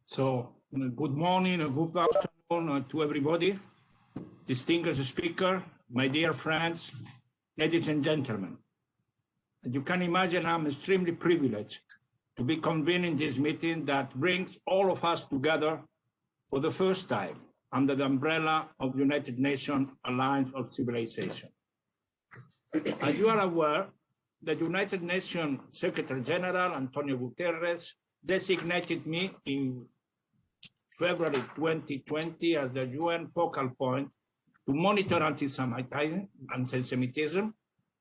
So, good morning and good afternoon to everybody. Distinguished speaker, my dear friends, ladies and gentlemen. As you can imagine, I'm extremely privileged to be convening this meeting that brings all of us together for the first time under the umbrella of the United Nations Alliance of Civilization. As you are aware, the United Nations Secretary General, Antonio Guterres, designated me in February 2020 as the UN focal point to monitor anti-Semitism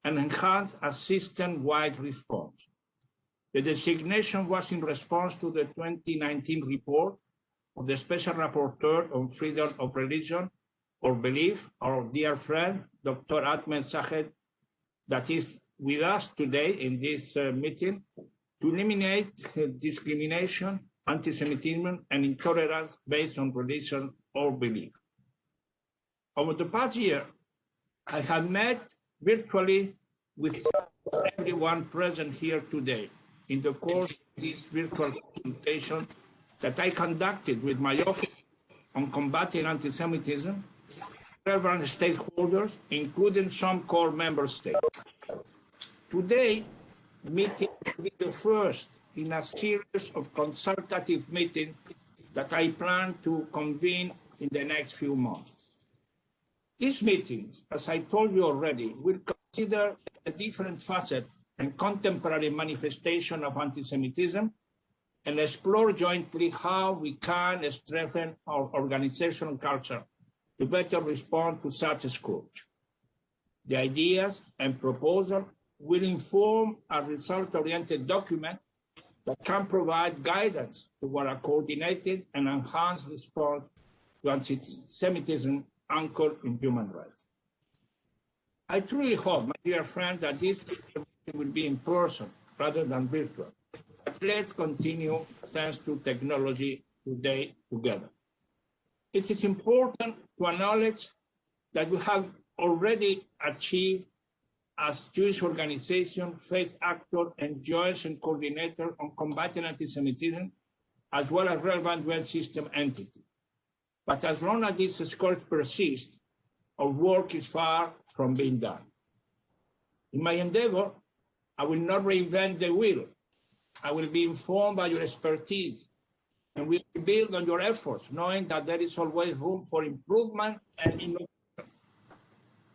and enhance a system-wide response. The designation was in response to the 2019 report of the Special Rapporteur on Freedom of Religion or Belief, our dear friend, Dr. Ahmed Sahed, that is with us today in this meeting, to eliminate discrimination, anti-Semitism, and intolerance based on religion or belief. Over the past year, I have met virtually with everyone present here today in the course of this virtual consultation that I conducted with my office on combating anti-Semitism, relevant stakeholders, including some core member states. Today, meeting will be the first in a series of consultative meetings that I plan to convene in the next few months. These meetings, as I told you already, will consider the different facets and contemporary manifestation of anti-Semitism and explore jointly how we can strengthen our organizational culture to better respond to such a scourge. The ideas and proposals will inform a result-oriented document that can provide guidance toward a coordinated and enhanced response to anti-Semitism anchored in human rights. I truly hope, my dear friends, that this will be in person rather than virtual. But let's continue thanks to technology today together. It is important to acknowledge that we have already achieved as Jewish organization, faith actor, and joint and coordinator on combating anti-Semitism, as well as relevant UN system entities. But as long as this scourge persists, our work is far from being done. In my endeavor, I will not reinvent the wheel. I will be informed by your expertise, and we will build on your efforts, knowing that there is always room for improvement and innovation.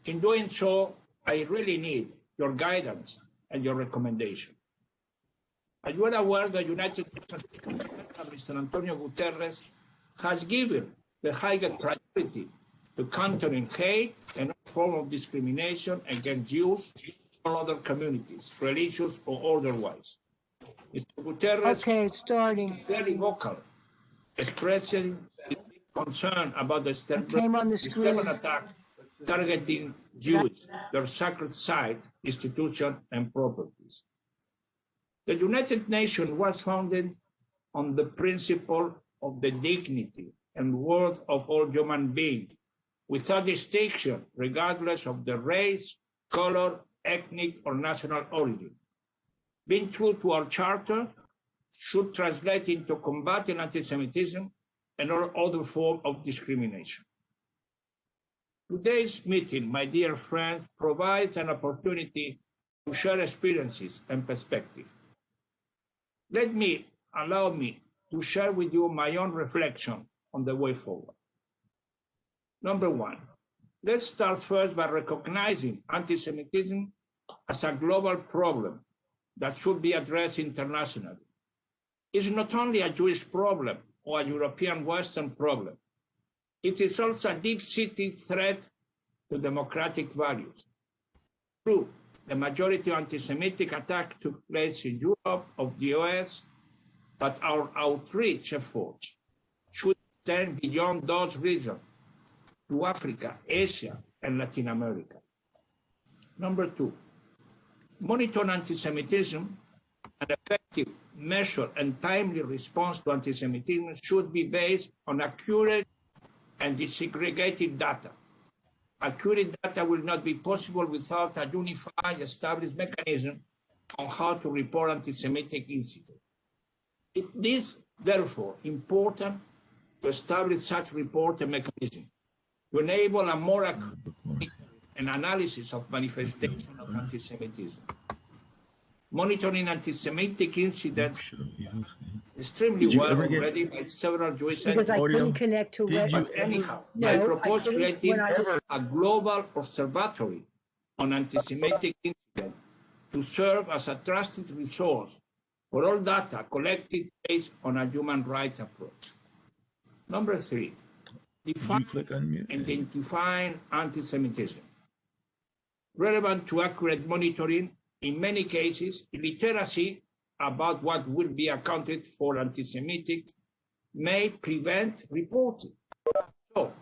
In doing so, I really need your guidance and your recommendation. As you are aware, the United Nations Mr. Antonio Guterres has given the highest priority to countering hate and all form of discrimination against Jews and other communities, religious or otherwise. Mr. Guterres is very vocal, expressing his concern about the stubborn attack targeting Jews, their sacred sites, institutions, and properties. The United Nations was founded on the principle of the dignity and worth of all human beings, without distinction, regardless of the race, color, ethnic, or national origin. Being true to our charter should translate into combating anti-Semitism and all other forms of discrimination. Today's meeting, my dear friends, provides an opportunity to share experiences and perspectives. Allow me to share with you my own reflection on the way forward. Number one, let's start first by recognizing anti-Semitism as a global problem that should be addressed internationally. It's not only a Jewish problem or a European Western problem. It is also a deep-seated threat to democratic values. True, the majority of anti-Semitic attacks took place in Europe or the US, but our outreach efforts should extend beyond those regions to Africa, Asia, and Latin America. Number two, monitor anti-Semitism. An effective, measured, and timely response to anti-Semitism should be based on accurate and disaggregated data. Accurate data will not be possible without a unified, established mechanism on how to report anti-Semitic incidents. This Therefore, important to establish such reporting mechanism to enable a more accurate and analysis of manifestation of anti-Semitism. Monitoring anti-Semitic incidents extremely well already by several Jewish entities. Because I couldn't connect to what. But anyhow, I propose creating a global observatory on anti-Semitic incidents to serve as a trusted resource for all data collected based on a human rights approach. Number 3, identifying anti-Semitism. Relevant to accurate monitoring, in many cases, illiteracy about what will be accounted for anti-Semitic may prevent reporting. So,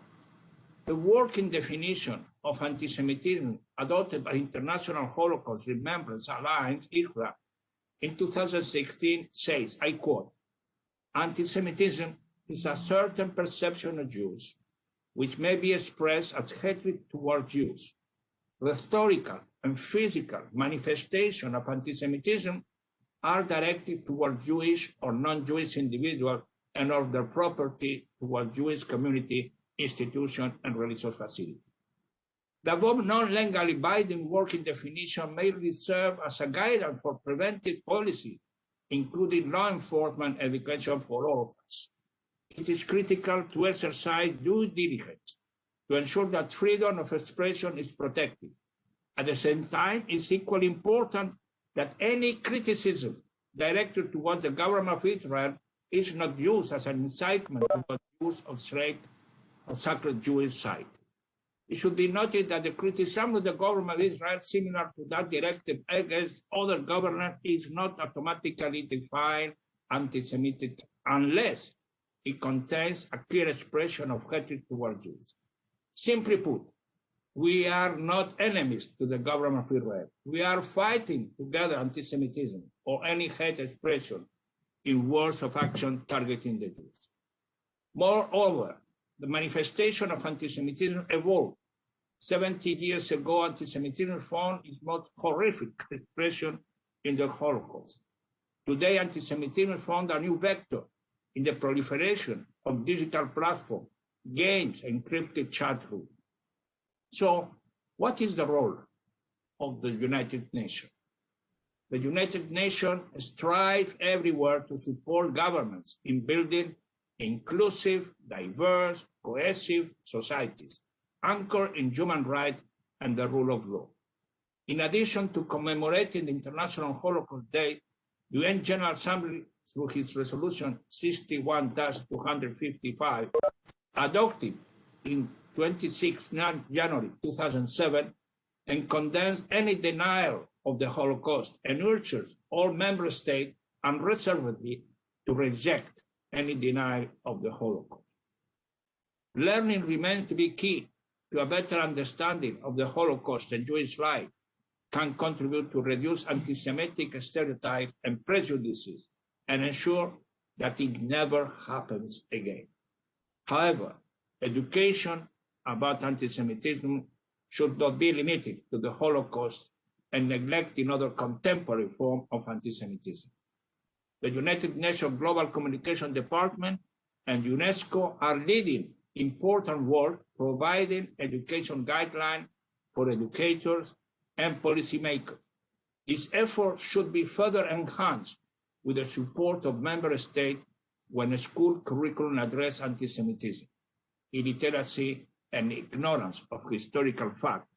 the working definition of anti-Semitism adopted by International Holocaust Remembrance Alliance, IHRA, in 2016 says, I quote, anti-Semitism is a certain perception of Jews, which may be expressed as hatred towards Jews. Rhetorical and physical manifestation of anti-Semitism are directed toward Jewish or non-Jewish individuals and of their property toward Jewish community, institution, and religious facility. The above non-legally binding working definition may serve as a guidance for preventive policy, including law enforcement education for all of us. It is critical to exercise due diligence to ensure that freedom of expression is protected. At the same time, it's equally important that any criticism directed toward the government of Israel is not used as an incitement toward use of sacred Jewish site. It should be noted that the criticism of the government of Israel, similar to that directed against other governments, is not automatically defined anti-Semitic unless it contains a clear expression of hatred toward Jews. Simply put, we are not enemies to the government of Israel. We are fighting together anti-Semitism or any hate expression in words of action targeting the Jews. Moreover, the manifestation of anti-Semitism evolved. 70 years ago, anti-Semitism found its most horrific expression in the Holocaust. Today, anti-Semitism found a new vector in the proliferation of digital platforms, games, and encrypted chat rooms. So, what is the role of the United Nations? The United Nations strive everywhere to support governments in building inclusive, diverse, cohesive societies, anchored in human rights and the rule of law. In addition to commemorating the International Holocaust Day, the UN General Assembly, through its resolution 61-255, adopted in 26 January 2007, and condemns any denial of the Holocaust and urges all member states unreservedly to reject any denial of the Holocaust. Learning remains to be key to a better understanding of the Holocaust and Jewish life, can contribute to reduce anti-Semitic stereotypes and prejudices and ensure that it never happens again. However, education about anti-Semitism should not be limited to the Holocaust and neglecting other contemporary forms of anti-Semitism. The United Nations Global Communication Department and UNESCO are leading important work providing education guidelines for educators and policymakers. This effort should be further enhanced with the support of member states when school curriculum address anti-Semitism, illiteracy, and ignorance of historical facts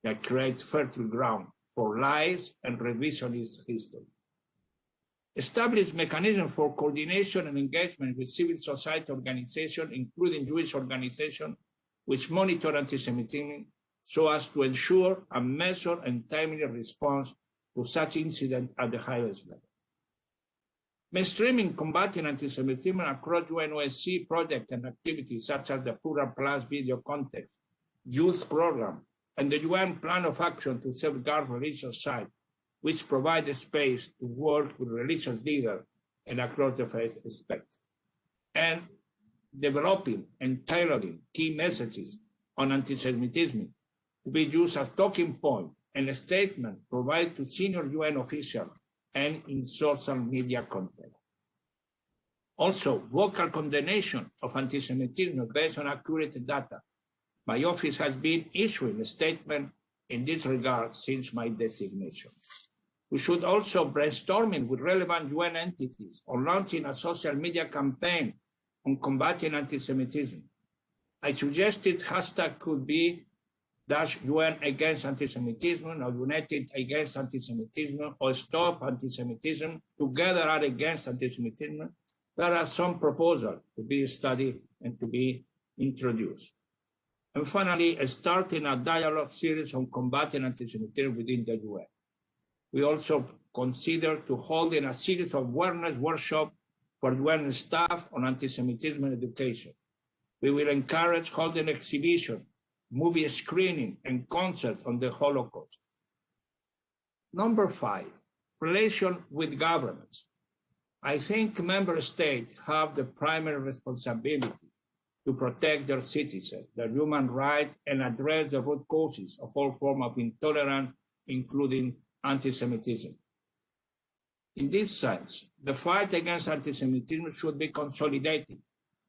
that creates fertile ground for lies and revisionist history. Establish mechanisms for coordination and engagement with civil society organizations, including Jewish organizations, which monitor anti-Semitism so as to ensure a measured and timely response to such incidents at the highest level. Mainstreaming combating anti-Semitism across UNAOC projects and activities such as the Plural Plus video context, youth program, and the UN Plan of Action to safeguard religious sites, which provides a space to work with religious leaders and across the faith spectrum, and developing and tailoring key messages on anti-Semitism to be used as talking point and a statement provided to senior UN officials and in social media content. Also, vocal condemnation of anti-Semitism based on accurate data. My office has been issuing a statement in this regard since my designation. We should also brainstorming with relevant UN entities on launching a social media campaign on combating anti-Semitism. I suggested hashtag could be #UN against anti-Semitism or United against anti-Semitism or Stop Anti-Semitism, Together are against anti-Semitism. There are some proposals to be studied and to be introduced. And finally, starting a dialogue series on combating anti-Semitism within the UN. We also consider to holding a series of awareness workshops for UN staff on anti-Semitism education. We will encourage holding exhibition, movie screening, and concerts on the Holocaust. Number 5, relation with governments. I think member states have the primary responsibility to protect their citizens, their human rights, and address the root causes of all forms of intolerance, including anti-Semitism. In this sense, the fight against anti-Semitism should be consolidated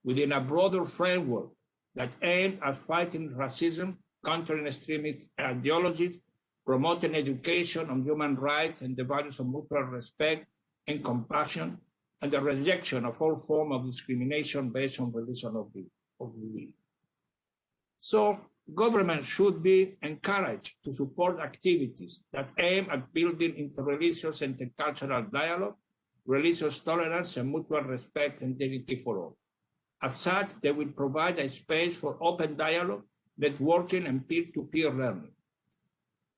within a broader framework that aims at fighting racism, countering extremist ideologies, promoting education on human rights and the values of mutual respect and compassion, and the rejection of all forms of discrimination based on religion or belief. So, governments should be encouraged to support activities that aim at building interreligious and intercultural dialogue, religious tolerance, and mutual respect and dignity for all. As such, they will provide a space for open dialogue, networking, and peer-to-peer learning.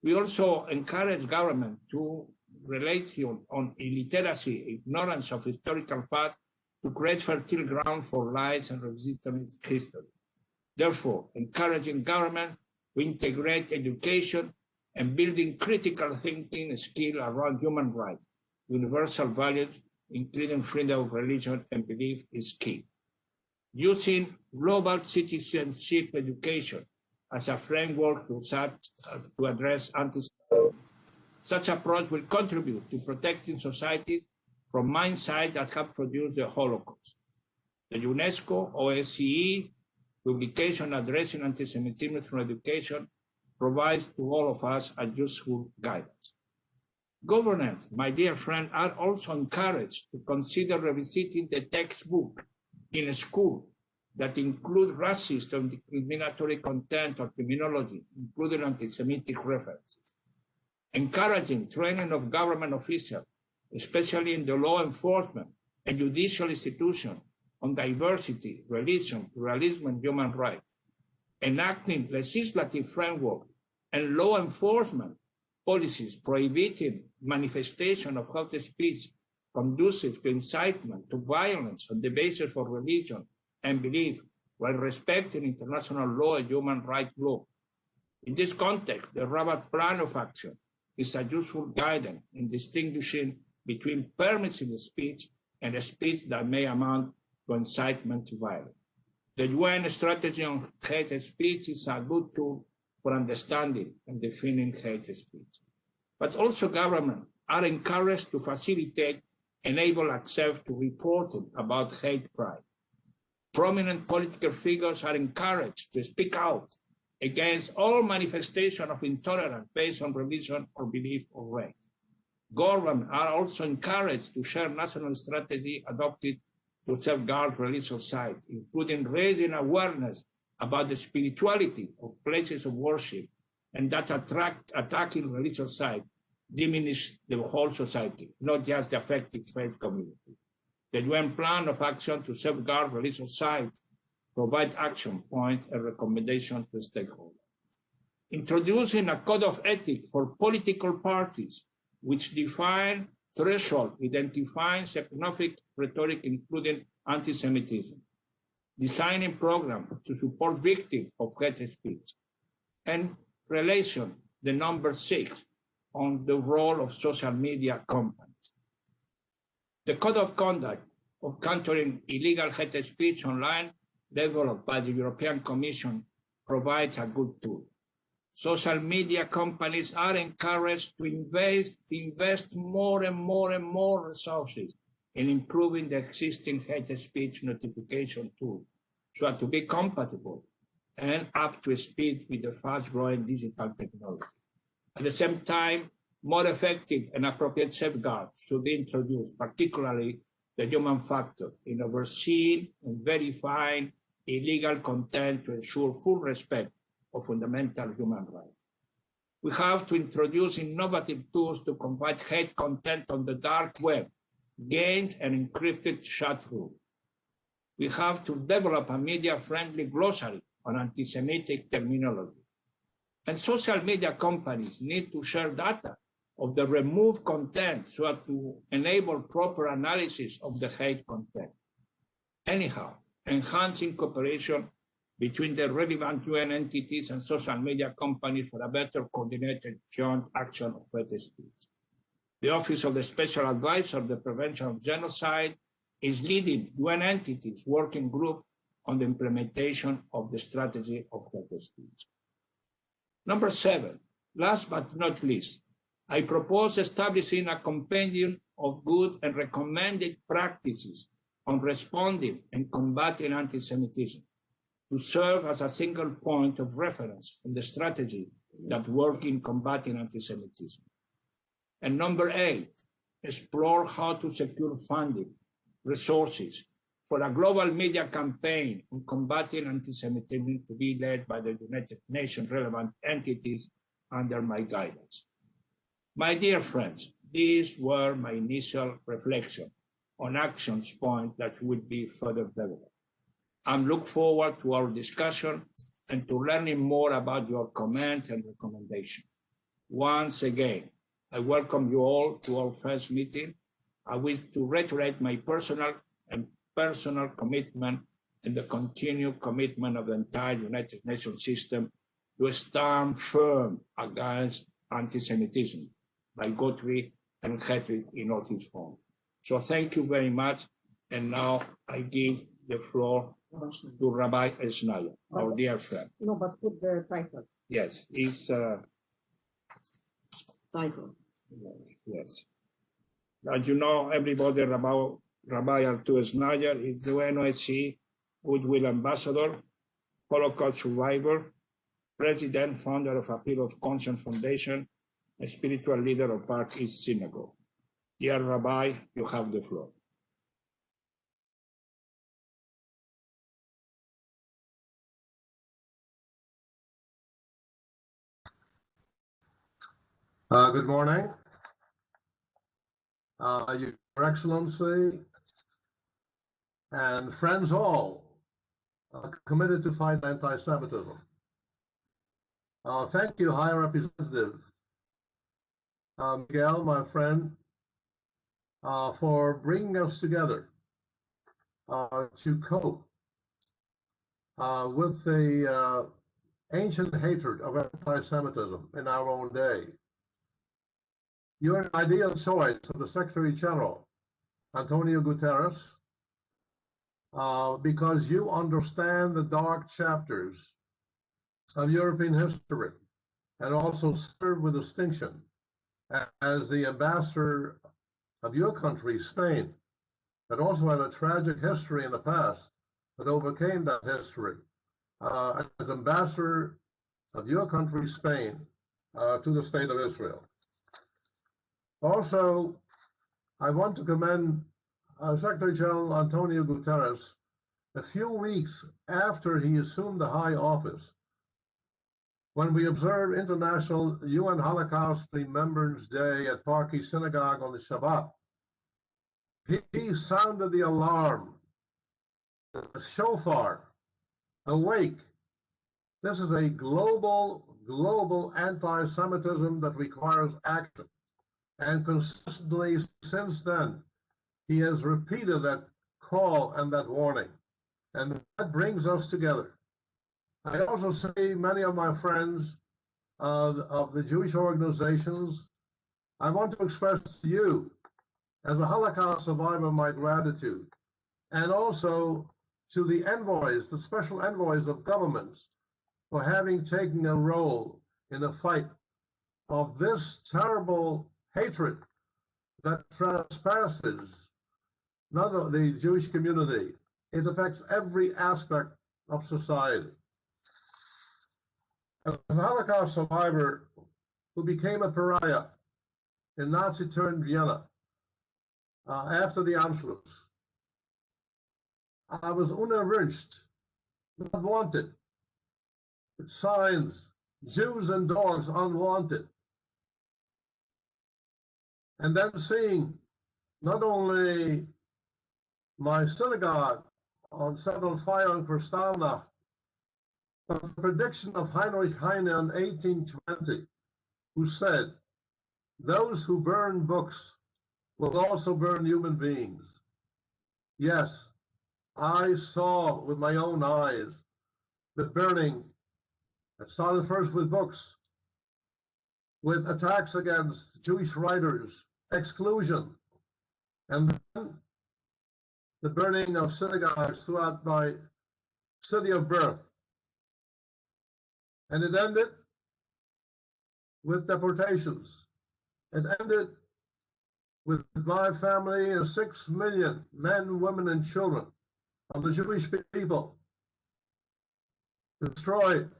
We also encourage government to relate on illiteracy, ignorance of historical facts, to create fertile ground for lies and resistance history. Therefore, encouraging government to integrate education and building critical thinking skill around human rights, universal values, including freedom of religion and belief, is key. Using global citizenship education as a framework to address anti-Semitism. Such approach will contribute to protecting societies from mindsets that have produced the Holocaust. The UNESCO OSCE publication addressing anti-Semitism through education provides to all of us a useful guidance. Governments, my dear friend, are also encouraged to consider revisiting the textbook in school that include racist and discriminatory content or terminology, including anti-Semitic references. Encouraging training of government officials, especially in the law enforcement and judicial institutions, on diversity, religion, pluralism, and human rights. Enacting legislative framework and law enforcement policies prohibiting manifestation of hate speech conducive to incitement to violence on the basis of religion and belief, while respecting international law and human rights law. In this context, the Rabat Plan of Action is a useful guidance in distinguishing between permissive speech and a speech that may amount to incitement to violence. The UN strategy on hate speech is a good tool for understanding and defining hate speech. But also governments are encouraged to facilitate, enable access to reporting about hate crime. Prominent political figures are encouraged to speak out against all manifestation of intolerance based on religion or belief or race. Governments are also encouraged to share national strategy adopted to safeguard religious sites, including raising awareness about the spirituality of places of worship, and that attacking religious sites diminish the whole society, not just the affected faith community. The UN Plan of Action to safeguard religious sites provides action points and recommendations to stakeholders. Introducing a code of ethics for political parties, which define threshold, identifying xenophobic rhetoric, including anti-Semitism. Designing programs to support victims of hate speech. And relation, the number 6, on the role of social media companies. The Code of Conduct of Countering Illegal Hate Speech Online, developed by the European Commission, provides a good tool. Social media companies are encouraged to invest more and more resources in improving the existing hate speech notification tool so as to be compatible and up to speed with the fast-growing digital technology. At the same time, more effective and appropriate safeguards should be introduced, particularly the human factor, in overseeing and verifying illegal content to ensure full respect of fundamental human rights. We have to introduce innovative tools to combat hate content on the dark web, gained and encrypted chat rooms. We have to develop a media-friendly glossary on anti-Semitic terminology. And social media companies need to share data of the removed content so as to enable proper analysis of the hate content. Anyhow, enhancing cooperation between the relevant UN entities and social media companies for a better coordinated joint action of hate speech. The Office of the Special Advisor on the Prevention of Genocide is leading UN entities working group on the implementation of the strategy of hate speech. Number 7, last but not least, I propose establishing a compendium of good and recommended practices on responding and combating anti-Semitism to serve as a single point of reference in the strategy that works in combating anti-Semitism. And number 8, explore how to secure funding, resources for a global media campaign on combating anti-Semitism to be led by the United Nations relevant entities under my guidance. My dear friends, these were my initial reflections on actions points that will be further developed. I look forward to our discussion and to learning more about your comments and recommendations. Once again, I welcome you all to our first meeting. I wish to reiterate my personal commitment and the continued commitment of the entire United Nations system to stand firm against anti-Semitism, bigotry, and hatred in all its forms. So thank you very much. And now I give the floor to Rabbi Esnaya, our dear friend. No, but put the title. Yes, it's Title. yes. As you know, everybody, Rabbi Artur Esnaya is the UNAOC Goodwill Ambassador, Holocaust survivor, president, founder of Appeal of Conscience Foundation, a spiritual leader of Park East Synagogue. Dear Rabbi, you have the floor. Good morning, Your Excellency, and friends all committed to fight anti-Semitism. Thank you, High Representative Miguel, my friend, for bringing us together to cope with the ancient hatred of anti-Semitism in our own day. You're an ideal choice of the Secretary General, Antonio Guterres, because you understand the dark chapters of European history and also serve with distinction as the ambassador of your country, Spain, that also had a tragic history in the past, but overcame that history as ambassador of your country, Spain, to the State of Israel. Also, I want to commend Secretary General Antonio Guterres a few weeks after he assumed the high office, when we observed International UN Holocaust Remembrance Day at Park East Synagogue on the Shabbat. He sounded the alarm, the shofar, awake. This is a global anti-Semitism that requires action. And consistently since then, he has repeated that call and that warning. And that brings us together. I also see many of my friends of the Jewish organizations. I want to express to you, as a Holocaust survivor, my gratitude, and also to the envoys, the special envoys of governments, for having taken a role in the fight of this terrible hatred that trespasses not the Jewish community. It affects every aspect of society. As a Holocaust survivor who became a pariah in Nazi-turned Vienna after the Anschluss, I was unerwünscht, not wanted. With signs, Jews and dogs unwanted. And then seeing not only my synagogue set on fire on Kristallnacht, but the prediction of Heinrich Heine in 1820, who said, "Those who burn books will also burn human beings." Yes, I saw with my own eyes the burning that started first with books, with attacks against Jewish writers, exclusion, and then the burning of synagogues throughout my city of birth. And it ended with deportations. It ended with my family and 6 million men, women, and children of the Jewish people destroyed,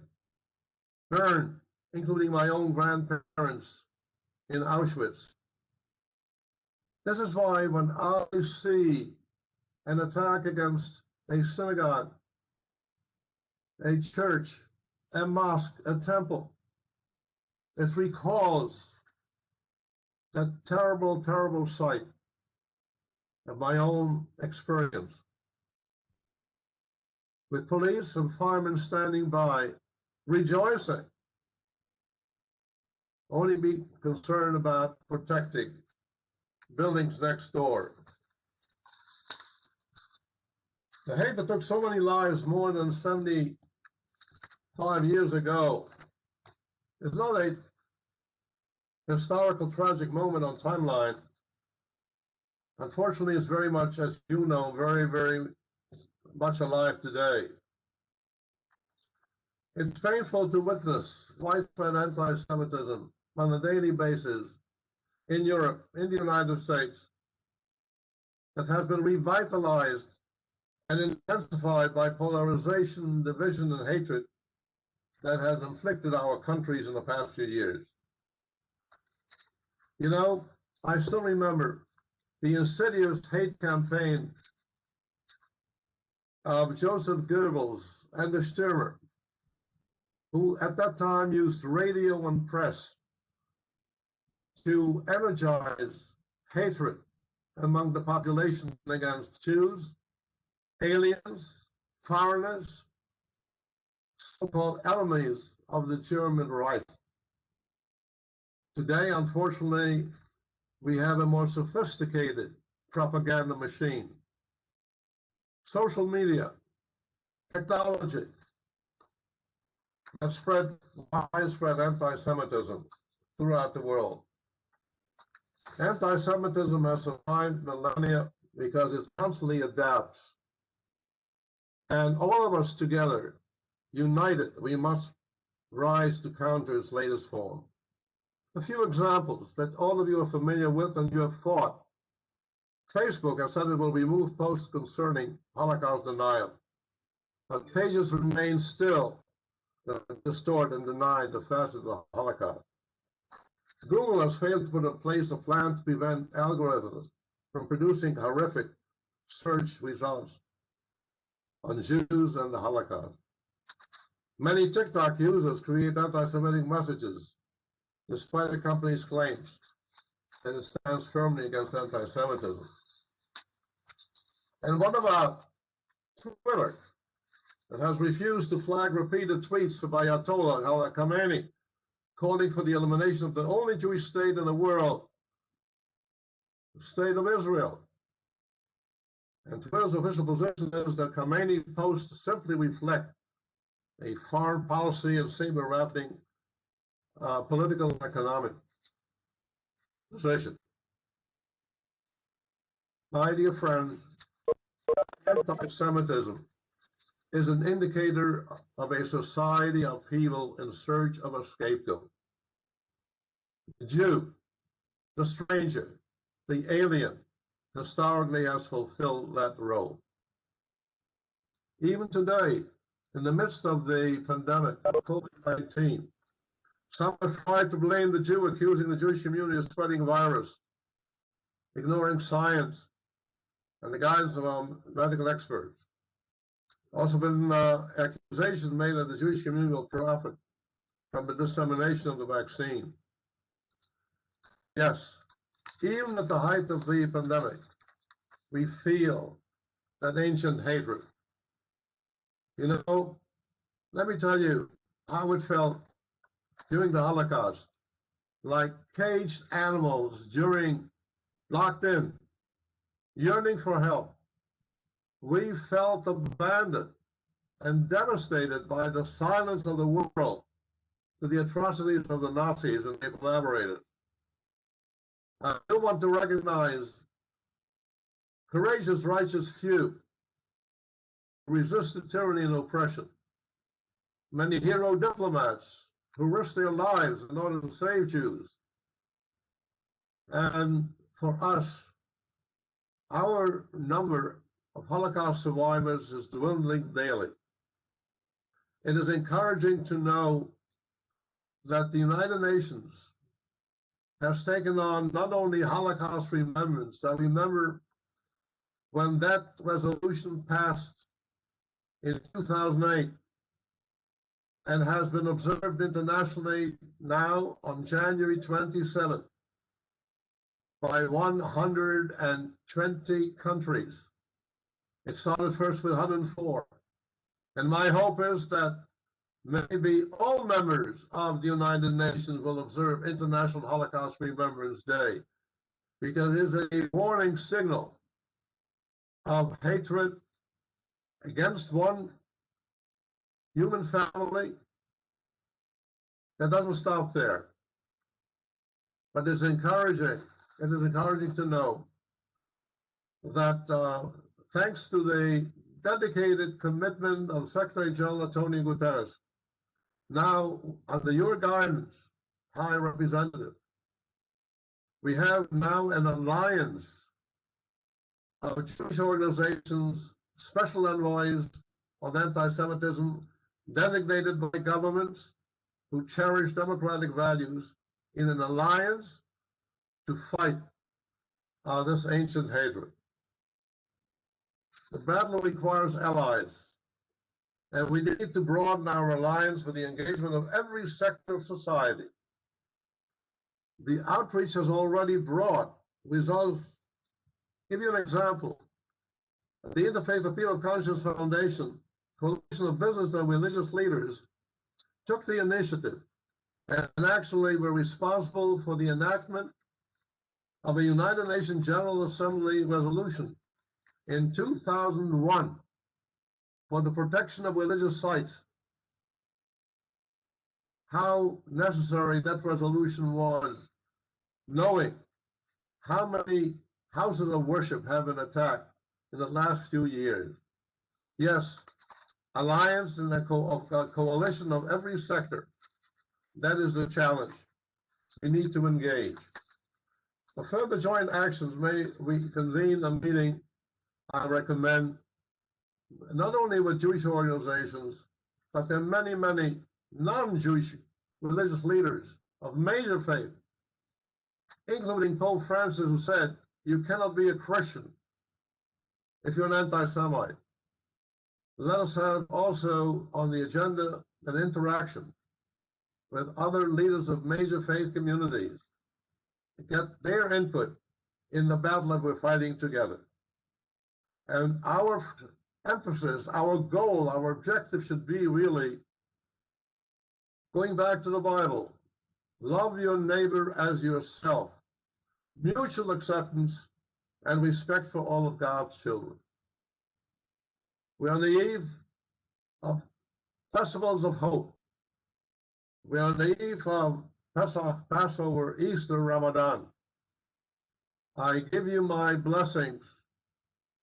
burned, including my own grandparents in Auschwitz. This is why when I see an attack against a synagogue, a church, a mosque, a temple, it recalls that terrible, terrible sight of my own experience, with police and firemen standing by, rejoicing, only be concerned about protecting buildings next door. The hate that took so many lives more than 75 years ago is not a historical tragic moment on timeline. Unfortunately, it's very much, as you know, very, very much alive today. It's painful to witness widespread anti-Semitism on a daily basis in Europe, in the United States, that has been revitalized and intensified by polarization, division, and hatred that has inflicted our countries in the past few years. You know, I still remember the insidious hate campaign of Joseph Goebbels and the Stürmer, who at that time used radio and press to energize hatred among the population against Jews, aliens, foreigners, so-called enemies of the German Reich. Today, unfortunately, we have a more sophisticated propaganda machine. Social media, technology, have spread widespread anti-Semitism throughout the world. Anti-Semitism has survived millennia because it constantly adapts. And all of us together, united, we must rise to counter its latest form. A few examples that all of you are familiar with and you have fought. Facebook has said it will remove posts concerning Holocaust denial, but pages remain still that distort and deny the facets of the Holocaust. Google has failed to put in place a plan to prevent algorithms from producing horrific search results on Jews and the Holocaust. Many TikTok users create anti-Semitic messages, despite the company's claims that it stands firmly against anti-Semitism. And what about Twitter, that has refused to flag repeated tweets by Ayatollah Khamenei, calling for the elimination of the only Jewish state in the world, the state of Israel? And Twitter's official position is that Khamenei posts simply reflect a foreign policy and saber-rattling political and economic position. My dear friends, anti-Semitism is an indicator of a society of evil in search of a scapegoat. The Jew, the stranger, the alien, historically has fulfilled that role. Even today, in the midst of the pandemic of COVID-19, some have tried to blame the Jew, accusing the Jewish community of spreading virus, ignoring science and the guidance of our medical experts. Also been accusations made that the Jewish community will profit from the dissemination of the vaccine. Yes, even at the height of the pandemic, we feel that ancient hatred. You know, let me tell you how it felt during the Holocaust, like caged animals locked in, yearning for help. We felt abandoned and devastated by the silence of the world to the atrocities of the Nazis and their collaborators. I do want to recognize courageous, righteous few who resisted tyranny and oppression. Many hero diplomats who risked their lives in order to save Jews. And for us, our number of Holocaust survivors is dwindling daily. It is encouraging to know that the United Nations has taken on not only Holocaust remembrance, that remember when that resolution passed in 2008 and has been observed internationally now on January 27th by 120 countries. It started first with 104. And my hope is that maybe all members of the United Nations will observe International Holocaust Remembrance Day, because it is a warning signal of hatred against one human family that doesn't stop there. But it's encouraging. It is encouraging to know that thanks to the dedicated commitment of Secretary General Antonio Guterres, now under your guidance, High Representative, we have now an alliance of Jewish organizations, special envoys on anti-Semitism, designated by governments who cherish democratic values, in an alliance to fight this ancient hatred. The battle requires allies, and we need to broaden our alliance with the engagement of every sector of society. The outreach has already brought results. Give you an example. The Interfaith Appeal of Conscience Foundation, coalition of business and religious leaders, took the initiative and actually were responsible for the enactment of a United Nations General Assembly resolution in 2001 for the protection of religious sites. How necessary that resolution was, knowing how many houses of worship have been attacked in the last few years. Yes, alliance and a coalition of every sector. That is the challenge. We need to engage. For further joint actions, may we convene a meeting, I recommend, not only with Jewish organizations, but there are many, many non-Jewish religious leaders of major faith, including Pope Francis, who said, you cannot be a Christian if you're an anti-Semite. Let us have also on the agenda an interaction with other leaders of major faith communities to get their input in the battle that we're fighting together. And our emphasis, our goal, our objective should be really going back to the Bible. Love your neighbor as yourself. Mutual acceptance and respect for all of God's children. We're on the eve of festivals of hope. We're on the eve of Pesach, Passover, Easter, Ramadan. I give you my blessings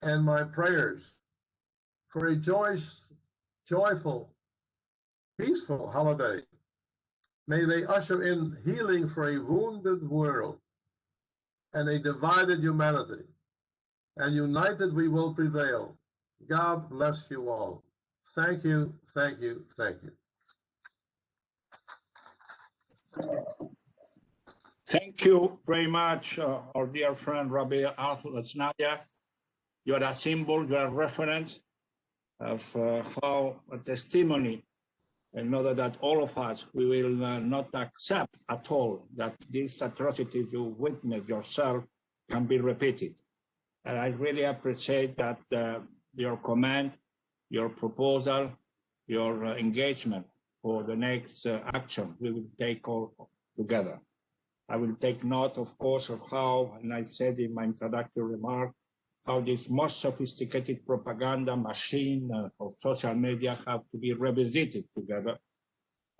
and my prayers for a joyous, joyful, peaceful holiday. May they usher in healing for a wounded world and a divided humanity. and united we will prevail. God bless you all. Thank you, thank you, thank you. Thank you very much, our dear friend Rabbi Arthur Lasnaya. You are a symbol, you are a reference of how a testimony, in order that all of us, we will not accept at all that these atrocities you witnessed yourself can be repeated. And I really appreciate that your comment, your proposal, your engagement for the next action we will take all together. I will take note, of course, of how, and I said in my introductory remark, how this most sophisticated propaganda machine of social media have to be revisited together.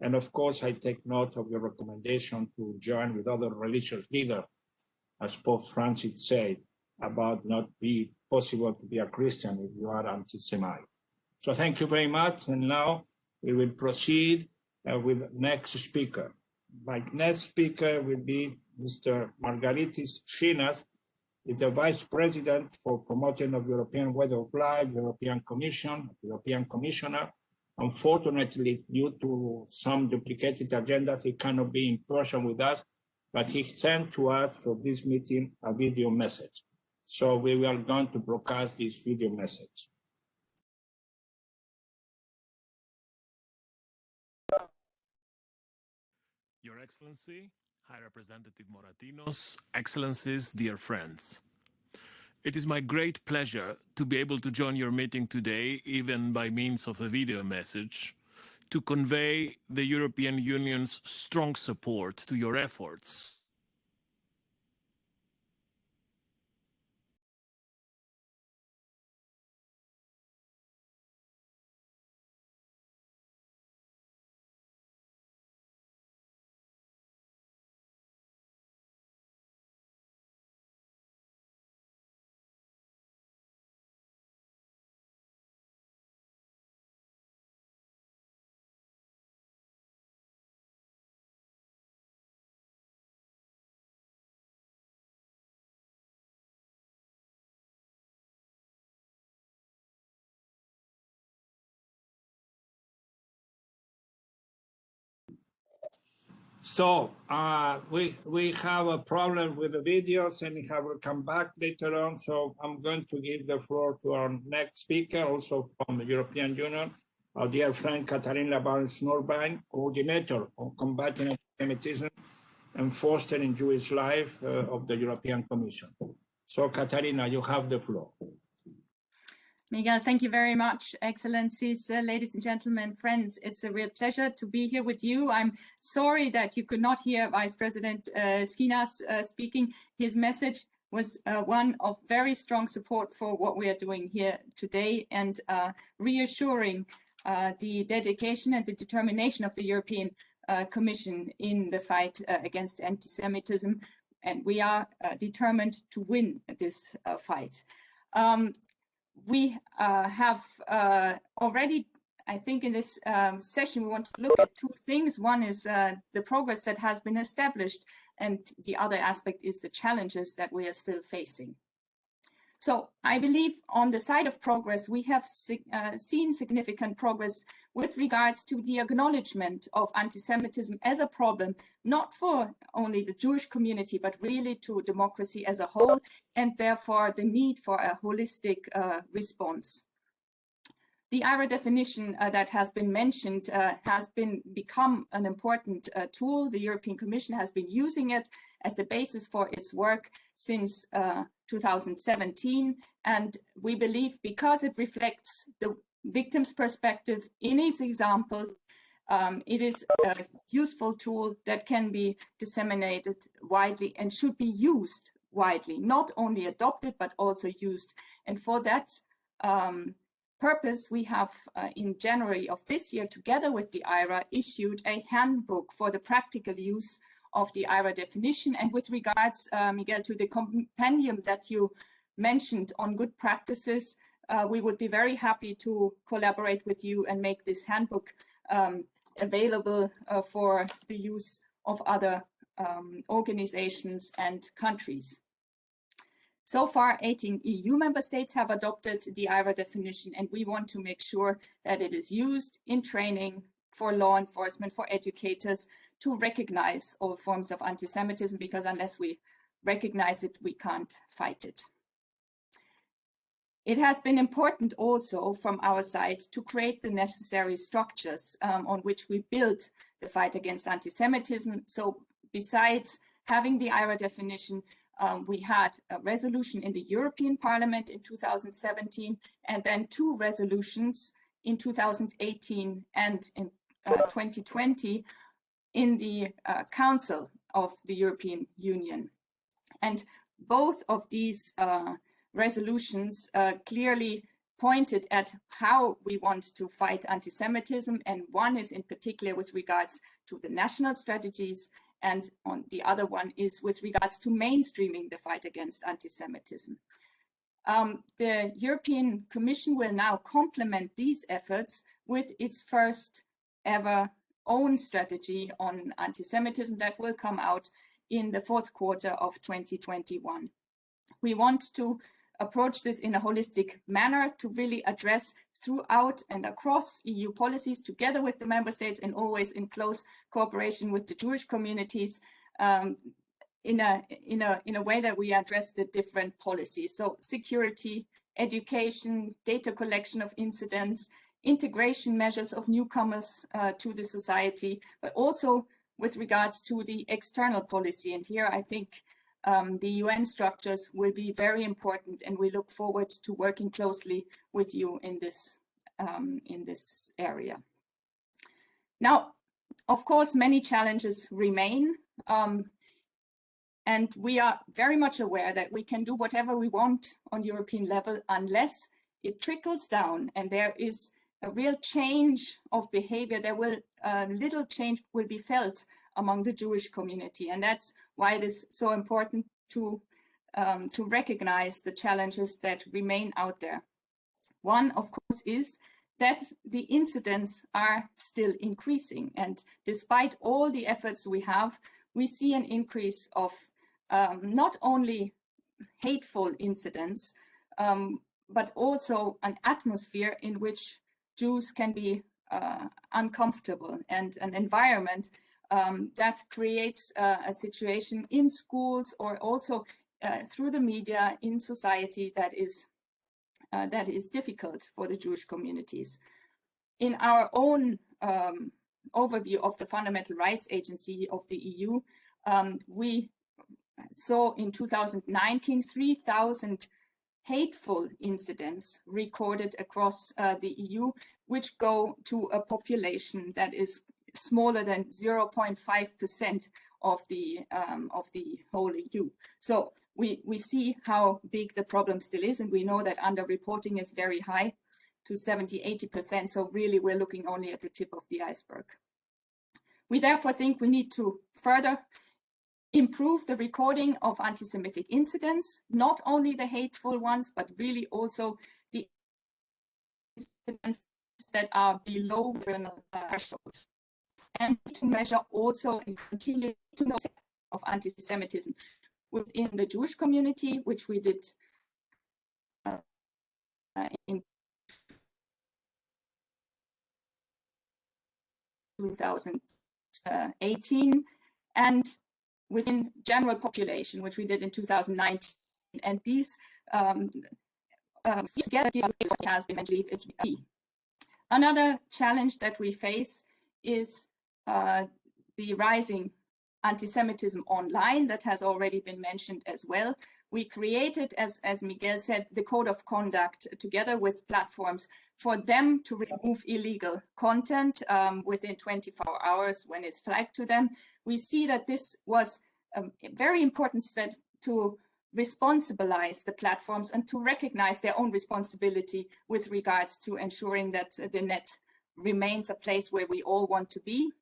And of course, I take note of your recommendation to join with other religious leaders, as Pope Francis said, about not be possible to be a Christian if you are anti-Semite. So thank you very much. And now we will proceed with the next speaker. My next speaker will be Mr. Margaritis Shinas, is the Vice President for Promoting of European Way of Life, European Commissioner. Unfortunately, due to some duplicated agendas, he cannot be in person with us, but he sent to us for this meeting a video message. So we are going to broadcast this video message. Your Excellency, High Representative Moratinos, Excellencies, dear friends. It is my great pleasure to be able to join your meeting today, even by means of a video message, to convey the European Union's strong support to your efforts. So we have a problem with the videos, and I will come back later on. So I'm going to give the floor to our next speaker, also from the European Union, our dear friend Katharina Barnes-Norbein, coordinator on combating antisemitism and fostering Jewish life of the European Commission. So Katharina, you have the floor. Miguel, thank you very much, Excellencies, ladies and gentlemen, friends. It's a real pleasure to be here with you. I'm sorry that you could not hear Vice President Skinas speaking. His message was one of very strong support for what we are doing here today, and reassuring the dedication and the determination of the European Commission in the fight against anti-Semitism. And we are determined to win this fight. We have already, I think in this session, we want to look at two things. One is the progress that has been established, and the other aspect is the challenges that we are still facing. So I believe on the side of progress, we have seen significant progress with regards to the acknowledgement of anti-Semitism as a problem, not for only the Jewish community, but really to democracy as a whole, and therefore the need for a holistic response. The IRA definition that has been mentioned has become an important tool. The European Commission has been using it as the basis for its work since 2017. And we believe because it reflects the victim's perspective in its example, it is a useful tool that can be disseminated widely and should be used widely, not only adopted, but also used. And for that purpose, we have in January of this year, together with the IRA, issued a handbook for the practical use of the IRA definition. And with regards, Miguel, to the compendium that you mentioned on good practices, we would be very happy to collaborate with you and make this handbook available for the use of other organizations and countries. So far, 18 EU member states have adopted the IRA definition, and we want to make sure that it is used in training for law enforcement, for educators, to recognize all forms of anti-Semitism, because unless we recognize it, we can't fight it. It has been important also from our side to create the necessary structures on which we build the fight against anti-Semitism. So besides having the IRA definition, we had a resolution in the European Parliament in 2017, and then 2 resolutions in 2018 and in 2020 in the Council of the European Union. And both of these resolutions clearly pointed at how we want to fight anti-Semitism, and one is in particular with regards to the national strategies, and on the other one is with regards to mainstreaming the fight against anti-Semitism. The European Commission will now complement these efforts with its first ever own strategy on anti-Semitism that will come out in the 4th quarter of 2021. We want to approach this in a holistic manner to really address throughout and across EU policies, together with the member states and always in close cooperation with the Jewish communities, in a way that we address the different policies. So security, education, data collection of incidents, integration measures of newcomers to the society, but also with regards to the external policy. And here I think the UN structures will be very important, and we look forward to working closely with you in this area. Now, of course, many challenges remain, and we are very much aware that we can do whatever we want on European level unless it trickles down and there is a real change of behavior. There will little change will be felt among the Jewish community, and that's why it is so important to recognize the challenges that remain out there. One, of course, is that the incidents are still increasing, and despite all the efforts we have, we see an increase of not only hateful incidents, but also an atmosphere in which Jews can be uncomfortable, and an environment that creates a situation in schools or also through the media in society that is difficult for the Jewish communities. In our own overview of the Fundamental Rights Agency of the EU, we saw in 2019 3,000 hateful incidents recorded across the EU, which go to a population that is smaller than 0.5% of the whole EU. So we see how big the problem still is, and we know that underreporting is very high, to 70–80%. So really, we're looking only at the tip of the iceberg. We therefore think we need to further improve the recording of anti-Semitic incidents, not only the hateful ones, but really also the incidents that are below the threshold, and to measure also and continue to know of anti-Semitism within the Jewish community, which we did in 2018, and within general population, which we did in 2019. And these together has been, I believe, is key. Another challenge that we face is the rising anti-Semitism online that has already been mentioned as well. We created, as Miguel said, the code of conduct together with platforms for them to remove illegal content within 24 hours when it's flagged to them. We see that this was a very important step to responsibilize the platforms and to recognize their own responsibility with regards to ensuring that the net remains a place where we all want to be.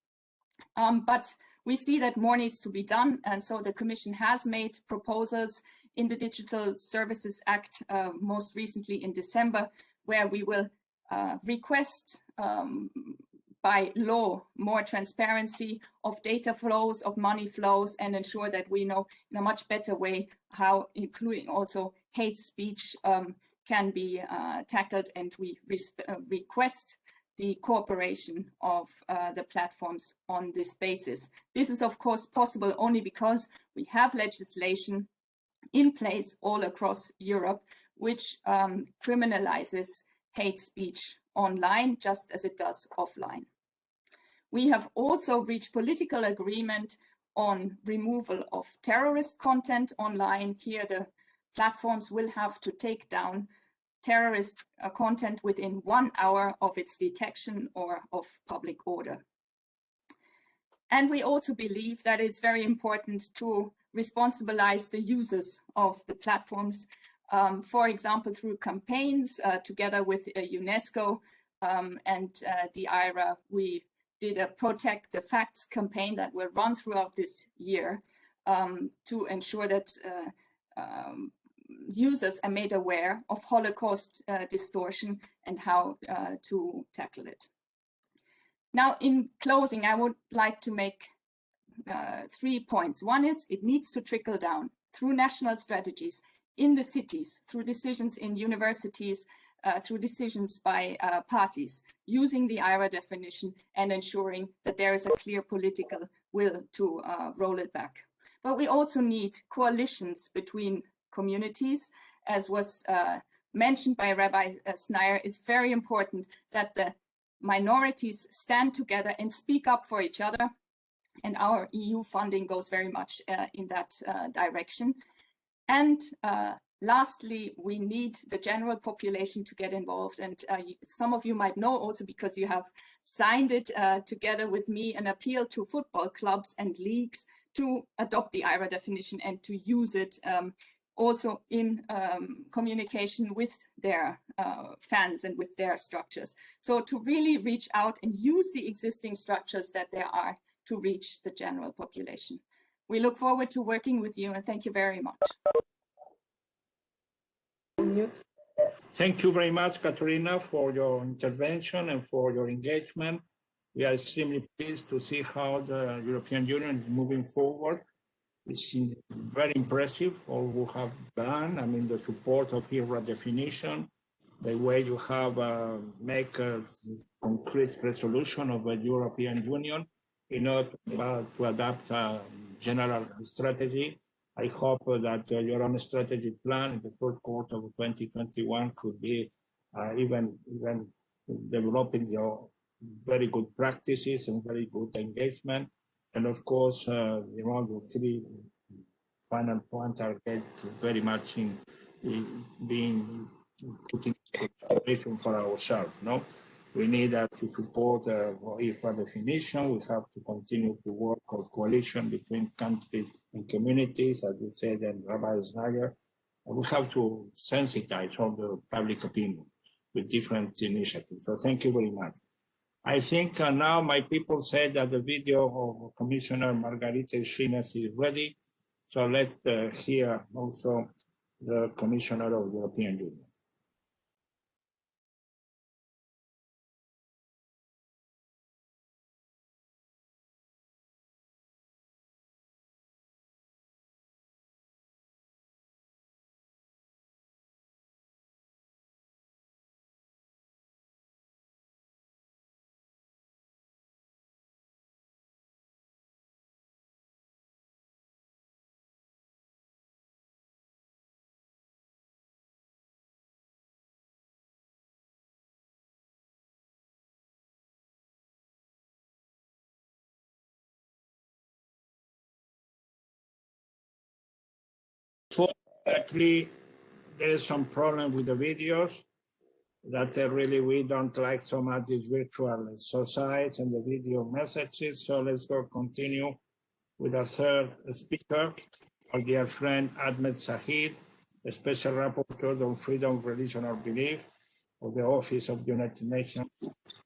But we see that more needs to be done, and so the Commission has made proposals in the Digital Services Act, most recently in December, where we will request by law more transparency of data flows, of money flows, and ensure that we know in a much better way how, including also hate speech can be tackled, and we request the cooperation of the platforms on this basis. This is of course possible only because we have legislation in place all across Europe which criminalizes hate speech online just as it does offline. We have also reached political agreement on removal of terrorist content online. Here the platforms will have to take down terrorist content within 1 hour of its detection or of public order. And we also believe that it's very important to responsibilize the users of the platforms, for example, through campaigns together with UNESCO and the IRA. We did a Protect the Facts campaign that will run throughout this year to ensure that users are made aware of Holocaust distortion and how to tackle it. Now, in closing, I would like to make 3 points. One is it needs to trickle down through national strategies in the cities, through decisions in universities, through decisions by parties, using the IRA definition and ensuring that there is a clear political will to roll it back. But we also need coalitions between communities. As was mentioned by Rabbi Sneyer, it's very important that the minorities stand together and speak up for each other. And our EU funding goes very much in that direction. And lastly, we need the general population to get involved. And some of you might know also because you have signed it together with me, an appeal to football clubs and leagues to adopt the IRA definition and to use it also in communication with their fans and with their structures. So to really reach out and use the existing structures that there are to reach the general population. We look forward to working with you, and thank you very much. Thank you very much, Katerina, for your intervention and for your engagement. We are extremely pleased to see how the European Union is moving forward. It's very impressive, all we have done. I mean, the support of IRA definition, the way you have make a concrete resolution of the European Union in order to adapt a general strategy. I hope that your own strategy plan in the first quarter of 2021 could be even developing your very good practices and very good engagement. And of course, the 3 final points are very much in being put in consideration for ourselves. No, we need to support IFA definition. We have to continue to work on coalition between countries and communities, as you said, and Rabbi Sneyer. We have to sensitize all the public opinion with different initiatives. So thank you very much. I think now my people said that the video of Commissioner Margarita Schinas is ready. So let's hear also the Commissioner of the European Union. Fortunately, there is some problem with the videos that really we don't like so much these virtual exercise and the video messages. So let's go continue with our third speaker, our dear friend Ahmed Sahid, the Special Rapporteur on Freedom of Religion or Belief of the Office of the United Nations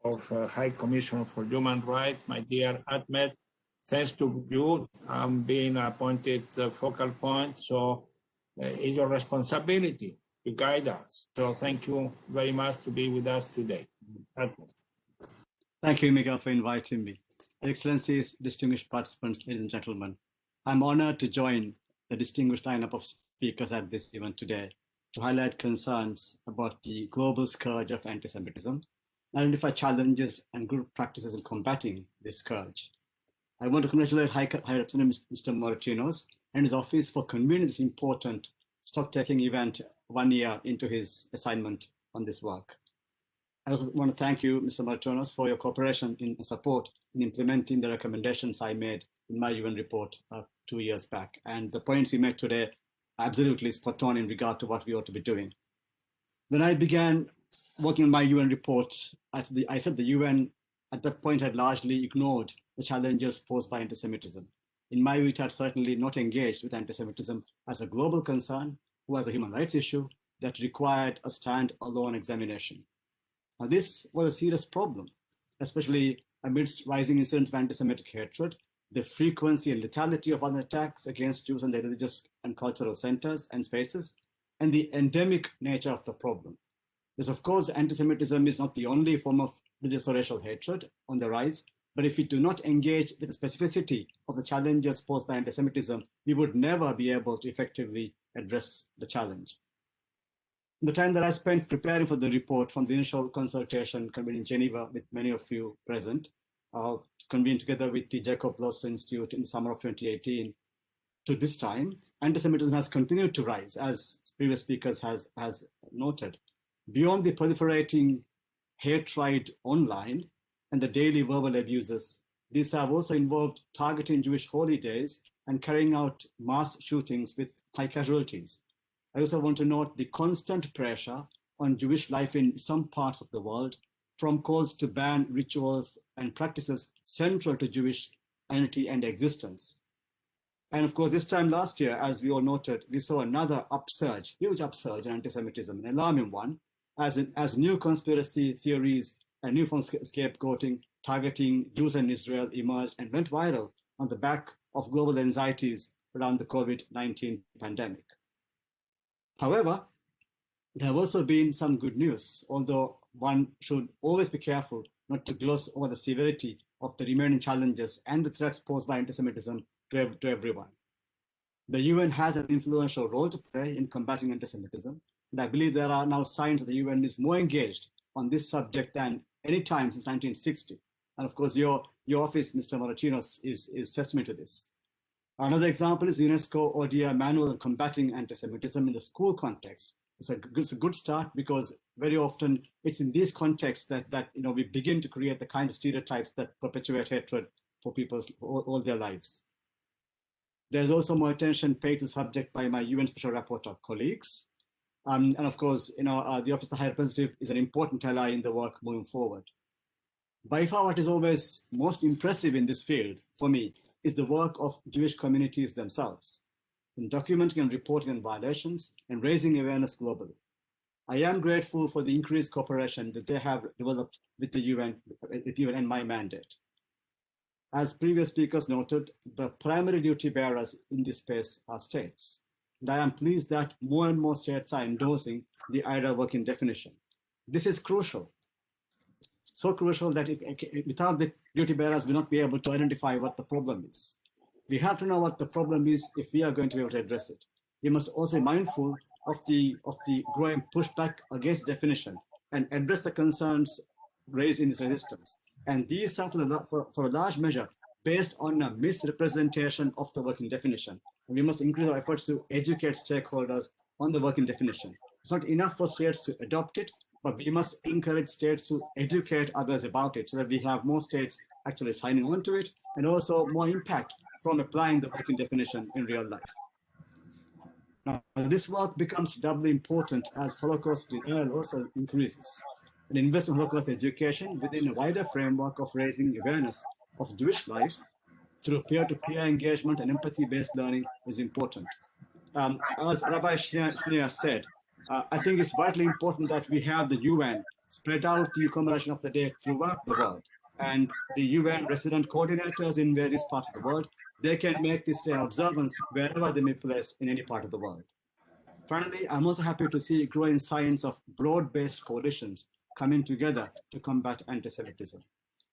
of High Commissioner for Human Rights. My dear Ahmed, thanks to you, I'm being appointed focal point. So it's your responsibility to guide us. So thank you very much to be with us today. Thank you, Miguel, for inviting me. Excellencies, distinguished participants, ladies and gentlemen, I'm honored to join the distinguished lineup of speakers at this event today to highlight concerns about the global scourge of anti-Semitism, identify challenges and good practices in combating this scourge. I want to congratulate High Representative Mr. Moratinos and his office for convening this important stock-taking event 1 year into his assignment on this work. I also want to thank you, Mr. Moratinos, for your cooperation and support in implementing the recommendations I made in my UN report 2 years back. And the points you make today are absolutely spot on in regard to what we ought to be doing. When I began working on my UN report, I said the UN at that point had largely ignored the challenges posed by anti-Semitism. In my view, it had certainly not engaged with anti-Semitism as a global concern or as a human rights issue that required a stand-alone examination. Now, this was a serious problem, especially amidst rising incidents of anti-Semitic hatred, the frequency and lethality of violent attacks against Jews and their religious and cultural centers and spaces, and the endemic nature of the problem. Yes, of course, anti-Semitism is not the only form of religious or racial hatred on the rise, but if we do not engage with the specificity of the challenges posed by anti-Semitism, we would never be able to effectively address the challenge. In the time that I spent preparing for the report from the initial consultation convened in Geneva with many of you present, convened together with the Jacob Loster Institute in the summer of 2018, to this time, anti-Semitism has continued to rise, as previous speakers has noted. Beyond the proliferating hate ride online and the daily verbal abuses, these have also involved targeting Jewish holy days and carrying out mass shootings with high casualties. I also want to note the constant pressure on Jewish life in some parts of the world, from calls to ban rituals and practices central to Jewish identity and existence. And of course, this time last year, as we all noted, we saw another upsurge, huge upsurge in anti-Semitism, an alarming one, as new conspiracy theories and new forms of scapegoating targeting Jews and Israel emerged and went viral on the back of global anxieties around the COVID-19 pandemic. However, there have also been some good news, although one should always be careful not to gloss over the severity of the remaining challenges and the threats posed by anti-Semitism to everyone. The UN has an influential role to play in combating anti-Semitism, and I believe there are now signs that the UN is more engaged on this subject than any time since 1960. And of course, your office, Mr. Moratinos, is testament to this. Another example is UNESCO ODI Manual on Combating Antisemitism in the school context. It's a good start because very often it's in these contexts that we begin to create the kind of stereotypes that perpetuate hatred for people all their lives. There's also more attention paid to the subject by my UN Special Rapporteur colleagues. And of course, the Office of the High Representative is an important ally in the work moving forward. By far, what is always most impressive in this field, for me, is the work of Jewish communities themselves in documenting and reporting on violations and raising awareness globally. I am grateful for the increased cooperation that they have developed with the UN and my mandate. As previous speakers noted, the primary duty bearers in this space are states. And I am pleased that more and more states are endorsing the IHRA working definition. This is crucial. So crucial that without the duty bearers, we will not be able to identify what the problem is. We have to know what the problem is if we are going to be able to address it. We must also be mindful of the growing pushback against definition and address the concerns raised in this resistance. And these are for a large measure based on a misrepresentation of the working definition. And we must increase our efforts to educate stakeholders on the working definition. It's not enough for states to adopt it, but we must encourage states to educate others about it so that we have more states actually signing on to it and also more impact from applying the working definition in real life. Now, this work becomes doubly important as Holocaust denial also increases. And invest in Holocaust education within a wider framework of raising awareness of Jewish life through peer-to-peer engagement and empathy-based learning is important. As Rabbi Shneer said, I think it's vitally important that we have the UN spread out the commemoration of the day throughout the world. And the UN resident coordinators in various parts of the world, they can make this day observance wherever they may be placed in any part of the world. Finally, I'm also happy to see growing signs of broad-based coalitions coming together to combat anti-Semitism.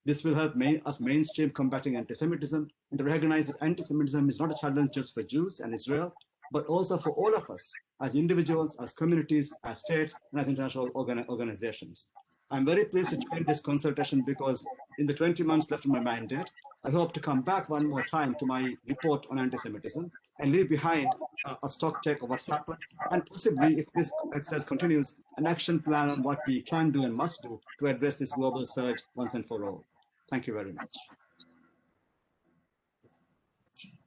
This will help us mainstream combating anti-Semitism and to recognize that anti-Semitism is not a challenge just for Jews and Israel, but also for all of us as individuals, as communities, as states, and as international organizations. I'm very pleased to join this consultation because in the 20 months left in my mandate, I hope to come back one more time to my report on anti-Semitism and leave behind a stock take of what's happened, and possibly, if this exercise continues, an action plan on what we can do and must do to address this global surge once and for all. Thank you very much.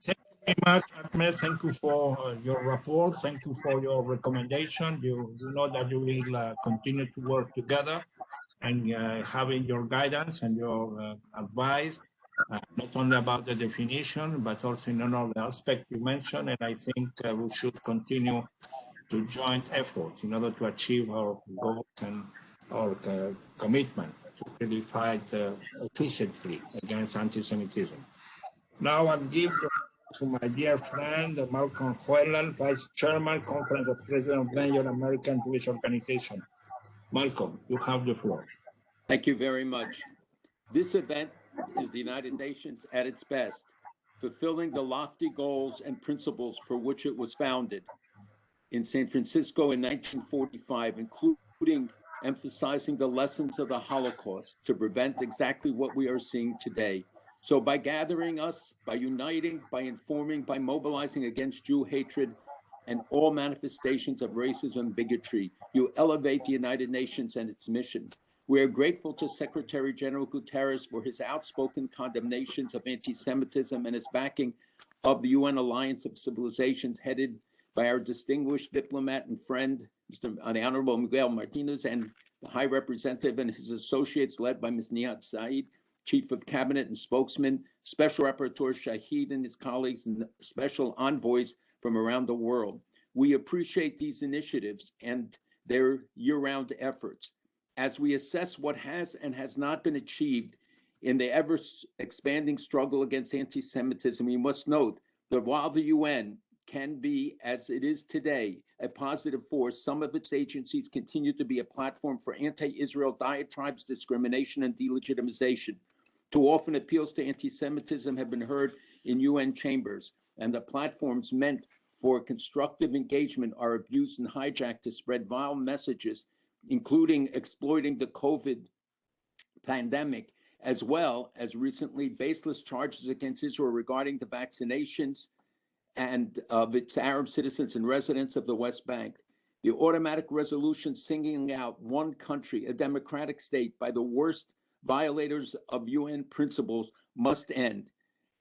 Thank you very much, Ahmed. Thank you for your report. Thank you for your recommendation. You know that you will continue to work together and having your guidance and your advice, not only about the definition, but also in another aspect you mentioned. And I think we should continue to joint efforts in order to achieve our goals and our commitment to really fight efficiently against anti-Semitism. Now I'll give to my dear friend, Malcolm Hoyland, Vice Chairman, Conference of Presidents of Major American Jewish Organization. Malcolm, you have the floor. Thank you very much. This event is the United Nations at its best, fulfilling the lofty goals and principles for which it was founded in San Francisco in 1945, including emphasizing the lessons of the Holocaust to prevent exactly what we are seeing today. So by gathering us, by uniting, by informing, by mobilizing against Jew hatred and all manifestations of racism and bigotry, you elevate the United Nations and its mission. We are grateful to Secretary General Guterres for his outspoken condemnations of anti-Semitism and his backing of the UN Alliance of Civilizations headed by our distinguished diplomat and friend, the Honorable Miguel Martinez, and the High Representative and his associates led by Ms. Nihat Said, Chief of Cabinet and Spokesman, Special Rapporteur Shahid and his colleagues, and special envoys from around the world. We appreciate these initiatives and their year-round efforts. As we assess what has and has not been achieved in the ever-expanding struggle against anti-Semitism, we must note that while the UN can be, as it is today, a positive force, some of its agencies continue to be a platform for anti-Israel diatribes, discrimination, and delegitimization. Too often appeals to anti-Semitism have been heard in UN chambers, and the platforms meant for constructive engagement are abused and hijacked to spread vile messages, including exploiting the COVID pandemic, as well as recently baseless charges against Israel regarding the vaccinations and of its Arab citizens and residents of the West Bank. The automatic resolution singling out one country, a democratic state, by the worst violators of UN principles must end.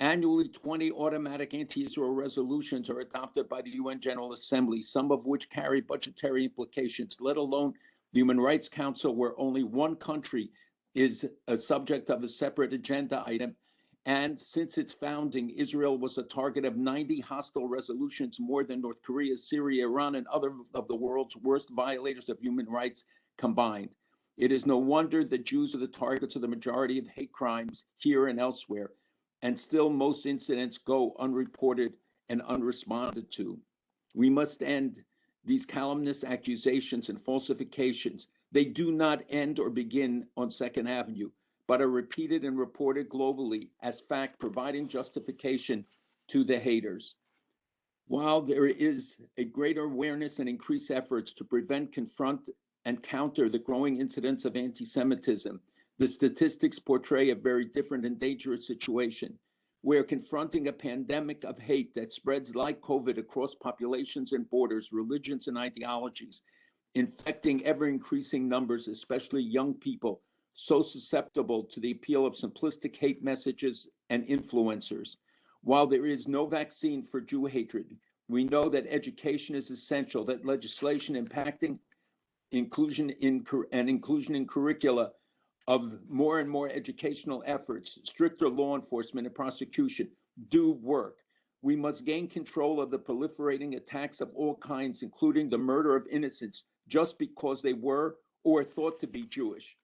Annually, 20 automatic anti-Israel resolutions are adopted by the UN General Assembly, some of which carry budgetary implications, let alone the Human Rights Council, where only one country is a subject of a separate agenda item. And since its founding, Israel was a target of 90 hostile resolutions, more than North Korea, Syria, Iran, and other of the world's worst violators of human rights combined. It is no wonder that Jews are the targets of the majority of hate crimes here and elsewhere, and still most incidents go unreported and unresponded to. We must end these calumnious accusations and falsifications. They do not end or begin on 2nd Avenue, but are repeated and reported globally as fact, providing justification to the haters. While there is a greater awareness and increased efforts to prevent, confront, and counter the growing incidence of anti-Semitism, the statistics portray a very different and dangerous situation. We're confronting a pandemic of hate that spreads like COVID across populations and borders, religions and ideologies, infecting ever-increasing numbers, especially young people, so susceptible to the appeal of simplistic hate messages and influencers. While there is no vaccine for Jew hatred, we know that education is essential, that legislation impacting inclusion in curricula of more and more educational efforts, stricter law enforcement and prosecution do work. We must gain control of the proliferating attacks of all kinds, including the murder of innocents just because they were or thought to be Jewish.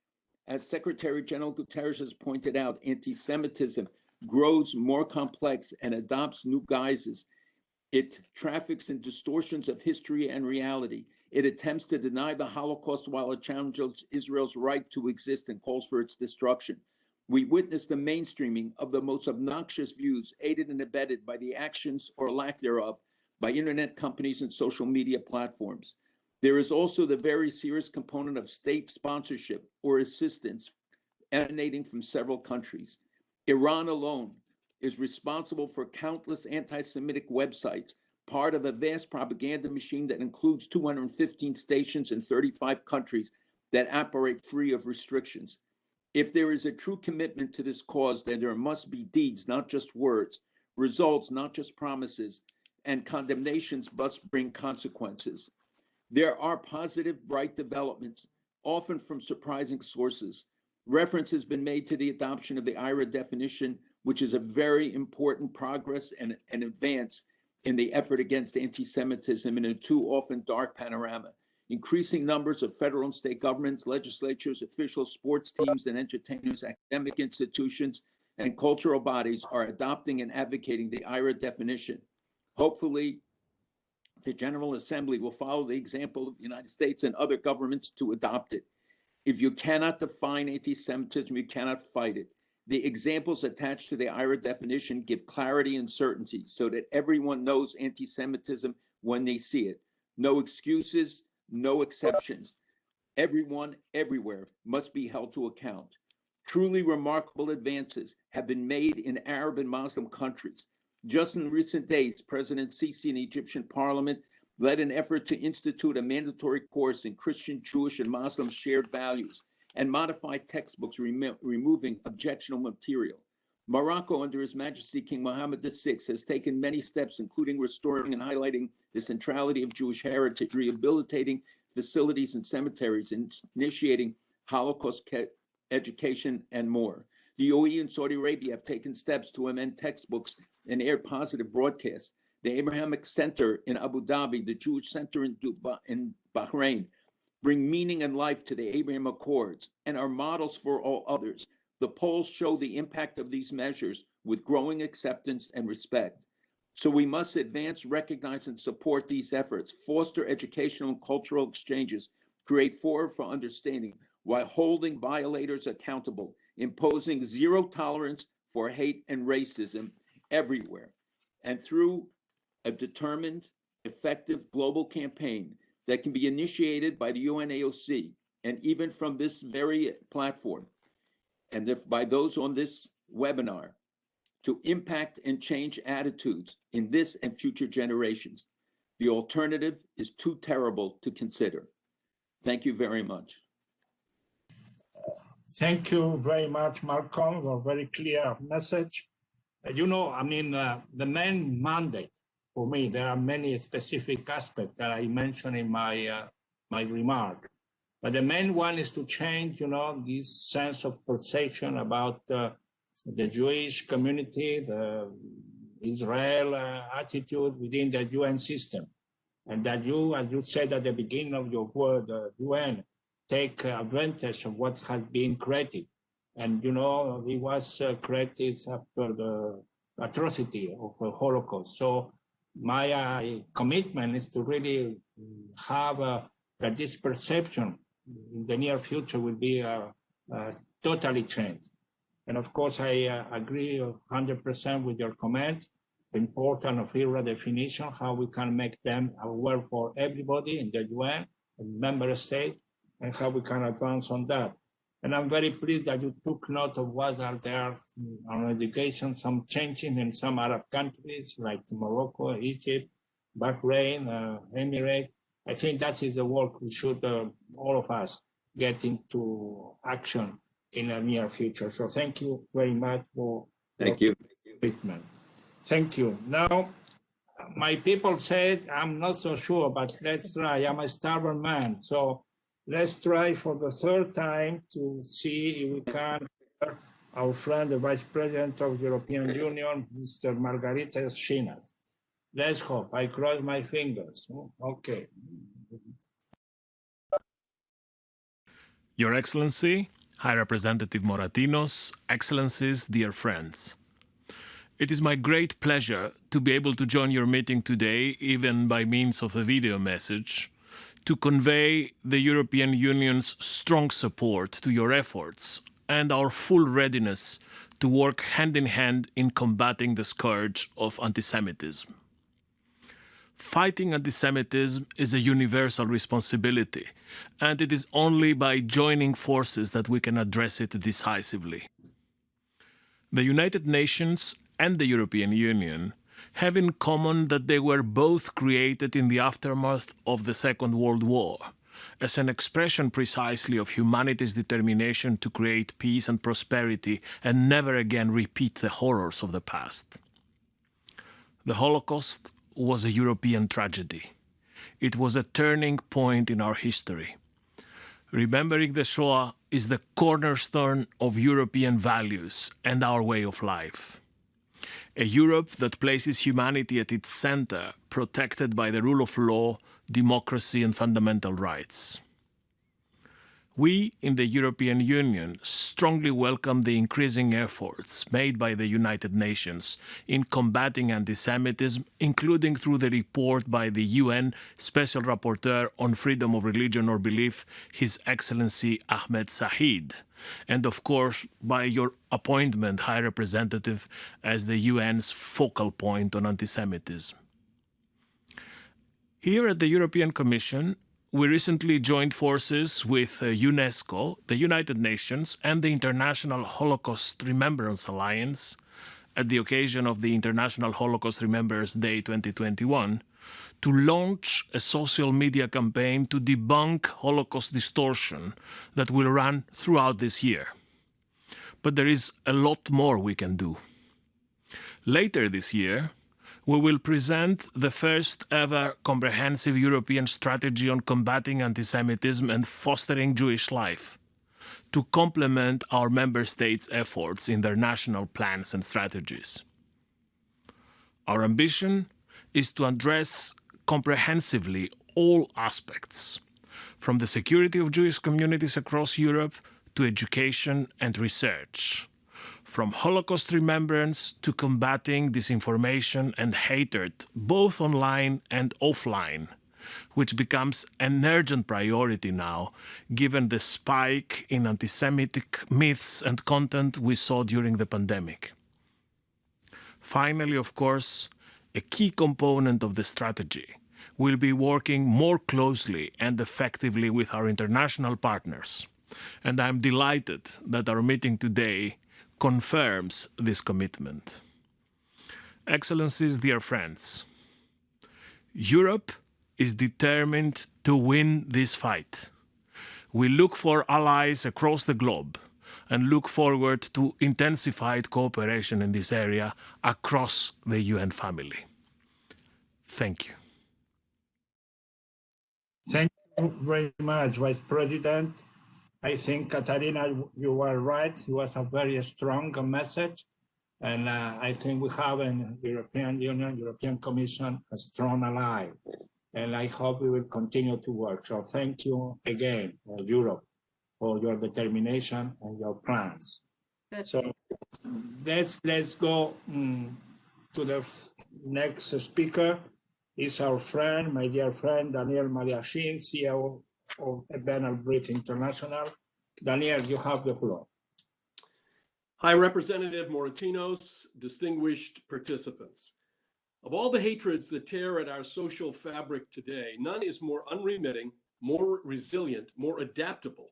As Secretary General Guterres has pointed out, anti-Semitism grows more complex and adopts new guises. It traffics in distortions of history and reality. It attempts to deny the Holocaust while it challenges Israel's right to exist and calls for its destruction. We witness the mainstreaming of the most obnoxious views, aided and abetted by the actions or lack thereof by internet companies and social media platforms. There is also the very serious component of state sponsorship or assistance emanating from several countries. Iran alone is responsible for countless anti-Semitic websites, part of a vast propaganda machine that includes 215 stations in 35 countries that operate free of restrictions. If there is a true commitment to this cause, then there must be deeds, not just words, results, not just promises, and condemnations must bring consequences. There are positive, bright developments, often from surprising sources. Reference has been made to the adoption of the IRA definition, which is a very important progress and an advance in the effort against anti-Semitism in a too often dark panorama. Increasing numbers of federal and state governments, legislatures, officials, sports teams and entertainers, academic institutions, and cultural bodies are adopting and advocating the IRA definition. Hopefully, the General Assembly will follow the example of the United States and other governments to adopt it. If you cannot define anti-Semitism, you cannot fight it. The examples attached to the IRA definition give clarity and certainty so that everyone knows anti-Semitism when they see it. No excuses, no exceptions. Everyone, everywhere must be held to account. Truly remarkable advances have been made in Arab and Muslim countries. Just in recent days, President Sisi and the Egyptian parliament led an effort to institute a mandatory course in Christian, Jewish, and Muslim shared values and modify textbooks removing objectionable material. Morocco, under His Majesty King Mohammed VI, has taken many steps, including restoring and highlighting the centrality of Jewish heritage, rehabilitating facilities and cemeteries, and initiating Holocaust education, and more. The UAE and Saudi Arabia have taken steps to amend textbooks and air positive broadcasts. The Abrahamic Center in Abu Dhabi, the Jewish Center in Bahrain, bring meaning and life to the Abraham Accords and are models for all others. The polls show the impact of these measures with growing acceptance and respect. So we must advance, recognize, and support these efforts, foster educational and cultural exchanges, create forum for understanding, while holding violators accountable, imposing zero tolerance for hate and racism everywhere. And through a determined, effective global campaign that can be initiated by the UNAOC and even from this very platform, and by those on this webinar, to impact and change attitudes in this and future generations. The alternative is too terrible to consider. Thank you very much. Thank you very much, Malcolm, for a very clear message. You know, I mean, the main mandate for me, there are many specific aspects that I mentioned in my remark. But the main one is to change, you know, this sense of perception about the Jewish community, the Israel attitude within the UN system. And that you, as you said at the beginning of your word, the UN, take advantage of what has been created. And, you know, it was created after the atrocity of the Holocaust. So my commitment is to really have that this perception in the near future will be totally changed. And of course, I agree 100% with your comment, the importance of IRA definition, how we can make them aware for everybody in the UN and member states, and how we can advance on that. And I'm very pleased that you took note of what are there on education, some changing in some Arab countries like Morocco, Egypt, Bahrain, Emirates. I think that is the work we should, all of us, get into action in the near future. So thank you very much for your treatment. Thank you. Now, my people said, I'm not so sure, but let's try. I'm a stubborn man. So let's try for the third time to see if we can hear our friend, the Vice President of the European Union, Mr. Margaritis Schinas. Let's hope. I cross my fingers. Okay. Your Excellency, High Representative Moratinos, Excellencies, dear friends. It is my great pleasure to be able to join your meeting today, even by means of a video message, to convey the European Union's strong support to your efforts and our full readiness to work hand in hand in combating the scourge of antisemitism. Fighting anti-Semitism is a universal responsibility, and it is only by joining forces that we can address it decisively. The United Nations and the European Union have in common that they were both created in the aftermath of the Second World War, as an expression precisely of humanity's determination to create peace and prosperity and never again repeat the horrors of the past. The Holocaust was a European tragedy. It was a turning point in our history. Remembering the Shoah is the cornerstone of European values and our way of life. A Europe that places humanity at its center, protected by the rule of law, democracy, and fundamental rights. We in the European Union strongly welcome the increasing efforts made by the United Nations in combating anti-Semitism, including through the report by the UN Special Rapporteur on Freedom of Religion or Belief, His Excellency Ahmed Said, and of course by your appointment, High Representative, as the UN's focal point on anti-Semitism. Here at the European Commission, we recently joined forces with UNESCO, the United Nations, and the International Holocaust Remembrance Alliance at the occasion of the International Holocaust Remembrance Day 2021 to launch a social media campaign to debunk Holocaust distortion that will run throughout this year. But there is a lot more we can do. Later this year, we will present the first ever comprehensive European strategy on combating anti-Semitism and fostering Jewish life, to complement our member states' efforts in their national plans and strategies. Our ambition is to address comprehensively all aspects, from the security of Jewish communities across Europe to education and research, from Holocaust remembrance to combating disinformation and hatred, both online and offline, which becomes an urgent priority now, given the spike in anti-Semitic myths and content we saw during the pandemic. Finally, of course, a key component of the strategy will be working more closely and effectively with our international partners. And I'm delighted that our meeting today confirms this commitment. Excellencies, dear friends, Europe is determined to win this fight. We look for allies across the globe and look forward to intensified cooperation in this area across the UN family. Thank you. Thank you very much, Vice President. I think, Katarina, you were right. It was a very strong message. And I think we have in the European Union, European Commission, a strong ally. And I hope we will continue to work. So thank you again, Europe, for your determination and your plans. So let's go to the next speaker. Is our friend, my dear friend, Daniel Mariashin, CEO of Ben Albright International. Daniel, you have the floor. High Representative Moratinos, distinguished participants. Of all the hatreds that tear at our social fabric today, none is more unremitting, more resilient, more adaptable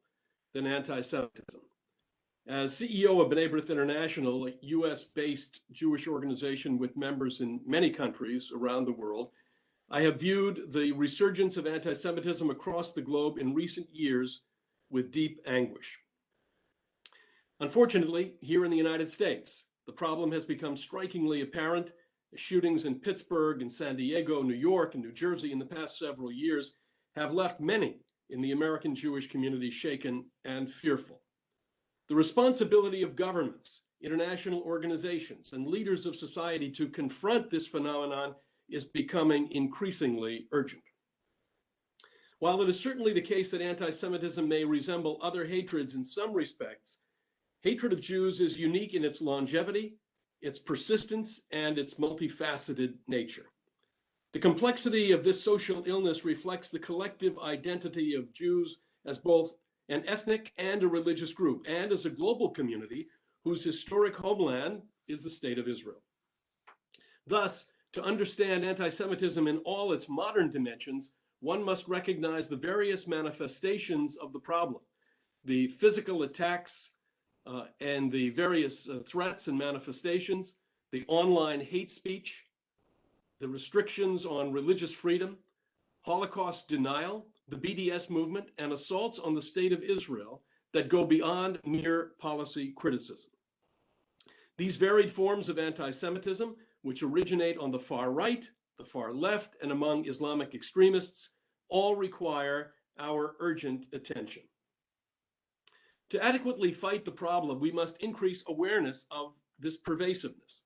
than anti-Semitism. As CEO of B'nai B'rith International, a US-based Jewish organization with members in many countries around the world, I have viewed the resurgence of anti-Semitism across the globe in recent years with deep anguish. Unfortunately, here in the United States, the problem has become strikingly apparent. The shootings in Pittsburgh and San Diego, New York, and New Jersey in the past several years have left many in the American Jewish community shaken and fearful. The responsibility of governments, international organizations, and leaders of society to confront this phenomenon is becoming increasingly urgent. While it is certainly the case that anti-Semitism may resemble other hatreds in some respects, hatred of Jews is unique in its longevity, its persistence, and its multifaceted nature. The complexity of this social illness reflects the collective identity of Jews as both an ethnic and a religious group, and as a global community whose historic homeland is the State of Israel. Thus, To understand anti-Semitism in all its modern dimensions, one must recognize the various manifestations of the problem, the physical attacks and the various threats and manifestations, the online hate speech, the restrictions on religious freedom, Holocaust denial, the BDS movement, and assaults on the state of Israel that go beyond mere policy criticism. These varied forms of anti-Semitism, which originate on the far right, the far left, and among Islamic extremists, all require our urgent attention. To adequately fight the problem, we must increase awareness of this pervasiveness.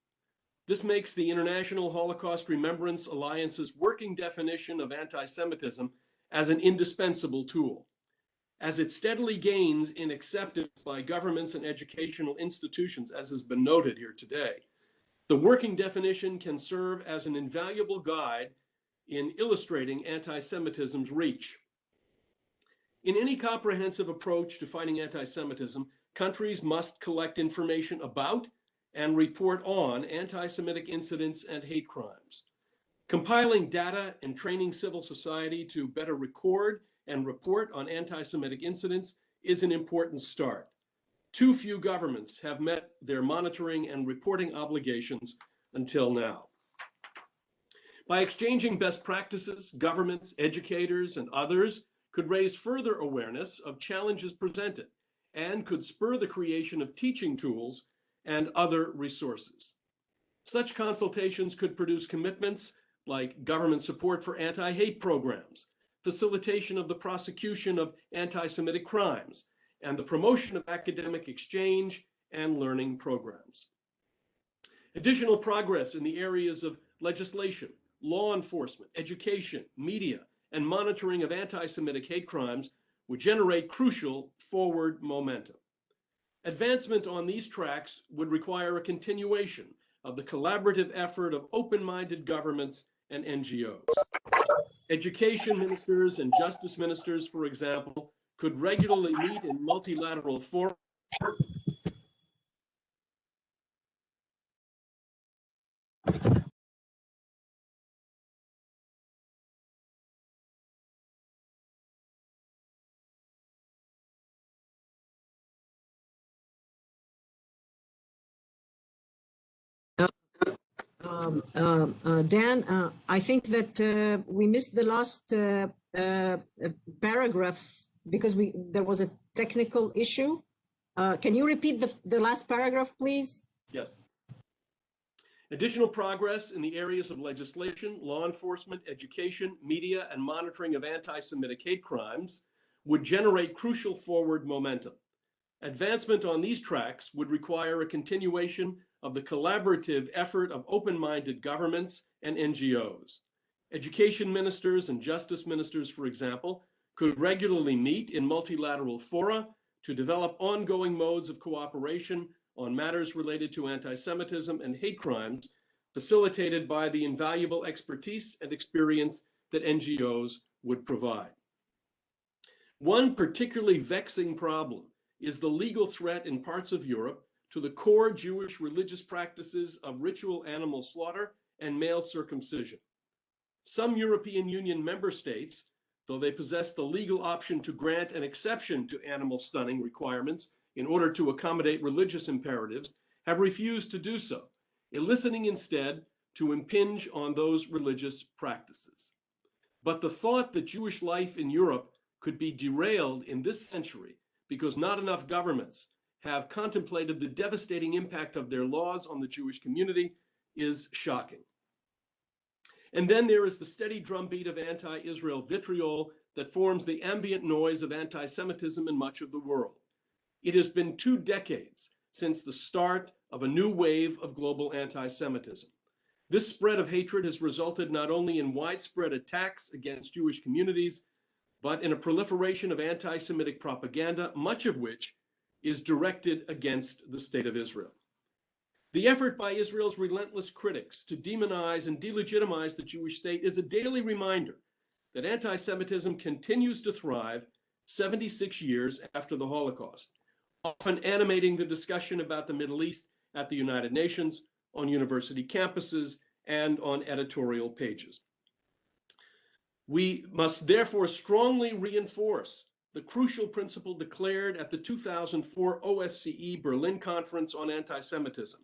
This makes the International Holocaust Remembrance Alliance's working definition of anti-Semitism as an indispensable tool. As it steadily gains in acceptance by governments and educational institutions, as has been noted here today, the working definition can serve as an invaluable guide in illustrating anti-Semitism's reach. In any comprehensive approach to fighting anti-Semitism, countries must collect information about and report on anti-Semitic incidents and hate crimes. Compiling data and training civil society to better record and report on anti-Semitic incidents is an important start. Too few governments have met their monitoring and reporting obligations until now. By exchanging best practices, governments, educators, and others could raise further awareness of challenges presented and could spur the creation of teaching tools and other resources. Such consultations could produce commitments like government support for anti-hate programs, facilitation of the prosecution of anti-Semitic crimes, and the promotion of academic exchange and learning programs. Additional progress in the areas of legislation, law enforcement, education, media, and monitoring of anti-Semitic hate crimes would generate crucial forward momentum. Advancement on these tracks would require a continuation of the collaborative effort of open-minded governments and NGOs. Education ministers and justice ministers, for example, could regularly meet in multilateral forums Dan, I think that we missed the last paragraph because there was a technical issue. Can you repeat the last paragraph, please? Yes. Additional progress in the areas of legislation, law enforcement, education, media, and monitoring of anti-Semitic hate crimes would generate crucial forward momentum. Advancement on these tracks would require a continuation of the collaborative effort of open-minded governments and NGOs. Education ministers and justice ministers, for example, could regularly meet in multilateral fora to develop ongoing modes of cooperation on matters related to anti-Semitism and hate crimes, facilitated by the invaluable expertise and experience that NGOs would provide. One particularly vexing problem is the legal threat in parts of Europe to the core Jewish religious practices of ritual animal slaughter and male circumcision. Some European Union member states, though they possess the legal option to grant an exception to animal stunning requirements in order to accommodate religious imperatives, have refused to do so, eliciting instead to impinge on those religious practices. But the thought that Jewish life in Europe could be derailed in this century because not enough governments have contemplated the devastating impact of their laws on the Jewish community is shocking. And then there is the steady drumbeat of anti-Israel vitriol that forms the ambient noise of anti-Semitism in much of the world. It has been 2 decades since the start of a new wave of global anti-Semitism. This spread of hatred has resulted not only in widespread attacks against Jewish communities, but in a proliferation of anti-Semitic propaganda, much of which is directed against the state of Israel. The effort by Israel's relentless critics to demonize and delegitimize the Jewish state is a daily reminder that anti-Semitism continues to thrive 76 years after the Holocaust, often animating the discussion about the Middle East at the United Nations, on university campuses, and on editorial pages. We must therefore strongly reinforce the crucial principle declared at the 2004 OSCE Berlin Conference on Anti-Semitism,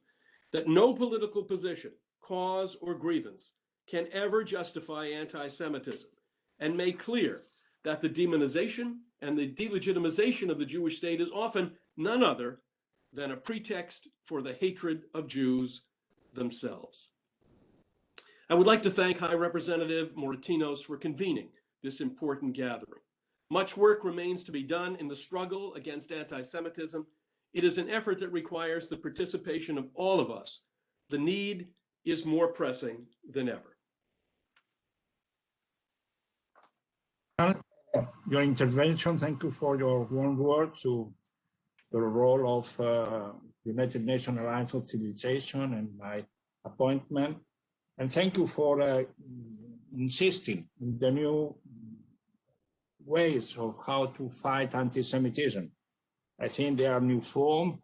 that no political position, cause, or grievance can ever justify anti-Semitism, and make clear that the demonization and the delegitimization of the Jewish state is often none other than a pretext for the hatred of Jews themselves. I would like to thank High Representative Moratinos for convening this important gathering. Much work remains to be done in the struggle against anti-Semitism. It is an effort that requires the participation of all of us. The need is more pressing than ever. Your intervention, thank you for your warm words to the role of United Nations Alliance of Civilization and my appointment. And thank you for insisting in the new ways of how to fight anti-Semitism. I think there are new forms,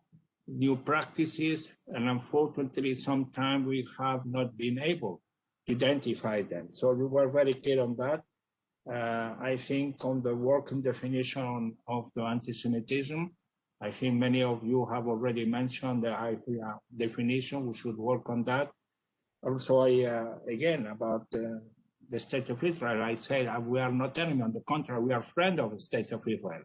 new practices, and unfortunately, sometimes we have not been able to identify them. So you were very clear on that. I think on the working definition of the anti-Semitism, I think many of you have already mentioned the definition. We should work on that. Also, again, about the State of Israel, I say we are not enemy. On the contrary, we are friends of the State of Israel.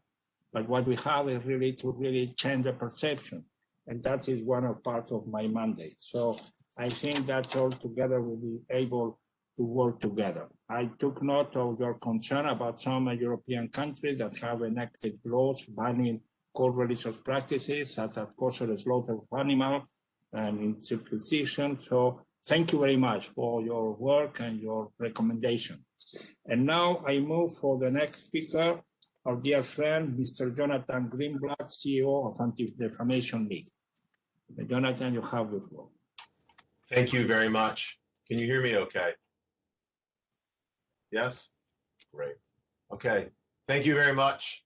But what we have is really to change the perception. And that is one of part of my mandate. So I think that all together we'll be able to work together. I took note of your concern about some European countries that have enacted laws banning core religious practices, such as kosher slaughter of animals and in circumcision. So thank you very much for your work and your recommendation. And now I move for the next speaker, our dear friend, Mr. Jonathan Greenblatt, CEO of Anti-Defamation League. Jonathan, you have the floor. Thank you very much. Can you hear me okay? Yes? Great. Okay. Thank you very much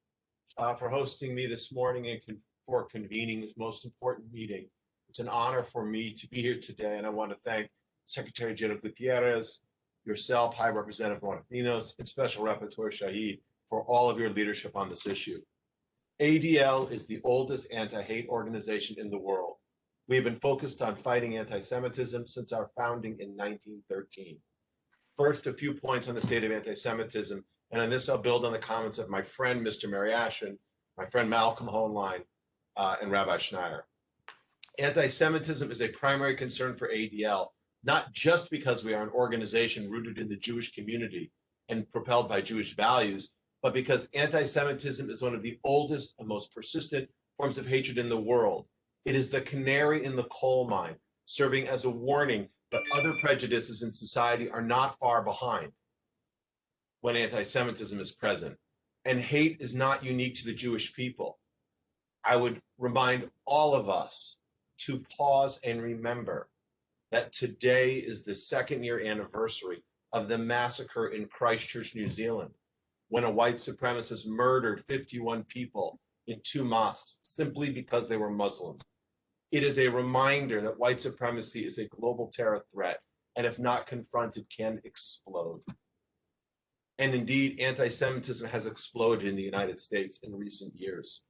for hosting me this morning and for convening this most important meeting. It's an honor for me to be here today, and I want to thank Secretary General Gutierrez, yourself, High Representative Moratinos, and Special Rapporteur Shahid for all of your leadership on this issue. ADL is the oldest anti-hate organization in the world. We have been focused on fighting anti-Semitism since our founding in 1913. First, a few points on the state of anti-Semitism, and on this I'll build on the comments of my friend, Mr. Mariashin, my friend Malcolm Hoenlein, and Rabbi Schneider. Anti-Semitism is a primary concern for ADL, not just because we are an organization rooted in the Jewish community and propelled by Jewish values, but because anti-Semitism is one of the oldest and most persistent forms of hatred in the world. It is the canary in the coal mine, serving as a warning that other prejudices in society are not far behind when anti-Semitism is present. And hate is not unique to the Jewish people. I would remind all of us to pause and remember that today is the second-year anniversary of the massacre in Christchurch, New Zealand, when a white supremacist murdered 51 people in 2 mosques simply because they were Muslim. It is a reminder that white supremacy is a global terror threat, and if not confronted, can explode. And indeed, anti-Semitism has exploded in the United States in recent years.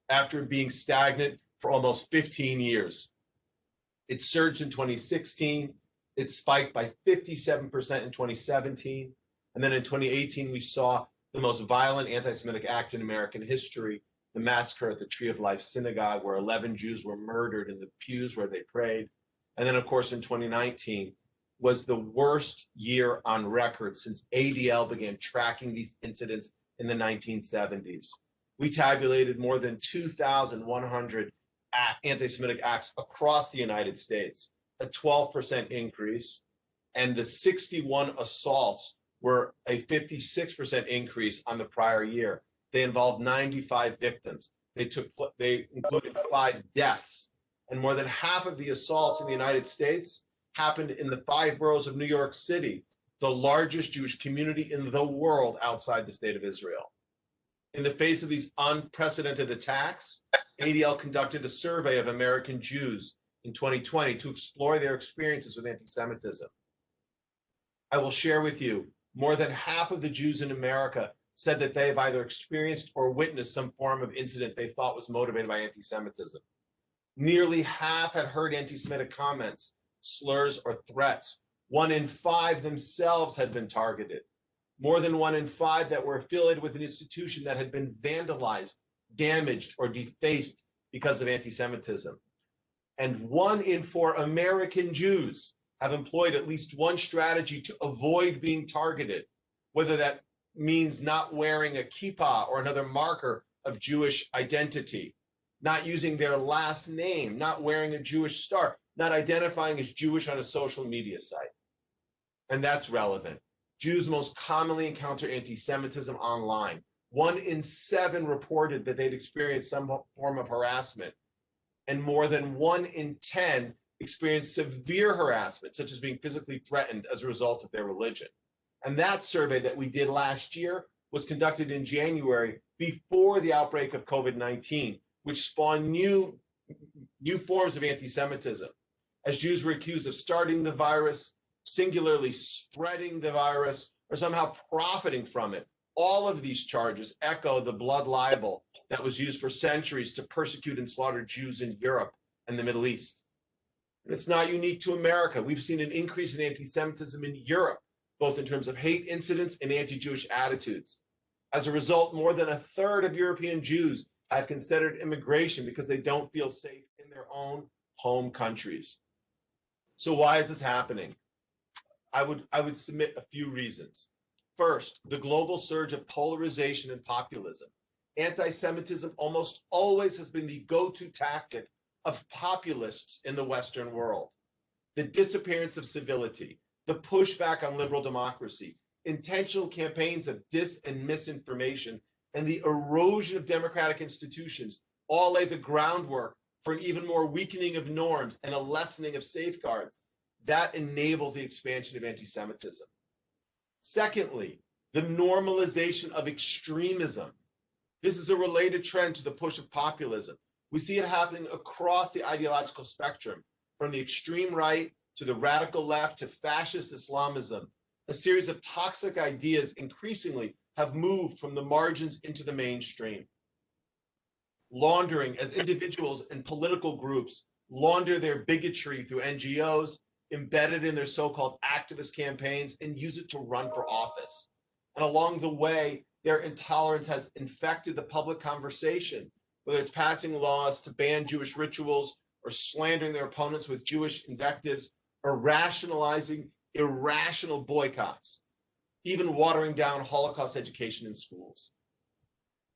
After being stagnant for almost 15 years, it surged in 2016, it spiked by 57% in 2017, and then in 2018, we saw the most violent anti-Semitic act in American history, the massacre at the Tree of Life Synagogue, where 11 Jews were murdered in the pews where they prayed. And then, of course, in 2019 was the worst year on record since ADL began tracking these incidents in the 1970s. We tabulated more than 2,100 anti-Semitic acts across the United States, a 12% increase, and the 61 assaults were a 56% increase on the prior year. They involved 95 victims. They included 5 deaths. And more than half of the assaults in the United States happened in the 5 boroughs of New York City, the largest Jewish community in the world outside the state of Israel. In the face of these unprecedented attacks, ADL conducted a survey of American Jews in 2020 to explore their experiences with anti-Semitism. I will share with you, more than half of the Jews in America said that they have either experienced or witnessed some form of incident they thought was motivated by anti-Semitism. Nearly half had heard anti-Semitic comments, slurs, or threats. 1 in 5 themselves had been targeted. More than 1 in 5 that were affiliated with an institution that had been vandalized, damaged, or defaced because of anti-Semitism. And 1 in 4 American Jews have employed at least one strategy to avoid being targeted, whether that means not wearing a kippah or another marker of Jewish identity, not using their last name, not wearing a Jewish star, not identifying as Jewish on a social media site. And that's relevant. Jews most commonly encounter anti-Semitism online. 1 in 7 reported that they'd experienced some form of harassment, and more than 1 in 10 experienced severe harassment, such as being physically threatened as a result of their religion. And that survey that we did last year was conducted in January before the outbreak of COVID-19, which spawned new forms of anti-Semitism, as Jews were accused of starting the virus, singularly spreading the virus, or somehow profiting from it. All of these charges echo the blood libel that was used for centuries to persecute and slaughter Jews in Europe and the Middle East. And it's not unique to America. We've seen an increase in anti-Semitism in Europe, both in terms of hate incidents and anti-Jewish attitudes. As a result, more than 1/3 of European Jews have considered immigration because they don't feel safe in their own home countries. So why is this happening? I would submit a few reasons. First, the global surge of polarization and populism. Anti-Semitism almost always has been the go-to tactic of populists in the Western world. The disappearance of civility, the pushback on liberal democracy, intentional campaigns of dis and misinformation, and the erosion of democratic institutions all lay the groundwork for an even more weakening of norms and a lessening of safeguards. That enables the expansion of anti-Semitism. Secondly, the normalization of extremism. This is a related trend to the push of populism. We see it happening across the ideological spectrum, from the extreme right to the radical left to fascist Islamism. A series of toxic ideas increasingly have moved from the margins into the mainstream. Laundering, as individuals and political groups launder their bigotry through NGOs, embedded in their so-called activist campaigns, and use it to run for office. And along the way, their intolerance has infected the public conversation, whether it's passing laws to ban Jewish rituals or slandering their opponents with Jewish invectives or rationalizing irrational boycotts, even watering down Holocaust education in schools.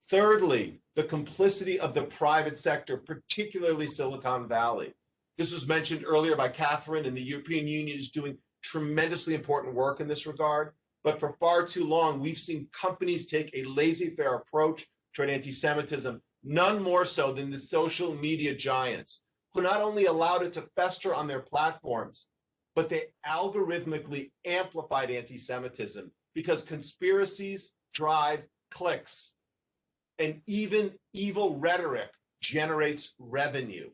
Thirdly, the complicity of the private sector, particularly Silicon Valley. This was mentioned earlier by Catherine, and the European Union is doing tremendously important work in this regard. But for far too long, we've seen companies take a laissez-faire approach toward anti-Semitism, none more so than the social media giants, who not only allowed it to fester on their platforms, but they algorithmically amplified anti-Semitism because conspiracies drive clicks, and even evil rhetoric generates revenue.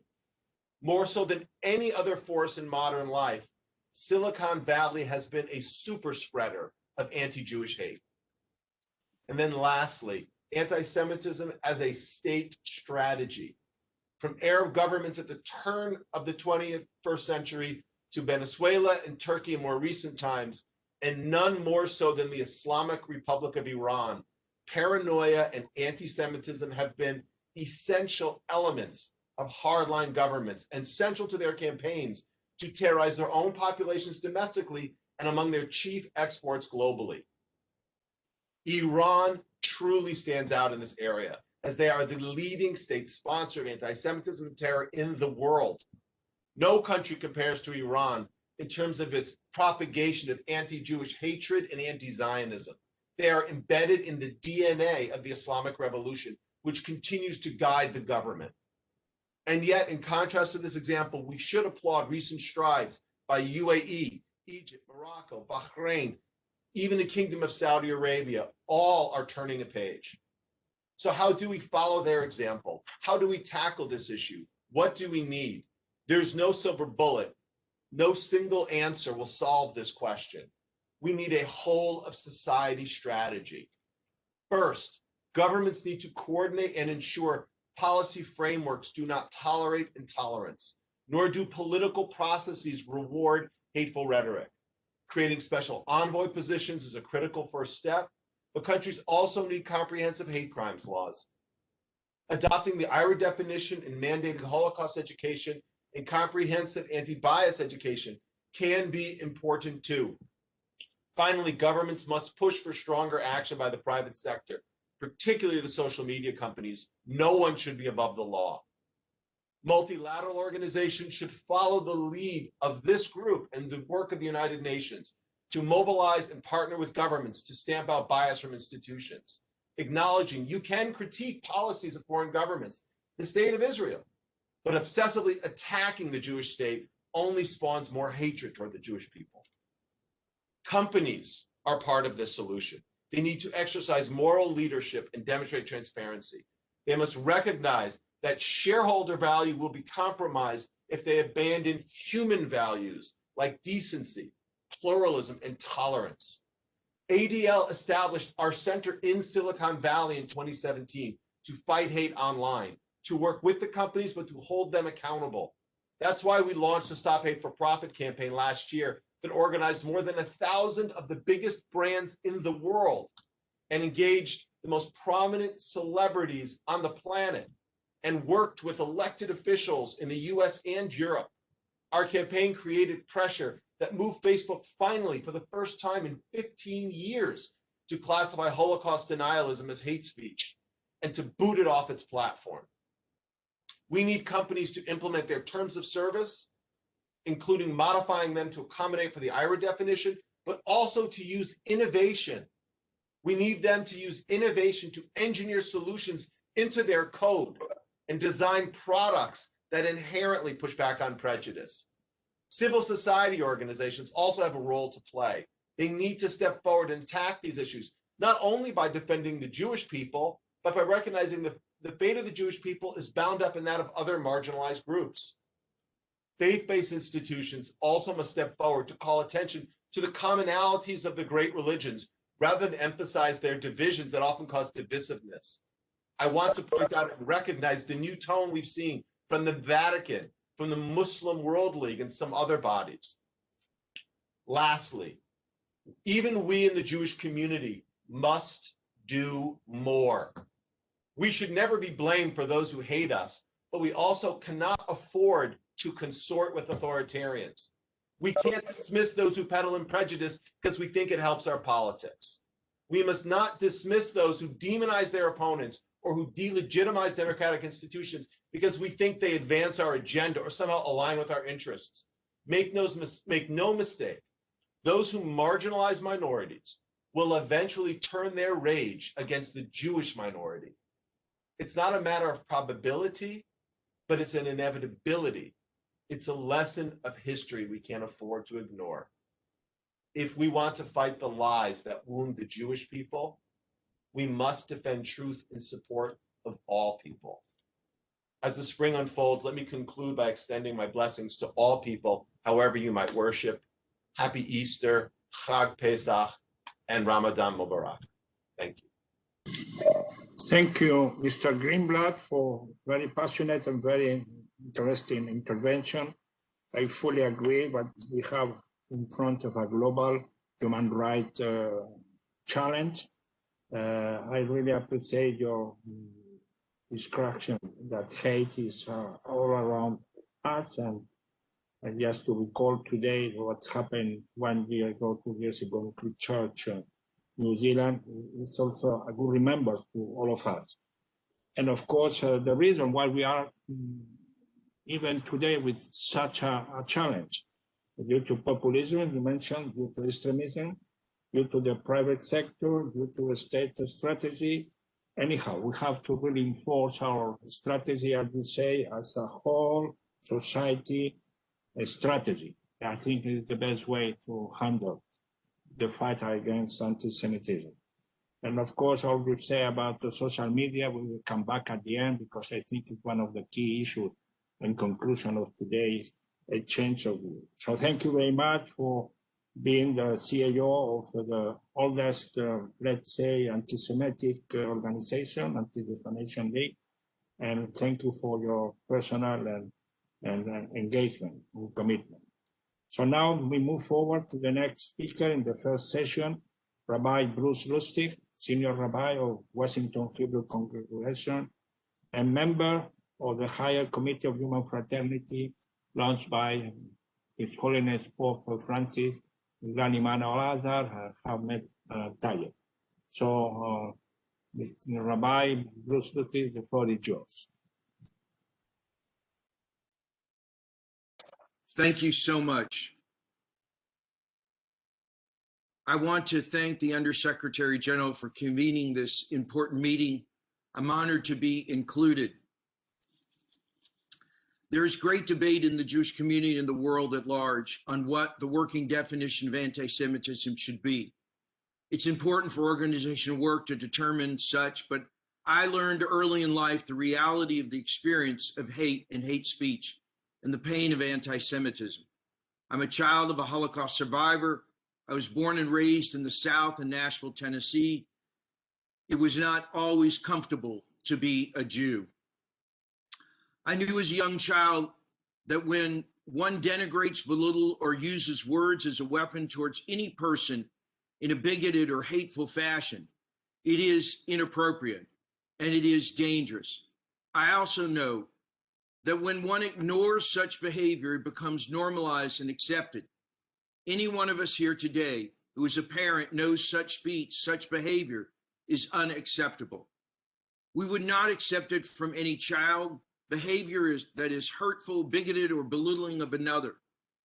More so than any other force in modern life, Silicon Valley has been a super spreader of anti-Jewish hate. And then lastly, anti-Semitism as a state strategy. From Arab governments at the turn of the 21st century to Venezuela and Turkey in more recent times, and none more so than the Islamic Republic of Iran, paranoia and anti-Semitism have been essential elements of hardline governments and central to their campaigns to terrorize their own populations domestically and among their chief exports globally. Iran truly stands out in this area, as they are the leading state sponsor of anti-Semitism and terror in the world. No country compares to Iran in terms of its propagation of anti-Jewish hatred and anti-Zionism. They are embedded in the DNA of the Islamic Revolution, which continues to guide the government. And yet, in contrast to this example, we should applaud recent strides by UAE, Egypt, Morocco, Bahrain, even the Kingdom of Saudi Arabia. All are turning a page. So how do we follow their example? How do we tackle this issue? What do we need? There's no silver bullet. No single answer will solve this question. we need a whole of society strategy. First, governments need to coordinate and ensure policy frameworks do not tolerate intolerance, nor do political processes reward hateful rhetoric. Creating special envoy positions is a critical first step, but countries also need comprehensive hate crimes laws. Adopting the IHRA definition and mandating Holocaust education and comprehensive anti-bias education can be important too. Finally, governments must push for stronger action by the private sector, particularly the social media companies. No one should be above the law. Multilateral organizations should follow the lead of this group and the work of the United Nations to mobilize and partner with governments to stamp out bias from institutions, acknowledging you can critique policies of foreign governments, the state of Israel, but obsessively attacking the Jewish state only spawns more hatred toward the Jewish people. Companies are part of this solution. They need to exercise moral leadership and demonstrate transparency. They must recognize that shareholder value will be compromised if they abandon human values like decency, pluralism, and tolerance. ADL established our center in Silicon Valley in 2017 to fight hate online, to work with the companies, but to hold them accountable. That's why we launched the Stop Hate for Profit campaign last year that organized more than 1,000 of the biggest brands in the world and engaged the most prominent celebrities on the planet and worked with elected officials in the US and Europe. Our campaign created pressure that moved Facebook finally, for the first time in 15 years, to classify Holocaust denialism as hate speech and to boot it off its platform. We need companies to implement their terms of service, including modifying them to accommodate for the IHRA definition, but also to use innovation. We need them to use innovation to engineer solutions into their code and design products that inherently push back on prejudice. Civil society organizations also have a role to play. They need to step forward and attack these issues, not only by defending the Jewish people, but by recognizing the fate of the Jewish people is bound up in that of other marginalized groups. Faith-based institutions also must step forward to call attention to the commonalities of the great religions, rather than emphasize their divisions that often cause divisiveness. I want to point out and recognize the new tone we've seen from the Vatican, from the Muslim World League, and some other bodies. Lastly, even we in the Jewish community must do more. We should never be blamed for those who hate us, but we also cannot afford to consort with authoritarians. We can't dismiss those who peddle in prejudice because we think it helps our politics. We must not dismiss those who demonize their opponents or who delegitimize democratic institutions because we think they advance our agenda or somehow align with our interests. Make no mistake, those who marginalize minorities will eventually turn their rage against the Jewish minority. It's not a matter of probability, but it's an inevitability. It's a lesson of history we can't afford to ignore. If we want to fight the lies that wound the Jewish people, we must defend truth in support of all people. As the spring unfolds, let me conclude by extending my blessings to all people, however you might worship. Happy Easter, Chag Pesach, and Ramadan Mubarak. Thank you. Thank you, Mr. Greenblatt, for very passionate and very interesting intervention. I fully agree that we have in front of a global human rights challenge. I really appreciate your description that hate is all around us. And just to recall today what happened 1 year ago, 2 years ago in Christchurch, New Zealand, is also a good reminder to all of us. And of course, the reason why we are even today with such a challenge, due to populism, you mentioned, due to extremism, due to the private sector, due to a state strategy. Anyhow, we have to really enforce our strategy, as we say, as a whole society strategy. I think is the best way to handle the fight against anti-Semitism. And of course, all we say about the social media, we will come back at the end, because I think it's one of the key issues in conclusion of today's exchange of views. So thank you very much for being the CAO of the oldest, let's say, anti-Semitic organization, Anti-Defamation League. And thank you for your personal and engagement and commitment. So now we move forward to the next speaker in the first session, Rabbi Bruce Lustig, Senior Rabbi of Washington Hebrew Congregation and member of the Higher Committee of Human Fraternity launched by His Holiness Pope Francis, Grand Imam Al-Azhar, Ahmed Tayyip. So, Mr. Rabbi Bruce Lustig, the floor is yours. Thank you so much. I want to thank the Undersecretary General for convening this important meeting. I'm honored to be included. There is great debate in the Jewish community and the world at large on what the working definition of anti-Semitism should be. It's important for organizational work to determine such, but I learned early in life the reality of the experience of hate and hate speech and the pain of anti-Semitism. I'm a child of a Holocaust survivor. I was born and raised in the South in Nashville, Tennessee. It was not always comfortable to be a Jew. I knew as a young child that when one denigrates, belittles, or uses words as a weapon towards any person in a bigoted or hateful fashion, it is inappropriate and it is dangerous. I also know that when one ignores such behavior, it becomes normalized and accepted. Any one of us here today who is a parent knows such speech, such behavior is unacceptable. We would not accept it from any child. Behavior that is hurtful, bigoted, or belittling of another.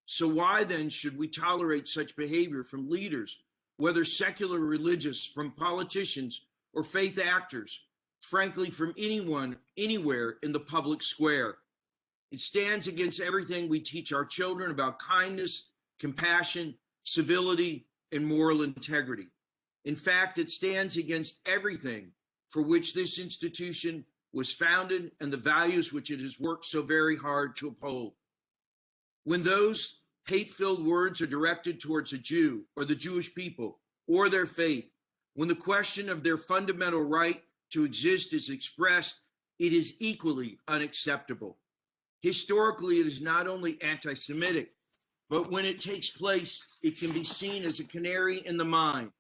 So why then should we tolerate such behavior from leaders, whether secular or religious, from politicians or faith actors, frankly, from anyone, anywhere in the public square? It stands against everything we teach our children about kindness, compassion, civility, and moral integrity. In fact, it stands against everything for which this institution was founded and the values which it has worked so very hard to uphold. When those hate-filled words are directed towards a Jew or the Jewish people or their faith, when the question of their fundamental right to exist is expressed, it is equally unacceptable. Historically, it is not only anti-Semitic, but when it takes place, it can be seen as a canary in the mine,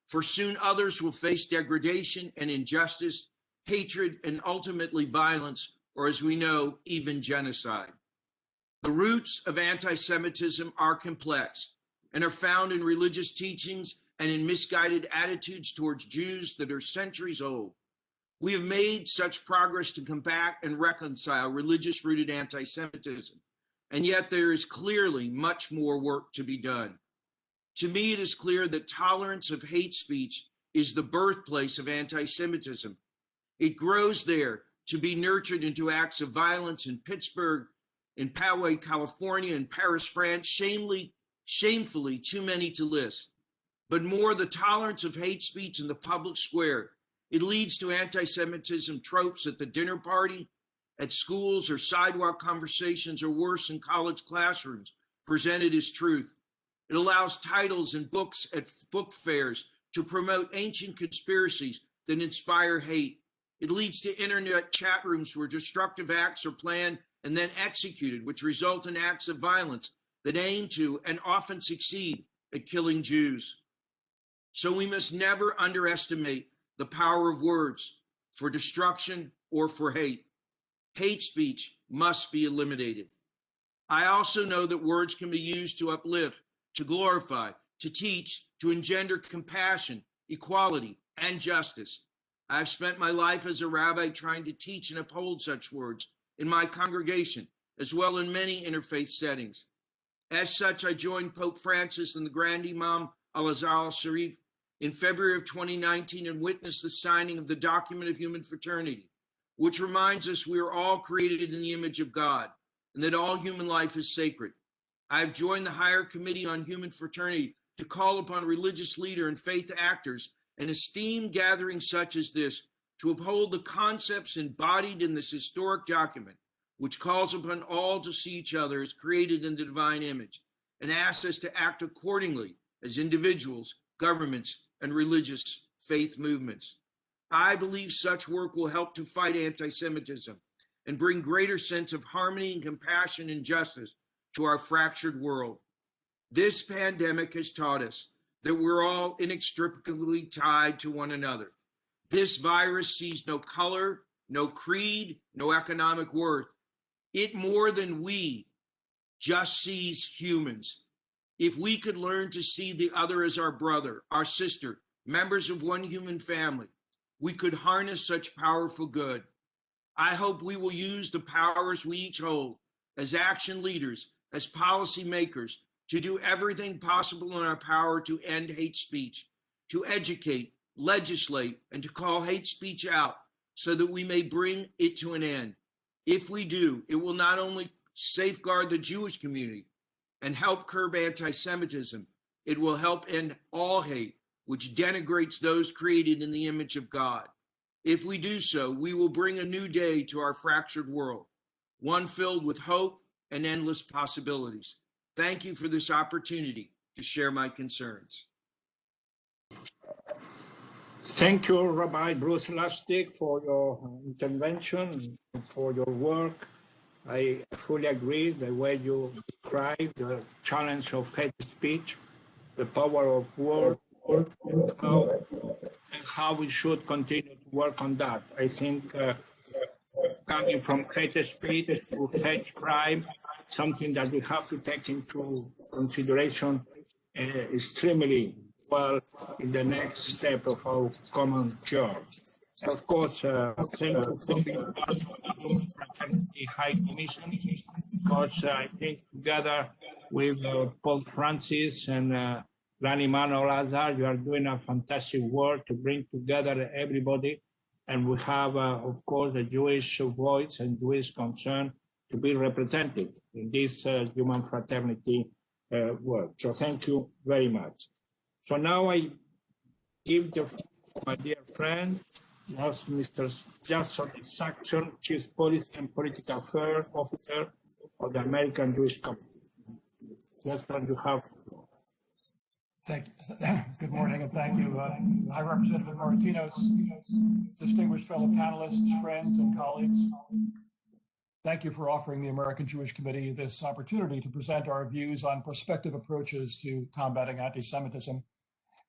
for soon others will face degradation and injustice, hatred, and ultimately violence, or as we know, even genocide. The roots of anti-Semitism are complex and are found in religious teachings and in misguided attitudes towards Jews that are centuries old. We have made such progress to combat and reconcile religious-rooted anti-Semitism, and yet there is clearly much more work to be done. To me, it is clear that tolerance of hate speech is the birthplace of anti-Semitism. It grows there to be nurtured into acts of violence in Pittsburgh, in Poway, California, in Paris, France, shamefully too many to list. But more, the tolerance of hate speech in the public square. It leads to anti-Semitism tropes at the dinner party, at schools or sidewalk conversations, or worse, in college classrooms, presented as truth. It allows titles and books at book fairs to promote ancient conspiracies that inspire hate. It leads to internet chat rooms where destructive acts are planned and then executed, which result in acts of violence that aim to and often succeed at killing Jews. So we must never underestimate the power of words for destruction or for hate. Hate speech must be eliminated. I also know that words can be used to uplift, to glorify, to teach, to engender compassion, equality, and justice. I've spent my life as a rabbi trying to teach and uphold such words in my congregation, as well in many interfaith settings. As such, I joined Pope Francis and the Grand Imam Al-Azhar al-Sharif in February of 2019 and witnessed the signing of the Document of Human Fraternity, which reminds us we are all created in the image of God and that all human life is sacred. I have joined the Higher Committee on Human Fraternity to call upon religious leaders and faith actors and esteemed gatherings such as this to uphold the concepts embodied in this historic document, which calls upon all to see each other as created in the divine image. and asks us to act accordingly as individuals, governments, and religious faith movements. I believe such work will help to fight anti-Semitism and bring greater sense of harmony and compassion and justice to our fractured world. This pandemic has taught us that we're all inextricably tied to one another. This virus sees no color, no creed, no economic worth. It more than we just sees humans. If we could learn to see the other as our brother, our sister, members of one human family, we could harness such powerful good. I hope we will use the powers we each hold as action leaders, as policy makers, to do everything possible in our power to end hate speech, to educate, legislate, and to call hate speech out so that we may bring it to an end. If we do, it will not only safeguard the Jewish community and help curb anti-Semitism, it will help end all hate, which denigrates those created in the image of God. If we do so, we will bring a new day to our fractured world, one filled with hope and endless possibilities. Thank you for this opportunity to share my concerns. Thank you, Rabbi Bruce Lustig, for your intervention, for your work. I fully agree the way you describe the challenge of hate speech, the power of word, and how we should continue to work on that. I think coming from hate speech to hate crime, something that we have to take into consideration extremely well in the next step of our common job. Of course, thank you for being part of the High Commission, because I think together with Pope Francis and Rani Manuel Azar, you are doing a fantastic work to bring together everybody. And we have, of course, the Jewish voice and Jewish concern to be represented in this human fraternity work. So thank you very much. So now I give the floor to my dear friend, Mr. Jason Saxon, Chief Policy and Political Affairs Officer of the American Jewish Community. Jason, you have the floor. Thank you. Good morning, and thank you, High Representative Moratinos, distinguished fellow panelists, friends, and colleagues. Thank you for offering the American Jewish Committee this opportunity to present our views on prospective approaches to combating anti-Semitism.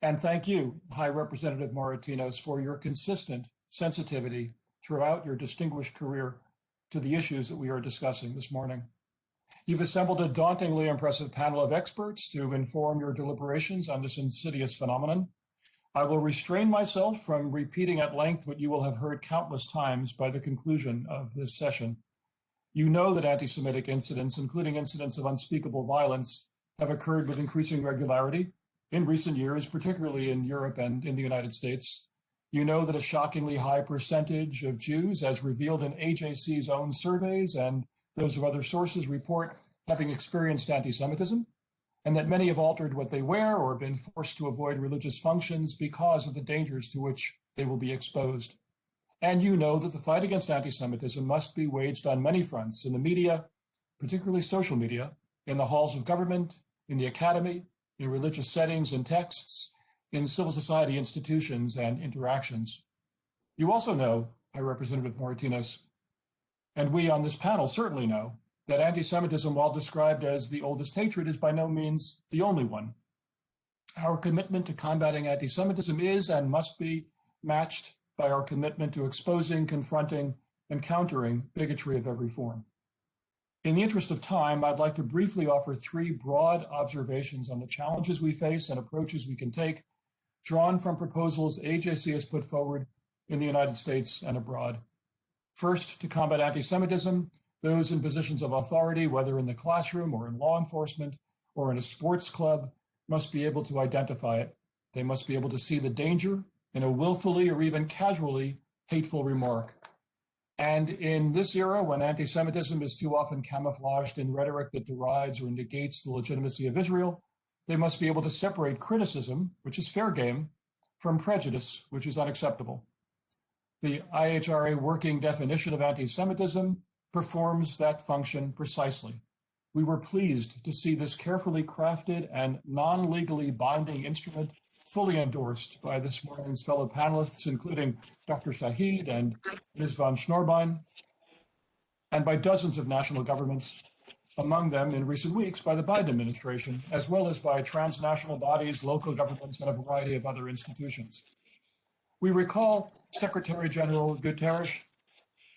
And thank you, High Representative Moratinos, for your consistent sensitivity throughout your distinguished career to the issues that we are discussing this morning. You've assembled a dauntingly impressive panel of experts to inform your deliberations on this insidious phenomenon. I will restrain myself from repeating at length what you will have heard countless times by the conclusion of this session. You know that anti-Semitic incidents, including incidents of unspeakable violence, have occurred with increasing regularity in recent years, particularly in Europe and in the United States. You know that a shockingly high percentage of Jews, as revealed in AJC's own surveys and those of other sources, report having experienced anti-Semitism, and that many have altered what they wear or been forced to avoid religious functions because of the dangers to which they will be exposed. And you know that the fight against anti-Semitism must be waged on many fronts: in the media, particularly social media, in the halls of government, in the academy, in religious settings and texts, in civil society institutions and interactions. You also know, High Representative Moratinos, and we on this panel certainly know, that anti-Semitism, while described as the oldest hatred, is by no means the only one. Our commitment to combating anti-Semitism is and must be matched by our commitment to exposing, confronting, and countering bigotry of every form. In the interest of time, I'd like to briefly offer three broad observations on the challenges we face and approaches we can take, drawn from proposals AJC has put forward in the United States and abroad. First, to combat anti-Semitism, those in positions of authority, whether in the classroom or in law enforcement or in a sports club, must be able to identify it. They must be able to see the danger in a willfully or even casually hateful remark. And in this era, when anti-Semitism is too often camouflaged in rhetoric that derides or negates the legitimacy of Israel, they must be able to separate criticism, which is fair game, from prejudice, which is unacceptable. The IHRA working definition of anti-Semitism performs that function precisely. we were pleased to see this carefully crafted and non-legally binding instrument fully endorsed by this morning's fellow panelists, including Dr. Shahid and Ms. von Schnorbein, and by dozens of national governments, among them in recent weeks by the Biden administration, as well as by transnational bodies, local governments, and a variety of other institutions. We recall Secretary General Guterres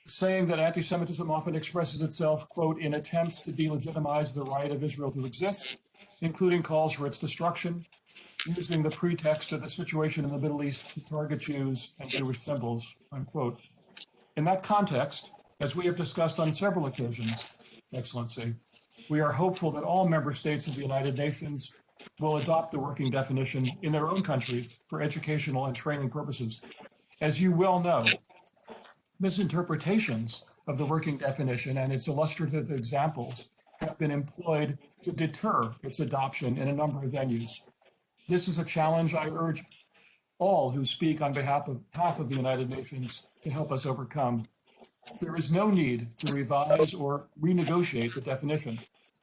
saying that anti-Semitism often expresses itself, quote, in attempts to delegitimize the right of Israel to exist, including calls for its destruction, using the pretext of the situation in the Middle East to target Jews and Jewish symbols, unquote. In that context, as we have discussed on several occasions, Excellency, we are hopeful that all member states of the United Nations will adopt the working definition in their own countries for educational and training purposes. As you well know, misinterpretations of the working definition and its illustrative examples have been employed to deter its adoption in a number of venues. This is a challenge I urge all who speak on behalf of the United Nations to help us overcome. There is no need to revise or renegotiate the definition,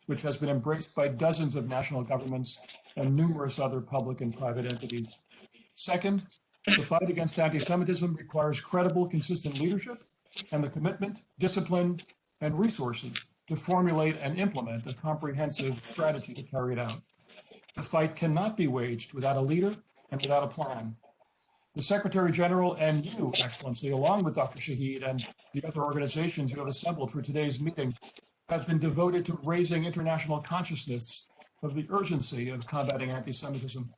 which has been embraced by dozens of national governments and numerous other public and private entities. Second, the fight against anti-Semitism requires credible, consistent leadership and the commitment, discipline, and resources to formulate and implement a comprehensive strategy to carry it out. The fight cannot be waged without a leader and without a plan. The Secretary General and you, Excellency, along with Dr. Shahid and the other organizations you have assembled for today's meeting, have been devoted to raising international consciousness of the urgency of combating anti-Semitism.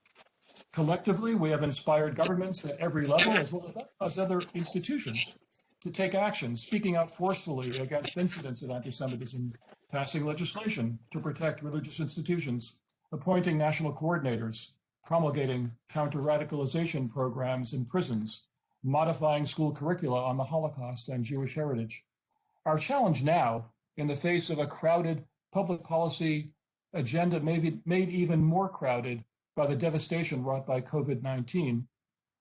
Collectively, we have inspired governments at every level, as well as other institutions, to take action, speaking out forcefully against incidents of anti-Semitism, passing legislation to protect religious institutions, appointing national coordinators, promulgating counter-radicalization programs in prisons, modifying school curricula on the Holocaust and Jewish heritage. Our challenge now, in the face of a crowded public policy agenda made even more crowded by the devastation wrought by COVID-19,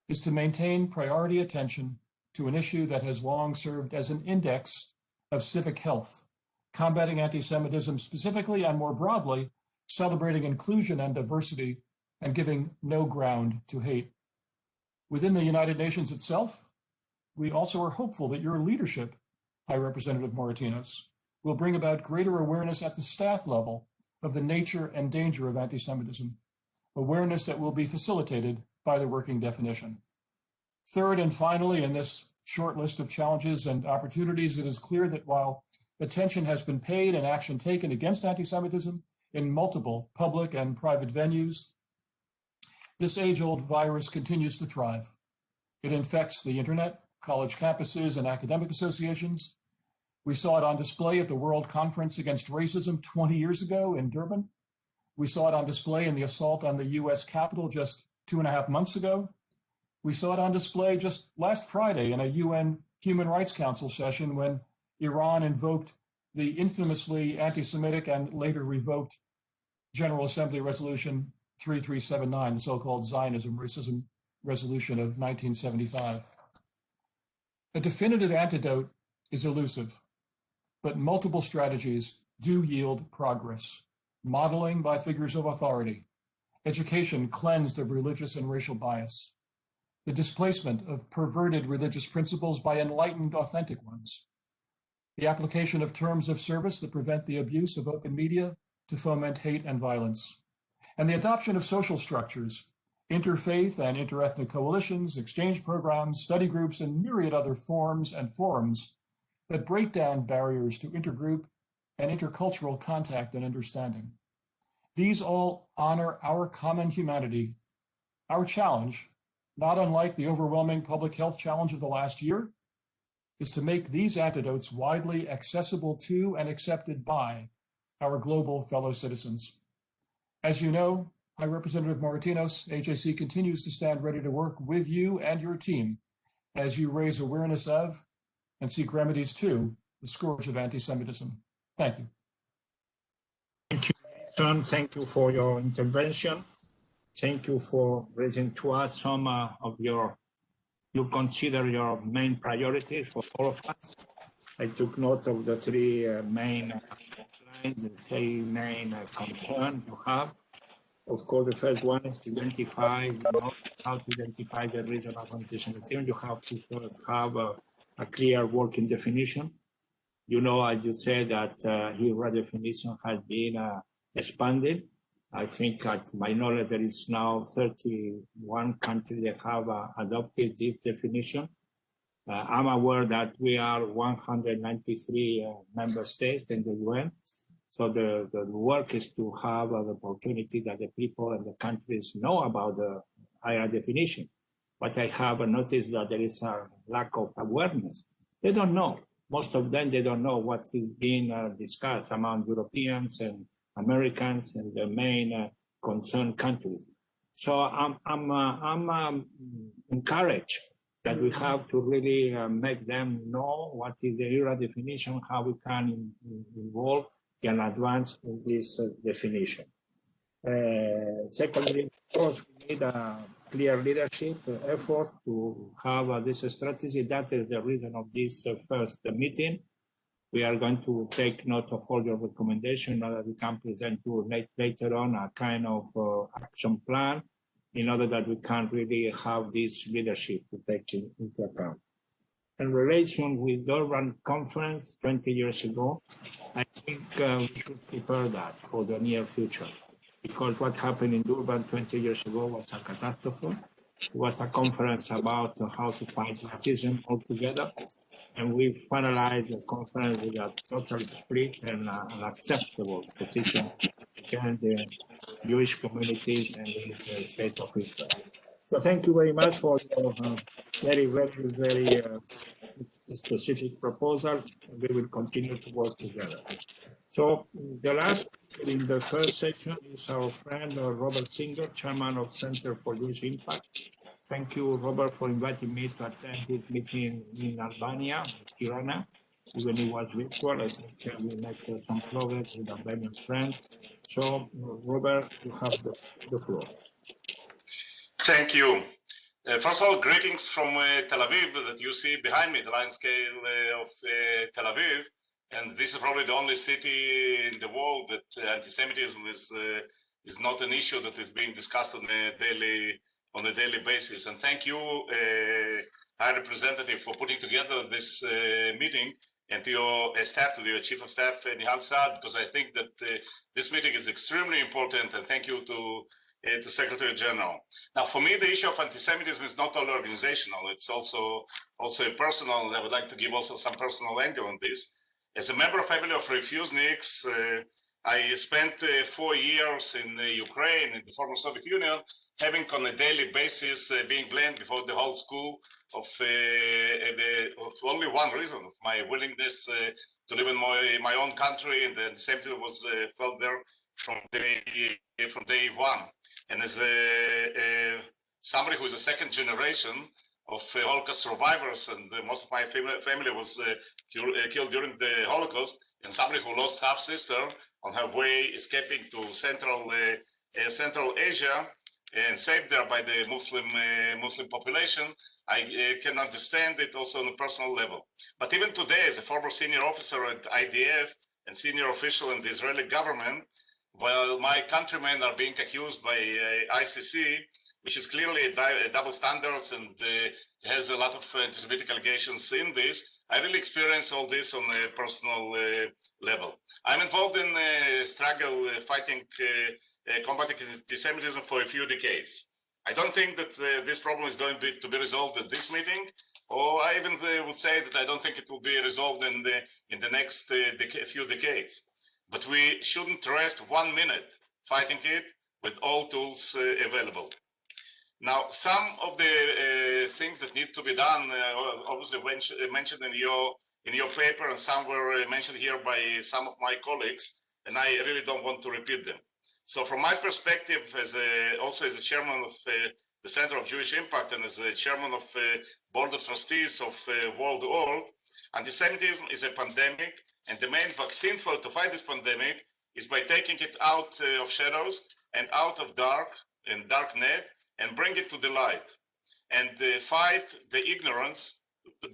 is to maintain priority attention to an issue that has long served as an index of civic health, combating anti-Semitism specifically and more broadly, celebrating inclusion and diversity, and giving no ground to hate. Within the United Nations itself, we also are hopeful that your leadership, High Representative Moratinos, will bring about greater awareness at the staff level of the nature and danger of anti-Semitism, awareness that will be facilitated by the working definition. Third and finally, in this short list of challenges and opportunities, it is clear that while attention has been paid and action taken against anti-Semitism in multiple public and private venues, this age-old virus continues to thrive. It infects the internet, college campuses, and academic associations. We saw it on display at the World Conference Against Racism 20 years ago in Durban. We saw it on display in the assault on the US Capitol just 2.5 months ago. We saw it on display just last Friday in a UN Human Rights Council session when Iran invoked the infamously anti-Semitic and later revoked General Assembly Resolution 3379, the so-called Zionism Racism Resolution of 1975. A definitive antidote is elusive, but multiple strategies do yield progress. Modeling by figures of authority, education cleansed of religious and racial bias, the displacement of perverted religious principles by enlightened, authentic ones, the application of terms of service that prevent the abuse of open media to foment hate and violence, and the adoption of social structures, interfaith and interethnic coalitions, exchange programs, study groups, and myriad other forms and forums that break down barriers to intergroup and intercultural contact and understanding. These all honor our common humanity. Our challenge, not unlike the overwhelming public health challenge of the last year, is to make these antidotes widely accessible to and accepted by our global fellow citizens. As you know, High Representative Moratinos, HAC continues to stand ready to work with you and your team as you raise awareness of and seek remedies to the scourge of anti-Semitism. Thank you. Thank you, John. Thank you for your intervention. Thank you for raising to us some of you consider your main priorities for all of us. I took note of the three main concerns you have. Of course, the first one is to identify how to identify the reason of antisemitism. You have to first have a clear working definition. You know, as you said, that HIRA definition has been expanded. I think at my knowledge, there is now 31 countries that have adopted this definition. I'm aware that we are 193 member states in the UN. So the work is to have the opportunity that the people and the countries know about the higher definition. But I have noticed that there is a lack of awareness. They don't know. Most of them, they don't know what is being discussed among Europeans and Americans and the main concerned countries. So I'm encouraged that we have to really make them know what is the HIRA definition, how we can involve and advance in this definition. Secondly, of course, we need a clear leadership effort to have this strategy. That is the reason of this first meeting. We are going to take note of all your recommendations that we can present to later on a kind of action plan in order that we can really have this leadership to take into account. In relation with the Durban conference 20 years ago, I think we should prepare that for the near future, because what happened in Durban 20 years ago was a catastrophe. It was a conference about how to fight racism altogether, and we finalized the conference with a total split and an acceptable position against the Jewish communities and the state of Israel. So thank you very much for your very specific proposal. We will continue to work together. So the last in the first section is our friend Robert Singer, chairman of Center for Jewish Impact. Thank you, Robert, for inviting me to attend this meeting in Albania, Tirana. Even it was virtual, I think we made some progress with Albanian friends. So, Robert, you have the floor. Thank you. First of all, greetings from Tel Aviv that you see behind me, the line scale of Tel Aviv. And this is probably the only city in the world that anti-Semitism is not an issue that is being discussed on a daily basis. And thank you, High Representative, for putting together this meeting, and to your staff, to your Chief of Staff, Nihal Saad, because I think that this meeting is extremely important, and thank you to Secretary General. Now, for me, the issue of anti-Semitism is not only organizational, it's also a personal, and I would like to give also some personal angle on this. As a member of family of refuseniks, I spent 4 years in Ukraine, in the former Soviet Union, having on a daily basis being blamed before the whole school of only one reason, of my willingness to live in my own country, and the anti-Semitism was felt there from day one. And as somebody who is a second generation of Holocaust survivors, and most of my family was killed during the Holocaust, and somebody who lost half sister on her way escaping to Central Asia and saved there by the Muslim population, I can understand it also on a personal level. But even today, as a former senior officer at IDF and senior official in the Israeli government, while my countrymen are being accused by ICC, which is clearly a double standards and has a lot of anti-Semitic allegations in this, I really experience all this on a personal level. I'm involved in a struggle fighting combating anti-Semitism for a few decades. I don't think that this problem is going to be resolved at this meeting, or I even would say that I don't think it will be resolved in the next few decades. But we shouldn't rest 1 minute fighting it with all tools available. Now, some of the things that need to be done, obviously mentioned in your paper, and some were mentioned here by some of my colleagues, and I really don't want to repeat them. So from my perspective, also as a chairman of the Center of Jewish Impact and as a chairman of Board of Trustees of World Org, anti-Semitism is a pandemic, and the main vaccine to fight this pandemic is by taking it out of shadows and out of darknet and bring it to the light, and fight the ignorance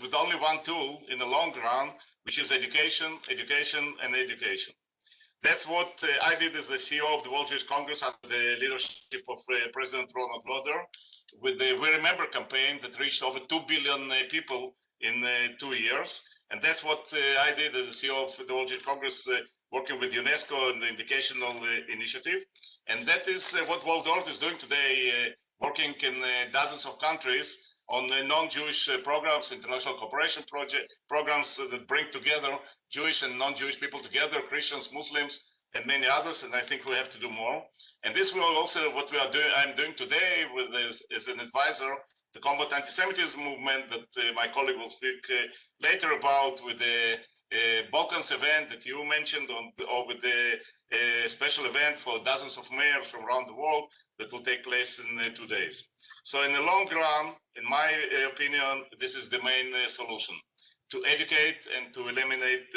with only one tool in the long run, which is education, education, and education. That's what I did as the CEO of the World Jewish Congress under the leadership of President Ronald Lauder, with the We Remember campaign that reached over 2 billion people in 2 years. And that's what I did as the CEO of the World Jewish Congress, working with UNESCO and the Educational Initiative. And that is what World Order is doing today, working in dozens of countries on non-Jewish programs, international cooperation programs that bring together Jewish and non-Jewish people together, Christians, Muslims, and many others. And I think we have to do more. And this will also what we are doing. I'm doing today with as an advisor, the Combat Antisemitism movement that my colleague will speak later about, with the Balkans event that you mentioned, or with the special event for dozens of mayors from around the world that will take place in 2 days. So in the long run, in my opinion, this is the main solution: to educate and to eliminate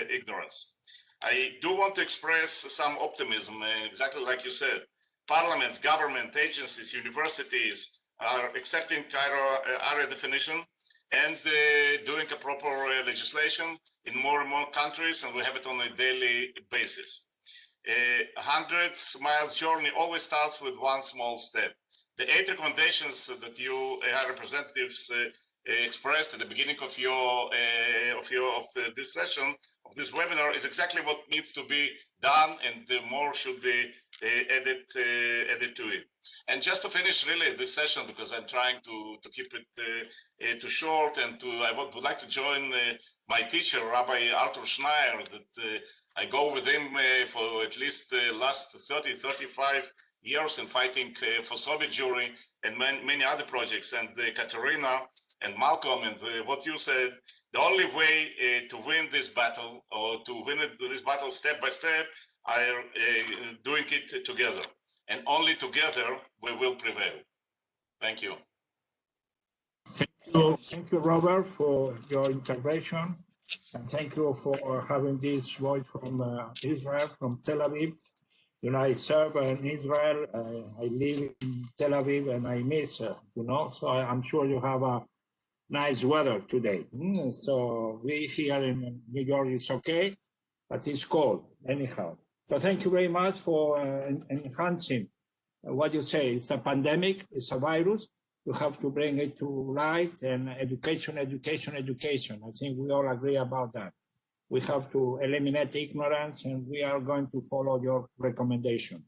ignorance. I do want to express some optimism, exactly like you said. Parliaments, government, agencies, universities are accepting Cairo area definition and doing a proper legislation in more and more countries, and we have it on a daily basis. Hundreds miles journey always starts with one small step. The 8 recommendations that you representatives expressed at the beginning of this session, of this webinar, is exactly what needs to be done, and more should be added to it. And just to finish really this session, because I'm trying to keep it too short, and I would like to join my teacher, Rabbi Arthur Schneier, that I go with him for at least the last 35 years in fighting for Soviet Jewry and many other projects. And Katerina and Malcolm and what you said, the only way to win this battle, or to win this battle step by step, are doing it together. And only together we will prevail. Thank you. Thank you, Robert, for your intervention. And thank you for having this voice from Israel, from Tel Aviv. You know, I serve in Israel. I live in Tel Aviv, and I miss, so I'm sure you have a nice weather today. So we here in New York, it's okay, but it's cold anyhow. So thank you very much for enhancing what you say. It's a pandemic, it's a virus. You have to bring it to light, and education, education, education. I think we all agree about that. We have to eliminate ignorance, and we are going to follow your recommendation.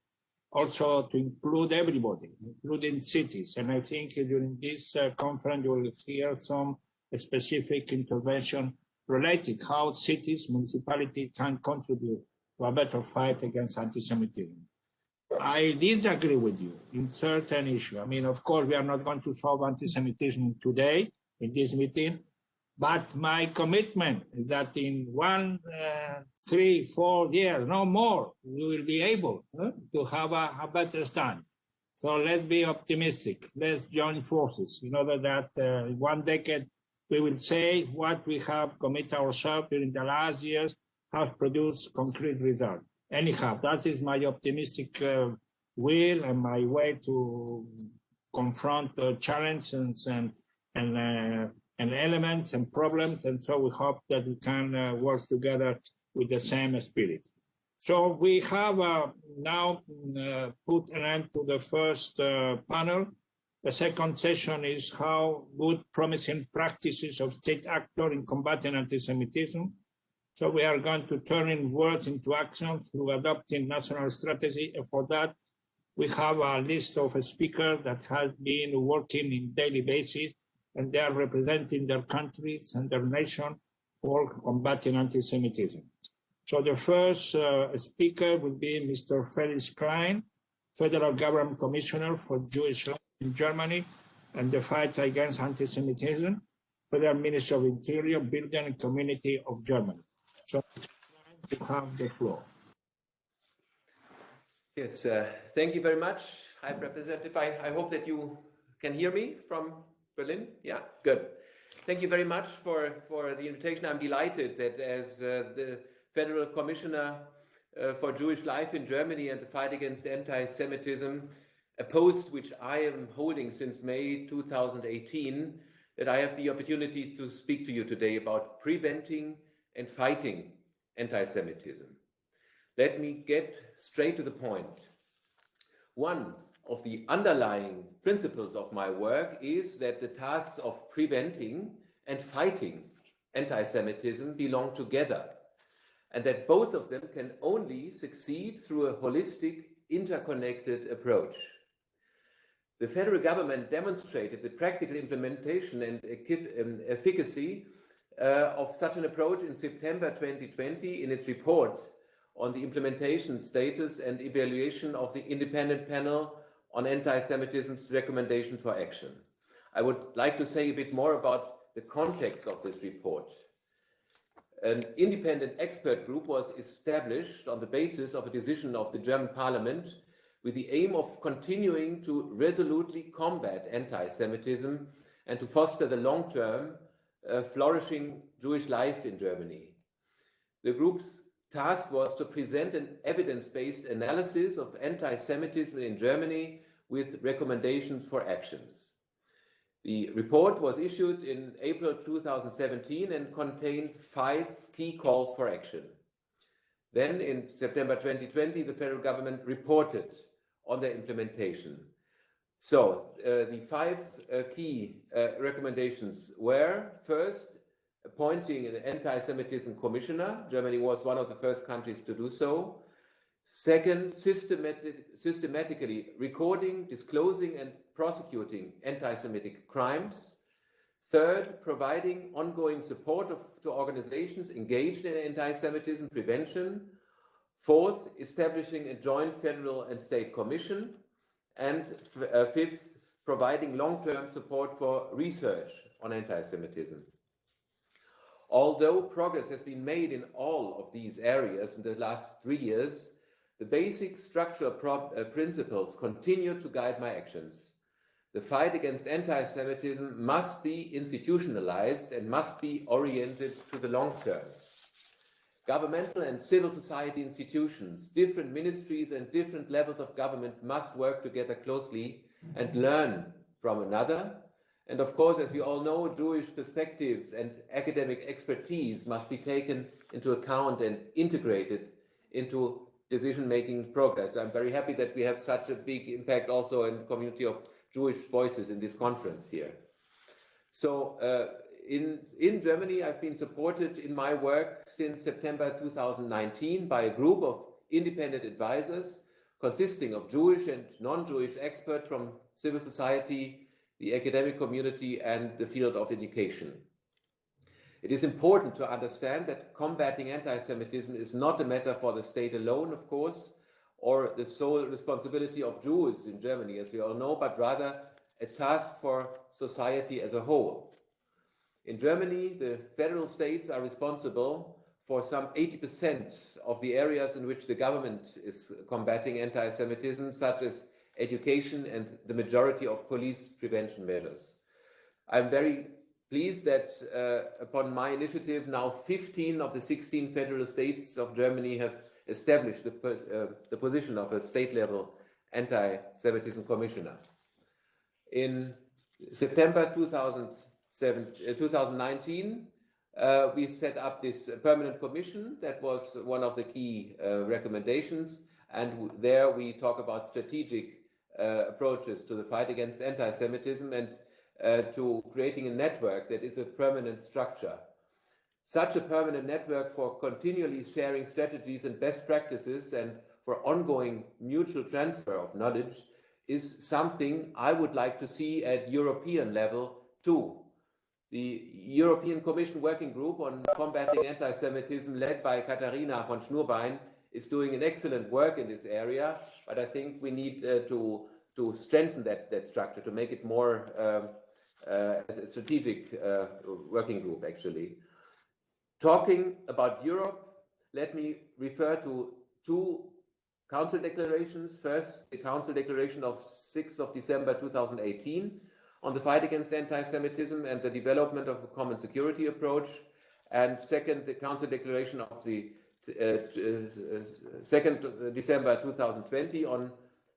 Also to include everybody, including cities. And I think during this conference, you will hear some specific intervention related how cities, municipalities can contribute to a better fight against anti-Semitism. I disagree with you in certain issues. I mean, of course, we are not going to solve anti-Semitism today in this meeting, but my commitment is that in 1, 3, 4 years, no more, we will be able to have a better stand. So let's be optimistic. Let's join forces in order that in 1 decade, we will say what we have committed ourselves during the last years has produced concrete results. Anyhow, that is my optimistic will and my way to confront the challenges and elements and problems. And so we hope that we can work together with the same spirit. So we have now put an end to the first panel. The second session is how good promising practices of state actors in combating anti-Semitism. So we are going to turn in words into action through adopting national strategy. And for that, we have a list of speakers that has been working in daily basis, and they are representing their countries and their nation for combating anti-Semitism. So the first speaker will be Mr. Felix Klein, Federal Government Commissioner for Jewish Life in Germany and the fight against anti-Semitism, Federal Minister of Interior, Building and Community of Germany. So you have the floor. Yes, thank you very much, High Representative. I hope that you can hear me from Berlin. Yeah, good. Thank you very much for the invitation. I'm delighted that as the Federal Commissioner for Jewish Life in Germany and the fight against anti-Semitism, a post which I am holding since May 2018, that I have the opportunity to speak to you today about preventing and fighting anti-Semitism. Let me get straight to the point. One of the underlying principles of my work is that the tasks of preventing and fighting anti-Semitism belong together, and that both of them can only succeed through a holistic, interconnected approach. The federal government demonstrated the practical implementation and efficacy of such an approach in September 2020 in its report on the implementation status and evaluation of the independent panel on anti-Semitism's recommendation for action. I would like to say a bit more about the context of this report. An independent expert group was established on the basis of a decision of the German Parliament with the aim of continuing to resolutely combat anti-Semitism and to foster the long-term flourishing Jewish life in Germany. The group's task was to present an evidence-based analysis of anti-Semitism in Germany with recommendations for actions. The report was issued in April 2017 and contained 5 key calls for action. Then in September 2020, the federal government reported on their implementation. So the 5 key recommendations were: first, appointing an anti-Semitism commissioner. Germany was one of the first countries to do so. Second, systematically recording, disclosing, and prosecuting anti-Semitic crimes. Third, providing ongoing support to organizations engaged in anti-Semitism prevention. Fourth, establishing a joint federal and state commission. And fifth, providing long-term support for research on anti-Semitism. Although progress has been made in all of these areas in the last 3 years, the basic structural principles continue to guide my actions. The fight against anti-Semitism must be institutionalized and must be oriented to the long term. Governmental and civil society institutions, different ministries and different levels of government must work together closely and learn from another. And of course, as we all know, Jewish perspectives and academic expertise must be taken into account and integrated into decision-making progress. I'm very happy that we have such a big impact also in the community of Jewish voices in this conference here. So in Germany, I've been supported in my work since September 2019 by a group of independent advisors consisting of Jewish and non-Jewish experts from civil society, the academic community, and the field of education. It is important to understand that combating anti-Semitism is not a matter for the state alone, of course, or the sole responsibility of Jews in Germany, as we all know, but rather a task for society as a whole. In Germany, the federal states are responsible for some 80% of the areas in which the government is combating anti-Semitism, such as education and the majority of police prevention measures. I'm very pleased that upon my initiative, now 15 of the 16 federal states of Germany have established the position of a state-level anti-Semitism commissioner. In September 2019, we set up this permanent commission. That was one of the key recommendations, and there we talk about strategic approaches to the fight against anti-Semitism and to creating a network that is a permanent structure. Such a permanent network for continually sharing strategies and best practices and for ongoing mutual transfer of knowledge is something I would like to see at European level too. The European Commission Working Group on Combating Anti-Semitism, led by Katharina von Schnurbein, is doing an excellent work in this area, but I think we need to strengthen that structure, to make it more as a strategic working group, actually. Talking about Europe, let me refer to 2 Council declarations. First, the Council declaration of 6th of December 2018 on the fight against anti-Semitism and the development of a common security approach. And second, the Council declaration of the 2nd December 2020 on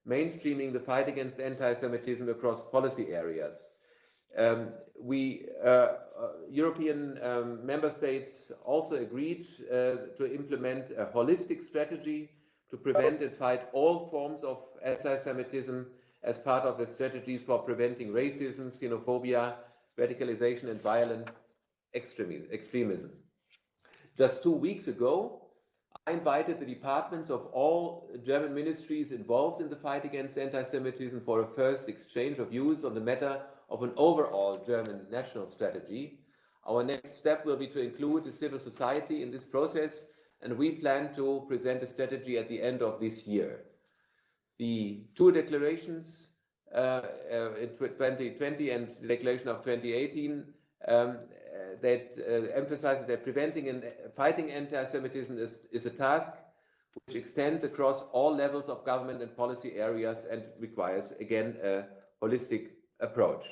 mainstreaming the fight against anti-Semitism across policy areas. European member states also agreed to implement a holistic strategy to prevent and fight all forms of anti-Semitism as part of the strategies for preventing racism, xenophobia, radicalization, and violent extremism. Just 2 weeks ago, I invited the departments of all German ministries involved in the fight against anti-Semitism for a first exchange of views on the matter of an overall German national strategy. Our next step will be to include the civil society in this process, and we plan to present a strategy at the end of this year. The two declarations in 2020 and the declaration of 2018 that emphasizes that preventing and fighting anti-Semitism is a task which extends across all levels of government and policy areas and requires, again, a holistic approach.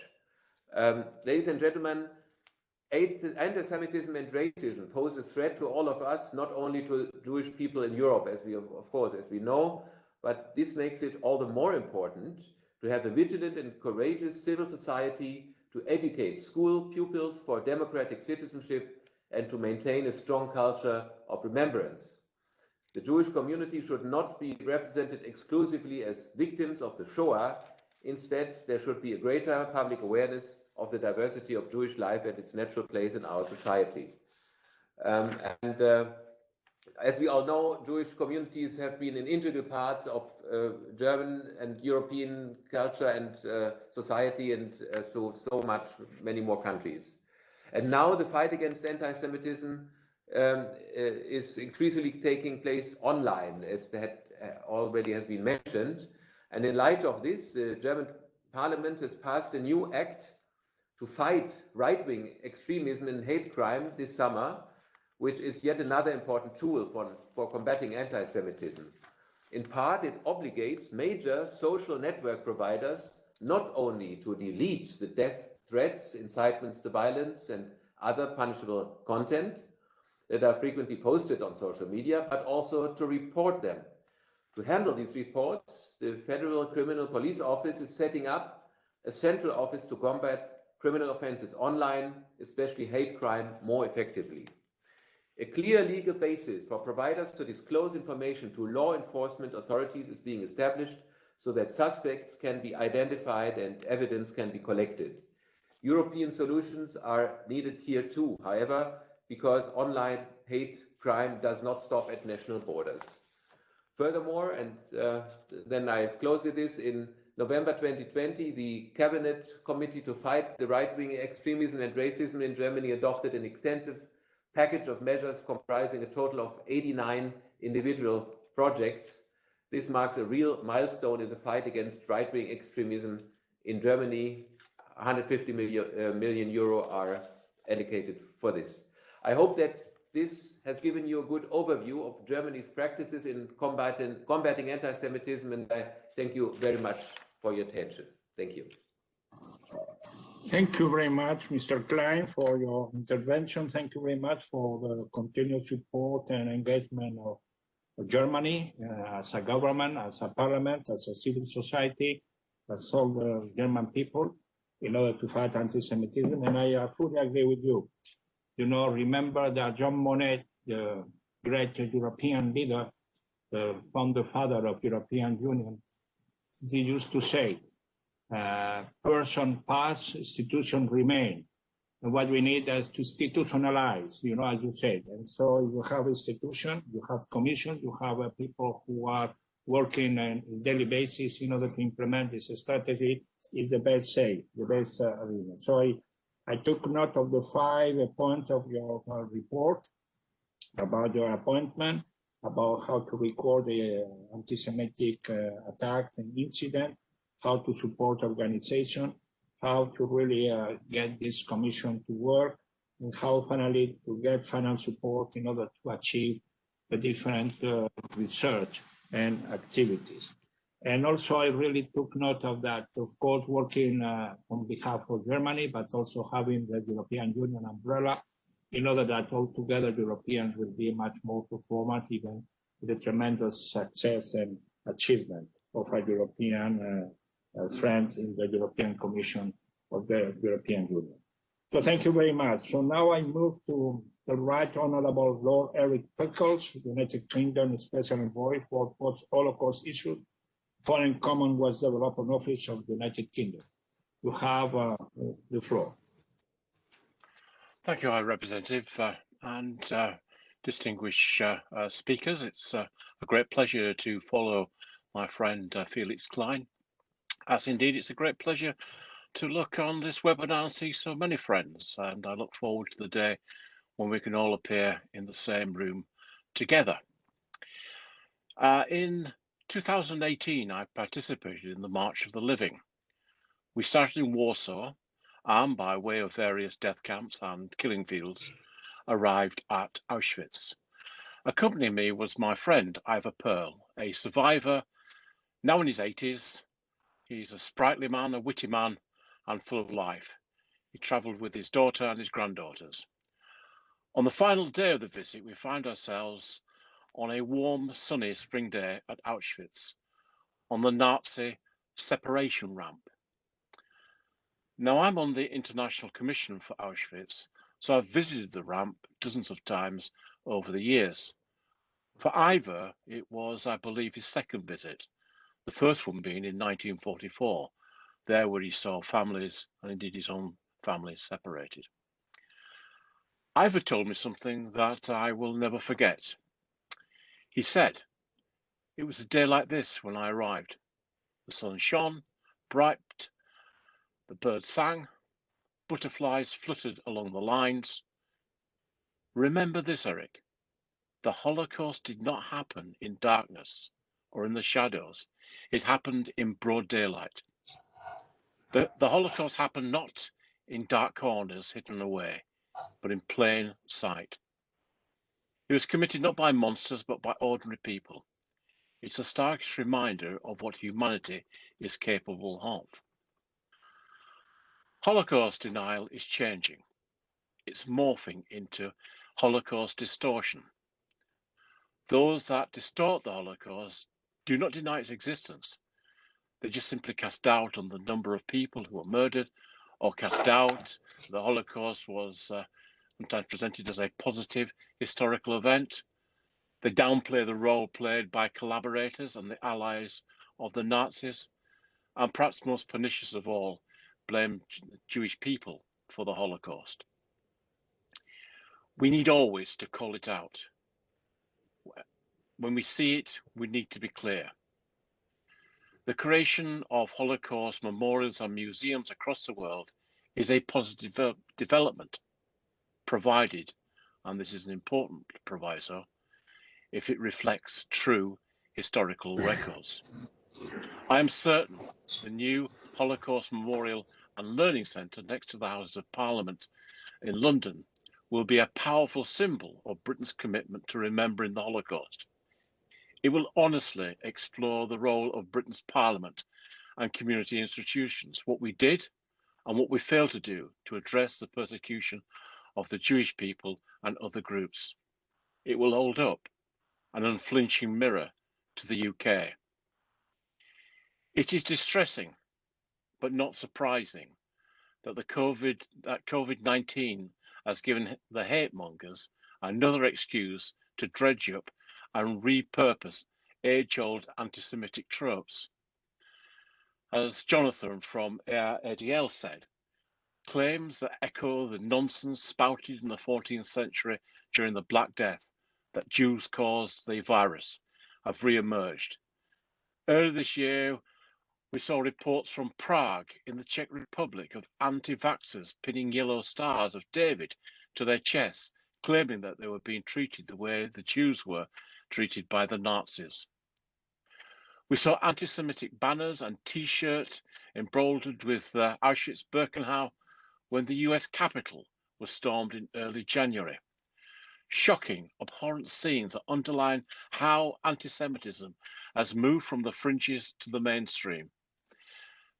Ladies and gentlemen, anti-Semitism and racism pose a threat to all of us, not only to Jewish people in Europe, as we know, but this makes it all the more important to have a vigilant and courageous civil society to educate school pupils for democratic citizenship and to maintain a strong culture of remembrance. The Jewish community should not be represented exclusively as victims of the Shoah. Instead, there should be a greater public awareness of the diversity of Jewish life and its natural place in our society. As we all know, Jewish communities have been an integral part of German and European culture and society, and to many more countries. And now the fight against anti-Semitism is increasingly taking place online, as that already has been mentioned. And in light of this, the German Parliament has passed a new act to fight right-wing extremism and hate crime this summer, which is yet another important tool for combating anti-Semitism. In part, it obligates major social network providers not only to delete the death threats, incitements to violence, and other punishable content that are frequently posted on social media, but also to report them. To handle these reports, the Federal Criminal Police Office is setting up a central office to combat criminal offenses online, especially hate crime, more effectively. A clear legal basis for providers to disclose information to law enforcement authorities is being established so that suspects can be identified and evidence can be collected. European solutions are needed here too, however, because online hate crime does not stop at national borders. Furthermore, and then I close with this, in November 2020, the Cabinet Committee to Fight the Right-Wing Extremism and Racism in Germany adopted an extensive package of measures comprising a total of 89 individual projects. This marks a real milestone in the fight against right-wing extremism in Germany. 150 million euro are allocated for this. I hope that this has given you a good overview of Germany's practices in combating anti-Semitism, and I thank you very much for your attention. Thank you. Thank you very much, Mr. Klein, for your intervention. Thank you very much for the continued support and engagement of Germany as a government, as a parliament, as a civil society, as all the German people in order to fight anti-Semitism. And I fully agree with you. You know, remember that Jean Monnet, the great European leader, the founder father of European Union, he used to say, person pass, institution remain. And what we need is to institutionalize, you know, as you said. And so you have institution, you have commission, you have people who are working on a daily basis in order to implement this strategy is the best say, the best arena. So I took note of the 5 points of your report about your appointment, about how to record the anti-Semitic attacks and incident, how to support organization, how to really get this commission to work, and how finally to get final support in order to achieve the different research and activities. And also I really took note of that, of course, working on behalf of Germany, but also having the European Union umbrella in order that altogether Europeans will be much more performance, even with the tremendous success and achievement of our European friends in the European Commission of the European Union. So thank you very much. So now I move to the Right Honorable Lord Eric Pickles, United Kingdom Special Envoy for Post-Holocaust Issues, Foreign Commonwealth Development Office of the United Kingdom. You have the floor. Thank you, High Representative, and distinguished speakers. It's a great pleasure to follow my friend Felix Klein, as indeed it's a great pleasure to look on this webinar and see so many friends, and I look forward to the day when we can all appear in the same room together. In 2018, I participated in the March of the Living. We started in Warsaw and, by way of various death camps and killing fields, arrived at Auschwitz. Accompanying me was my friend Ivor Pearl, a survivor, now in his 80s. He's a sprightly man, a witty man, and full of life. He travelled with his daughter and his granddaughters. On the final day of the visit, we found ourselves on a warm, sunny spring day at Auschwitz, on the Nazi separation ramp. Now, I'm on the International Commission for Auschwitz, so I've visited the ramp dozens of times over the years. For Ivor, it was, I believe, his second visit, the first one being in 1944, there where he saw families, and indeed his own family, separated. Ivor told me something that I will never forget. He said, "It was a day like this when I arrived. The sun shone, bright, the birds sang, butterflies fluttered along the lines. Remember this, Eric, the Holocaust did not happen in darkness or in the shadows. It happened in broad daylight. The Holocaust happened not in dark corners hidden away, but in plain sight. It was committed not by monsters, but by ordinary people. It's a stark reminder of what humanity is capable of." Holocaust denial is changing. It's morphing into Holocaust distortion. Those that distort the Holocaust do not deny its existence. They just simply cast doubt on the number of people who were murdered, or cast doubt the Holocaust was sometimes presented as a positive historical event. They downplay the role played by collaborators and the allies of the Nazis, and perhaps most pernicious of all, blame Jewish people for the Holocaust. We need always to call it out. When we see it, we need to be clear. The creation of Holocaust memorials and museums across the world is a positive development, provided, and this is an important proviso, if it reflects true historical records. I am certain the new Holocaust Memorial and Learning Centre next to the Houses of Parliament in London will be a powerful symbol of Britain's commitment to remembering the Holocaust. It will honestly explore the role of Britain's Parliament and community institutions, what we did and what we failed to do to address the persecution of the Jewish people and other groups. It will hold up an unflinching mirror to the UK. It is distressing, but not surprising, that COVID-19 has given the hate mongers another excuse to dredge up and repurpose age-old anti-Semitic tropes. As Jonathan from ADL said, claims that echo the nonsense spouted in the 14th century during the Black Death that Jews caused the virus have re-emerged. Earlier this year, we saw reports from Prague in the Czech Republic of anti-vaxxers pinning yellow stars of David to their chests, claiming that they were being treated the way the Jews were treated by the Nazis. We saw anti-Semitic banners and T-shirts embroidered with Auschwitz-Birkenau when the US Capitol was stormed in early January. Shocking, abhorrent scenes that underline how anti-Semitism has moved from the fringes to the mainstream.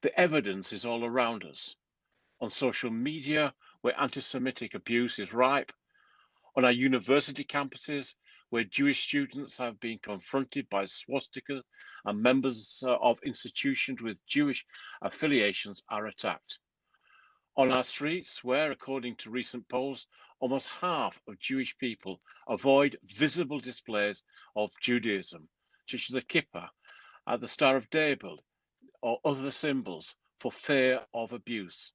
The evidence is all around us. On social media, where anti-Semitic abuse is ripe, on our university campuses, where Jewish students have been confronted by swastikas and members of institutions with Jewish affiliations are attacked. On our streets, where, according to recent polls, almost half of Jewish people avoid visible displays of Judaism, such as the kippah, the Star of David, or other symbols, for fear of abuse.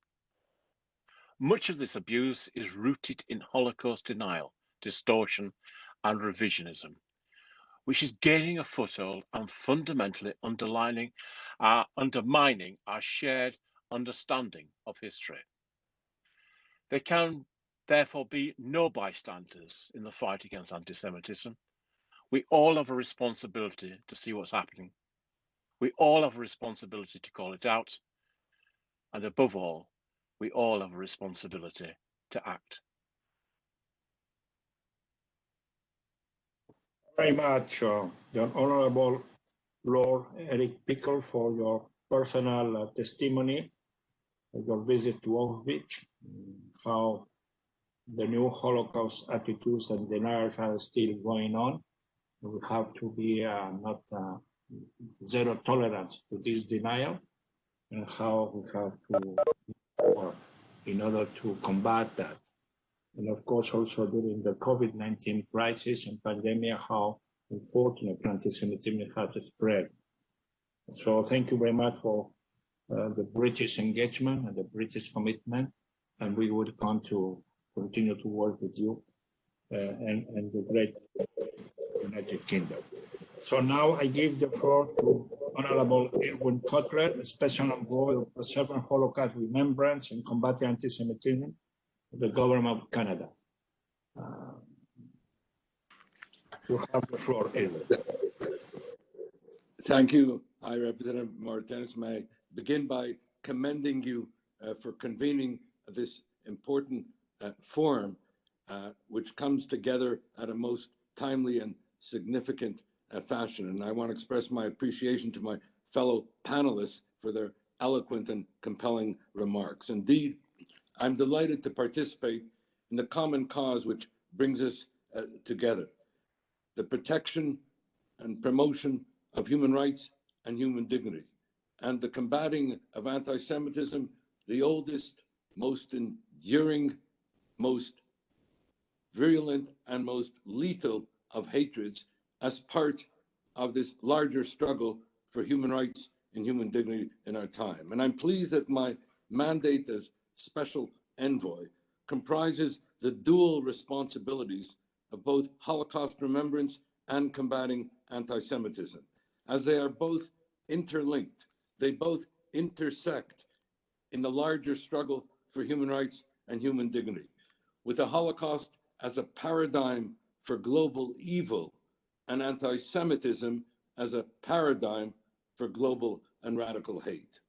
Much of this abuse is rooted in Holocaust denial, distortion, and revisionism, which is gaining a foothold and fundamentally undermining our shared understanding of history. There can therefore be no bystanders in the fight against anti-Semitism. We all have a responsibility to see what's happening. We all have a responsibility to call it out. And above all, we all have a responsibility to act. Very much, the Honorable Lord Eric Pickle, for your personal testimony, your visit to Auschwitz, how the new Holocaust attitudes and denials are still going on. We have to be not zero tolerance to this denial, and how we have to work in order to combat that. And of course, also during the COVID-19 crisis and pandemic, how unfortunately anti-Semitism has spread. So thank you very much for the British engagement and the British commitment, and we would come to continue to work with you and the great United Kingdom. So now I give the floor to Honorable Irwin Cotler, Special Envoy of Preserving Holocaust Remembrance and Combating Antisemitism of the Government of Canada. You have the floor, Irwin. Thank you, High Representative Martinez. May I begin by commending you for convening this important forum, which comes together at a most timely and significant fashion. And I want to express my appreciation to my fellow panelists for their eloquent and compelling remarks. Indeed, I'm delighted to participate in the common cause which brings us together: the protection and promotion of human rights and human dignity, and the combating of anti-Semitism, the oldest, most enduring, most virulent, and most lethal of hatreds, as part of this larger struggle for human rights and human dignity in our time. And I'm pleased that my mandate as Special Envoy comprises the dual responsibilities of both Holocaust remembrance and combating anti-Semitism, as they are both interlinked. They both intersect in the larger struggle for human rights and human dignity, with the Holocaust as a paradigm for global evil and anti-Semitism as a paradigm for global and radical hate.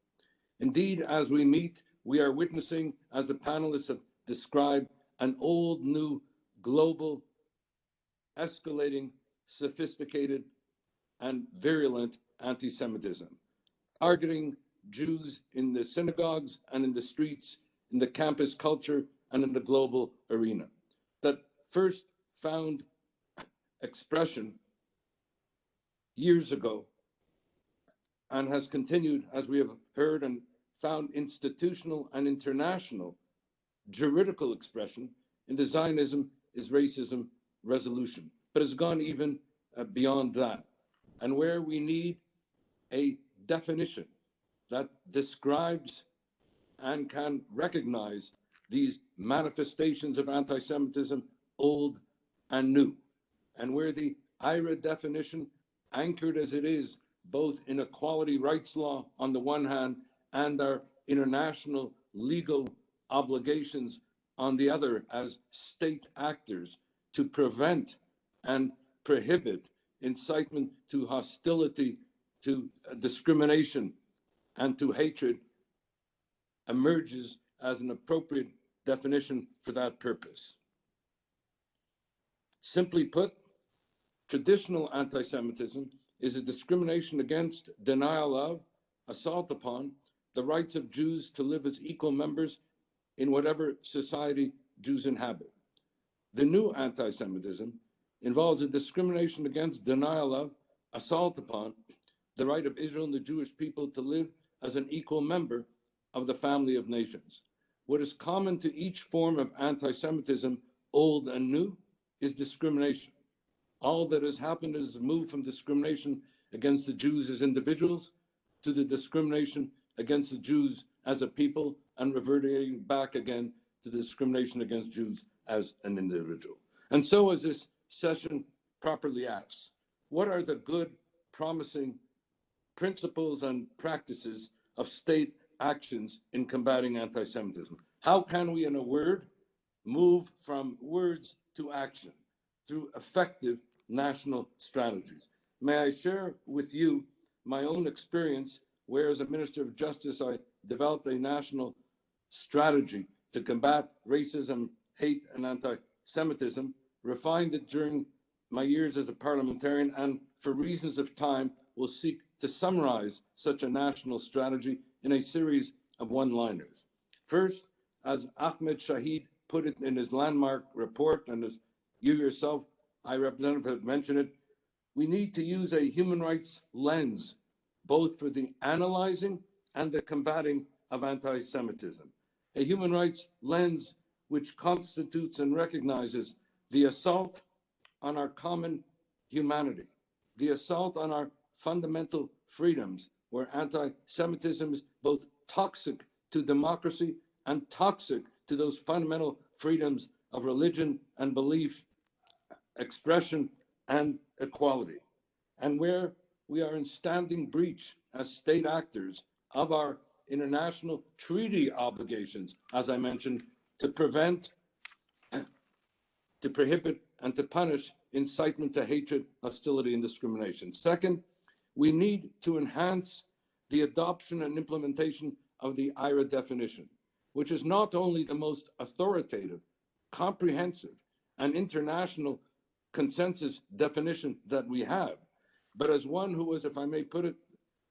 Indeed, as we meet, we are witnessing, as the panelists have described, an old, new, global, escalating, sophisticated, and virulent anti-Semitism, targeting Jews in the synagogues and in the streets, in the campus culture, and in the global arena, that first found expression years ago and has continued, as we have heard, and found institutional and international juridical expression in the Zionism is Racism resolution, but has gone even beyond that, and where we need a definition that describes and can recognize these manifestations of anti-Semitism, old and new, and where the IRA definition, anchored as it is both in equality rights law on the one hand and our international legal obligations on the other as state actors to prevent and prohibit incitement to hostility, to discrimination, and to hatred, emerges as an appropriate definition for that purpose. Simply put, traditional anti-Semitism is a discrimination against, denial of, assault upon the rights of Jews to live as equal members in whatever society Jews inhabit. The new anti-Semitism involves a discrimination against, denial of, assault upon the right of Israel and the Jewish people to live as an equal member of the family of nations. What is common to each form of anti-Semitism, old and new, is discrimination. All that has happened is a move from discrimination against the Jews as individuals to the discrimination against the Jews as a people, and reverting back again to the discrimination against Jews as an individual. And so as this session properly asks, what are the good, promising principles and practices of state actions in combating anti-Semitism? How can we, in a word, move from words to action through effective national strategies? May I share with you my own experience where, as a Minister of Justice, I developed a national strategy to combat racism, hate, and anti-Semitism, refined it during my years as a parliamentarian, and for reasons of time, will seek to summarize such a national strategy in a series of one-liners. First, as Ahmed Shahid put it in his landmark report, and as you yourself, High Representative, have mentioned it, we need to use a human rights lens, both for the analyzing and the combating of anti-Semitism. A human rights lens which constitutes and recognizes the assault on our common humanity, the assault on our fundamental freedoms, where anti-Semitism is both toxic to democracy and toxic to those fundamental freedoms of religion and belief, expression and equality, and where we are in standing breach as state actors of our international treaty obligations, as I mentioned, to prevent, to prohibit, and to punish incitement to hatred, hostility, and discrimination. Second, we need to enhance the adoption and implementation of the IRA definition, which is not only the most authoritative, comprehensive, and international consensus definition that we have, but as one who was, if I may put it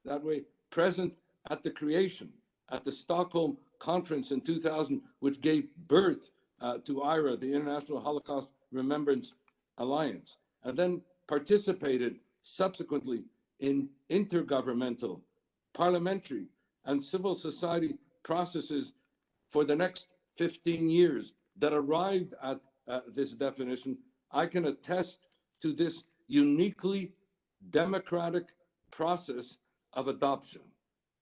that way, present at the creation, at the Stockholm Conference in 2000, which gave birth to IRA, the International Holocaust Remembrance Alliance, and then participated subsequently in intergovernmental, parliamentary, and civil society processes for the next 15 years that arrived at this definition, I can attest to this uniquely democratic process of adoption.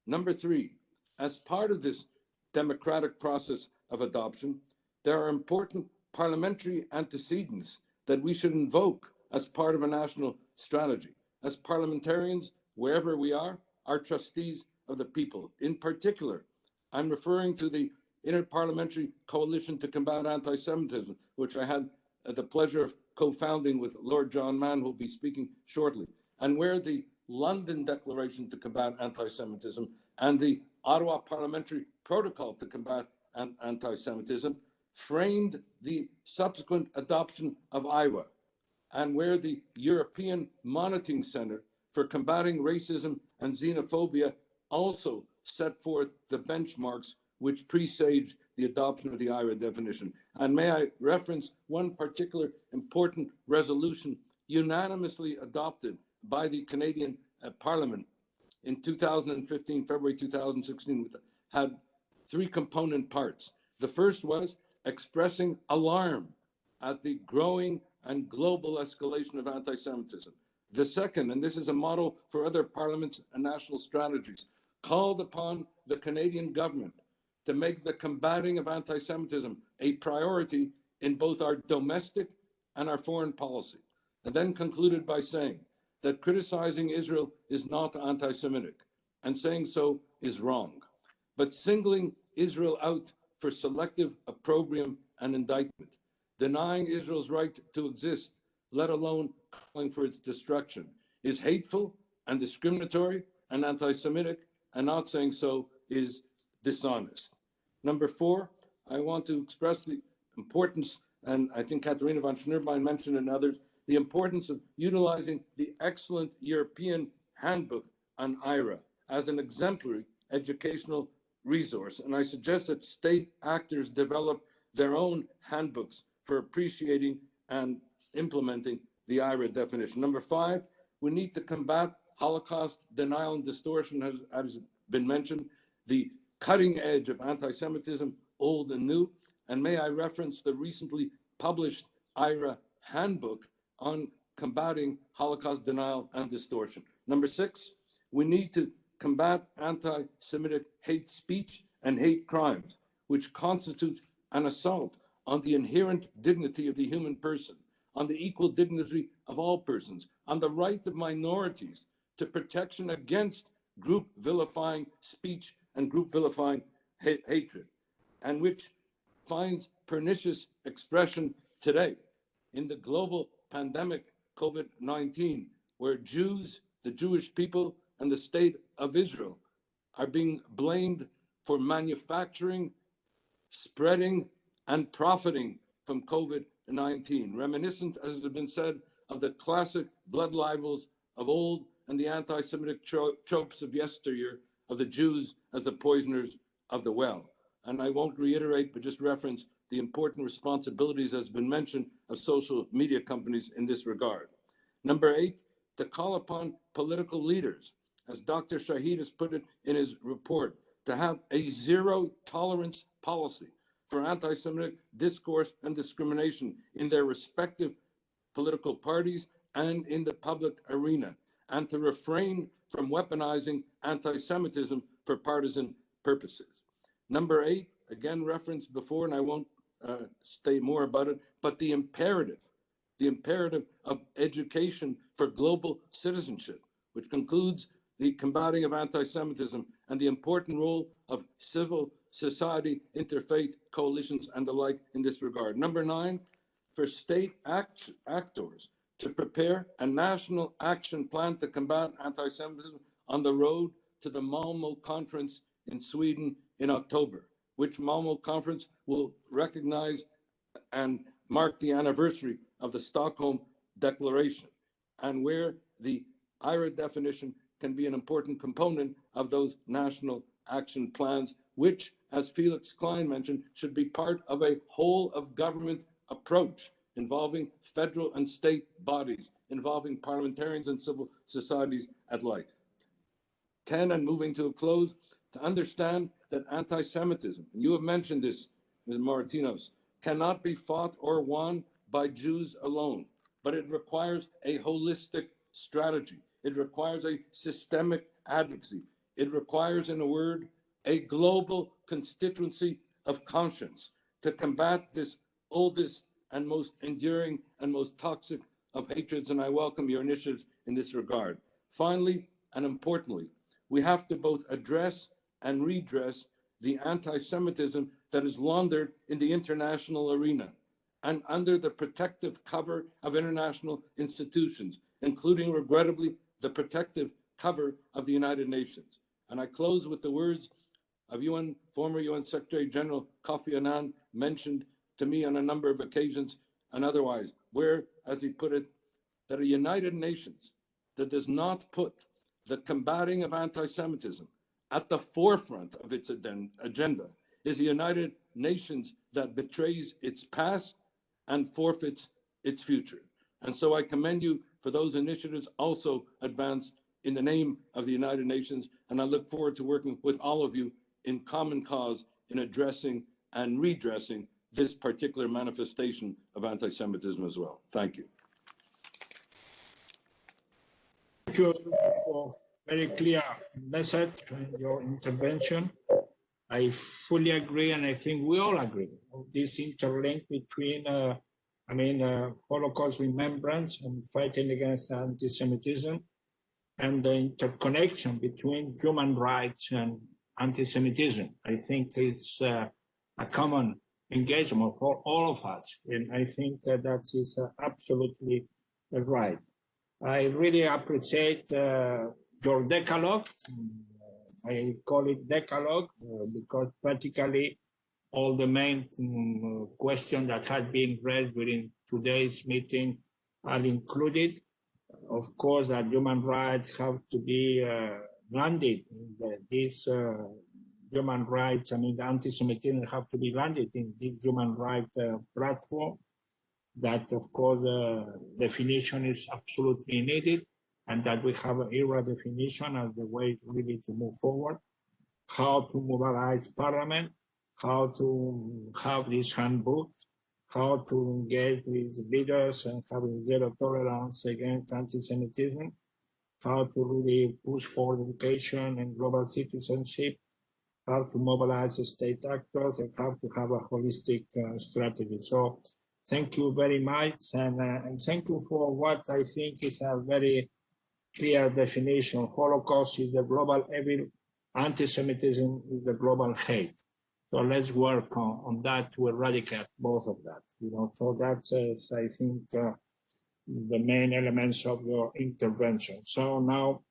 Number three, as part of this democratic process of adoption, there are important parliamentary antecedents that we should invoke as part of a national strategy. As parliamentarians, wherever we are trustees of the people. In particular, I'm referring to the Interparliamentary Coalition to Combat Anti-Semitism, which I had the pleasure of co-founding with Lord John Mann, who will be speaking shortly, and where the London Declaration to Combat Anti-Semitism and the Ottawa Parliamentary Protocol to Combat Anti-Semitism framed the subsequent adoption of IRA, and where the European Monitoring Center for Combating Racism and Xenophobia also set forth the benchmarks which presaged the adoption of the IRA definition. And may I reference one particular important resolution unanimously adopted by the Canadian Parliament in 2015, February 2016, had three component parts. The first was expressing alarm at the growing and global escalation of anti-Semitism. The second, and this is a model for other parliaments and national strategies, called upon the Canadian government to make the combating of anti-Semitism a priority in both our domestic and our foreign policy, and then concluded by saying that criticizing Israel is not anti-Semitic, and saying so is wrong, but singling Israel out for selective opprobrium and indictment, denying Israel's right to exist, let alone calling for its destruction, is hateful and discriminatory and anti-Semitic, and not saying so is dishonest. Number four, I want to express the importance, and I think Katharina von Schnurbein mentioned and others, the importance of utilizing the excellent European handbook on IRA as an exemplary educational resource. And I suggest that state actors develop their own handbooks for appreciating and implementing the IRA definition. Number five, we need to combat Holocaust denial and distortion, as been mentioned. The cutting edge of anti-Semitism old and new. And may I reference the recently published IRA handbook on combating Holocaust denial and distortion. Number 6, we need to combat anti-Semitic hate speech and hate crimes, which constitute an assault on the inherent dignity of the human person, on the equal dignity of all persons, on the right of minorities to protection against group vilifying speech and group vilifying hatred, and which finds pernicious expression today in the global pandemic COVID-19, where Jews, the Jewish people, and the state of Israel are being blamed for manufacturing, spreading, and profiting from COVID-19, reminiscent, as has been said, of the classic blood libels of old and the anti-Semitic tropes of yesteryear of the Jews as the poisoners of the well. And I won't reiterate, but just reference the important responsibilities, as has been mentioned, of social media companies in this regard. Number 8, to call upon political leaders, as Dr. Shahid has put it in his report, to have a zero tolerance policy for anti-Semitic discourse and discrimination in their respective political parties and in the public arena, and to refrain from weaponizing anti-Semitism for partisan purposes. Number 8, again referenced before, and I won't say more about it, but the imperative of education for global citizenship, which concludes the combating of anti-Semitism and the important role of civil society, interfaith coalitions, and the like in this regard. Number 9, for state actors to prepare a national action plan to combat anti-Semitism on the road to the Malmö conference in Sweden in October, which Malmö conference will recognize and mark the anniversary of the Stockholm Declaration, and where the IRA definition can be an important component of those national action plans, which, as Felix Klein mentioned, should be part of a whole of government approach involving federal and state bodies, involving parliamentarians and civil societies alike. 10, and moving to a close, to understand that anti-Semitism, and you have mentioned this, Ms. Moratinos, cannot be fought or won by Jews alone, but it requires a holistic strategy. It requires a systemic advocacy. It requires, in a word, a global constituency of conscience to combat this oldest and most enduring and most toxic of hatreds, and I welcome your initiatives in this regard. Finally, and importantly, we have to both address and redress the anti-Semitism that is laundered in the international arena and under the protective cover of international institutions, including, regrettably, the protective cover of the United Nations. And I close with the words of former UN Secretary General Kofi Annan, mentioned to me on a number of occasions and otherwise, where, as he put it, that a United Nations that does not put the combating of anti-Semitism at the forefront of its agenda is a United Nations that betrays its past and forfeits its future. And so I commend you for those initiatives also advanced in the name of the United Nations, and I look forward to working with all of you in common cause in addressing and redressing this particular manifestation of anti-Semitism as well. Thank you. Thank you for very clear message in your intervention. I fully agree, and I think we all agree, this interlink between Holocaust remembrance and fighting against anti-Semitism, and the interconnection between human rights and anti-Semitism. I think it's a common engagement for all of us, and I think that is absolutely right. I really appreciate your decalogue. I call it decalogue because practically all the main questions that had been raised within today's meeting are included. Of course, that human rights have to be landed. These human rights, the anti-Semitism have to be landed in this human rights platform. That, of course, definition is absolutely needed, and that we have an ERA definition as the way really to move forward, how to mobilize parliament, how to have this handbook, how to engage with leaders and having zero tolerance against anti-Semitism, how to really push for education and global citizenship, how to mobilize state actors, and how to have a holistic strategy. So thank you very much, and thank you for what I think is a very clear definition. Holocaust is the global evil, anti-Semitism is the global hate. So let's work on that to eradicate both of that. So that's I think the main elements of your intervention. So now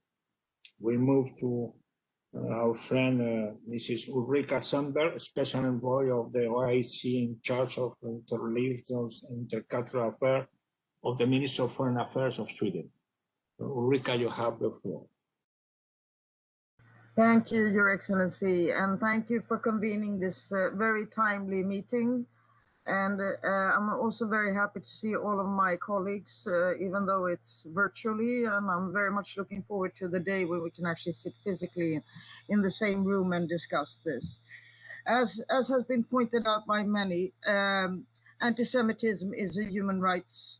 we move to our friend Mrs. Ulrika Sandberg, Special Envoy of the OIC in charge of interreligious and intercultural affairs of the Ministry of Foreign Affairs of Sweden. Ulrika, you have the floor. Thank you, Your Excellency, and thank you for convening this very timely meeting. And I'm also very happy to see all of my colleagues, even though it's virtually, and I'm very much looking forward to the day when we can actually sit physically in the same room and discuss this. As has been pointed out by many, anti-Semitism is a human rights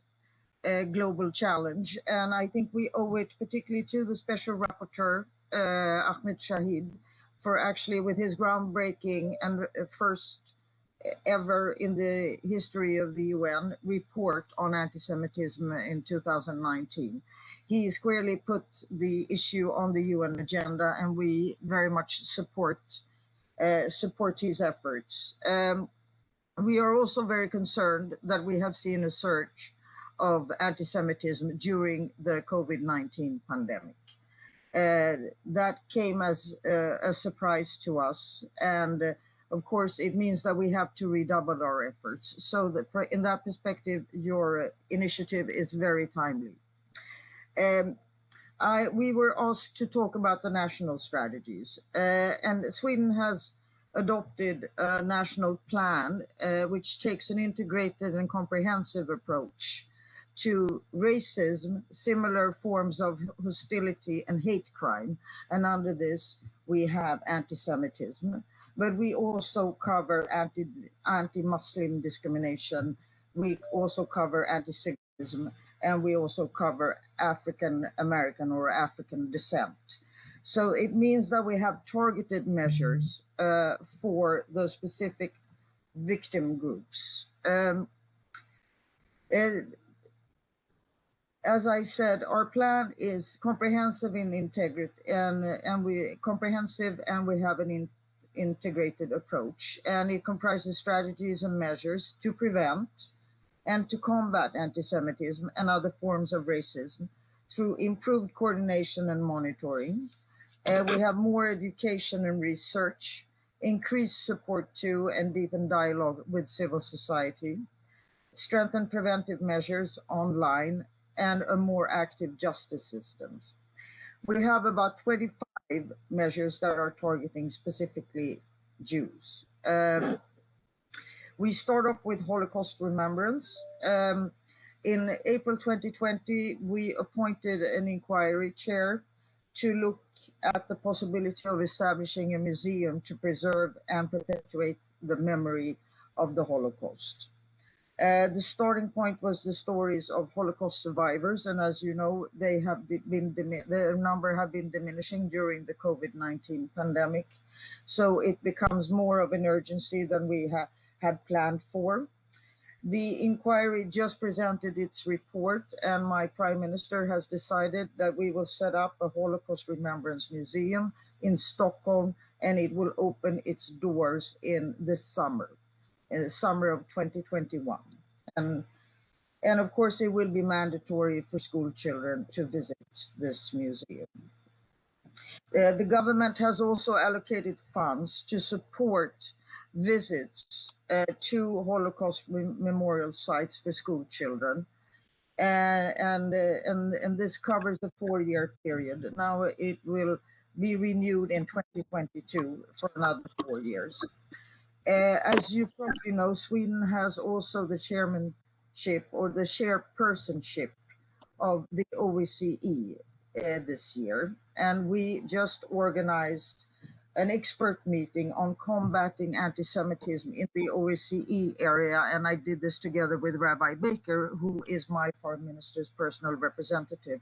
global challenge, and I think we owe it particularly to the Special Rapporteur, Ahmed Shahid, for actually with his groundbreaking and first ever in the history of the UN report on anti-Semitism in 2019. He squarely put the issue on the UN agenda, and we very much support his efforts. We are also very concerned that we have seen a surge of anti-Semitism during the COVID-19 pandemic. That came as a surprise to us, and of course, it means that we have to redouble our efforts. So that in that perspective, your initiative is very timely. We were asked to talk about the national strategies, and Sweden has adopted a national plan which takes an integrated and comprehensive approach to racism, similar forms of hostility and hate crime. And under this, we have anti-Semitism. But we also cover anti-Muslim discrimination. We also cover anti-Semitism, and we also cover African American or African descent. So it means that we have targeted measures for the specific victim groups. As I said, our plan is comprehensive and we have an integrated approach, and it comprises strategies and measures to prevent and to combat anti-Semitism and other forms of racism through improved coordination and monitoring. We have more education and research, increased support to and deepen dialogue with civil society, strengthen preventive measures online, and a more active justice systems. We have about 25 measures that are targeting specifically Jews. We start off with Holocaust remembrance. In April 2020, we appointed an inquiry chair to look at the possibility of establishing a museum to preserve and perpetuate the memory of the Holocaust. The starting point was the stories of Holocaust survivors, and as you know, their number have been diminishing during the COVID-19 pandemic. So it becomes more of an urgency than we had planned for. The inquiry just presented its report, and my Prime Minister has decided that we will set up a Holocaust Remembrance Museum in Stockholm, and it will open its doors in the summer of 2021. And of course, it will be mandatory for school children to visit this museum. The government has also allocated funds to support visits to Holocaust memorial sites for school children. And this covers a 4-year period. Now it will be renewed in 2022 for another 4 years. As you probably know, Sweden has also the chairmanship or the chairpersonship of the OSCE this year. And we just organized an expert meeting on combating anti-Semitism in the OSCE area, and I did this together with Rabbi Baker, who is my foreign minister's personal representative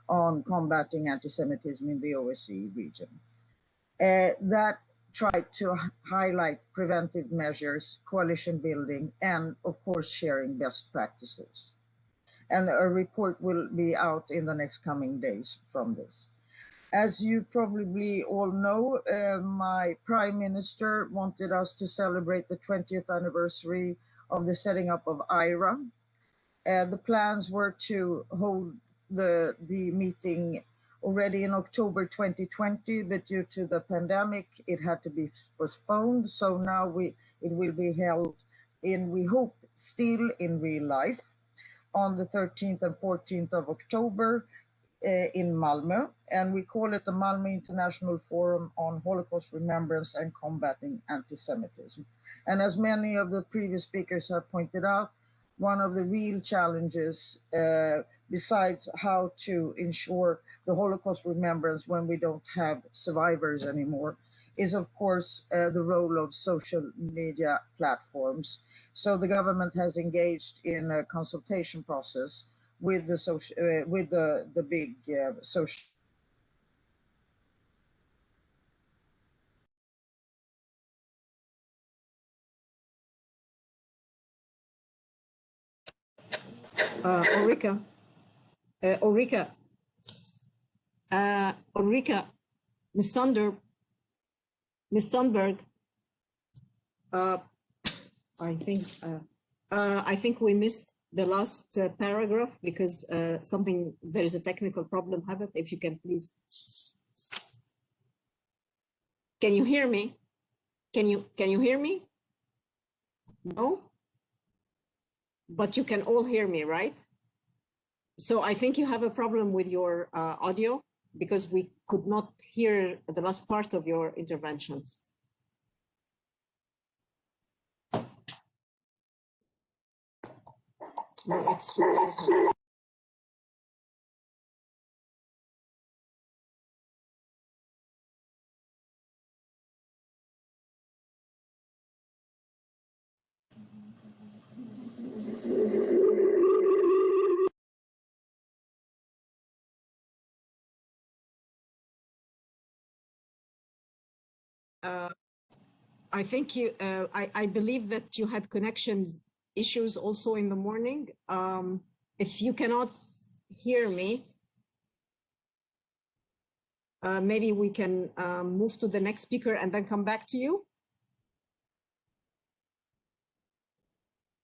on combating anti-Semitism in the OSCE region. That tried to highlight preventive measures, coalition building, and of course sharing best practices. And a report will be out in the next coming days from this. As you probably all know, my prime minister wanted us to celebrate the 20th anniversary of the setting up of IRA. The plans were to hold the meeting already in October 2020, but due to the pandemic, it had to be postponed. So now it will be held in, we hope, still in real life on the 13th and 14th of October in Malmö, and we call it the Malmö International Forum on Holocaust Remembrance and Combating Antisemitism. And as many of the previous speakers have pointed out, one of the real challenges, besides how to ensure the Holocaust remembrance when we don't have survivors anymore, is of course the role of social media platforms. So the government has engaged in a consultation process with the social, with the big social. Ulrika, Ms. Sundberg, I think we missed the last paragraph because there is a technical problem. Have it, if you can please. Can you hear me? Can you hear me? No? But you can all hear me, right? So I think you have a problem with your audio because we could not hear the last part of your intervention. No, it's I think I believe that you had connections issues also in the morning. If you cannot hear me, maybe we can move to the next speaker and then come back to you.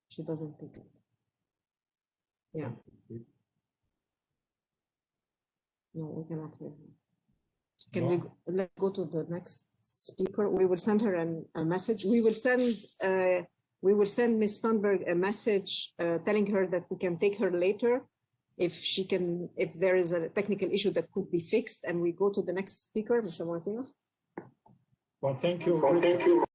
She doesn't pick it. Yeah. No, we cannot hear her. Can we let's go to the next speaker? We will send her a message. We will send Ms. Thunberg a message telling her that we can take her later if there is a technical issue that could be fixed, and we go to the next speaker, Mr. Martinez. Well, thank you. Well, thank you.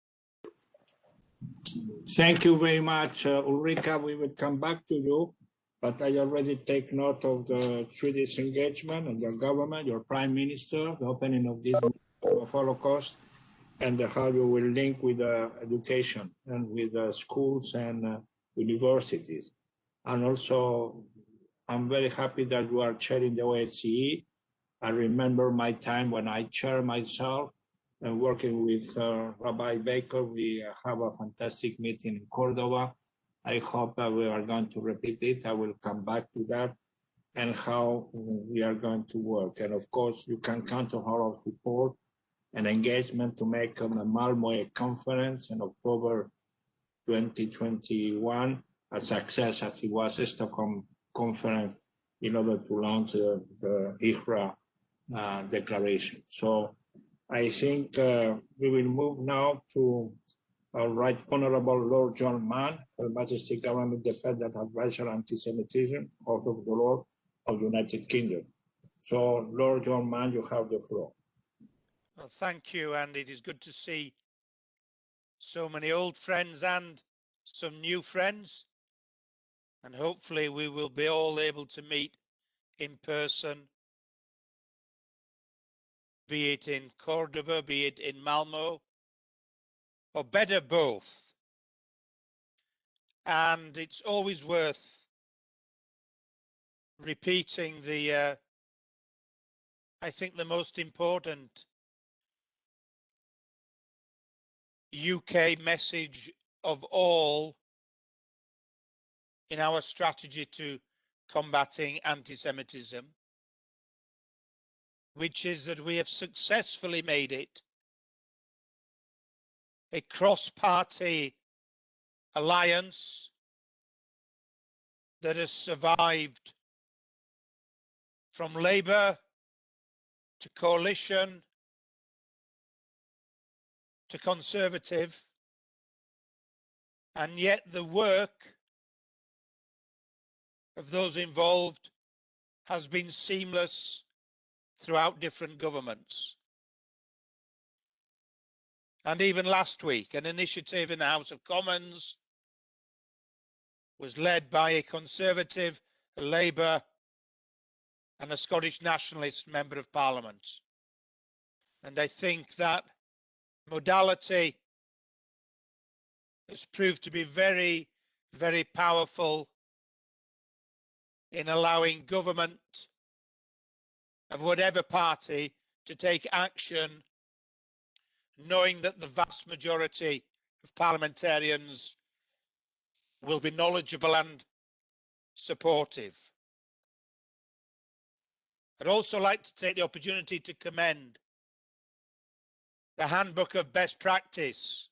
Thank you very much, Ulrika. We will come back to you, but I already take note of the Swedish engagement and your government, your prime minister, the opening of this of Holocaust, and how you will link with education and with schools and universities. And also, I'm very happy that you are chairing the OSCE. I remember my time when I chair myself and working with Rabbi Baker. We have a fantastic meeting in Cordova. I hope we are going to repeat it. I will come back to that and how we are going to work. And of course, you can count on our support and engagement to make the Malmö conference in October 2021 a success as it was a Stockholm conference in order to launch the IHRA declaration. So I think we will move now to our Right Honorable Lord John Mann, Her Majesty's Government Independent Advisor on Anti-Semitism, Court of the Law of the United Kingdom. So Lord John Mann, you have the floor. Well, thank you, and it is good to see so many old friends and some new friends, and hopefully we will be all able to meet in person be it in Cordoba, be it in Malmo, or better, both. And it's always worth repeating the, I think, the most important UK message of all in our strategy to combating anti-Semitism, which is that we have successfully made it a cross-party alliance that has survived from Labour to coalition to Conservative, and yet the work of those involved has been seamless throughout different governments. And even last week, an initiative in the House of Commons was led by a Conservative, a Labour, and a Scottish Nationalist Member of Parliament. And I think that modality has proved to be very, very powerful in allowing government of whatever party to take action, knowing that the vast majority of parliamentarians will be knowledgeable and supportive. I'd also like to take the opportunity to commend the Handbook of Best Practice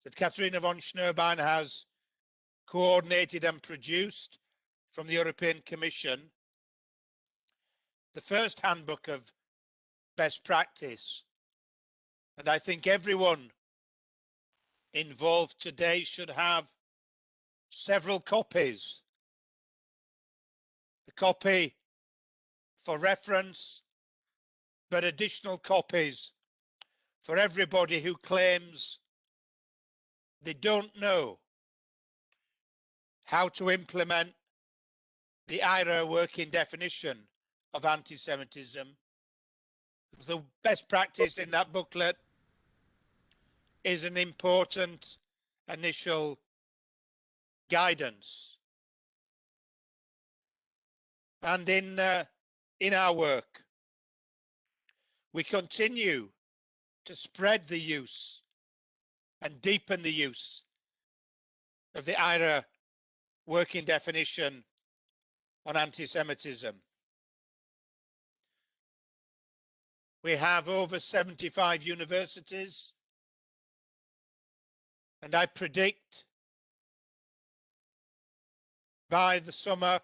that Katharina von Schnurbein has coordinated and produced from the European Commission. The first Handbook of Best Practice. And I think everyone involved today should have several copies. A copy for reference, but additional copies for everybody who claims they don't know how to implement the IRA working definition of anti-Semitism. The best practice in that booklet is an important initial guidance. And in our work, we continue to spread the use and deepen the use of the IRA working definition on anti-Semitism. We have over 75 universities, and I predict by the summer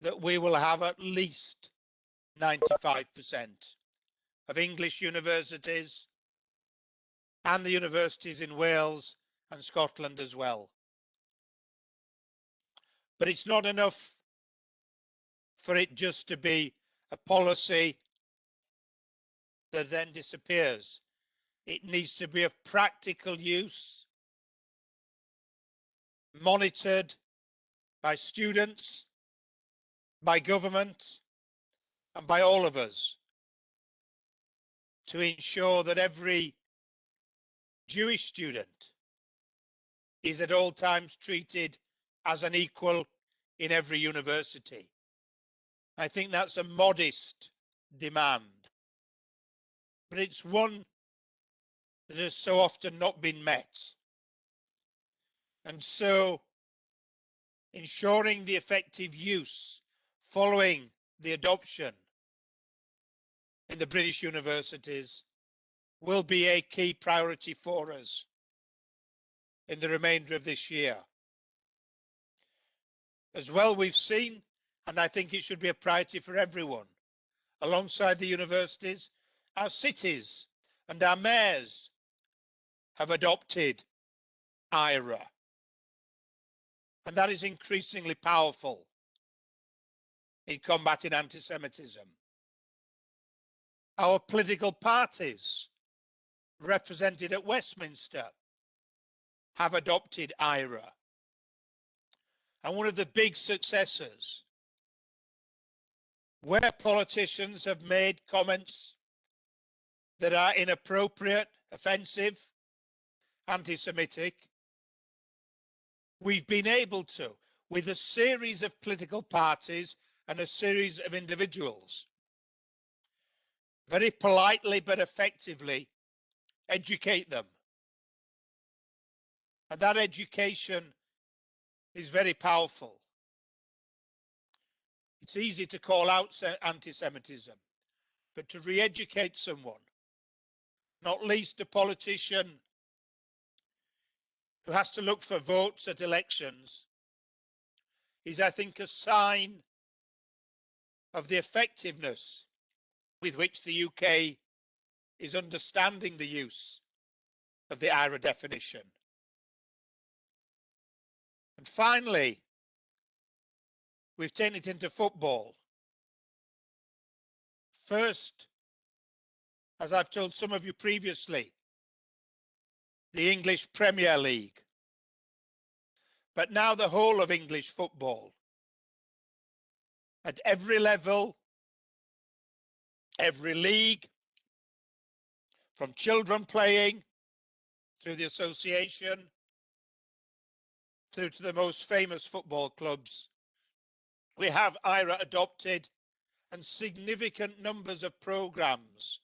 that we will have at least 95% of English universities and the universities in Wales and Scotland as well. But it's not enough for it just to be a policy that then disappears. It needs to be of practical use, monitored by students, by government, and by all of us to ensure that every Jewish student is at all times treated as an equal in every university. I think that's a modest demand, but it's one that has so often not been met. And so ensuring the effective use following the adoption in the British universities will be a key priority for us in the remainder of this year. As well, we've seen, and I think it should be a priority for everyone, alongside the universities, our cities and our mayors have adopted IRA. And that is increasingly powerful in combating anti-Semitism. Our political parties represented at Westminster have adopted IRA. And one of the big successes where politicians have made comments that are inappropriate, offensive, anti-Semitic, we've been able to, with a series of political parties and a series of individuals, very politely but effectively educate them. And that education is very powerful. It's easy to call out anti-Semitism, but to re-educate someone, not least a politician who has to look for votes at elections, is, I think, a sign of the effectiveness with which the UK is understanding the use of the IRA definition. And finally, we've taken it into football. First, as I've told some of you previously, the English Premier League, but now the whole of English football. At every level, every league, from children playing, through the association, through to the most famous football clubs, we have IRA adopted, and significant numbers of programmes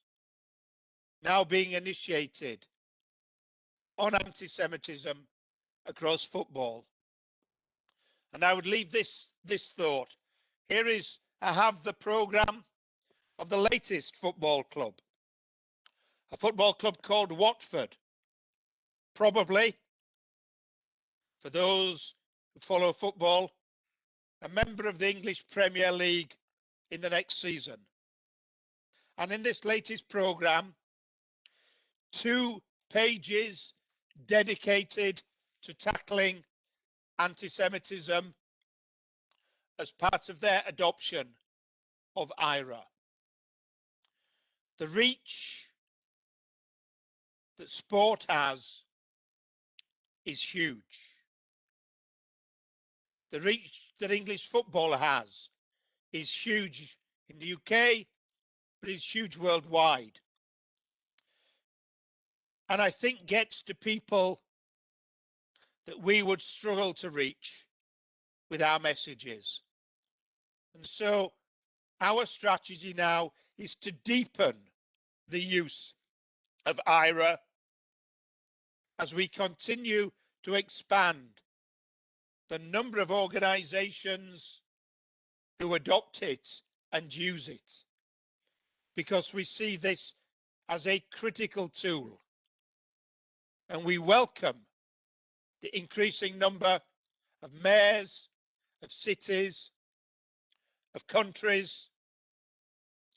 now being initiated on anti-Semitism across football. And I would leave this thought. Here is, I have the programme of the latest football club, a football club called Watford. Probably, for those who follow football, a member of the English Premier League in the next season. And in this latest programme, 2 pages dedicated to tackling anti-Semitism as part of their adoption of IRA. The reach that sport has is huge. The reach that English football has is huge in the UK, but is huge worldwide. And I think gets to people that we would struggle to reach with our messages. And so our strategy now is to deepen the use of IRA as we continue to expand the number of organisations who adopt it and use it, because we see this as a critical tool. And we welcome the increasing number of mayors, of cities, of countries,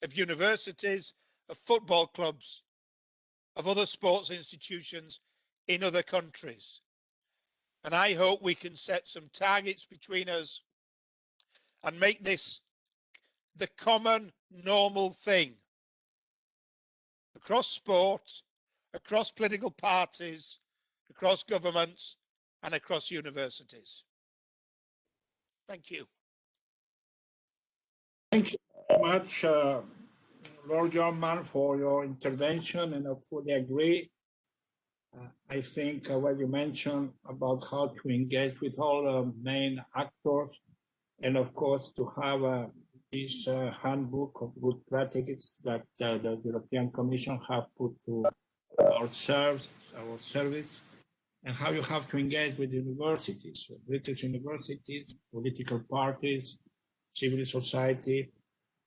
of universities, of football clubs, of other sports institutions in other countries. And I hope we can set some targets between us and make this the common normal thing across sport, across political parties, across governments, and across universities. Thank you. Thank you very much, Lord John Mann, for your intervention, and I fully agree. I think what you mentioned about how to engage with all the main actors, and of course to have this handbook of good practices that the European Commission have put to our service, and how you have to engage with universities, British universities, political parties, civil society,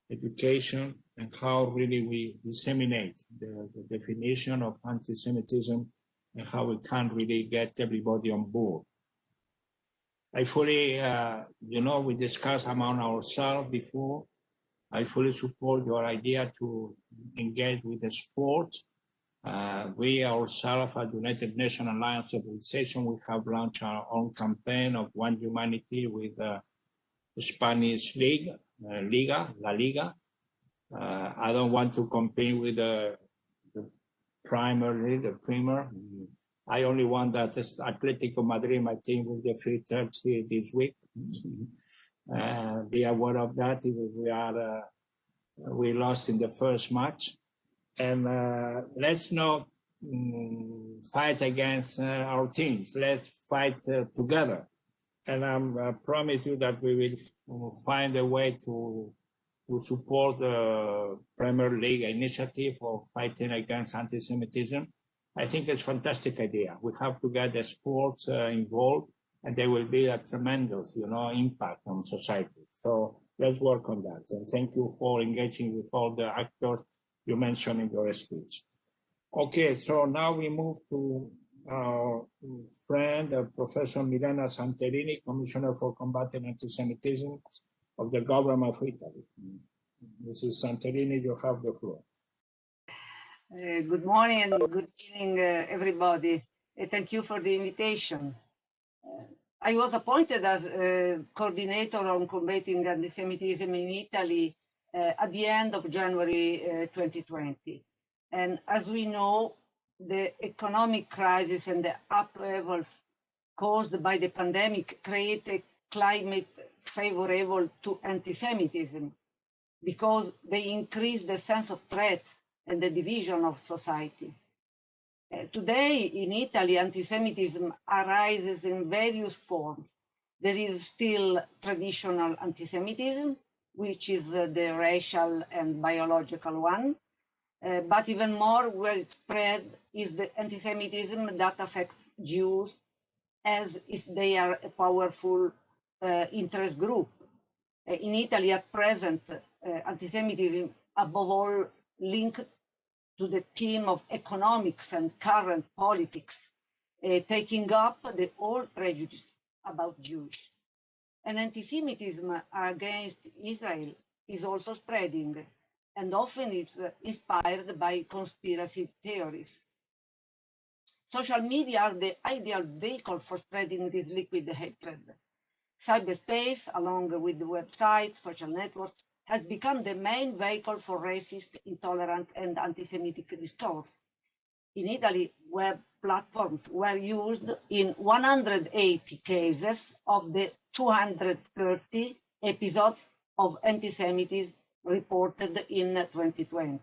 education, and how really we disseminate the definition of anti-Semitism and how we can really get everybody on board. I fully, we discussed among ourselves before. I fully support your idea to engage with the sport. We ourselves at United Nations Alliance Organization, we have launched our own campaign of One Humanity with the Spanish League, La Liga. I don't want to compete with the Premier. I only want that Atletico Madrid, my team, will defeat Chelsea this week. Be aware of that. We are we lost in the first match. And let's not fight against our teams. Let's fight together. And I promise you that we will find a way to support the Premier League initiative of fighting against anti-Semitism. I think it's a fantastic idea. We have to get the sports involved, and there will be a tremendous, impact on society. So let's work on that. And thank you for engaging with all the actors you mentioned in your speech. Okay, so now we move to our friend, Professor Milena Santerini, Commissioner for Combating Antisemitism of the Government of Italy. Mrs. Santerini, you have the floor. Good morning and good evening, everybody. Thank you for the invitation. I was appointed as coordinator on combating anti-Semitism in Italy at the end of January 2020. And as we know, the economic crisis and the upheavals caused by the pandemic create a climate favorable to anti-Semitism because they increase the sense of threat and the division of society. Today in Italy, anti-Semitism arises in various forms. There is still traditional anti-Semitism, which is the racial and biological one, but even more widespread is the anti-Semitism that affects Jews as if they are a powerful interest group. In Italy at present, anti-Semitism above all linked to the theme of economics and current politics, taking up the old prejudice about Jews. And anti-Semitism against Israel is also spreading, and often it's inspired by conspiracy theories. Social media are the ideal vehicle for spreading this liquid hatred. Cyberspace, along with the websites, social networks, has become the main vehicle for racist, intolerant, and anti-Semitic discourse. In Italy, web platforms were used in 180 cases of the 230 episodes of anti-Semitism reported in 2020.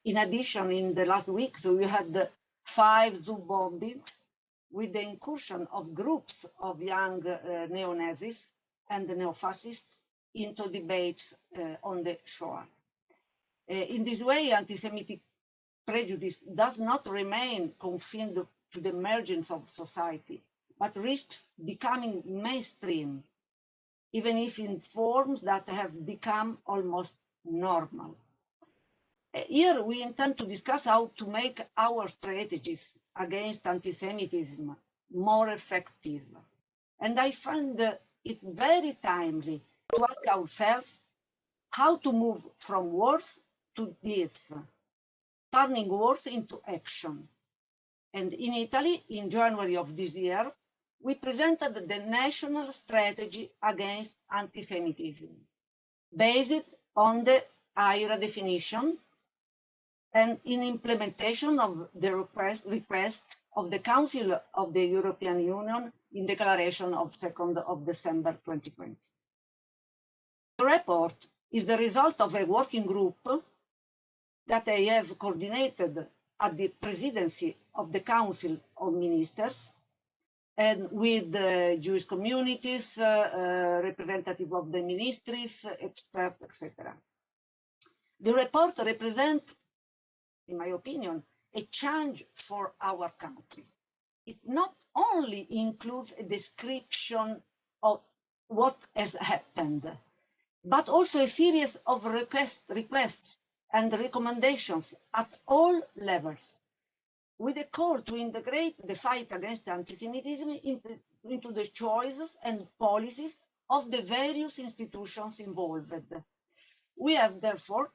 In addition, in the last weeks, we had 5 Zoom bombings with the incursion of groups of young neo-Nazis and neo-fascists into debates on the Shoah. In this way, anti-Semitic prejudice does not remain confined to the margins of society, but risks becoming mainstream, even if in forms that have become almost normal. Here we intend to discuss how to make our strategies against anti-Semitism more effective. And I find it very timely to ask ourselves how to move from words to deeds, turning words into action. And in Italy, in January of this year, we presented the National Strategy Against Antisemitism, based on the IRA definition and in implementation of the request of the Council of the European Union in Declaration of 2nd of December 2020. The report is the result of a working group that I have coordinated at the presidency of the Council of Ministers and with the Jewish communities, representative of the ministries, experts, etc. The report represents, in my opinion, a change for our country. It not only includes a description of what has happened, but also a series of requests and recommendations at all levels, with a call to integrate the fight against anti-Semitism into the choices and policies of the various institutions involved. We have therefore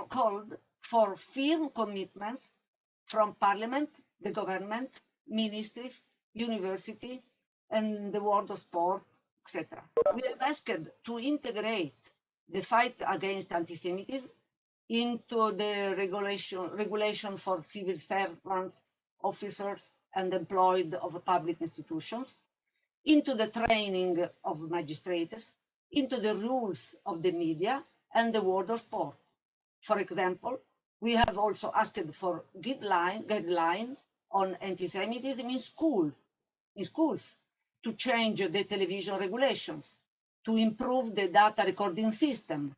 called for firm commitments from Parliament, the government, ministries, university, and the world of sport, etc. We have asked to integrate the fight against anti-Semitism into the regulation for civil servants, officers, and employed of public institutions, into the training of magistrates, into the rules of the media, and the world of sport. For example, we have also asked for guideline on anti-Semitism in schools, to change the television regulations, to improve the data recording system,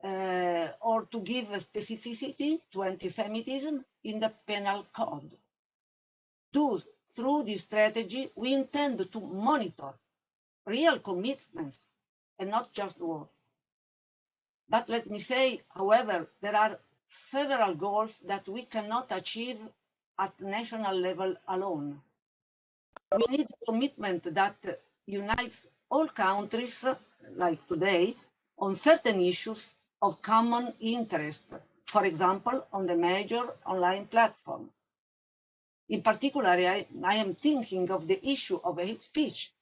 or to give a specificity to anti-Semitism in the penal code. Thus, through this strategy, we intend to monitor real commitments and not just words. But let me say, however, there are several goals that we cannot achieve at national level alone. We need a commitment that unites all countries, like today, on certain issues of common interest, for example, on the major online platforms. In particular, I am thinking of the issue of hate speech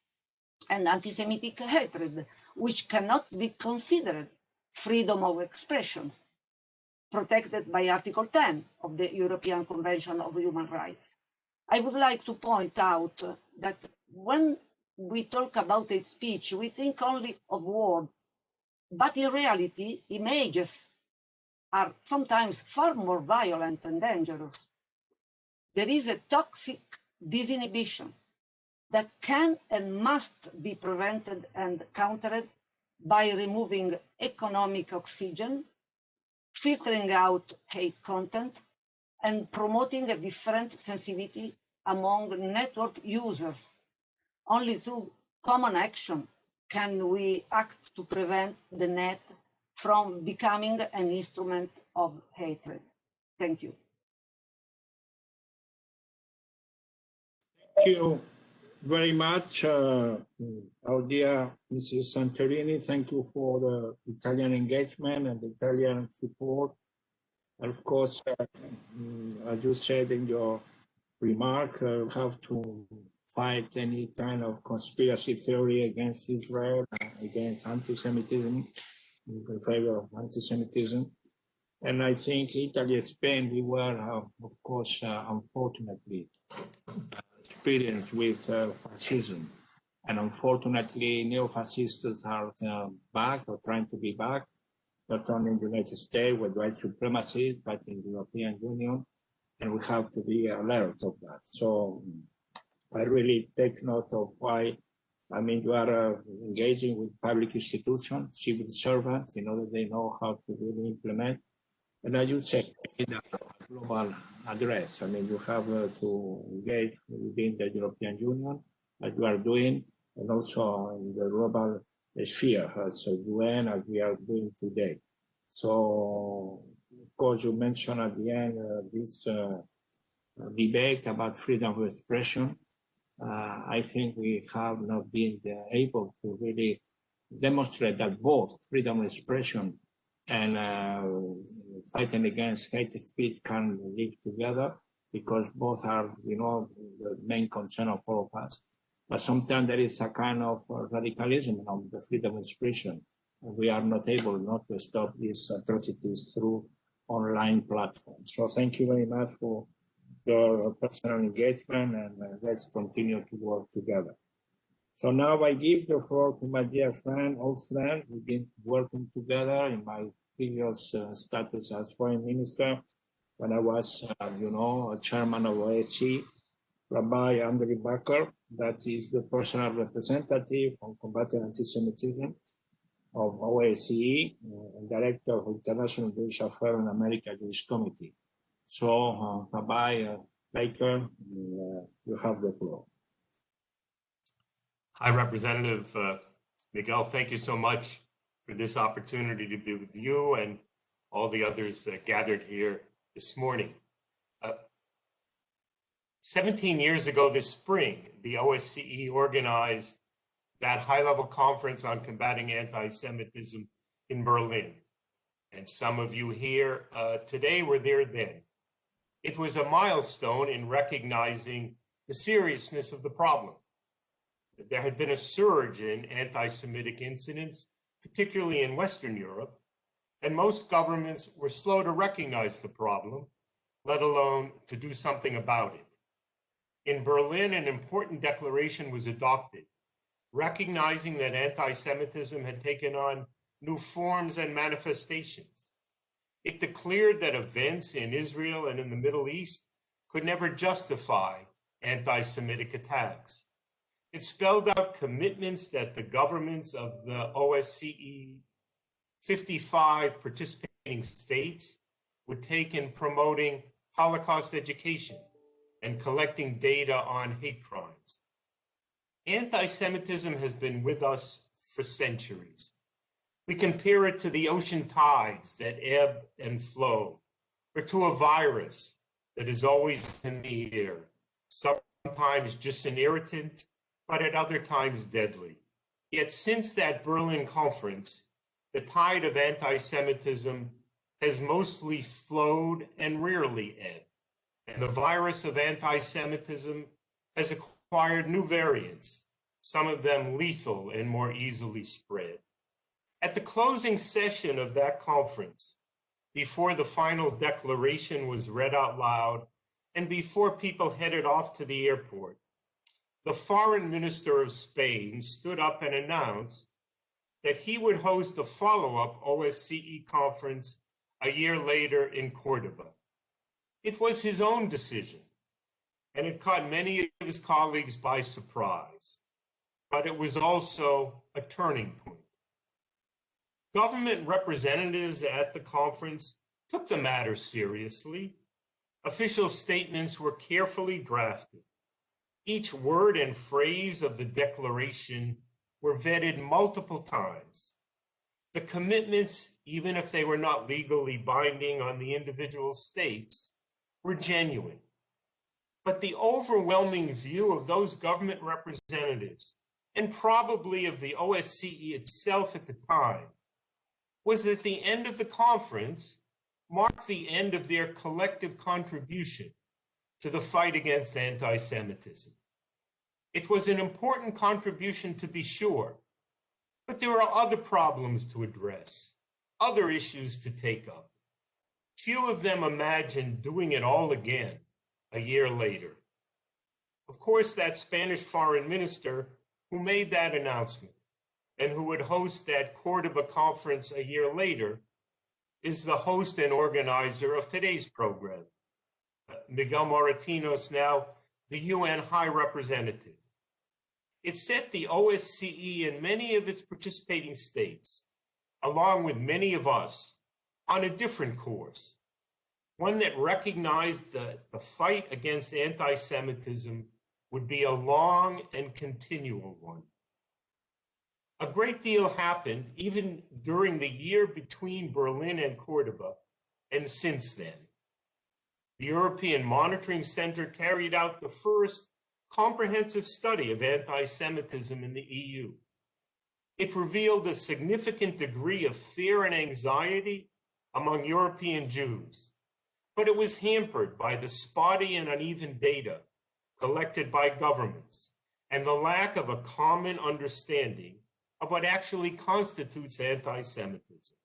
and anti-Semitic hatred, which cannot be considered freedom of expression, protected by Article 10 of the European Convention of Human Rights. I would like to point out that when we talk about hate speech, we think only of words, but in reality, images are sometimes far more violent and dangerous. There is a toxic disinhibition that can and must be prevented and countered by removing economic oxygen, filtering out hate content, and promoting a different sensitivity among network users. Only through common action can we act to prevent the net from becoming an instrument of hatred. Thank you. Thank you very much, our dear Mrs. Santorini. Thank you for the Italian engagement and the Italian support. And of course, as you said in your remark, have to fight any kind of conspiracy theory against Israel, against anti-Semitism, in favor of anti-Semitism. And I think Italy and Spain, we were, of course, unfortunately, experienced with fascism. And unfortunately, neo-fascists are back or trying to be back, not only in the United States with white supremacy, but in the European Union. And we have to be alert of that. So I really take note of why, I mean, you are engaging with public institutions, civil servants, in order they know how to really implement. And as you said, in a global address, I mean, you have to engage within the European Union, as you are doing, and also in the global sphere, as UN, as we are doing today. So, of course, you mentioned at the end this debate about freedom of expression. I think we have not been able to really demonstrate that both freedom of expression and fighting against hate speech can live together, because both are, you know, the main concern of all of us. But sometimes there is a kind of radicalism on the freedom of expression. And we are not able not to stop these atrocities through online platforms. So thank you very much for your personal engagement, and let's continue to work together. So now I give the floor to my dear friend, old friend. We've been working together in my previous status as foreign minister, when I was, you know, chairman of OSCE, Rabbi Andrew Baker, that is the personal representative on combating anti-Semitism of OSCE, and director of International Jewish Affairs and America Jewish Committee. So, Rabbi Baker, you have the floor. Hi, Representative Miguel. Thank you so much for this opportunity to be with you and all the others gathered here this morning. 17 years ago this spring, the OSCE organized that high-level conference on combating anti-Semitism in Berlin. And some of you here today were there then. It was a milestone in recognizing the seriousness of the problem. There had been a surge in anti-Semitic incidents, particularly in Western Europe, and most governments were slow to recognize the problem, let alone to do something about it. In Berlin, an important declaration was adopted, recognizing that anti-Semitism had taken on new forms and manifestations. It declared that events in Israel and in the Middle East could never justify anti-Semitic attacks. It spelled out commitments that the governments of the OSCE 55 participating states would take in promoting Holocaust education and collecting data on hate crimes. Anti-Semitism has been with us for centuries. We compare it to the ocean tides that ebb and flow, or to a virus that is always in the air, sometimes just an irritant, but at other times deadly. Yet since that Berlin conference, the tide of anti-Semitism has mostly flowed and rarely ebbed, and the virus of anti-Semitism has acquired new variants, some of them lethal and more easily spread. At the closing session of that conference, before the final declaration was read out loud, and before people headed off to the airport, the foreign minister of Spain stood up and announced that he would host a follow-up OSCE conference a year later in Cordoba. It was his own decision, and it caught many of his colleagues by surprise, but it was also a turning point. Government representatives at the conference took the matter seriously. Official statements were carefully drafted. Each word and phrase of the declaration were vetted multiple times. The commitments, even if they were not legally binding on the individual states, were genuine. But the overwhelming view of those government representatives, and probably of the OSCE itself at the time, was that the end of the conference marked the end of their collective contribution to the fight against anti-Semitism. It was an important contribution, to be sure, but there are other problems to address, other issues to take up. Few of them imagined doing it all again a year later. Of course, that Spanish foreign minister who made that announcement and who would host that Cordoba conference a year later is the host and organizer of today's program, Miguel Moratinos, now the UN High Representative. It set the OSCE and many of its participating states, along with many of us, on a different course, one that recognized that the fight against anti-Semitism would be a long and continual one. A great deal happened even during the year between Berlin and Cordoba, and since then. The European Monitoring Center carried out the first comprehensive study of anti-Semitism in the EU. It revealed a significant degree of fear and anxiety among European Jews, but it was hampered by the spotty and uneven data collected by governments and the lack of a common understanding of what actually constitutes anti-Semitism.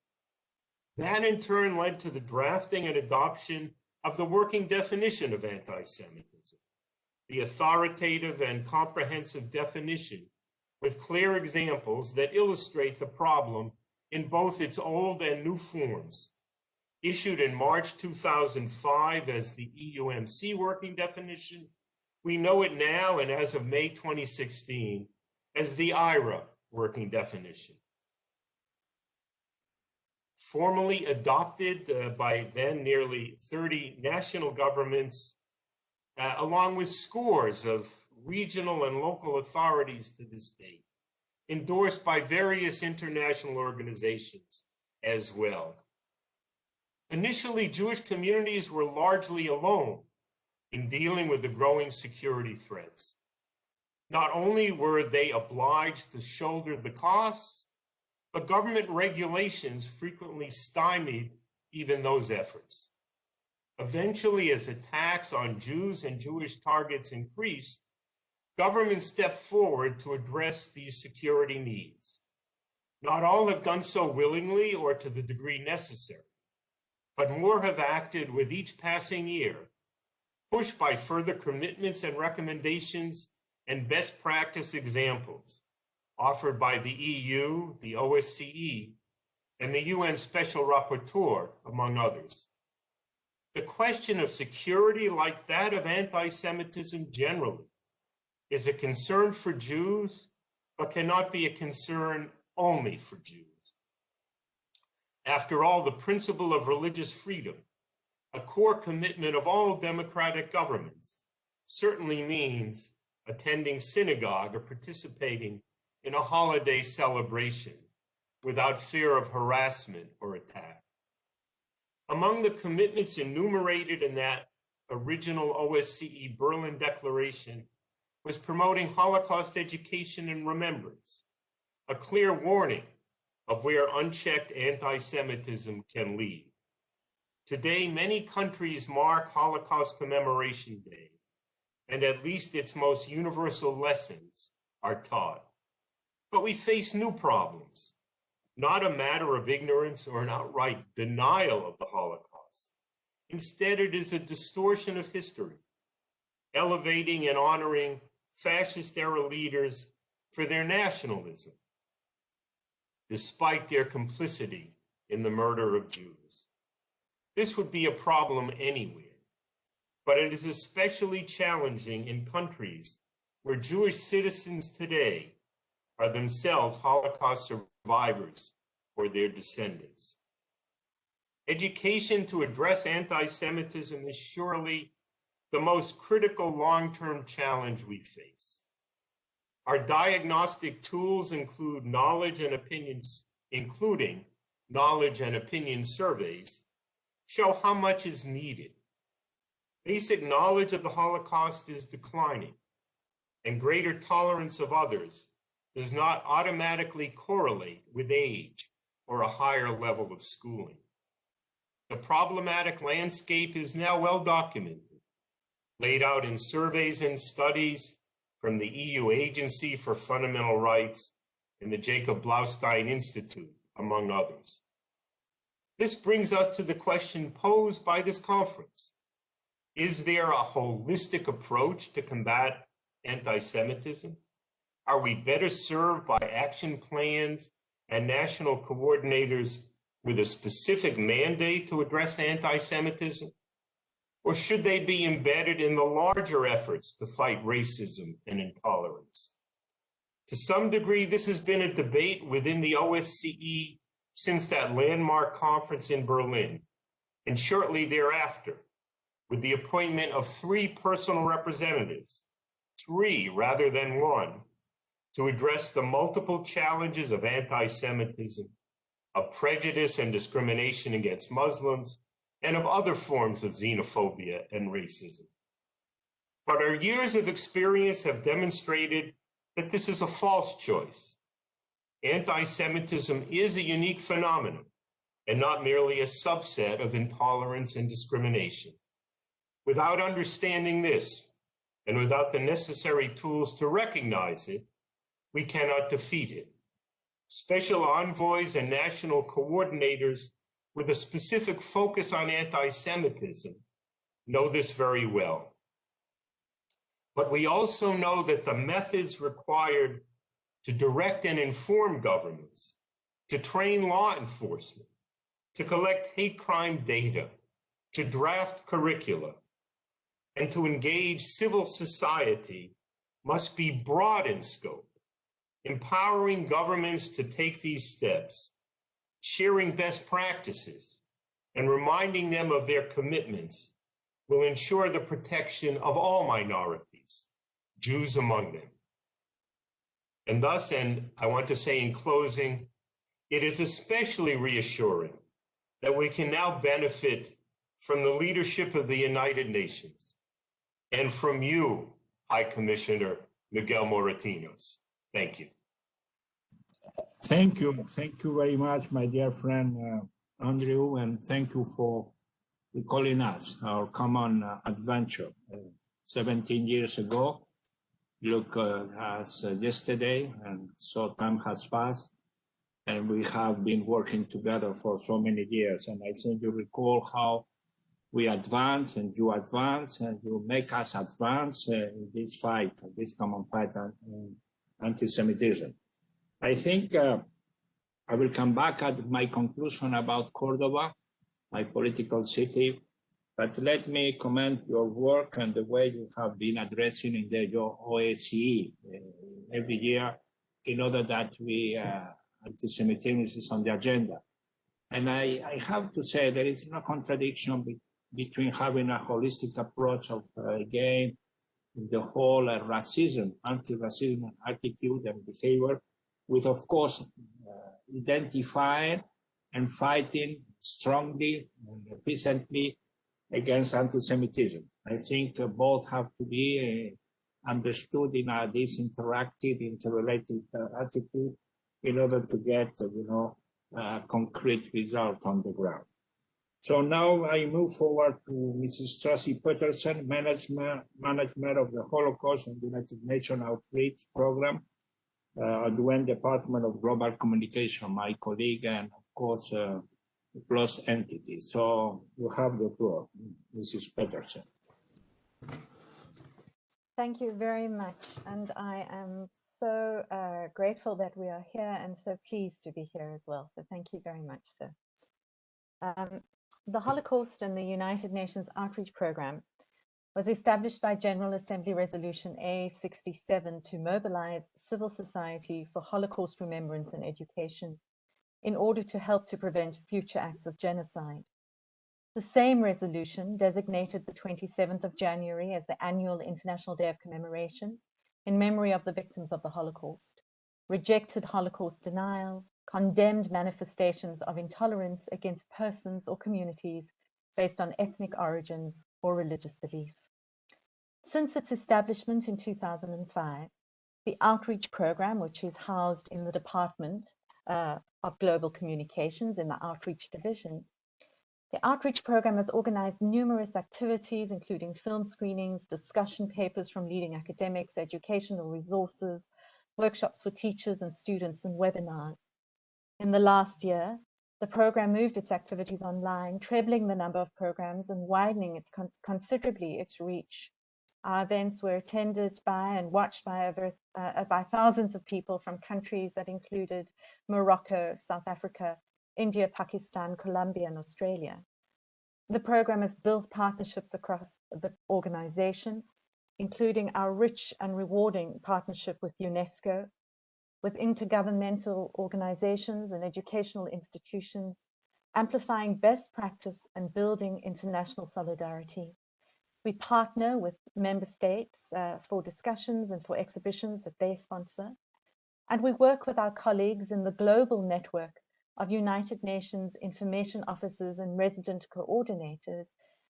That in turn led to the drafting and adoption of the working definition of anti-Semitism, the authoritative and comprehensive definition with clear examples that illustrate the problem in both its old and new forms, issued in March 2005 as the EUMC working definition. We know it now, and as of May 2016, as the IRA working definition. Formally adopted by then nearly 30 national governments, along with scores of regional and local authorities to this date, endorsed by various international organizations as well. Initially, Jewish communities were largely alone in dealing with the growing security threats. Not only were they obliged to shoulder the costs, but government regulations frequently stymied even those efforts. Eventually, as attacks on Jews and Jewish targets increased, governments stepped forward to address these security needs. Not all have done so willingly or to the degree necessary, but more have acted with each passing year, pushed by further commitments and recommendations and best practice examples offered by the EU, the OSCE, and the UN Special Rapporteur, among others. The question of security, like that of anti-Semitism generally, is a concern for Jews, but cannot be a concern only for Jews. After all, the principle of religious freedom, a core commitment of all democratic governments, certainly means attending synagogue or participating in a holiday celebration without fear of harassment or attack. Among the commitments enumerated in that original OSCE Berlin Declaration was promoting Holocaust education and remembrance, a clear warning of where unchecked anti-Semitism can lead. Today, many countries mark Holocaust Commemoration Day, and at least its most universal lessons are taught. But we face new problems, not a matter of ignorance or an outright denial of the Holocaust. Instead, it is a distortion of history, elevating and honoring fascist-era leaders for their nationalism, despite their complicity in the murder of Jews. This would be a problem anywhere, but it is especially challenging in countries where Jewish citizens today are themselves Holocaust survivors or their descendants. Education to address anti-Semitism is surely the most critical long-term challenge we face. Our diagnostic tools include knowledge and opinions, including knowledge and opinion surveys, show how much is needed. Basic knowledge of the Holocaust is declining, and greater tolerance of others does not automatically correlate with age or a higher level of schooling. The problematic landscape is now well documented, laid out in surveys and studies from the EU Agency for Fundamental Rights and the Jacob Blaustein Institute, among others. This brings us to the question posed by this conference. Is there a holistic approach to combat anti-Semitism? Are we better served by action plans and national coordinators with a specific mandate to address anti-Semitism? Or should they be embedded in the larger efforts to fight racism and intolerance? To some degree, this has been a debate within the OSCE since that landmark conference in Berlin, and shortly thereafter, with the appointment of 3 personal representatives, 3 rather than 1, to address the multiple challenges of anti-Semitism, of prejudice and discrimination against Muslims, and of other forms of xenophobia and racism. But our years of experience have demonstrated that this is a false choice. Anti-Semitism is a unique phenomenon and not merely a subset of intolerance and discrimination. Without understanding this, and without the necessary tools to recognize it, we cannot defeat it. Special envoys and national coordinators with a specific focus on anti-Semitism know this very well. But we also know that the methods required to direct and inform governments, to train law enforcement, to collect hate crime data, to draft curricula, and to engage civil society must be broad in scope, empowering governments to take these steps, sharing best practices, and reminding them of their commitments will ensure the protection of all minorities, Jews among them. And thus, and I want to say in closing, it is especially reassuring that we can now benefit from the leadership of the United Nations and from you, High Commissioner Miguel Moratinos. Thank you. Thank you. Thank you very much, my dear friend Andrew, and thank you for recalling us, our common adventure. 17 years ago, look as yesterday, and so time has passed, and we have been working together for so many years. And I think you recall how we advance, and you make us advance in this fight, this common fight on anti-Semitism. I think I will come back at my conclusion about Cordoba, my political city, but let me commend your work and the way you have been addressing in the OSCE every year in order that anti-Semitism is on the agenda. And I have to say there is no contradiction between having a holistic approach of, again, the whole racism, anti-racism attitude and behavior, with, of course, identifying and fighting strongly and efficiently against anti-Semitism. I think both have to be understood in this interrelated attitude in order to get, concrete result on the ground. So now I move forward to Mrs. Tracy Peterson, Management of the Holocaust and United Nations Outreach Program at the UN Department of Global Communication, my colleague, and of course, plus entity. So you have the floor, Mrs. Peterson. Thank you very much. And I am so grateful that we are here and so pleased to be here as well. So thank you very much, sir. The Holocaust and the United Nations Outreach Program was established by General Assembly Resolution A67 to mobilize civil society for Holocaust remembrance and education in order to help to prevent future acts of genocide. The same resolution designated the 27th of January as the annual International Day of Commemoration in memory of the victims of the Holocaust, rejected Holocaust denial, condemned manifestations of intolerance against persons or communities based on ethnic origin or religious belief. Since its establishment in 2005, the outreach program, which is housed in the Department of Global Communications in the Outreach Division, the outreach program has organized numerous activities, including film screenings, discussion papers from leading academics, educational resources, workshops for teachers and students, and webinars. In the last year, the program moved its activities online, trebling the number of programs and widening considerably its reach. Our events were attended by and watched by by thousands of people from countries that included Morocco, South Africa, India, Pakistan, Colombia, and Australia. The program has built partnerships across the organization, including our rich and rewarding partnership with UNESCO, with intergovernmental organizations and educational institutions, amplifying best practice and building international solidarity. We partner with member states for discussions and for exhibitions that they sponsor. And we work with our colleagues in the global network of United Nations information officers and resident coordinators,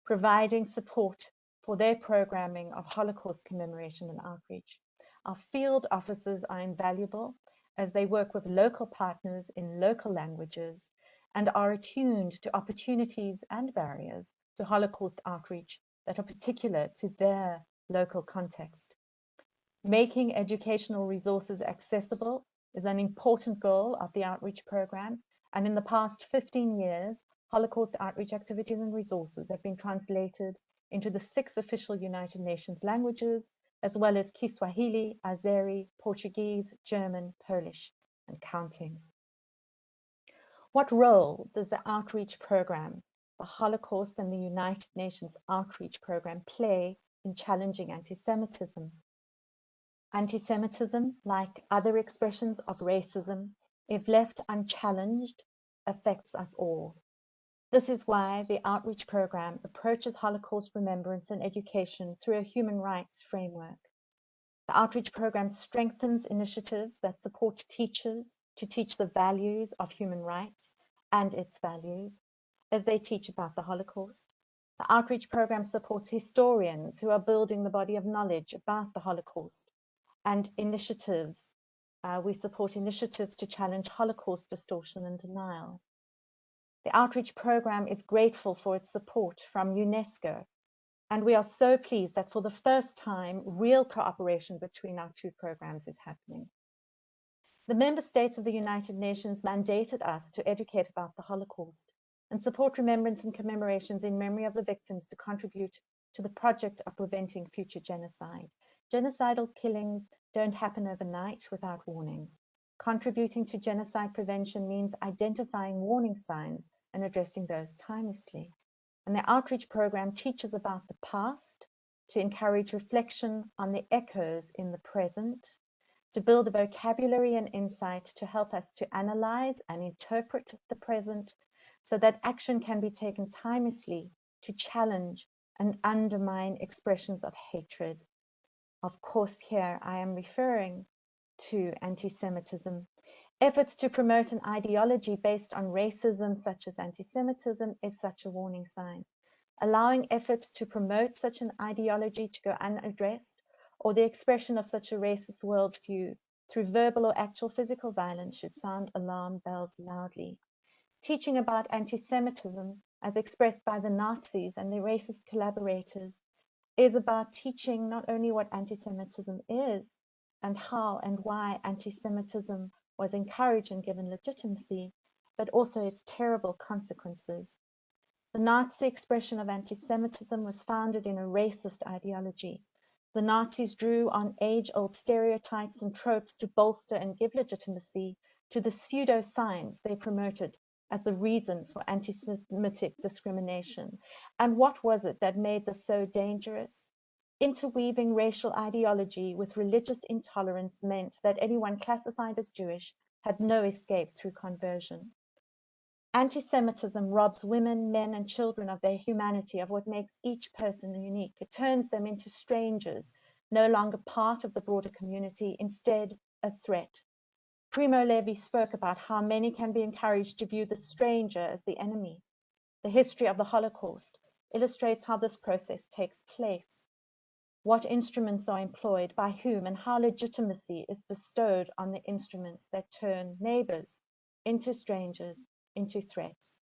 providing support for their programming of Holocaust commemoration and outreach. Our field officers are invaluable as they work with local partners in local languages and are attuned to opportunities and barriers to Holocaust outreach that are particular to their local context. Making educational resources accessible is an important goal of the outreach program, and in the past 15 years, Holocaust outreach activities and resources have been translated into the 6 official United Nations languages, as well as Kiswahili, Azeri, Portuguese, German, Polish, and counting. What role does the outreach program, the Holocaust and the United Nations Outreach Program, play in challenging anti-Semitism? Anti-Semitism, like other expressions of racism, if left unchallenged, affects us all. This is why the outreach program approaches Holocaust remembrance and education through a human rights framework. The outreach program strengthens initiatives that support teachers to teach the values of human rights and its values as they teach about the Holocaust. The outreach program supports historians who are building the body of knowledge about the Holocaust and initiatives. We support initiatives to challenge Holocaust distortion and denial. The outreach program is grateful for its support from UNESCO, and we are so pleased that for the first time, real cooperation between our 2 programs is happening. The member states of the United Nations mandated us to educate about the Holocaust and support remembrance and commemorations in memory of the victims to contribute to the project of preventing future genocide. Genocidal killings don't happen overnight without warning. Contributing to genocide prevention means identifying warning signs and addressing those timelessly. And the outreach program teaches about the past to encourage reflection on the echoes in the present, to build a vocabulary and insight to help us to analyze and interpret the present so that action can be taken timelessly to challenge and undermine expressions of hatred. Of course, here I am referring to anti-Semitism. Efforts to promote an ideology based on racism, such as anti-Semitism, is such a warning sign. Allowing efforts to promote such an ideology to go unaddressed, or the expression of such a racist worldview through verbal or actual physical violence should sound alarm bells loudly. Teaching about anti-Semitism, as expressed by the Nazis and their racist collaborators, is about teaching not only what anti-Semitism is and how and why anti-Semitism was encouraged and given legitimacy, but also its terrible consequences. The Nazi expression of anti-Semitism was founded in a racist ideology. The Nazis drew on age-old stereotypes and tropes to bolster and give legitimacy to the pseudo-science they promoted as the reason for anti-Semitic discrimination. And what was it that made this so dangerous? Interweaving racial ideology with religious intolerance meant that anyone classified as Jewish had no escape through conversion. Anti-Semitism robs women, men, and children of their humanity, of what makes each person unique. It turns them into strangers, no longer part of the broader community, instead a threat. Primo Levi spoke about how many can be encouraged to view the stranger as the enemy. The history of the Holocaust illustrates how this process takes place, what instruments are employed, by whom, and how legitimacy is bestowed on the instruments that turn neighbors into strangers, into threats.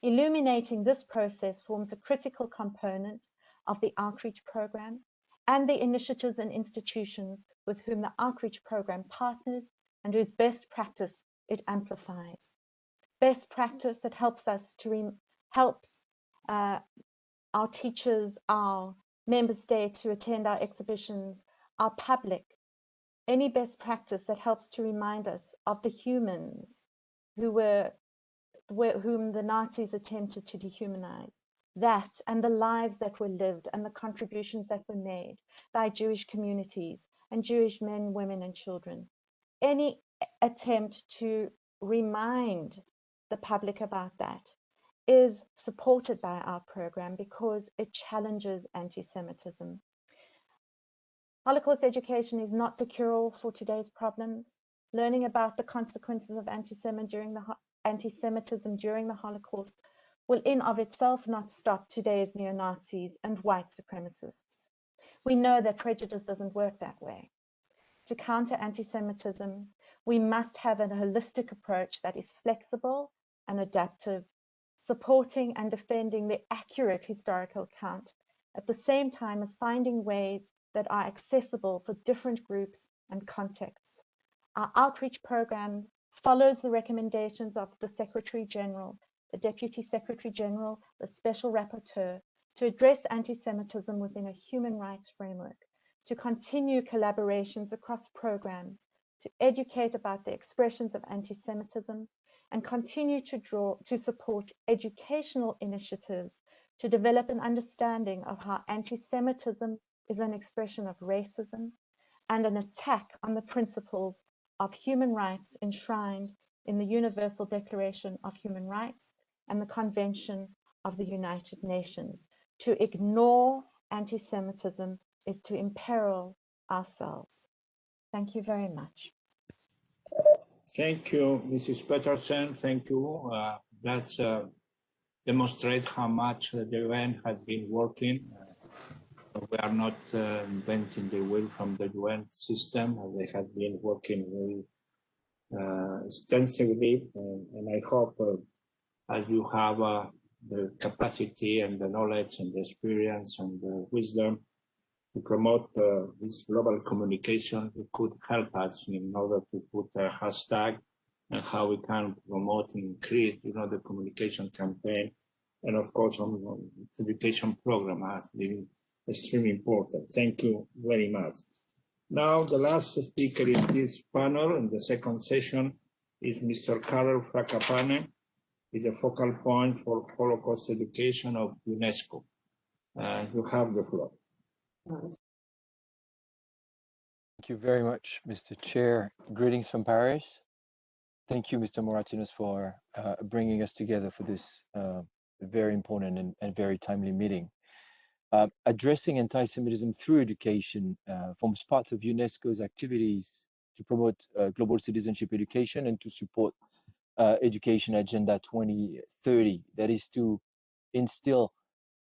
Illuminating this process forms a critical component of the outreach program and the initiatives and institutions with whom the outreach program partners and whose best practice it amplifies. Best practice that helps us to our teachers, our member state to attend our exhibitions, our public. Any best practice that helps to remind us of the humans whom the Nazis attempted to dehumanize. That and the lives that were lived and the contributions that were made by Jewish communities and Jewish men, women, and children. Any attempt to remind the public about that is supported by our program because it challenges anti-Semitism. Holocaust education is not the cure-all for today's problems. Learning about the consequences of anti-Semitism during the Holocaust will in of itself not stop today's neo-Nazis and white supremacists. We know that prejudice doesn't work that way. To counter anti-Semitism, we must have a holistic approach that is flexible and adaptive, supporting and defending the accurate historical account, at the same time as finding ways that are accessible for different groups and contexts. Our outreach program follows the recommendations of the Secretary General, the Deputy Secretary General, the Special Rapporteur, to address anti-Semitism within a human rights framework, to continue collaborations across programs, to educate about the expressions of anti-Semitism, and continue to support educational initiatives to develop an understanding of how anti-Semitism is an expression of racism and an attack on the principles of human rights enshrined in the Universal Declaration of Human Rights and the Convention of the United Nations. To ignore anti-Semitism is to imperil ourselves. Thank you very much. Thank you, Mrs. Peterson. Thank you. That's demonstrate how much the UN has been working. We are not inventing the wheel from the UN system. They have been working very extensively, and I hope as you have the capacity and the knowledge and the experience and the wisdom to promote this global communication, it could help us in order to put a hashtag and how we can promote and increase, the communication campaign, and of course, on education program has been extremely important. Thank you very much. Now, the last speaker in this panel, in the second session, is Mr. Karel Fracapane. He's a focal point for Holocaust education of UNESCO. You have the floor. Thank you very much, Mr. Chair. Greetings from Paris. Thank you, Mr. Moratinos, for bringing us together for this very important and very timely meeting. Addressing anti-Semitism through education forms part of UNESCO's activities to promote global citizenship education and to support Education Agenda 2030, that is to instill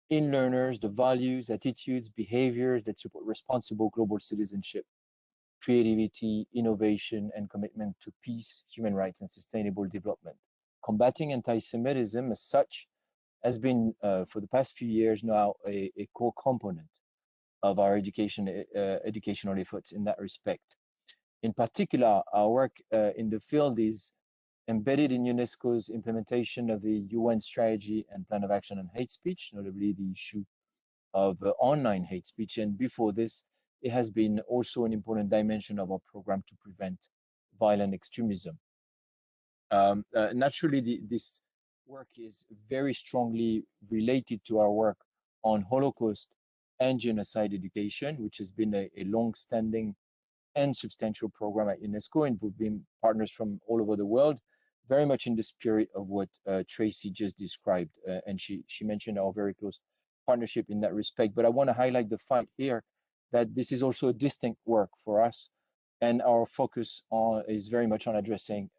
in learners the values, attitudes, behaviors that support responsible global citizenship, creativity, innovation, and commitment to peace, human rights, and sustainable development. Combating anti-Semitism as such has been, for the past few years now, a core component of our educational efforts in that respect. In particular, our work in the field is embedded in UNESCO's implementation of the UN strategy and plan of action on hate speech, notably the issue of online hate speech. And before this, it has been also an important dimension of our program to prevent violent extremism. Naturally, this work is very strongly related to our work on Holocaust and genocide education, which has been a long-standing and substantial program at UNESCO, and we've been partners from all over the world, very much in the spirit of what Tracy just described, and she mentioned our very close partnership in that respect. But I want to highlight the fact here that this is also a distinct work for us, and our focus is very much on addressing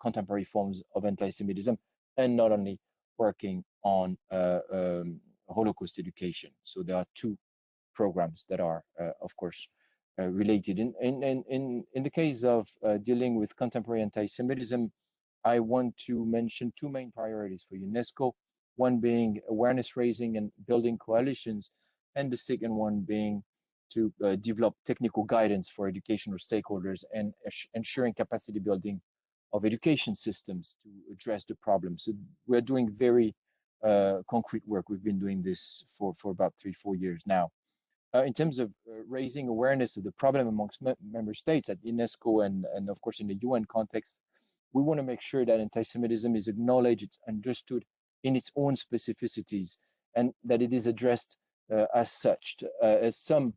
contemporary forms of anti-Semitism, and not only working on Holocaust education. So there are two programs that are, of course, related. In the case of dealing with contemporary anti-Semitism, I want to mention two main priorities for UNESCO, one being awareness raising and building coalitions, and the second one being to develop technical guidance for educational stakeholders and ensuring capacity building of education systems to address the problem. So we're doing very concrete work. We've been doing this for about 3-4 years now. In terms of raising awareness of the problem amongst member states at UNESCO and of course in the UN context, we want to make sure that anti-Semitism is acknowledged, it's understood in its own specificities, and that it is addressed as such. As some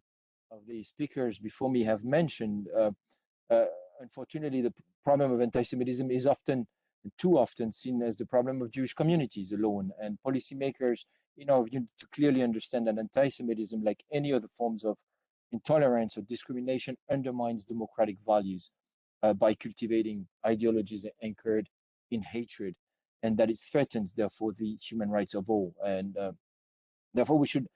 of the speakers before me have mentioned, unfortunately, the problem of anti-Semitism is too often seen as the problem of Jewish communities alone, and policymakers, you need to clearly understand that anti-Semitism, like any other forms of intolerance or discrimination, undermines democratic values by cultivating ideologies anchored in hatred, and that it threatens, therefore, the human rights of all. And therefore, we should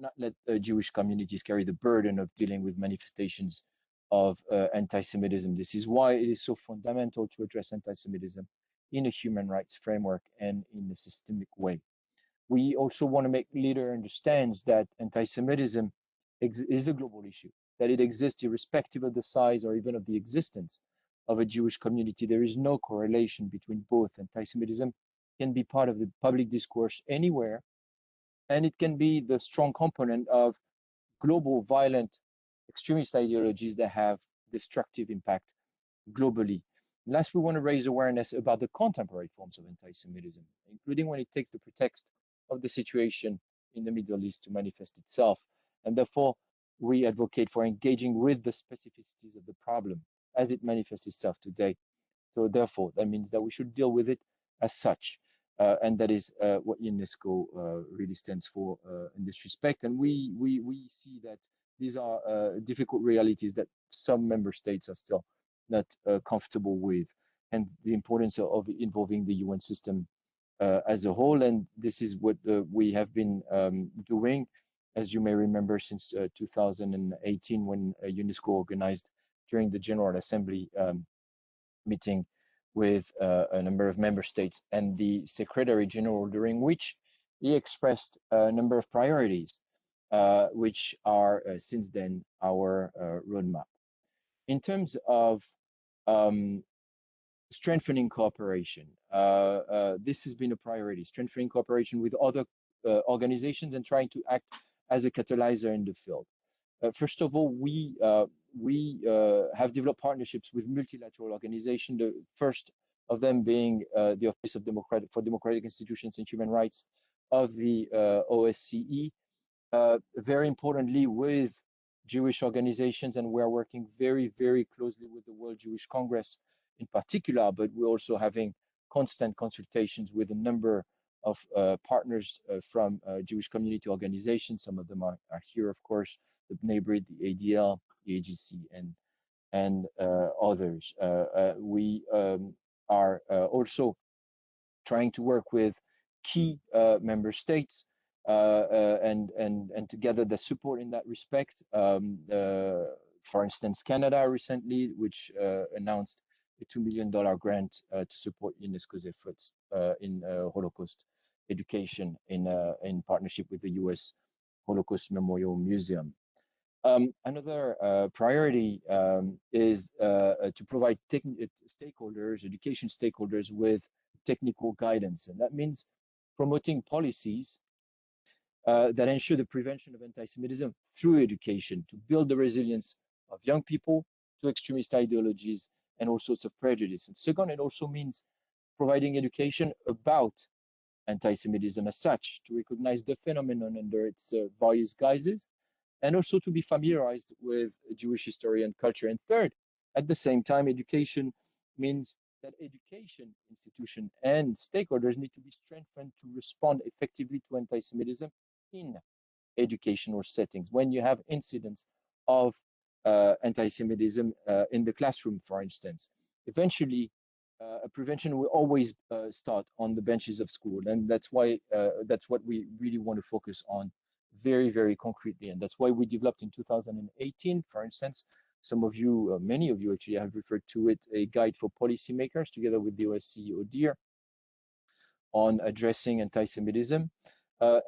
not let Jewish communities carry the burden of dealing with manifestations of anti-Semitism. This is why it is so fundamental to address anti-Semitism in a human rights framework and in a systemic way. We also want to make leader understands that anti-Semitism is a global issue, that it exists irrespective of the size or even of the existence of a Jewish community. There is no correlation between both. Anti-Semitism can be part of the public discourse anywhere, and it can be the strong component of global violent extremist ideologies that have destructive impact globally. Last, we want to raise awareness about the contemporary forms of anti-Semitism, including when it takes the pretext of the situation in the Middle East to manifest itself. And therefore, we advocate for engaging with the specificities of the problem as it manifests itself today. So therefore, that means that we should deal with it as such. And that is what UNESCO really stands for in this respect. And we see that these are difficult realities that some member states are still not comfortable with, and the importance of involving the UN system as a whole. And this is what we have been doing, as you may remember, since 2018, when UNESCO organized during the General Assembly meeting with a number of member states and the Secretary General, during which he expressed a number of priorities, which are since then our roadmap. In terms of strengthening cooperation, this has been a priority, strengthening cooperation with other organizations and trying to act as a catalyzer in the field. First of all, we have developed partnerships with multilateral organizations. The first of them being the Office of Democratic Institutions and Human Rights of the OSCE. Very importantly, with Jewish organizations, and we are working very, very closely with the World Jewish Congress in particular, but we're also having constant consultations with a number of partners from Jewish community organizations. Some of them are here, of course, the Bnei Brit, the ADL, the AGC, and others. We are also trying to work with key member states and to gather the support in that respect. For instance, Canada recently, which announced a $2 million grant to support UNESCO's efforts in Holocaust education in partnership with the US Holocaust Memorial Museum. Another priority is to provide stakeholders, education stakeholders, with technical guidance, and that means promoting policies that ensure the prevention of anti-Semitism through education, to build the resilience of young people to extremist ideologies and all sorts of prejudice. And second, it also means providing education about anti-Semitism as such, to recognize the phenomenon under its various guises, and also to be familiarized with Jewish history and culture. And third, at the same time, education means that education institutions and stakeholders need to be strengthened to respond effectively to anti-Semitism in educational settings. When you have incidents of anti-Semitism in the classroom, for instance, eventually prevention will always start on the benches of school, and that's why that's what we really want to focus on very, very concretely. And that's why we developed in 2018, for instance, some of you, many of you actually have referred to it, a guide for policymakers together with the OSCE ODIHR on addressing anti-Semitism.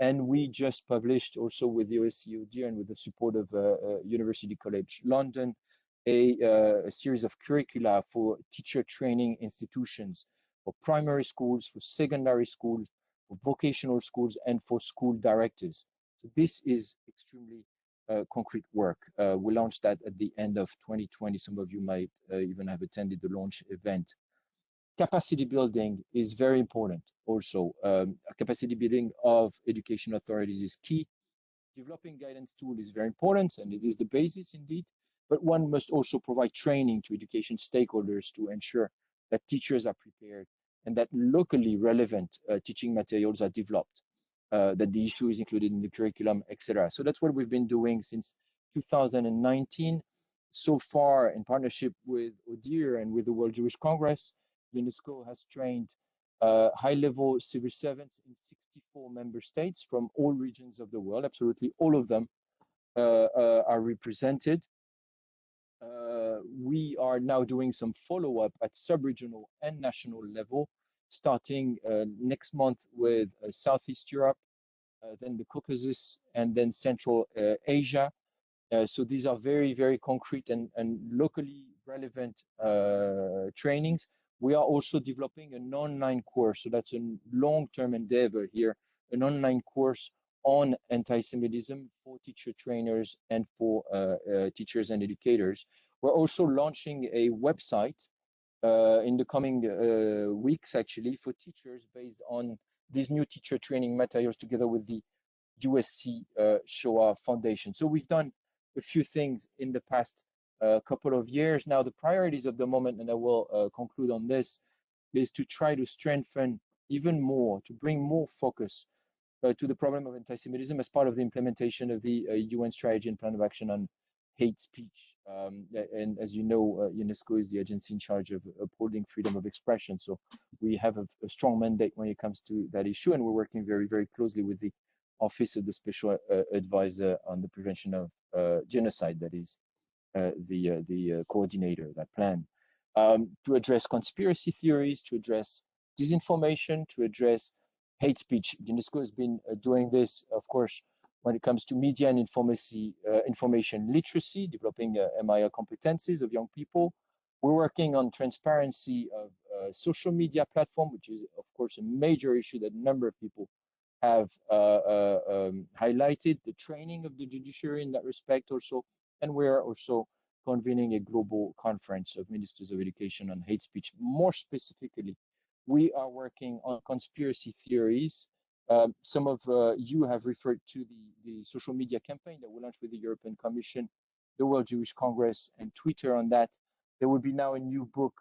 And we just published also with the OSCE ODIHR and with the support of University College London, a series of curricula for teacher training institutions, for primary schools, for secondary schools, for vocational schools, and for school directors. So this is extremely concrete work. We launched that at the end of 2020. Some of you might even have attended the launch event. Capacity building is very important also. Capacity building of education authorities is key. Developing guidance tool is very important, and it is the basis indeed, but one must also provide training to education stakeholders to ensure that teachers are prepared and that locally relevant teaching materials are developed, that the issue is included in the curriculum, etc. So that's what we've been doing since 2019. So far, in partnership with ODIHR and with the World Jewish Congress, UNESCO has trained high-level civil servants in 64 member states from all regions of the world. Absolutely all of them are represented. We are now doing some follow-up at sub-regional and national level, starting next month with Southeast Europe, then the Caucasus, and then Central Asia. So these are very, very concrete and locally relevant trainings. We are also developing an online course, so that's a long-term endeavor here, an online course on anti-Semitism for teacher trainers and for teachers and educators. We're also launching a website in the coming weeks, actually, for teachers based on these new teacher training materials together with the USC Shoah Foundation. So we've done a few things in the past couple of years. Now, the priorities of the moment, and I will conclude on this, is to try to strengthen even more, to bring more focus to the problem of anti-Semitism as part of the implementation of the UN strategy and plan of action on hate speech. And as you know, UNESCO is the agency in charge of upholding freedom of expression. So we have a strong mandate when it comes to that issue, and we're working very, very closely with the Office of the Special Advisor on the Prevention of Genocide, that is the coordinator, that plan, to address conspiracy theories, to address disinformation, to address hate speech. UNESCO has been doing this, of course, when it comes to media and information literacy, developing MIR competencies of young people. We're working on transparency of social media platform, which is, of course, a major issue that a number of people have highlighted the training of the judiciary in that respect also, and we're also convening a global conference of ministers of education on hate speech. More specifically, we are working on conspiracy theories. Some of you have referred to the social media campaign that we launched with the European Commission, the World Jewish Congress, and Twitter on that. There will be now a new book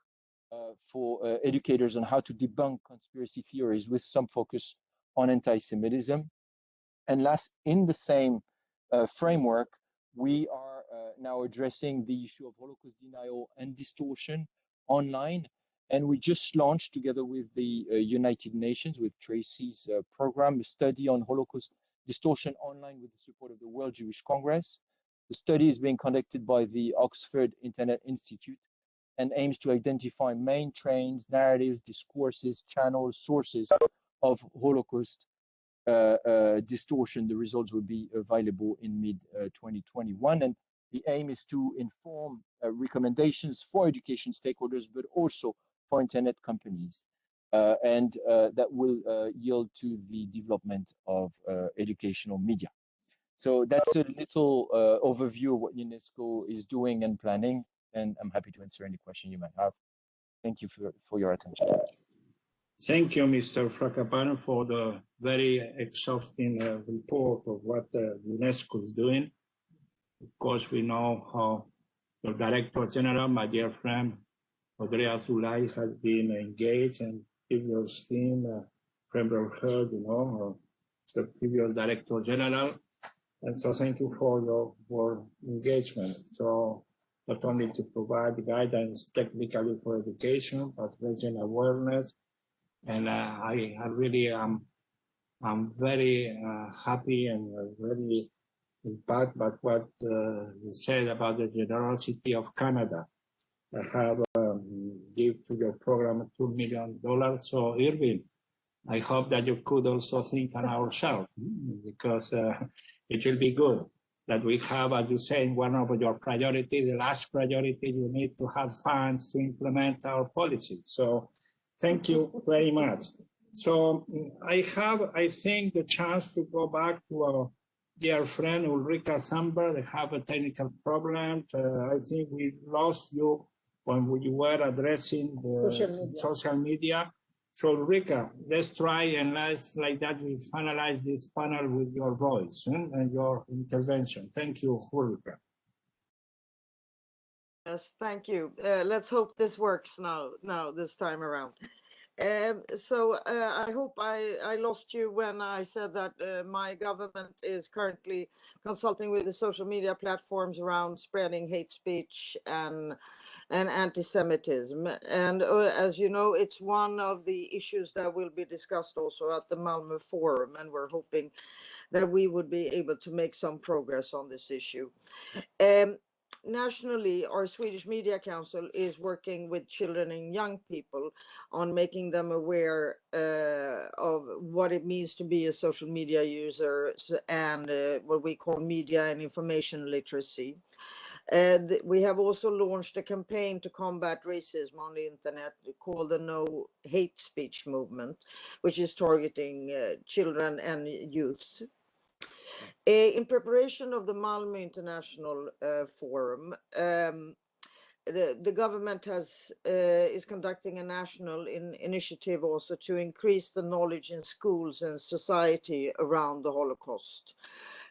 for educators on how to debunk conspiracy theories with some focus on anti-Semitism. And last, in the same framework, we are now addressing the issue of Holocaust denial and distortion online. And we just launched, together with the United Nations, with Tracy's program, a study on Holocaust distortion online with the support of the World Jewish Congress. The study is being conducted by the Oxford Internet Institute and aims to identify main trends, narratives, discourses, channels, sources of Holocaust distortion. The results will be available in mid-2021. And the aim is to inform recommendations for education stakeholders, but also for internet companies. And that will yield to the development of educational media. So that's a little overview of what UNESCO is doing and planning. And I'm happy to answer any question you might have. Thank you for your attention. Thank you, Mr. Fracapano, for the very exhaustive report of what UNESCO is doing. Of course, we know how the Director General, my dear friend, Andrea Zulay, has been engaged and previous team, Premier Heard, the previous Director General. And so thank you for your engagement. So not only to provide guidance technically for education, but raising awareness. And I really am I'm very happy and very impacted by what you said about the generosity of Canada. I have give to your program $2 million. So Irving, I hope that you could also think on ourselves, because it will be good that we have, as you say, one of your priorities, the last priority, you need to have funds to implement our policies. So thank you very much. So I think, the chance to go back to our dear friend Ulrika Sandberg. They have a technical problem. I think we lost you when you were addressing the social media. So Ulrika, let's try and let's, like that, we finalize this panel with your voice and your intervention. Thank you, Ulrika. Yes, thank you. Let's hope this works now this time around. I hope I lost you when I said that my government is currently consulting with the social media platforms around spreading hate speech and anti-Semitism. And as you know, it's one of the issues that will be discussed also at the Malmö Forum, and we're hoping that we would be able to make some progress on this issue. Nationally, our Swedish Media Council is working with children and young people on making them aware of what it means to be a social media user and what we call media and information literacy. We have also launched a campaign to combat racism on the internet called the No Hate Speech Movement, which is targeting children and youth. In preparation of the Malmö International Forum, the government is conducting a national initiative also to increase the knowledge in schools and society around the Holocaust.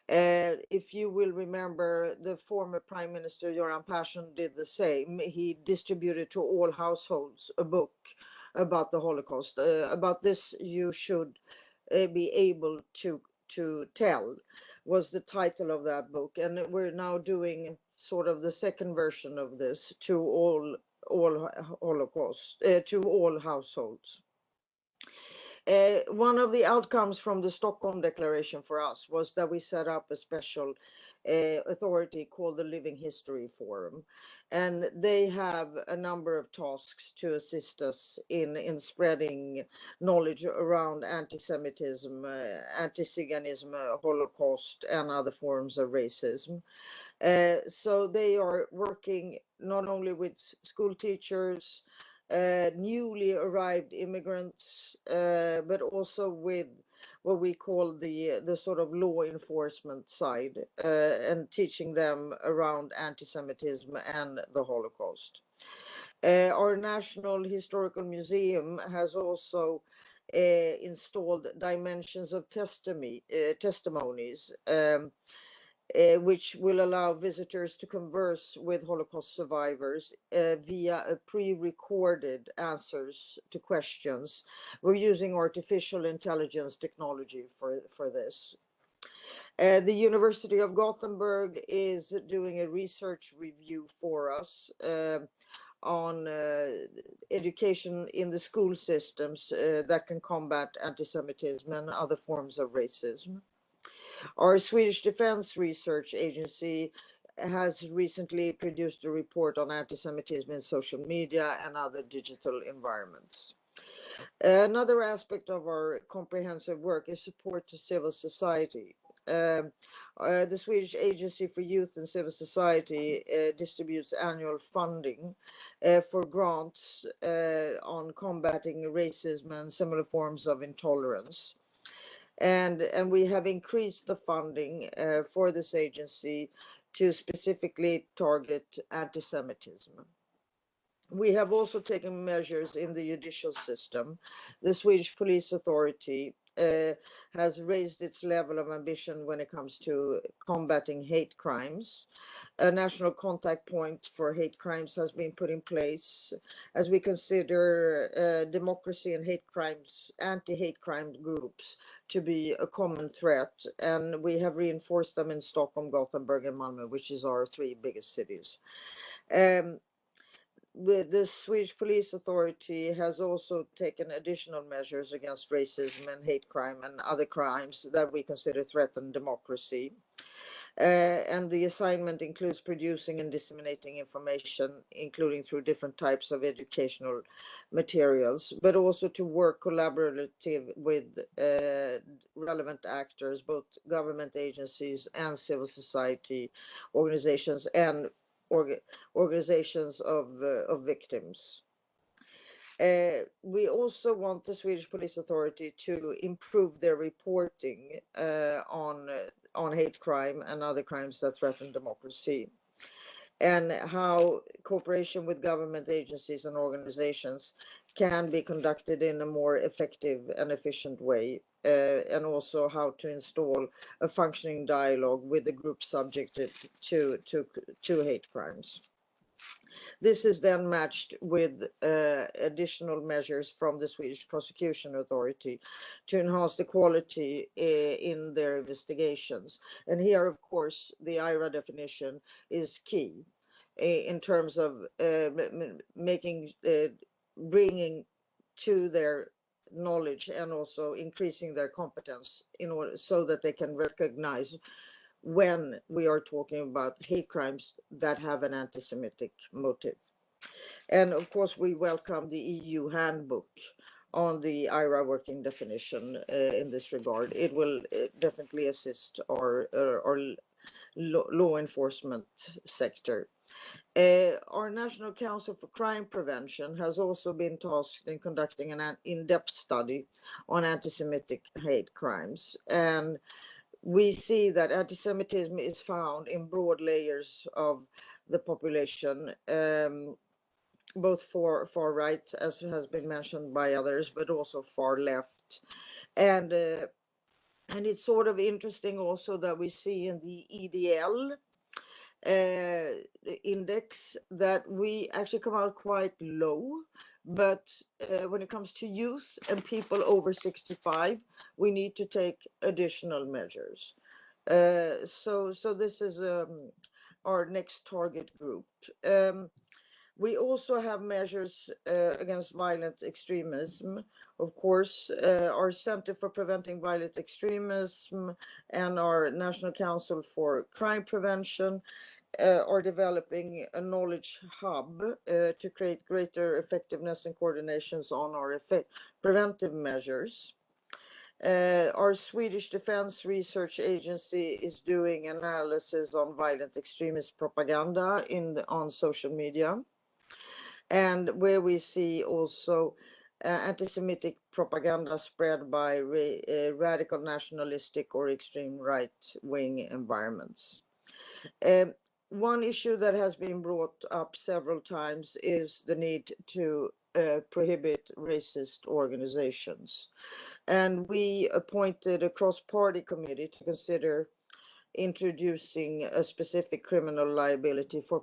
If you will remember, the former Prime Minister Göran Persson did the same. He distributed to all households a book about the Holocaust. About this you should be able to tell was the title of that book, and we're now doing sort of the second version of this to all Holocaust to all households. One of the outcomes from the Stockholm Declaration for us was that we set up a special authority called the Living History Forum, and they have a number of tasks to assist us in spreading knowledge around anti-Semitism, anti-Ziganism, Holocaust, and other forms of racism. So they are working not only with school teachers, newly arrived immigrants, but also with what we call the sort of law enforcement side, and teaching them around anti-Semitism and the Holocaust. Our National Historical Museum has also installed dimensions of testimonies, which will allow visitors to converse with Holocaust survivors via a pre-recorded answers to questions. We're using artificial intelligence technology for this. The University of Gothenburg is doing a research review for us on education in the school systems that can combat anti-Semitism and other forms of racism. Our Swedish Defense Research Agency has recently produced a report on anti-Semitism in social media and other digital environments. Another aspect of our comprehensive work is support to civil society. The Swedish Agency for Youth and Civil Society distributes annual funding for grants on combating racism and similar forms of intolerance. And we have increased the funding for this agency to specifically target anti-Semitism. We have also taken measures in the judicial system. The Swedish Police Authority has raised its level of ambition when it comes to combating hate crimes. A national contact point for hate crimes has been put in place as we consider democracy and hate crimes, anti-hate crime groups to be a common threat. And we have reinforced them in Stockholm, Gothenburg, and Malmö, which is our three biggest cities. The Swedish Police Authority has also taken additional measures against racism and hate crime and other crimes that we consider threaten democracy. And the assignment includes producing and disseminating information, including through different types of educational materials, but also to work collaboratively with relevant actors, both government agencies and civil society organizations and organizations of victims. We also want the Swedish Police Authority to improve their reporting on hate crime and other crimes that threaten democracy, and how cooperation with government agencies and organizations can be conducted in a more effective and efficient way, and also how to install a functioning dialogue with the group subjected to hate crimes. This is then matched with additional measures from the Swedish Prosecution Authority to enhance the quality in their investigations. And here, of course, the IRA definition is key in terms of bringing to their knowledge and also increasing their competence in order so that they can recognize when we are talking about hate crimes that have an anti-Semitic motive. And of course, we welcome the EU handbook on the IRA working definition in this regard. It will definitely assist our law enforcement sector. Our National Council for Crime Prevention has also been tasked in conducting an in-depth study on anti-Semitic hate crimes. And we see that anti-Semitism is found in broad layers of the population, both far right, as has been mentioned by others, but also far left. And it's sort of interesting also that we see in the EDL index that we actually come out quite low, but when it comes to youth and people over 65, we need to take additional measures. So this is our next target group. We also have measures against violent extremism. Of course, our Center for Preventing Violent Extremism and our National Council for Crime Prevention are developing a knowledge hub to create greater effectiveness and coordinations on our preventive measures. Our Swedish Defense Research Agency is doing analysis on violent extremist propaganda on social media, and where we see also anti-Semitic propaganda spread by radical nationalistic or extreme right-wing environments. One issue that has been brought up several times is the need to prohibit racist organizations. And we appointed a cross-party committee to consider introducing a specific criminal liability for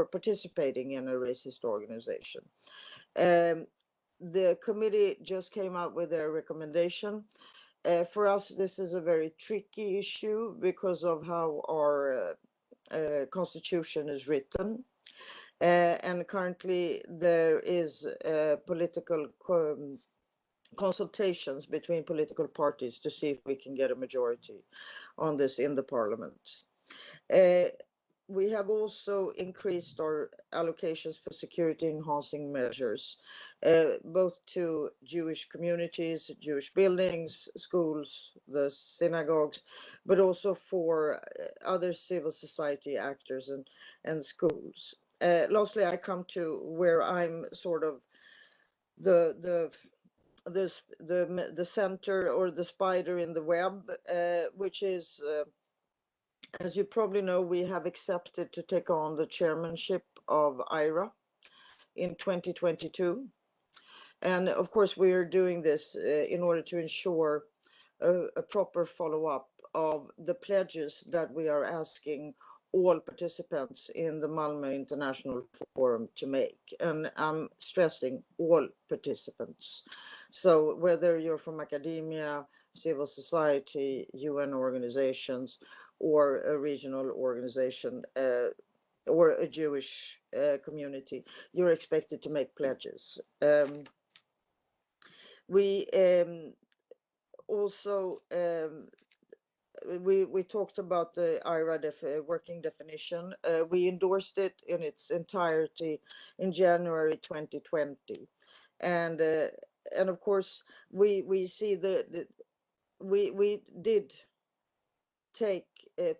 participating in a racist organization. The committee just came out with their recommendation. For us, this is a very tricky issue because of how our constitution is written. And currently there is political consultations between political parties to see if we can get a majority on this in the parliament. We have also increased our allocations for security enhancing measures, both to Jewish communities, Jewish buildings, schools, the synagogues, but also for other civil society actors and schools. Lastly, I come to where I'm sort of the center or the spider in the web, which is, as you probably know, we have accepted to take on the chairmanship of IRA in 2022. And of course, we are doing this in order to ensure a proper follow-up of the pledges that we are asking all participants in the Malmö International Forum to make. And I'm stressing all participants. So whether you're from academia, civil society, UN organizations, or a regional organization, or a Jewish community, you're expected to make pledges. We also we talked about the IRA working definition. We endorsed it in its entirety in January 2020, and of course we see we did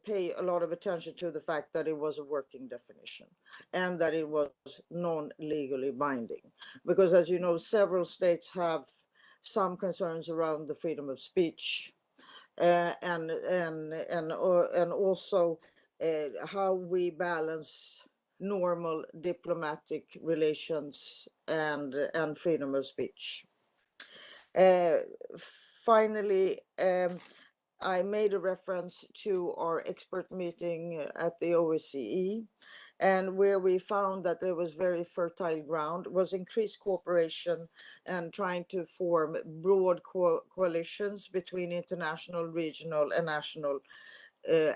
pay a lot of attention to the fact that it was a working definition and that it was non-legally binding, because as you know, several states have some concerns around the freedom of speech, and also how we balance normal diplomatic relations and freedom of speech. Finally, I made a reference to our expert meeting at the OSCE, and where we found that there was very fertile ground was increased cooperation and trying to form broad coalitions between international, regional, and national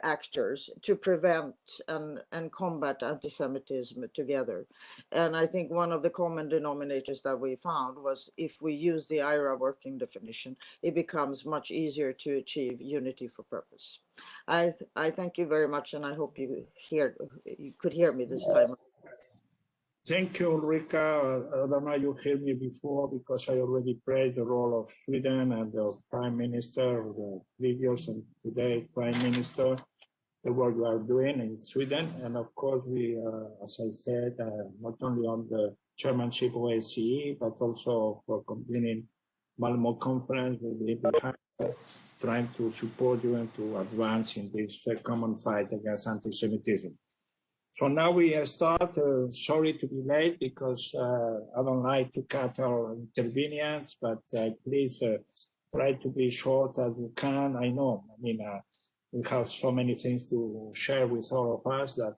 actors to prevent and combat anti-Semitism together. And I think one of the common denominators that we found was if we use the IRA working definition, it becomes much easier to achieve unity for purpose. I thank you very much, and I hope you could hear me this time. Thank you, Ulrika. I don't know you heard me before because I already praised the role of Sweden and the Prime Minister, the previous and today's Prime Minister, the work we are doing in Sweden. And of course, we, as I said, not only on the chairmanship of OSCE, but also for convening Malmö conference, we'll be behind trying to support you and to advance in this common fight against anti-Semitism. So now we start. Sorry to be late because I don't like to cut our intervenience, but please try to be short as you can. I know, I mean, we have so many things to share with all of us that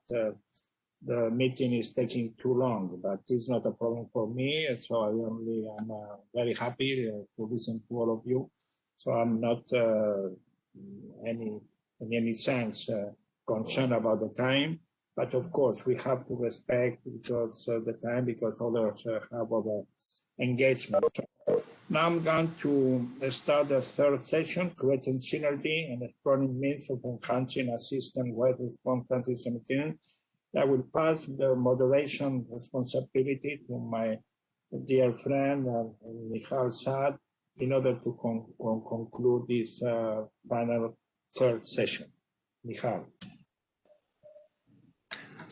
the meeting is taking too long, but it's not a problem for me. So I'm very happy to listen to all of you. So I'm not in any sense concerned about the time. But of course, we have to respect because the time, because others have other engagements. Now I'm going to start the third session, creating synergy and exploring means of enhancing a system-wide response to anti-Semitism. I will pass the moderation responsibility to my dear friend, Michal Saad, in order to conclude this final third session. Michal.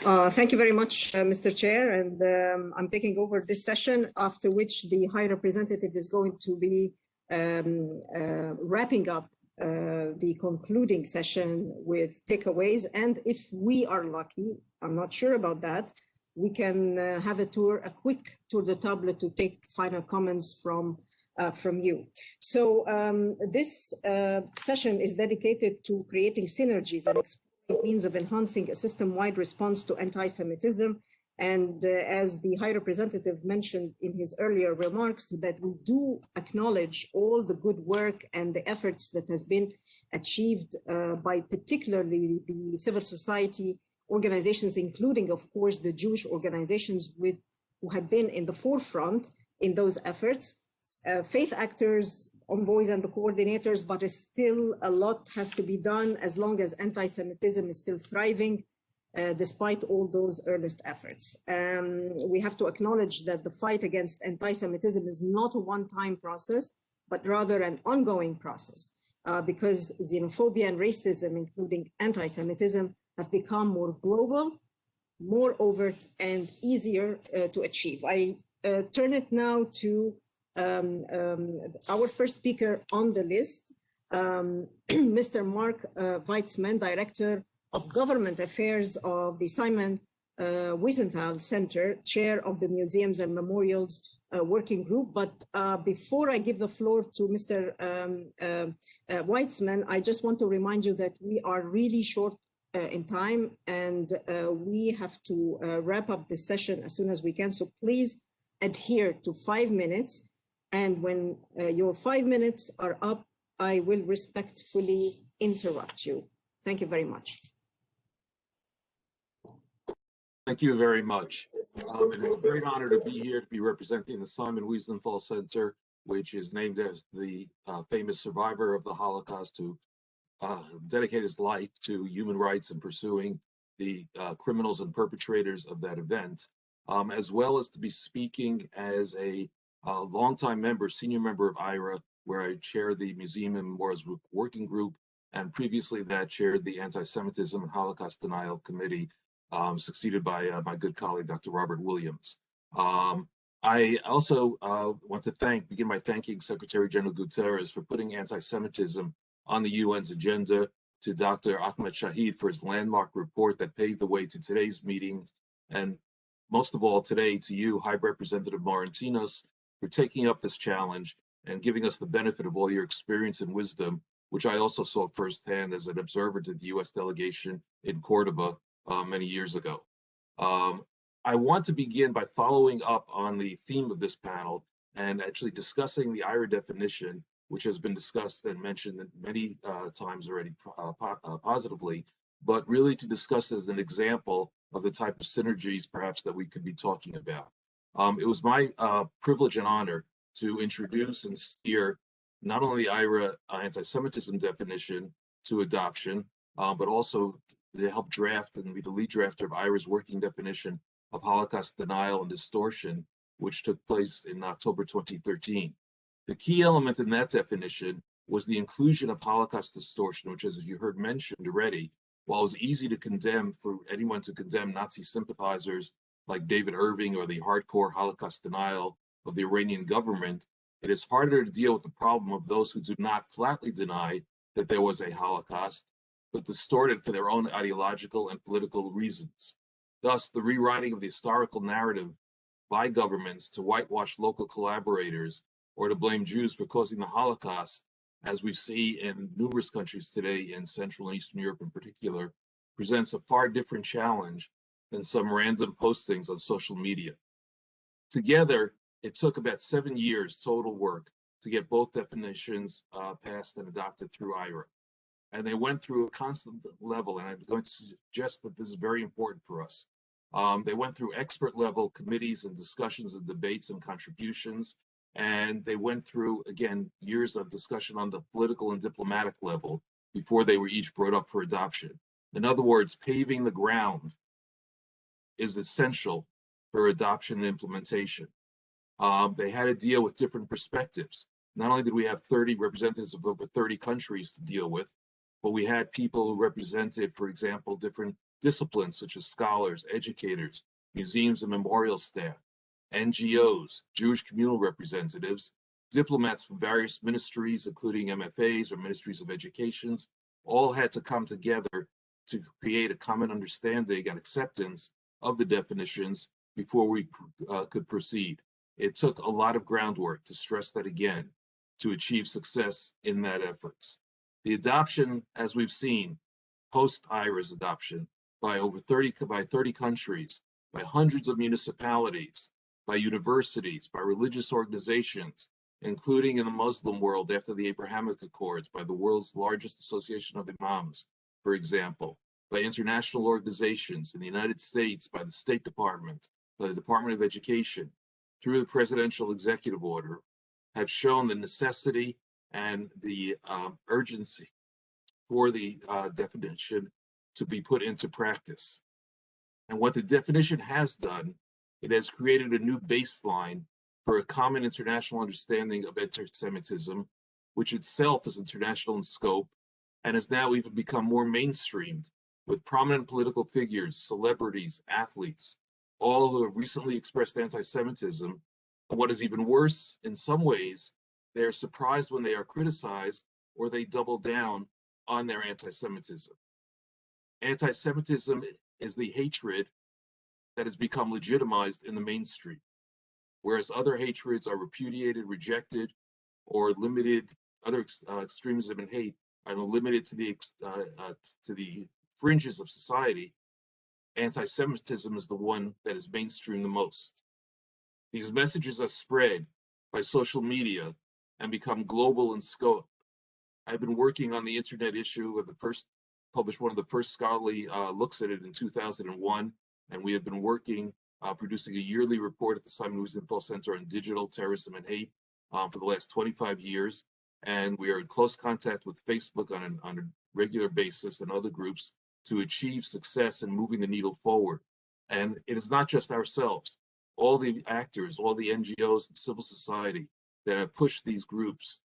Thank you very much, Mr. Chair, and I'm taking over this session, after which the High Representative is going to be wrapping up the concluding session with takeaways. And if we are lucky, I'm not sure about that, we can have a quick tour de table to take final comments from you. So this session is dedicated to creating synergies and means of enhancing a system-wide response to anti-Semitism. And as the High Representative mentioned in his earlier remarks, that we do acknowledge all the good work and the efforts that has been achieved by particularly the civil society organizations, including, of course, the Jewish organizations who had been in the forefront in those efforts. Faith actors, envoys, and the coordinators, but still a lot has to be done as long as anti-Semitism is still thriving, despite all those earnest efforts. We have to acknowledge that the fight against anti-Semitism is not a one-time process, but rather an ongoing process, because xenophobia and racism, including anti-Semitism, have become more global, more overt, and easier to achieve. I turn it now to our first speaker on the list, Mr. Mark Weitzman, Director of Government Affairs of the Simon Wiesenthal Center, Chair of the Museums and Memorials Working Group. But before I give the floor to Mr. Weitzman, I just want to remind you that we are really short in time, and we have to wrap up this session as soon as we can. So please adhere to 5 minutes. And when your 5 minutes are up, I will respectfully interrupt you. Thank you very much. Thank you very much. It's a great honor to be here to be representing the Simon Wiesenthal Center, which is named as the famous survivor of the Holocaust who dedicated his life to human rights and pursuing the criminals and perpetrators of that event, as well as to be speaking as a longtime member, senior member of IRA, where I chair the Museum and Memorials Working Group, and previously that chaired the Anti-Semitism and Holocaust Denial Committee, succeeded by my good colleague, Dr. Robert Williams. I also want to begin by thanking Secretary General Guterres for putting anti-Semitism on the UN's agenda, to Dr. Ahmed Shahid for his landmark report that paved the way to today's meeting, and most of all today to you, High Representative Moratinos, for taking up this challenge and giving us the benefit of all your experience and wisdom, which I also saw firsthand as an observer to the U.S. delegation in Cordoba many years ago. I want to begin by following up on the theme of this panel and actually discussing the IRA definition, which has been discussed and mentioned many times already positively, but really to discuss as an example of the type of synergies perhaps that we could be talking about. It was my privilege and honor to introduce and steer not only the IRA anti-Semitism definition to adoption, but also to help draft and be the lead drafter of IRA's working definition of Holocaust denial and distortion, which took place in October 2013. The key element in that definition was the inclusion of Holocaust distortion, which, as you heard mentioned already, while it was easy to condemn for anyone to condemn Nazi sympathizers like David Irving or the hardcore Holocaust denial of the Iranian government, it is harder to deal with the problem of those who do not flatly deny that there was a Holocaust, but distort it for their own ideological and political reasons. Thus, the rewriting of the historical narrative by governments to whitewash local collaborators or to blame Jews for causing the Holocaust, as we see in numerous countries today in Central and Eastern Europe in particular, presents a far different challenge than some random postings on social media. Together, it took about 7 years total work to get both definitions passed and adopted through IRA. And they went through a constant level, and I'm going to suggest that this is very important for us. They went through expert level committees and discussions and debates and contributions, and they went through, again, years of discussion on the political and diplomatic level before they were each brought up for adoption. In other words, paving the ground is essential for adoption and implementation. They had to deal with different perspectives. Not only did we have 30 representatives of over 30 countries to deal with, but we had people who represented, for example, different disciplines such as scholars, educators, museums and memorial staff, NGOs, Jewish communal representatives, diplomats from various ministries, including MFAs or ministries of educations, all had to come together to create a common understanding and acceptance of the definitions before we could proceed. It took a lot of groundwork, to stress that again, to achieve success in that effort. The adoption, as we've seen, post-IRA's adoption by 30 countries, by hundreds of municipalities, by universities, by religious organizations, including in the Muslim world after the Abrahamic Accords, by the world's largest association of imams, for example, by international organizations in the United States, by the State Department, by the Department of Education, through the presidential executive order, have shown the necessity and the urgency for the definition to be put into practice. And what the definition has done, it has created a new baseline for a common international understanding of anti-Semitism, which itself is international in scope and has now even become more mainstreamed, with prominent political figures, celebrities, athletes, all who have recently expressed anti-Semitism. And what is even worse, in some ways, they are surprised when they are criticized, or they double down on their anti-Semitism. Anti-Semitism is the hatred that has become legitimized in the mainstream, whereas other hatreds are repudiated, rejected, or limited. Other extremism and hate are limited to the fringes of society. Anti-Semitism is the one that is mainstream the most. These messages are spread by social media and become global in scope. I've been working on the internet issue of published one of the first scholarly looks at it in 2001, and we have been working, producing a yearly report at the Simon Wiesenthal Center on Digital Terrorism and Hate for the last 25 years. And we are in close contact with Facebook on a regular basis and other groups to achieve success in moving the needle forward. And it is not just ourselves, all the actors, all the NGOs and civil society that have pushed these groups,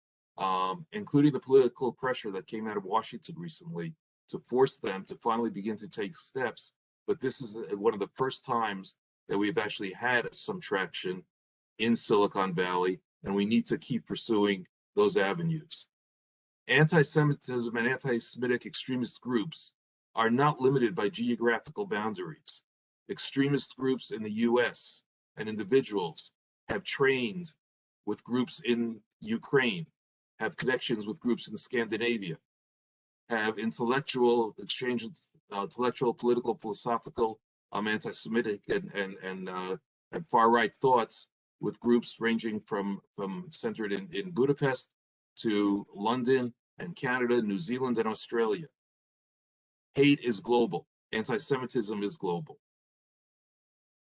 including the political pressure that came out of Washington recently to force them to finally begin to take steps. But this is one of the first times that we've actually had some traction in Silicon Valley, and we need to keep pursuing those avenues. Anti-Semitism and anti-Semitic extremist groups are not limited by geographical boundaries. Extremist groups in the US and individuals have trained with groups in Ukraine, have connections with groups in Scandinavia, have intellectual exchanges, intellectual, political, philosophical, anti-Semitic and far-right thoughts with groups ranging from centered in Budapest to London and Canada, New Zealand, and Australia. Hate is global. Anti-Semitism is global.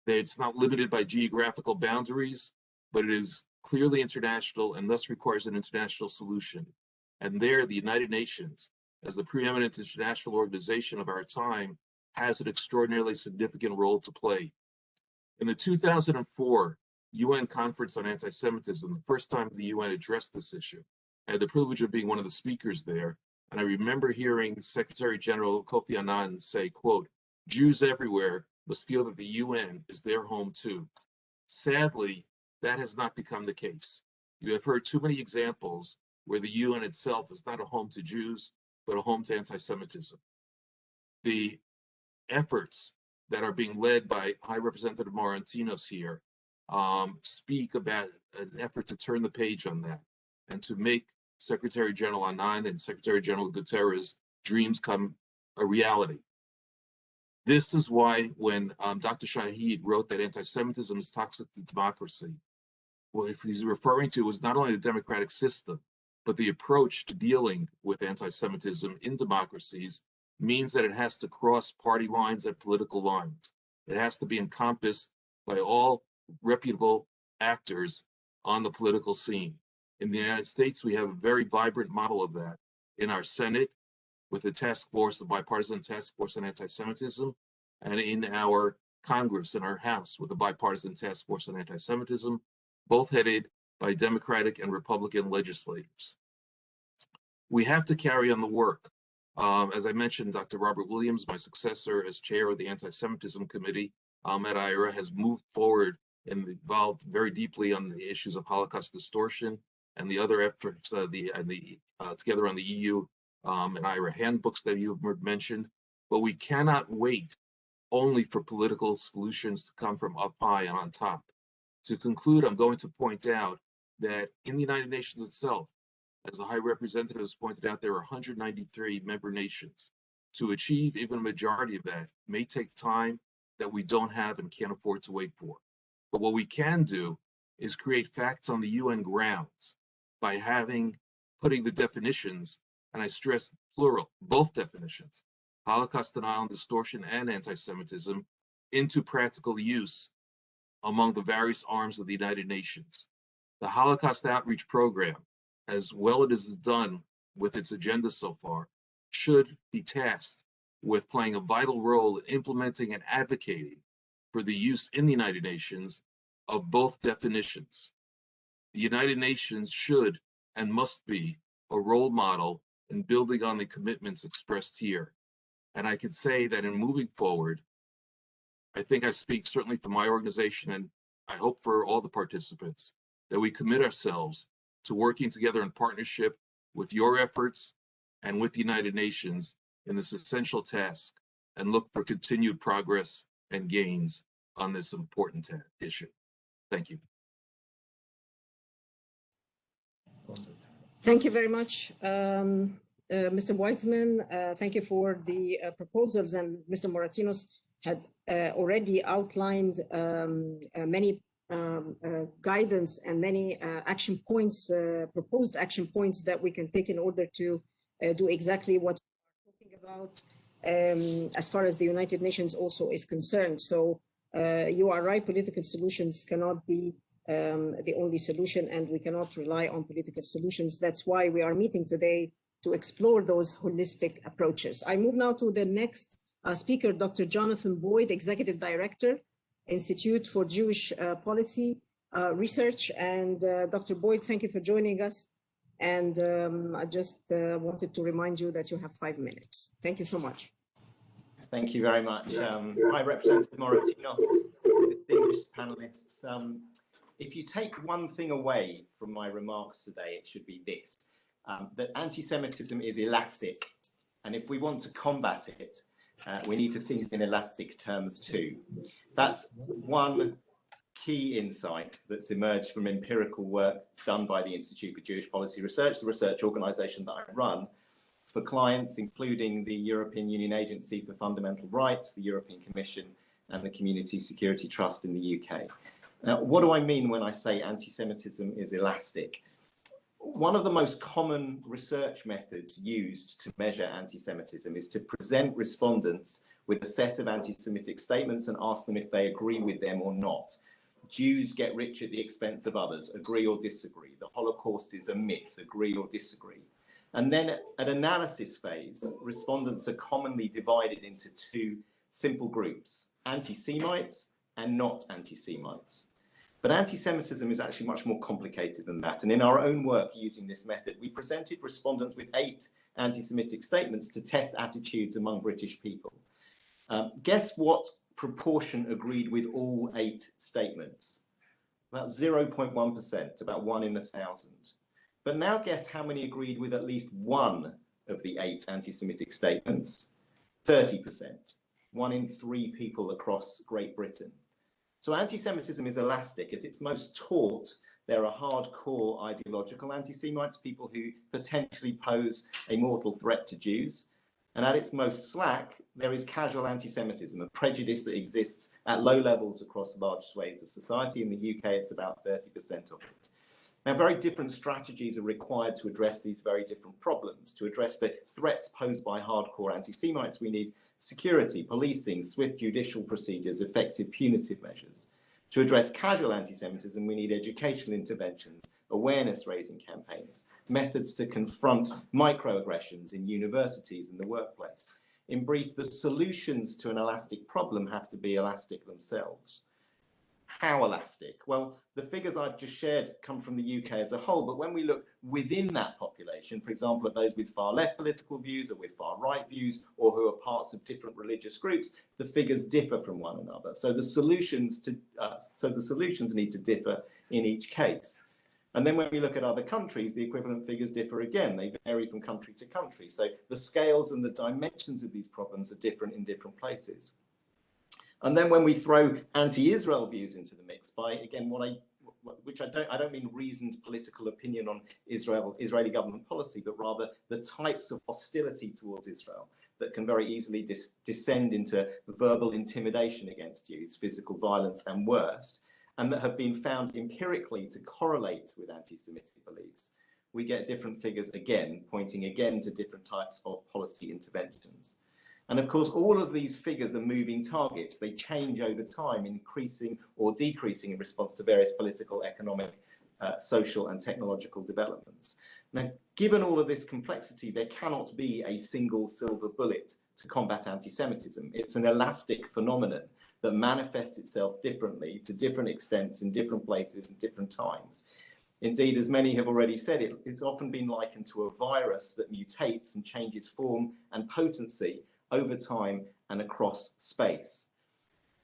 It's not limited by geographical boundaries, but it is clearly international and thus requires an international solution. And there, the United Nations, as the preeminent international organization of our time, has an extraordinarily significant role to play. In the 2004 UN Conference on Anti-Semitism, the first time the UN addressed this issue, I had the privilege of being one of the speakers there, and I remember hearing Secretary General Kofi Annan say, quote, "Jews everywhere must feel that the UN is their home too." Sadly, that has not become the case. You have heard too many examples where the UN itself is not a home to Jews, but a home to anti-Semitism. The efforts that are being led by High Representative Moratinos here speak about an effort to turn the page on that and to make Secretary General Annan and Secretary General Guterres' dreams come a reality. This is why when Dr. Shahid wrote that anti-Semitism is toxic to democracy, what he's referring to was not only the democratic system, but the approach to dealing with anti-Semitism in democracies means that it has to cross party lines and political lines. It has to be encompassed by all reputable actors on the political scene. In the United States, we have a very vibrant model of that in our Senate with the task force, the bipartisan task force on anti-Semitism, and in our Congress, in our House, with the bipartisan task force on anti-Semitism, both headed by Democratic and Republican legislators. We have to carry on the work As I mentioned, Dr. Robert Williams, my successor as chair of the Anti-Semitism Committee at IHRA, has moved forward and involved very deeply on the issues of Holocaust distortion and the other efforts together on the EU and IHRA handbooks that you have mentioned. But we cannot wait only for political solutions to come from up high and on top. To conclude, I'm going to point out that in the United Nations itself, as the High Representative has pointed out, there are 193 member nations. To achieve even a majority of that may take time that we don't have and can't afford to wait for. But what we can do is create facts on the UN grounds by putting the definitions, and I stress plural, both definitions, Holocaust denial and distortion and anti-Semitism, into practical use among the various arms of the United Nations. The Holocaust Outreach Program, as well as it is done with its agenda so far, should be tasked with playing a vital role in implementing and advocating for the use in the United Nations of both definitions. The United Nations should and must be a role model in building on the commitments expressed here. And I can say that in moving forward, I think I speak certainly for my organization, and I hope for all the participants, that we commit ourselves to working together in partnership with your efforts and with the United Nations in this essential task, and look for continued progress and gains on this important issue. Thank you. Thank you very much, Mr. Weizmann. Thank you for the proposals, and Mr. Moratinos had already outlined many guidance and many action points, proposed action points that we can take in order to do exactly what we're talking about as far as the United Nations also is concerned. So you are right, political solutions cannot be the only solution, and we cannot rely on political solutions. That's why we are meeting today, to explore those holistic approaches. I move now to the next speaker, Dr. Jonathan Boyd, Executive Director, Institute for Jewish Policy Research. And Dr. Boyd, thank you for joining us. And I just wanted to remind you that you have 5 minutes. Thank you so much. Thank you very much. High Representative Moratinos, distinguished panelists. If you take one thing away from my remarks today, it should be this, that anti-Semitism is elastic. And if we want to combat it, we need to think in elastic terms too. That's one key insight that's emerged from empirical work done by the Institute for Jewish Policy Research, the research organization that I run, for clients including the European Union Agency for Fundamental Rights, the European Commission, and the Community Security Trust in the UK. Now, what do I mean when I say anti-Semitism is elastic? One of the most common research methods used to measure anti-Semitism is to present respondents with a set of anti-Semitic statements and ask them if they agree with them or not. Jews get rich at the expense of others, agree or disagree. The Holocaust is a myth, agree or disagree. And then at analysis phase, respondents are commonly divided into two simple groups, anti-Semites and not anti-Semites. But anti-Semitism is actually much more complicated than that. And in our own work using this method, we presented respondents with 8 anti-Semitic statements to test attitudes among British people. Guess what proportion agreed with all 8 statements? About 0.1%, about 1 in 1,000. But now guess how many agreed with at least one of the 8 anti-Semitic statements? 30%, 1 in 3 people across Great Britain. So anti-Semitism is elastic. At its most taut, there are hardcore ideological anti-Semites, people who potentially pose a mortal threat to Jews. And at its most slack, there is casual anti-Semitism, a prejudice that exists at low levels across large swathes of society. In the UK, it's about 30% of it. Now, very different strategies are required to address these very different problems. To address the threats posed by hardcore anti-Semites, we need security, policing, swift judicial procedures, effective punitive measures. To address casual anti-Semitism, we need educational interventions, awareness-raising campaigns, methods to confront microaggressions in universities and the workplace. In brief, the solutions to an elastic problem have to be elastic themselves. How elastic? Well, the figures I've just shared come from the UK as a whole, but when we look within that population, for example, at those with far left political views or with far right views, or who are parts of different religious groups, the figures differ from one another. So the solutions need to differ in each case. And then when we look at other countries, the equivalent figures differ again. They vary from country to country. So the scales and the dimensions of these problems are different in different places. And then when we throw anti-Israel views into the mix, by again I don't mean reasoned political opinion on Israeli government policy, but rather the types of hostility towards Israel that can very easily descend into verbal intimidation against Jews, physical violence, and worse, and that have been found empirically to correlate with anti-Semitic beliefs. We get different figures again, pointing again to different types of policy interventions. And of course, all of these figures are moving targets. They change over time, increasing or decreasing in response to various political, economic, social and technological developments. Now, given all of this complexity, there cannot be a single silver bullet to combat anti-Semitism. It's an elastic phenomenon that manifests itself differently to different extents in different places and different times. Indeed, as many have already said, it's often been likened to a virus that mutates and changes form and potency over time and across space.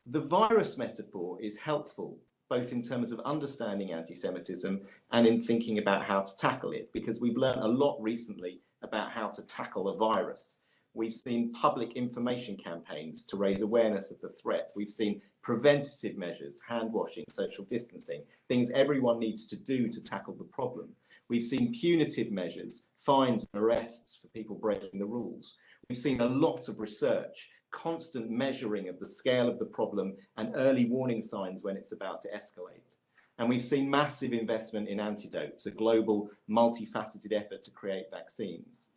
The virus metaphor is helpful, both in terms of understanding anti-Semitism and in thinking about how to tackle it, because we've learned a lot recently about how to tackle a virus. We've seen public information campaigns to raise awareness of the threat. We've seen preventative measures, hand washing, social distancing, things everyone needs to do to tackle the problem. We've seen punitive measures, fines and arrests for people breaking the rules. We've seen a lot of research, constant measuring of the scale of the problem and early warning signs when it's about to escalate. And we've seen massive investment in antidotes, a global, multifaceted effort to create vaccines.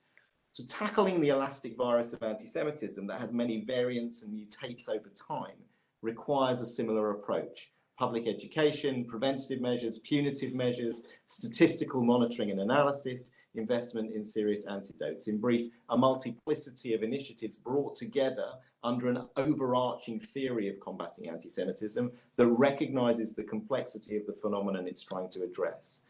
So tackling the elastic virus of anti-Semitism that has many variants and mutates over time requires a similar approach. Public education, preventative measures, punitive measures, statistical monitoring and analysis, investment in serious antidotes. In brief, a multiplicity of initiatives brought together under an overarching theory of combating anti-Semitism that recognizes the complexity of the phenomenon it's trying to address.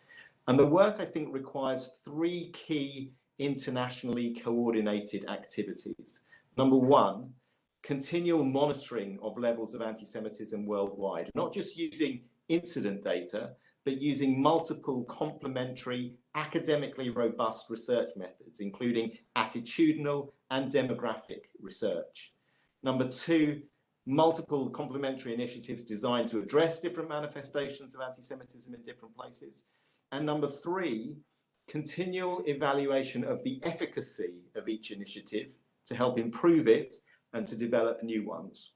And the work, I think, requires three key internationally coordinated activities. Number one, continual monitoring of levels of anti-Semitism worldwide, not just using incident data, but using multiple complementary, academically robust research methods, including attitudinal and demographic research. Number two, multiple complementary initiatives designed to address different manifestations of anti-Semitism in different places. And number three, continual evaluation of the efficacy of each initiative to help improve it and to develop new ones.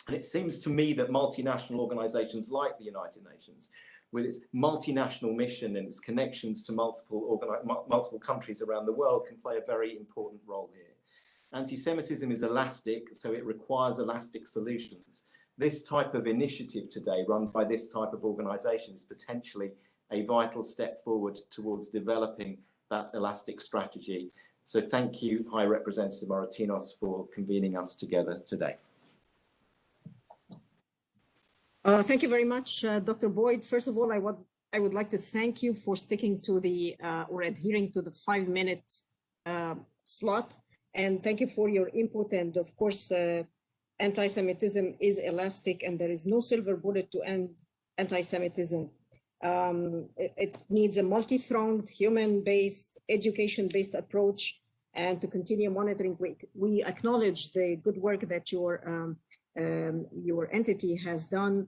And it seems to me that multinational organizations like the United Nations, with its multinational mission and its connections to multiple countries around the world, can play a very important role here. Anti-Semitism is elastic, so it requires elastic solutions. This type of initiative today, run by this type of organization, is potentially a vital step forward towards developing that elastic strategy. So thank you, High Representative Moratinos, for convening us together today. Thank you very much, Dr. Boyd. First of all, I would like to thank you for sticking to the or adhering to the 5-minute slot, and thank you for your input. And of course, anti-Semitism is elastic, and there is no silver bullet to end anti-Semitism. It needs a multi-pronged, human-based, education-based approach, and to continue monitoring. We acknowledge the good work that your entity has done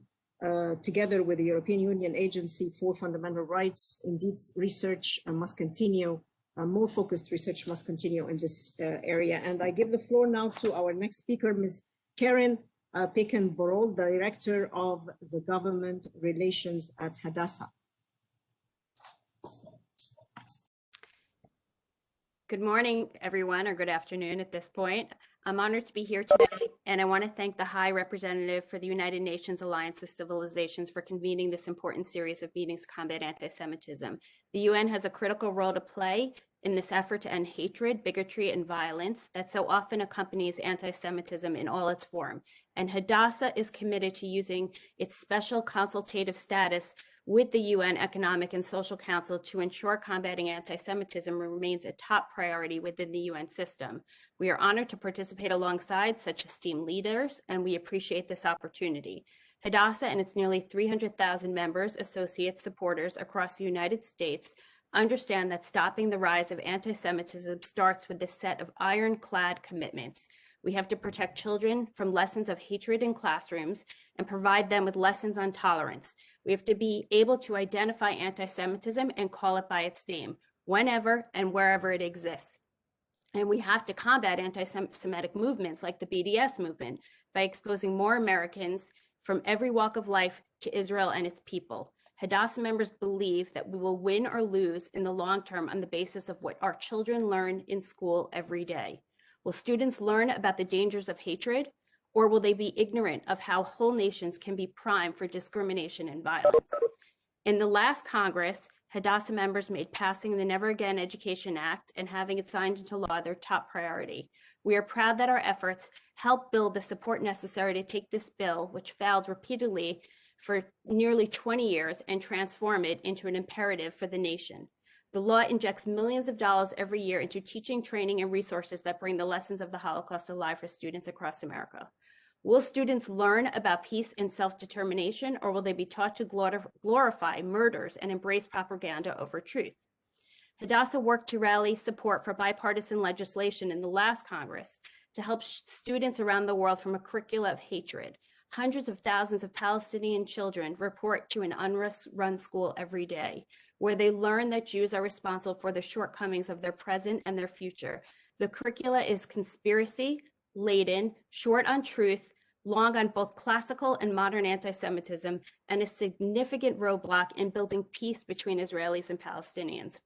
together with the European Union Agency for Fundamental Rights. Indeed, research must continue, more focused research must continue in this area. And I give the floor now to our next speaker, Ms. Karen Pekin-Borol, Director of the Government Relations at Hadassah. Good morning, everyone, or good afternoon at this point. I'm honored to be here today, and I want to thank the High Representative for the United Nations Alliance of Civilizations for convening this important series of meetings to combat anti-Semitism. The UN has a critical role to play in this effort to end hatred, bigotry, and violence that so often accompanies anti-Semitism in all its form. And Hadassah is committed to using its special consultative status with the UN Economic and Social Council to ensure combating anti-Semitism remains a top priority within the UN system. We are honored to participate alongside such esteemed leaders, and we appreciate this opportunity. Hadassah and its nearly 300,000 members, associates, supporters across the United States understand that stopping the rise of anti-Semitism starts with this set of ironclad commitments. We have to protect children from lessons of hatred in classrooms and provide them with lessons on tolerance. We have to be able to identify anti-Semitism and call it by its name, whenever and wherever it exists. And we have to combat anti-Semitic movements like the BDS movement by exposing more Americans from every walk of life to Israel and its people. Hadassah members believe that we will win or lose in the long term on the basis of what our children learn in school every day. Will students learn about the dangers of hatred, or will they be ignorant of how whole nations can be primed for discrimination and violence? In the last Congress, Hadassah members made passing the Never Again Education Act and having it signed into law their top priority. We are proud that our efforts help build the support necessary to take this bill, which failed repeatedly for nearly 20 years, and transform it into an imperative for the nation. The law injects millions of dollars every year into teaching, training, and resources that bring the lessons of the Holocaust alive for students across America. Will students learn about peace and self-determination, or will they be taught to glorify murders and embrace propaganda over truth? Hadassah worked to rally support for bipartisan legislation in the last Congress to help students around the world from a curricula of hatred. Hundreds of thousands of Palestinian children report to an UNRWA-run school every day, where they learn that Jews are responsible for the shortcomings of their present and their future. The curricula is conspiracy-laden, short on truth, long on both classical and modern anti-Semitism, and a significant roadblock in building peace between Israelis and Palestinians.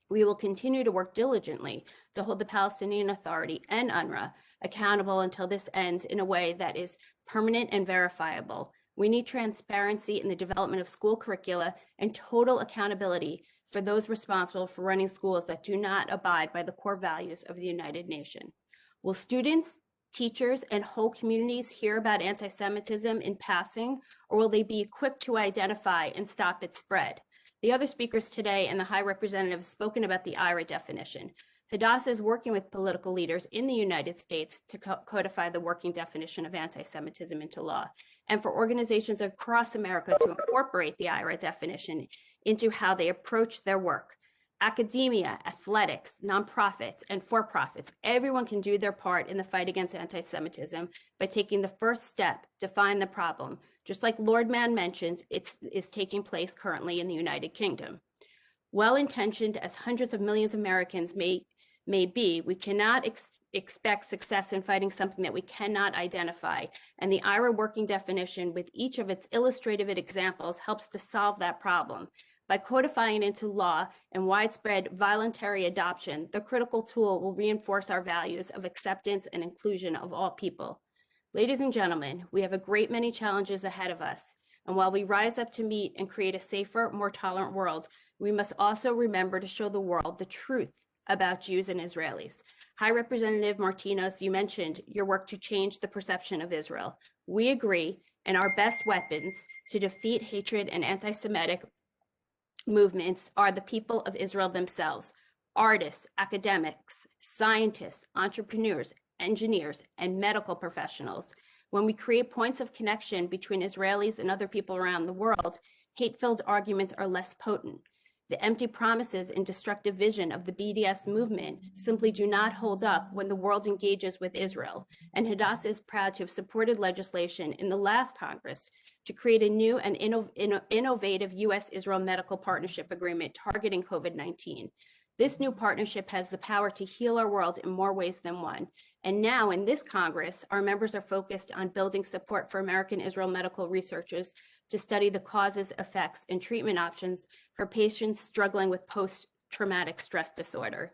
We will continue to work diligently to hold the Palestinian Authority and UNRWA accountable until this ends in a way that is permanent and verifiable. We need transparency in the development of school curricula and total accountability for those responsible for running schools that do not abide by the core values of the United Nations. Will students, teachers, and whole communities hear about anti-Semitism in passing, or will they be equipped to identify and stop its spread? The other speakers today and the High Representative have spoken about the IRA definition. Hadassah is working with political leaders in the United States to codify the working definition of anti-Semitism into law, and for organizations across America to incorporate the IRA definition into how they approach their work. Academia, athletics, nonprofits, and for-profits, everyone can do their part in the fight against anti-Semitism by taking the first step to find the problem, just like Lord Mann mentioned, it is taking place currently in the United Kingdom. Well-intentioned as hundreds of millions of Americans may be, we cannot expect success in fighting something that we cannot identify, and the IRA working definition with each of its illustrative examples helps to solve that problem. By codifying it into law and widespread voluntary adoption, the critical tool will reinforce our values of acceptance and inclusion of all people. Ladies and gentlemen, we have a great many challenges ahead of us, and while we rise up to meet and create a safer, more tolerant world, we must also remember to show the world the truth about Jews and Israelis. High Representative Martinez, you mentioned your work to change the perception of Israel. We agree, and our best weapons to defeat hatred and anti-Semitic movements are the people of Israel themselves: artists, academics, scientists, entrepreneurs, engineers, and medical professionals. When we create points of connection between Israelis and other people around the world, hate-filled arguments are less potent. The empty promises and destructive vision of the BDS movement simply do not hold up when the world engages with Israel. And Hadassah is proud to have supported legislation in the last Congress to create a new and innovative U.S.-Israel medical partnership agreement targeting COVID-19. This new partnership has the power to heal our world in more ways than one. And now in this Congress, our members are focused on building support for American Israel medical researchers to study the causes, effects, and treatment options for patients struggling with post-traumatic stress disorder.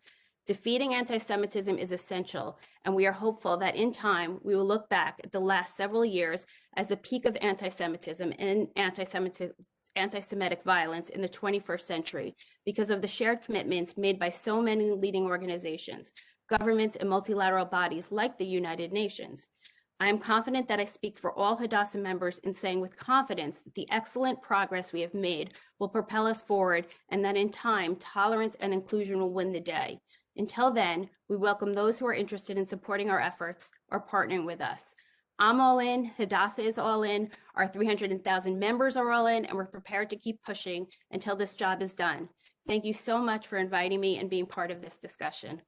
Defeating anti-Semitism is essential, and we are hopeful that in time, we will look back at the last several years as the peak of anti-Semitism and anti-Semitic violence in the 21st century because of the shared commitments made by so many leading organizations, governments, and multilateral bodies like the United Nations. I am confident that I speak for all Hadassah members in saying with confidence that the excellent progress we have made will propel us forward and that in time, tolerance and inclusion will win the day. Until then, we welcome those who are interested in supporting our efforts or partnering with us. I'm all in, Hadassah is all in, our 300,000 members are all in, and we're prepared to keep pushing until this job is done. Thank you so much for inviting me and being part of this discussion.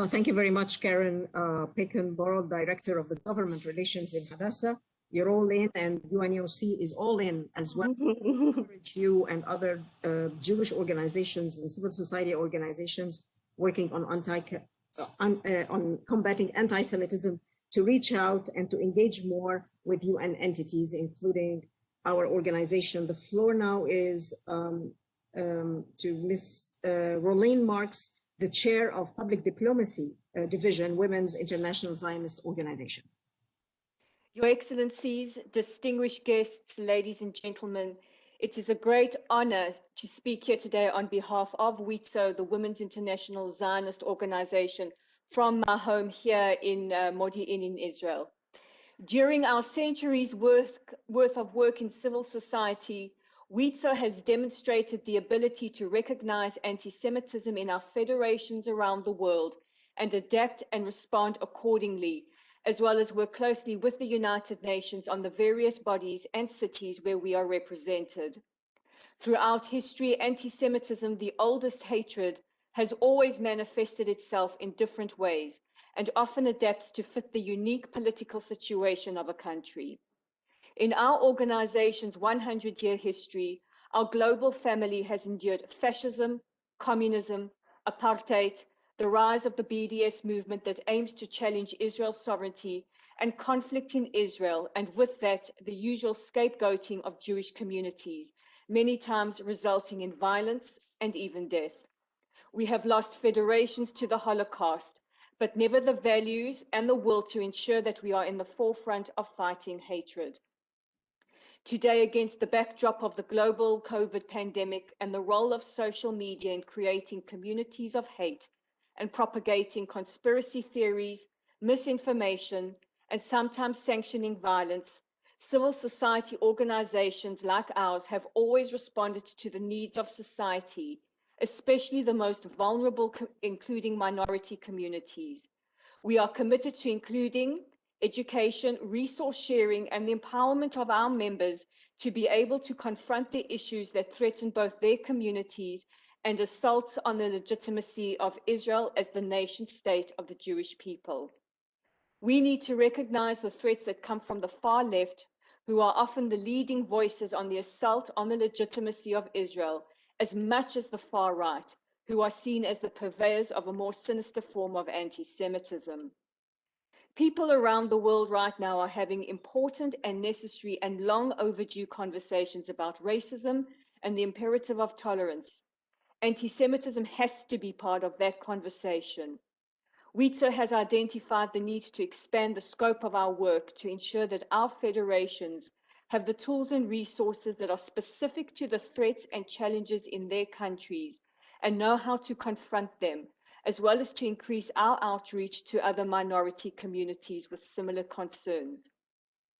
Thank you very much, Karen Pickenborough, Director of the Government Relations in Hadassah. You're all in, and UNAOC is all in as well. I encourage you and other Jewish organizations and civil society organizations working on combating anti-Semitism to reach out and to engage more with UN entities, including our organization. The floor now is to Ms. Rolene Marks, the Chair of Public Diplomacy Division, Women's International Zionist Organization. Your Excellencies, distinguished guests, ladies and gentlemen, it is a great honor to speak here today on behalf of WITZO, the Women's International Zionist Organization, from my home here in Modi'in in Israel. During our centuries worth of work in civil society, WITZO has demonstrated the ability to recognize anti-Semitism in our federations around the world and adapt and respond accordingly, as well as work closely with the United Nations on the various bodies and cities where we are represented. Throughout history, anti-Semitism, the oldest hatred, has always manifested itself in different ways and often adapts to fit the unique political situation of a country. In our organization's 100-year history, our global family has endured fascism, communism, apartheid, the rise of the BDS movement that aims to challenge Israel's sovereignty, and conflict in Israel, and with that, the usual scapegoating of Jewish communities, many times resulting in violence and even death. We have lost federations to the Holocaust, but never the values and the will to ensure that we are in the forefront of fighting hatred. Today, against the backdrop of the global COVID pandemic and the role of social media in creating communities of hate and propagating conspiracy theories, misinformation, and sometimes sanctioning violence, civil society organizations like ours have always responded to the needs of society, especially the most vulnerable, including minority communities. We are committed to including education, resource sharing, and the empowerment of our members to be able to confront the issues that threaten both their communities and assaults on the legitimacy of Israel as the nation state of the Jewish people. We need to recognize the threats that come from the far left, who are often the leading voices on the assault on the legitimacy of Israel, as much as the far right, who are seen as the purveyors of a more sinister form of anti-Semitism. People around the world right now are having important and necessary and long overdue conversations about racism and the imperative of tolerance. Anti-Semitism has to be part of that conversation. WITZO has identified the need to expand the scope of our work to ensure that our federations have the tools and resources that are specific to the threats and challenges in their countries and know how to confront them, as well as to increase our outreach to other minority communities with similar concerns.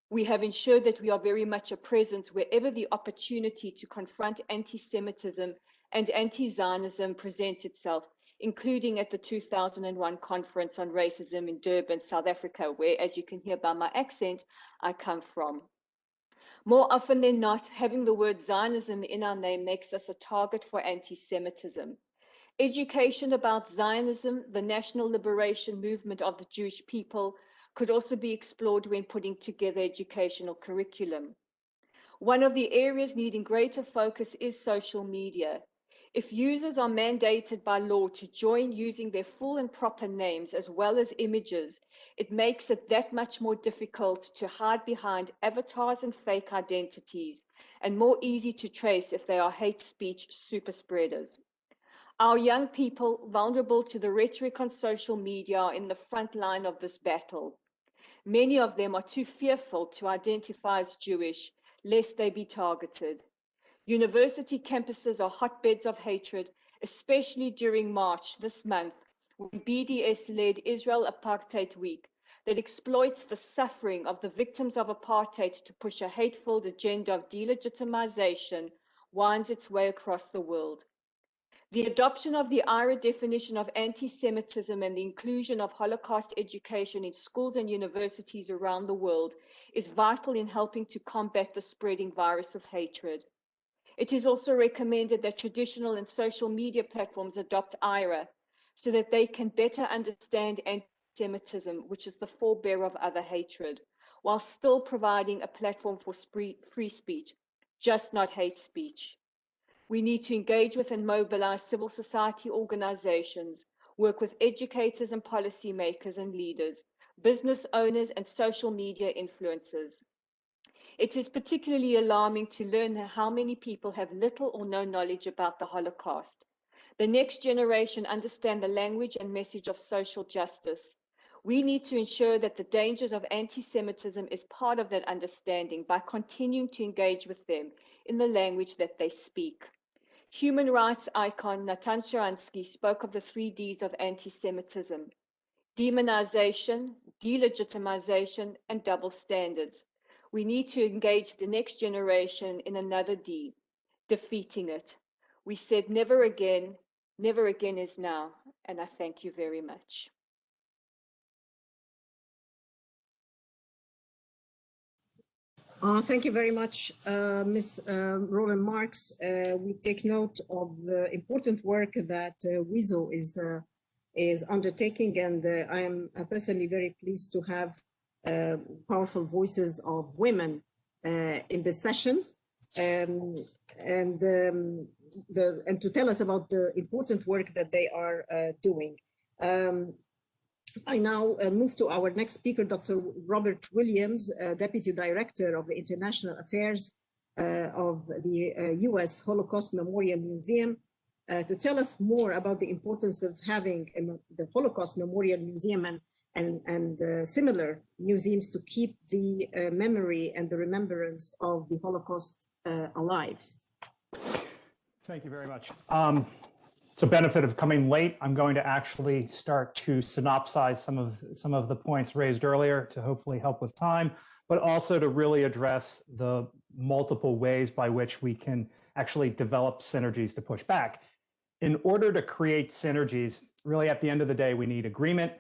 We have ensured that we are very much a presence wherever the opportunity to confront anti-Semitism and anti-Zionism presents itself, including at the 2001 Conference on Racism in Durban, South Africa, where, as you can hear by my accent, I come from. More often than not, having the word Zionism in our name makes us a target for anti-Semitism. Education about Zionism, the national liberation movement of the Jewish people, could also be explored when putting together educational curriculum. One of the areas needing greater focus is social media. If users are mandated by law to join using their full and proper names as well as images, it makes it that much more difficult to hide behind avatars and fake identities, and more easy to trace if they are hate speech super spreaders. Our young people, vulnerable to the rhetoric on social media, are in the front line of this battle. Many of them are too fearful to identify as Jewish, lest they be targeted. University campuses are hotbeds of hatred, especially during March this month, when BDS led Israel Apartheid Week, that exploits the suffering of the victims of apartheid to push a hateful agenda of delegitimization, winds its way across the world. The adoption of the IRA definition of anti-Semitism and the inclusion of Holocaust education in schools and universities around the world is vital in helping to combat the spreading virus of hatred. It is also recommended that traditional and social media platforms adopt IRA so that they can better understand anti-Semitism, which is the forebearer of other hatred, while still providing a platform for free speech, just not hate speech. We need to engage with and mobilize civil society organizations, work with educators and policymakers and leaders, business owners and social media influencers. It is particularly alarming to learn how many people have little or no knowledge about the Holocaust. The next generation understand the language and message of social justice. We need to ensure that the dangers of anti-Semitism is part of that understanding by continuing to engage with them in the language that they speak. Human rights icon Natan Sharansky spoke of the 3 Ds of anti-Semitism: demonization, delegitimization, and double standards. We need to engage the next generation in another D, defeating it. We said never again is now, and I thank you very much. Thank you very much, Ms. Roland Marks. We take note of the important work that WIZO is undertaking, and I am personally very pleased to have powerful voices of women in this session, and to tell us about the important work that they are doing. I now move to our next speaker, Dr. Robert Williams, Deputy Director of the International Affairs of the U.S. Holocaust Memorial Museum, to tell us more about the importance of having the Holocaust Memorial Museum and similar museums to keep the memory and the remembrance of the Holocaust alive. Thank you very much. It's a benefit of coming late. I'm going to actually start to synopsize some of the points raised earlier to hopefully help with time, but also to really address the multiple ways by which we can actually develop synergies to push back. In order to create synergies, really at the end of the day, we need agreement,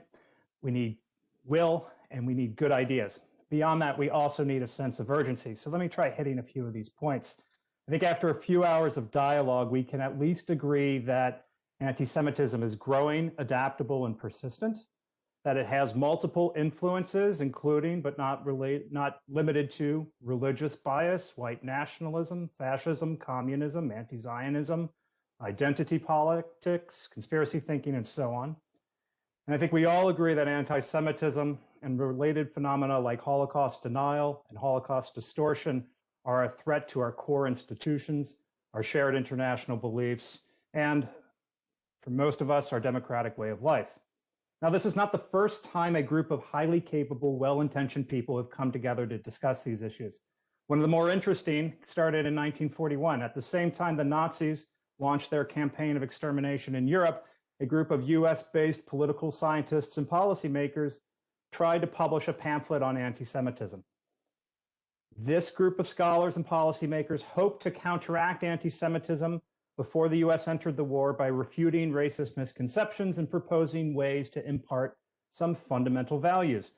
we need will, and we need good ideas. Beyond that, we also need a sense of urgency. So let me try hitting a few of these points. I think after a few hours of dialogue, we can at least agree that anti-Semitism is growing, adaptable, and persistent, that it has multiple influences, including, but not limited to, religious bias, white nationalism, fascism, communism, anti-Zionism, identity politics, conspiracy thinking, and so on. And I think we all agree that anti-Semitism and related phenomena like Holocaust denial and Holocaust distortion are a threat to our core institutions, our shared international beliefs, and for most of us, our democratic way of life. Now, this is not the first time a group of highly capable, well-intentioned people have come together to discuss these issues. One of the more interesting started in 1941. At the same time the Nazis launched their campaign of extermination in Europe, a group of US-based political scientists and policymakers tried to publish a pamphlet on anti-Semitism. This group of scholars and policymakers hoped to counteract anti-Semitism before the US entered the war by refuting racist misconceptions and proposing ways to impart some fundamental values.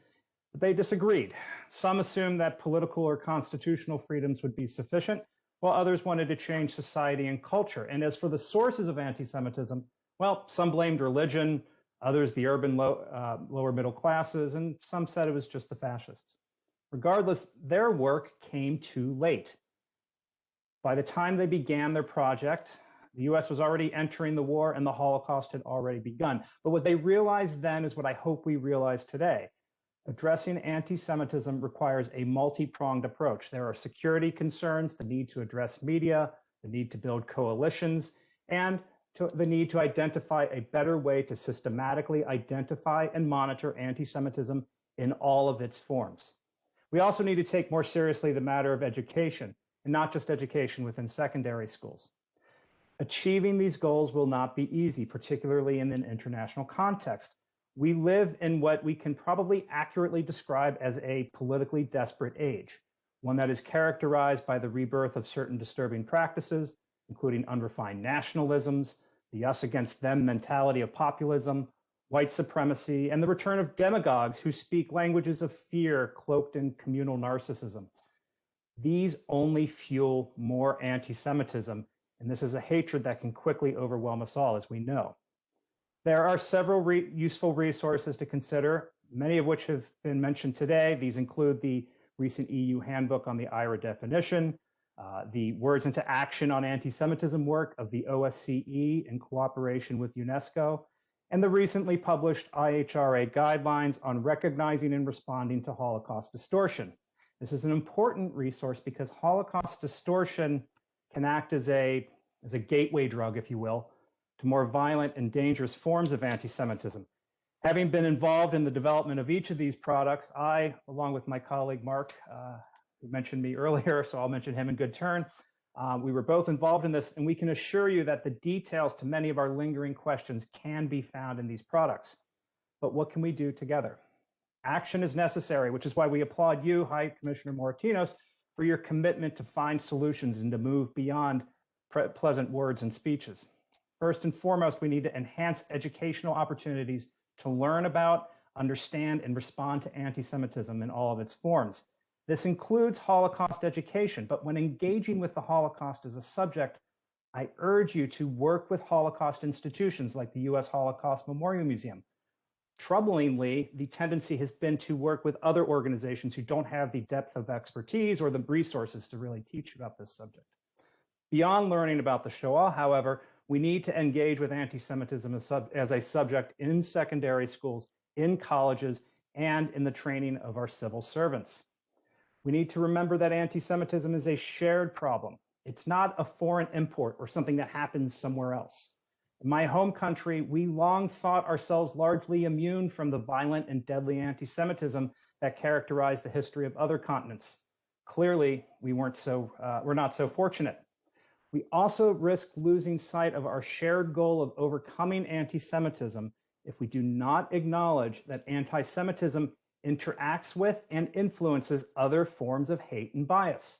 But they disagreed. Some assumed that political or constitutional freedoms would be sufficient, while others wanted to change society and culture. And as for the sources of anti-Semitism, well, some blamed religion, others the urban lower middle classes, and some said it was just the fascists. Regardless, their work came too late. By the time they began their project, the US was already entering the war and the Holocaust had already begun. But what they realized then is what I hope we realize today. Addressing anti-Semitism requires a multi-pronged approach. There are security concerns, the need to address media, the need to build coalitions, and the need to identify a better way to systematically identify and monitor anti-Semitism in all of its forms. We also need to take more seriously the matter of education, and not just education within secondary schools. Achieving these goals will not be easy, particularly in an international context. We live in what we can probably accurately describe as a politically desperate age, one that is characterized by the rebirth of certain disturbing practices, including unrefined nationalisms, the us against them mentality of populism, white supremacy, and the return of demagogues who speak languages of fear cloaked in communal narcissism. These only fuel more anti-Semitism, and this is a hatred that can quickly overwhelm us all, as we know. There are several useful resources to consider, many of which have been mentioned today. These include the recent EU handbook on the IRA definition, the Words into Action on Anti-Semitism work of the OSCE in cooperation with UNESCO, and the recently published IHRA guidelines on recognizing and responding to Holocaust distortion. This is an important resource because Holocaust distortion can act as a gateway drug, if you will, to more violent and dangerous forms of anti-Semitism. Having been involved in the development of each of these products, I, along with my colleague Mark, who mentioned me earlier, so I'll mention him in good turn, we were both involved in this, and we can assure you that the details to many of our lingering questions can be found in these products. But what can we do together? Action is necessary, which is why we applaud you, High Commissioner Moratinos, for your commitment to find solutions and to move beyond pleasant words and speeches. First and foremost, we need to enhance educational opportunities to learn about, understand, and respond to anti-Semitism in all of its forms. This includes Holocaust education, but when engaging with the Holocaust as a subject, I urge you to work with Holocaust institutions like the U.S. Holocaust Memorial Museum. Troublingly, the tendency has been to work with other organizations who don't have the depth of expertise or the resources to really teach about this subject. Beyond learning about the Shoah, however, we need to engage with anti-Semitism as a subject in secondary schools, in colleges, and in the training of our civil servants. We need to remember that anti-Semitism is a shared problem. It's not a foreign import or something that happens somewhere else. In my home country, we long thought ourselves largely immune from the violent and deadly anti-Semitism that characterized the history of other continents. Clearly, we're not so fortunate. We also risk losing sight of our shared goal of overcoming anti-Semitism if we do not acknowledge that anti-Semitism interacts with and influences other forms of hate and bias.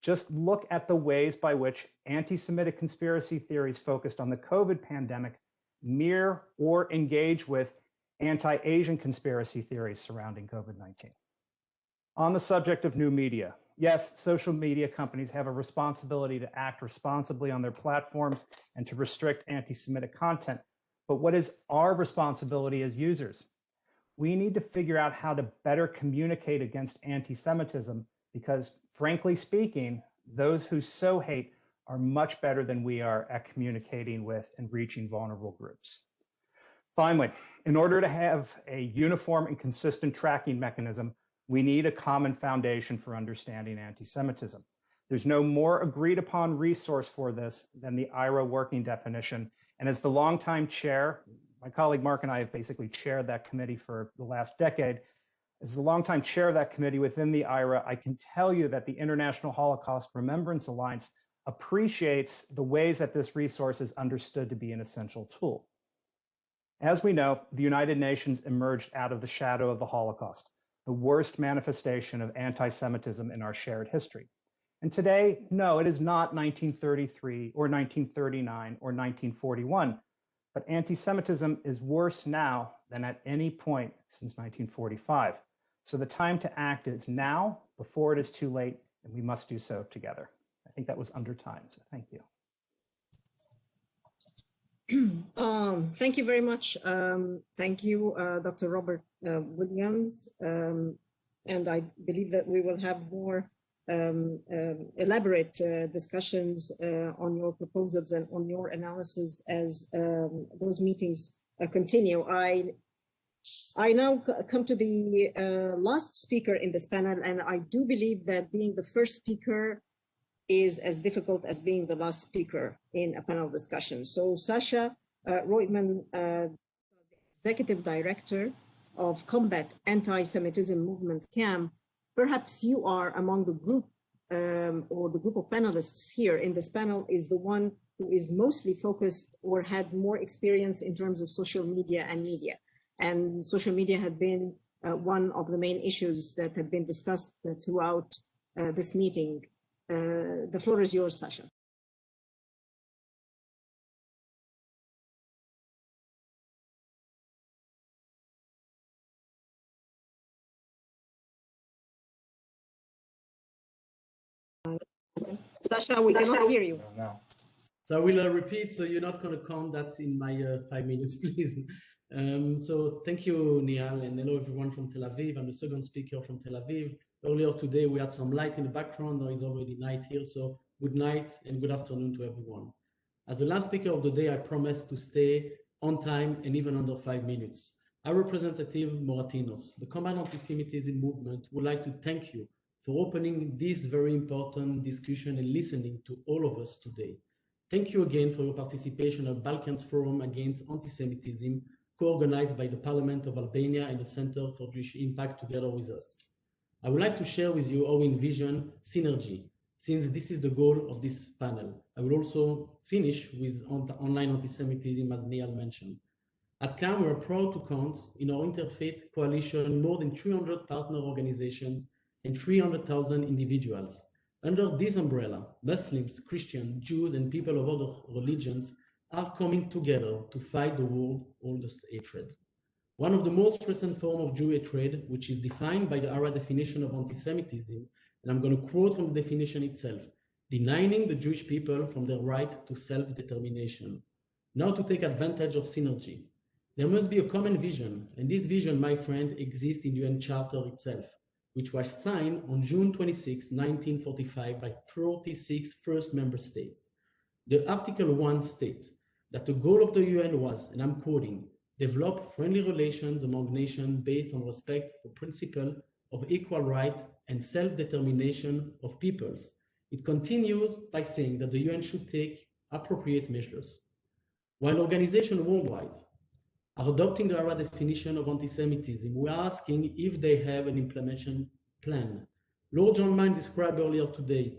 Just look at the ways by which anti-Semitic conspiracy theories focused on the COVID pandemic mirror or engage with anti-Asian conspiracy theories surrounding COVID-19. On the subject of new media, yes, social media companies have a responsibility to act responsibly on their platforms and to restrict anti-Semitic content. But what is our responsibility as users? We need to figure out how to better communicate against anti-Semitism because, frankly speaking, those who sow hate are much better than we are at communicating with and reaching vulnerable groups. Finally, in order to have a uniform and consistent tracking mechanism, we need a common foundation for understanding anti-Semitism. There's no more agreed upon resource for this than the IRA working definition. And as the longtime chair, my colleague Mark and I have basically chaired that committee for the last decade. As the longtime chair of that committee within the IRA, I can tell you that the International Holocaust Remembrance Alliance appreciates the ways that this resource is understood to be an essential tool. As we know, the United Nations emerged out of the shadow of the Holocaust, the worst manifestation of anti-Semitism in our shared history. And today, no, it is not 1933 or 1939 or 1941, but anti-Semitism is worse now than at any point since 1945. So the time to act is now, before it is too late, and we must do so together. I think that was under time, so thank you. Thank you very much. Thank you, Dr. Robert Williams. And I believe that we will have more elaborate discussions on your proposals and on your analysis as those meetings continue. I now come to the last speaker in this panel, and I do believe that being the first speaker is as difficult as being the last speaker in a panel discussion. So Sasha Roitman, Executive Director of Combat Anti-Semitism Movement CAM, perhaps you are among the group or the group of panelists here in this panel is the one who is mostly focused or had more experience in terms of social media and media. And social media had been one of the main issues that have been discussed throughout this meeting. The floor is yours, Sasha. Sasha, we cannot hear you. So I will repeat, so you're not going to count that in my 5 minutes, please. So thank you, Niall, and hello everyone from Tel Aviv. I'm the second speaker from Tel Aviv. Earlier today, we had some light in the background. Now it's already night here, so good night and good afternoon to everyone. As the last speaker of the day, I promise to stay on time and even under 5 minutes. Our representative, Moratinos, the Combating Antisemitism movement, would like to thank you for opening this very important discussion and listening to all of us today. Thank you again for your participation at Balkans Forum Against Antisemitism, co-organized by the Parliament of Albania and the Center for Jewish Impact together with us. I would like to share with you how we envision synergy, since this is the goal of this panel. I will also finish with online antisemitism, as Niall mentioned. At CAM, we are proud to count in our interfaith coalition more than 300 partner organizations and 300,000 individuals. Under this umbrella, Muslims, Christians, Jews, and people of other religions are coming together to fight the world's oldest hatred. One of the most recent forms of Jew hatred, which is defined by the ARA definition of antisemitism, and I'm going to quote from the definition itself, denying the Jewish people from their right to self-determination. Now to take advantage of synergy. There must be a common vision, and this vision, my friend, exists in the UN Charter itself, which was signed on June 26, 1945 by 46 first member states. The Article 1 states that the goal of the UN was, and I'm quoting, develop friendly relations among nations based on respect for principle of equal right and self-determination of peoples. It continues by saying that the UN should take appropriate measures. While organizations worldwide are adopting the ARA definition of antisemitism, we are asking if they have an implementation plan. Lord John Mann described earlier today,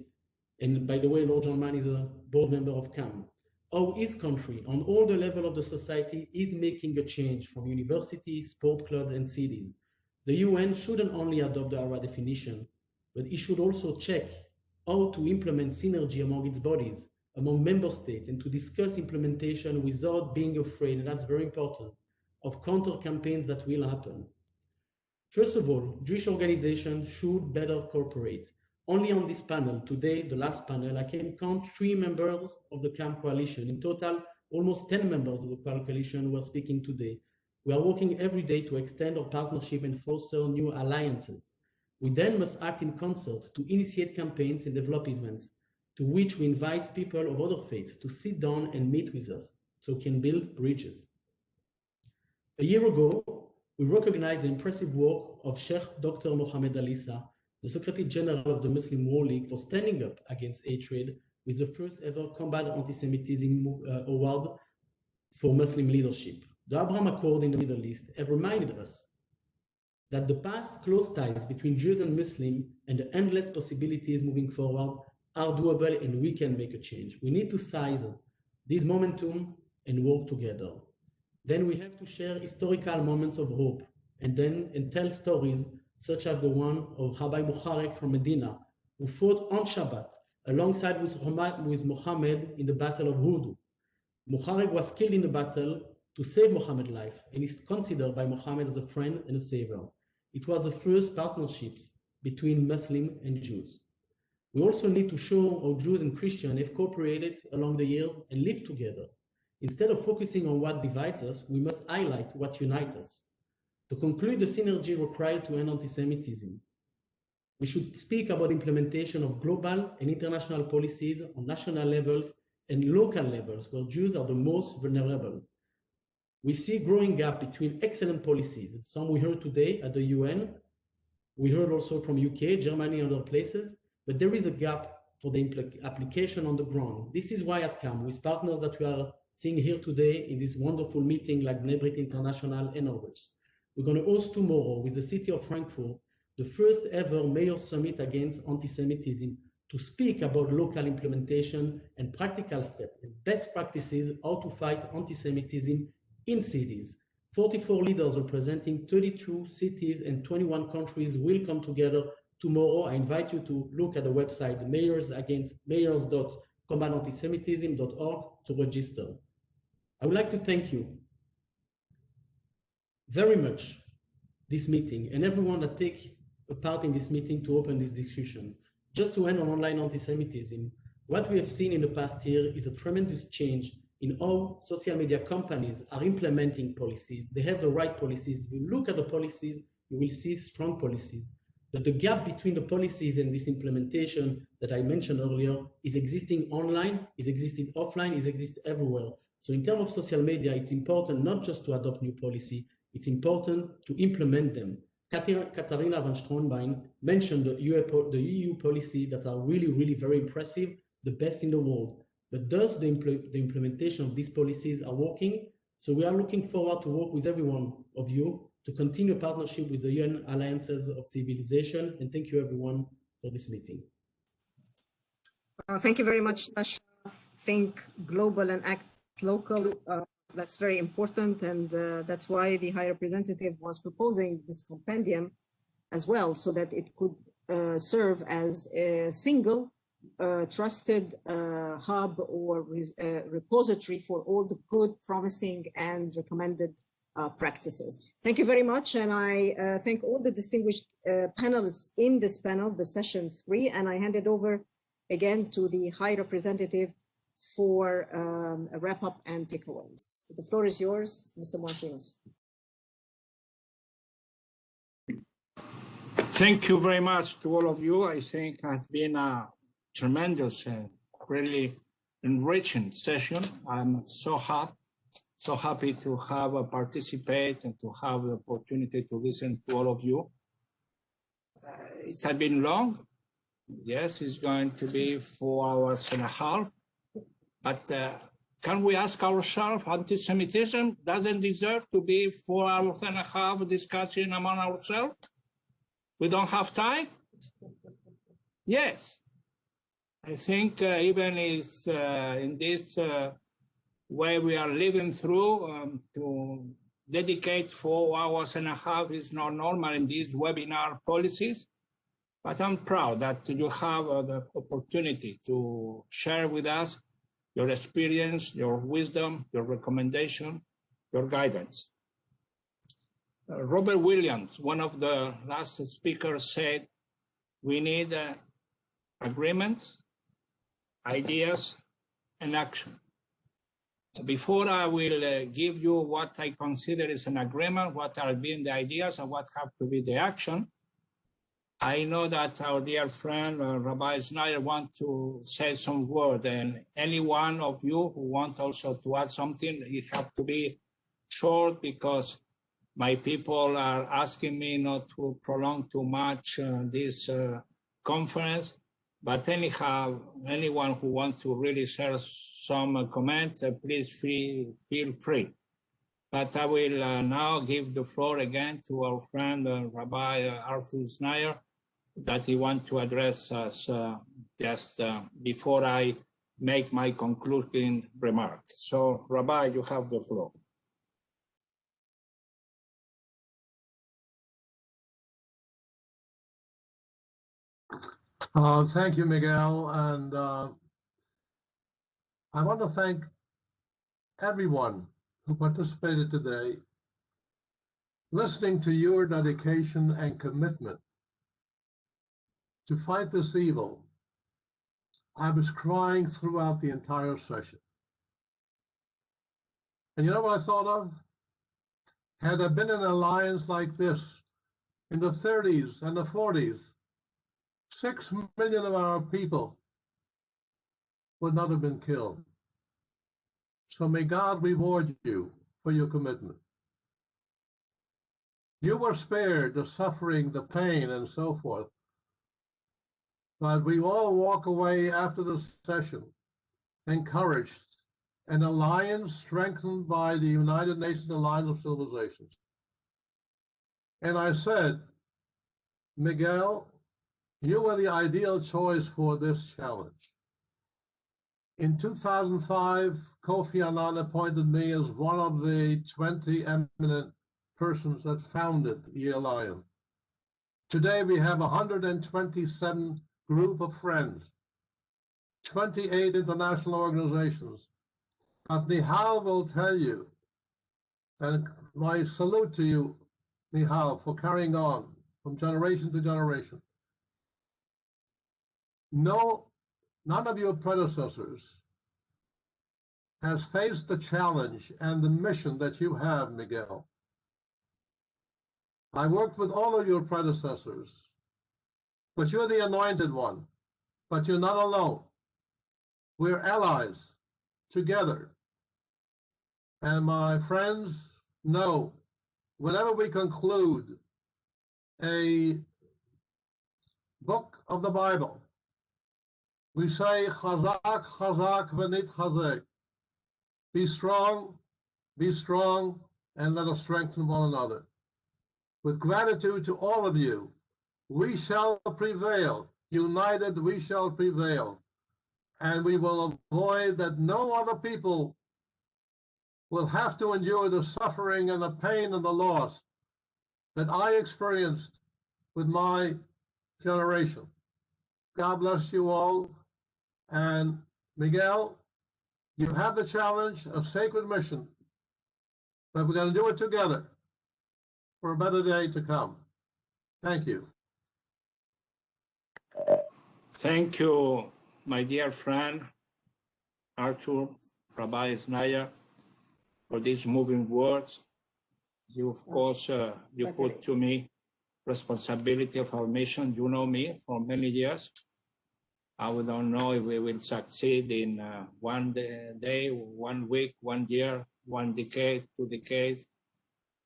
and by the way, Lord John Mann is a board member of CAM, how his country, on all the level of the society, is making a change from universities, sport clubs, and cities. The UN shouldn't only adopt the ARA definition, but it should also check how to implement synergy among its bodies, among member states, and to discuss implementation without being afraid, and that's very important, of counter campaigns that will happen. First of all, Jewish organizations should better cooperate. Only on this panel, today, the last panel, I can count 3 members of the CAM coalition. In total, almost 10 members of the coalition who are speaking today. We are working every day to extend our partnership and foster new alliances. We then must act in concert to initiate campaigns and develop events, to which we invite people of other faiths to sit down and meet with us, so we can build bridges. A year ago, we recognized the impressive work of Sheikh Dr. Mohammed Alisa, the Secretary General of the Muslim World League, for standing up against hatred with the first ever Combat Antisemitism Award for Muslim leadership. The Abraham Accord in the Middle East have reminded us that the past close ties between Jews and Muslims and the endless possibilities moving forward are doable, and we can make a change. We need to seize this momentum and work together. Then we have to share historical moments of hope and tell stories such as the one of Rabbi Muharek from Medina, who fought on Shabbat alongside with Muhammad in the Battle of Uhud. Muharek was killed in the battle to save Muhammad's life and is considered by Muhammad as a friend and a savior. It was the first partnerships between Muslims and Jews. We also need to show how Jews and Christians have cooperated along the years and lived together. Instead of focusing on what divides us, we must highlight what unites us. To conclude the synergy required to end antisemitism, we should speak about implementation of global and international policies on national levels and local levels where Jews are the most vulnerable. We see a growing gap between excellent policies. Some we heard today at the UN, we heard also from UK, Germany, and other places, but there is a gap for the application on the ground. This is why at CAM, with partners that we are seeing here today in this wonderful meeting like Bnei Brit International and others, we're going to host tomorrow with the city of Frankfurt the first ever Mayor Summit against anti-Semitism to speak about local implementation and practical steps and best practices how to fight anti-Semitism in cities. 44 leaders representing 32 cities and 21 countries will come together tomorrow. I invite you to look at the website mayors.combatantisemitism.org to register. I would like to thank you very much this meeting and everyone that take a part in this meeting to open this discussion. Just to end on online anti-Semitism, what we have seen in the past year is a tremendous change in how social media companies are implementing policies. They have the right policies. If you look at the policies, you will see strong policies. But the gap between the policies and this implementation that I mentioned earlier is existing online, is existing offline, is existing everywhere. So in terms of social media, it's important not just to adopt new policy, it's important to implement them. Katharina van Stroonbein mentioned the EU policies that are really, really very impressive, the best in the world. But does the implementation of these policies are working? So we are looking forward to work with every one of you to continue a partnership with the UN Alliances of Civilization. And thank you everyone for this meeting. Thank you very much, Tasha. Think global and act local. That's very important, and that's why the High Representative was proposing this compendium as well, so that it could serve as a single trusted hub or repository for all the good, promising, and recommended practices. Thank you very much, and I thank all the distinguished panelists in this panel, the session 3, and I hand it over again to the High Representative for a wrap-up and takeaways. The floor is yours, Mr. Martinez. Thank you very much to all of you. I think it has been a tremendous and really enriching session. I'm so happy to have participate and to have the opportunity to listen to all of you. It has been long. Yes, it's going to be 4 hours and a half. But can we ask ourselves, anti-Semitism doesn't deserve to be 4 hours and a half discussing among ourselves? We don't have time? Yes. I think even in this way we are living through, to dedicate 4 hours and a half is not normal in these webinar policies. But I'm proud that you have the opportunity to share with us your experience, your wisdom, your recommendation, your guidance. Robert Williams, one of the last speakers, said, we need agreements, ideas, and action. Before I will give you what I consider is an agreement, what are being the ideas and what have to be the action, I know that our dear friend, Rabbi Snyder, wants to say some word, and any one of you who wants also to add something, it has to be short because my people are asking me not to prolong too much this conference. But anyhow, anyone who wants to really share some comments, please feel free. But I will now give the floor again to our friend, Rabbi Arthur Snyder, that he wants to address us just before I make my concluding remark. So, Rabbi, you have the floor. Thank you, Miguel. And I want to thank everyone who participated today, listening to your dedication and commitment to fight this evil. I was crying throughout the entire session. And you know what I thought of? Had there been an alliance like this in the 30s and the 40s, 6 million of our people would not have been killed. So may God reward you for your commitment. You were spared the suffering, the pain, and so forth. but we all walk away after the session encouraged, an alliance strengthened by the United Nations Alliance of Civilizations. And I said, Miguel, you are the ideal choice for this challenge. In 2005, Kofi Annan appointed me as one of the 20 eminent persons that founded the alliance. Today, we have 127 group of friends, 28 international organizations. As Nihal will tell you, and my salute to you, Nihal, for carrying on from generation to generation. None of your predecessors has faced the challenge and the mission that you have, Miguel. I worked with all of your predecessors, but you're the anointed one, but you're not alone. We're allies together. And my friends know, whenever we conclude a book of the Bible, we say, Chazak, Chazak, Venit Chazek. Be strong, and let us strengthen one another. With gratitude to all of you, we shall prevail. United, we shall prevail. And we will avoid that no other people will have to endure the suffering and the pain and the loss that I experienced with my generation. God bless you all. And Miguel, you have the challenge of sacred mission, but we're going to do it together for a better day to come. Thank you. Thank you, my dear friend, Arthur, Rabbi Znaya, for these moving words. You, of course, you put to me responsibility of our mission. You know me for many years. I don't know if we will succeed in one day, 1 week, 1 year, 1 decade, 2 decades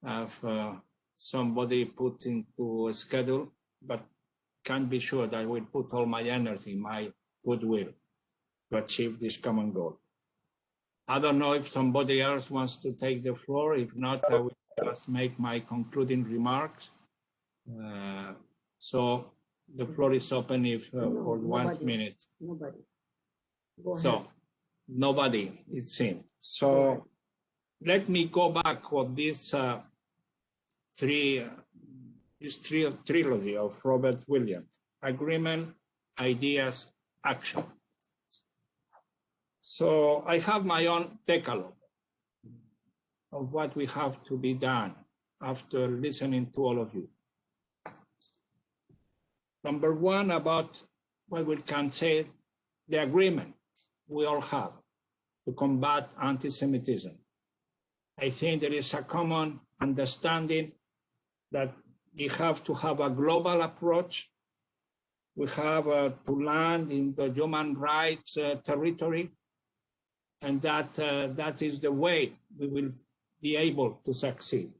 of somebody put into a schedule, but can be sure that I will put all my energy, my goodwill to achieve this common goal. I don't know if somebody else wants to take the floor. If not, I will just make my concluding remarks. So the floor is open if for 1 minute. Nobody. So nobody, it seems. So let me go back on this trilogy of Robert Williams: agreement, ideas, action. So I have my own decalogue of what we have to be done after listening to all of you. Number one, about what we can say, the agreement we all have to combat anti-Semitism. I think there is a common understanding that we have to have a global approach. We have to land in the human rights territory, and that is the way we will be able to succeed.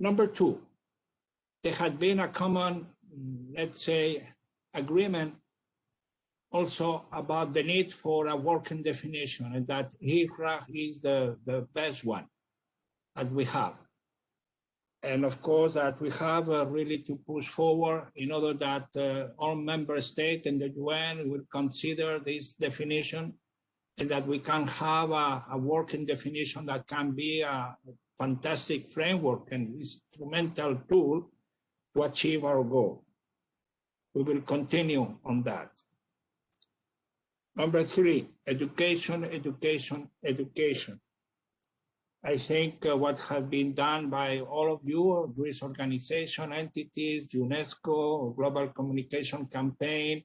Number two, there has been a common, let's say, agreement also about the need for a working definition, and that IHRA is the best one that we have. And of course, that we have really to push forward in order that all member states and the UN will consider this definition, and that we can have a working definition that can be a fantastic framework and instrumental tool to achieve our goal. We will continue on that. Number three, education, education, education. I think what has been done by all of you, Jewish organization, entities, UNESCO, Global Communication Campaign,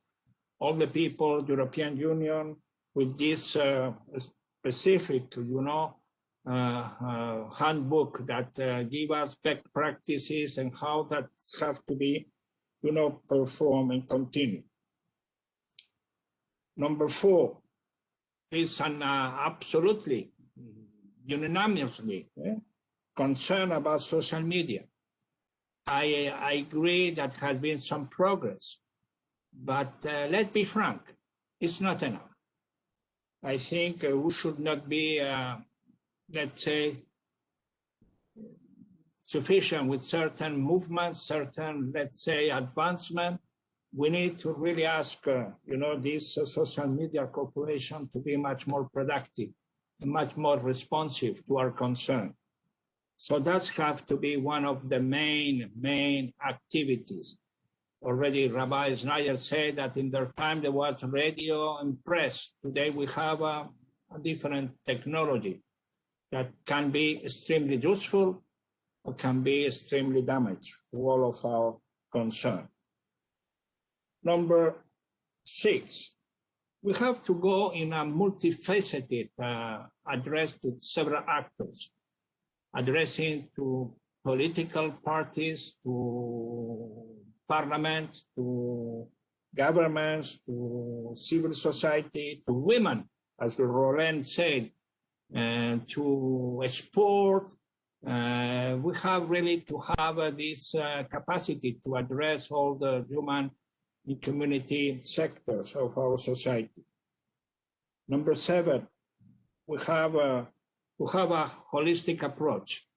all the people, European Union, with this specific, handbook that give us best practices and how that have to be, performed and continue. Number four is an absolutely unanimously concern about social media. I agree that has been some progress, but let's be frank, it's not enough. I think we should not be, let's say, sufficient with certain movements, certain, let's say, advancement. We need to really ask, this social media corporation to be much more productive and much more responsive to our concern. So that's have to be one of the main activities. Already Rabbi Snyder said that in their time there was radio and press. Today we have a different technology that can be extremely useful or can be extremely damaging to all of our concern. Number 6, we have to go in a multifaceted address to several actors, addressing to political parties, to parliaments, to governments, to civil society, to women, as Roland said, and to sport. We have really to have this capacity to address all the human and community sectors of our society. Number 7, we have a holistic approach,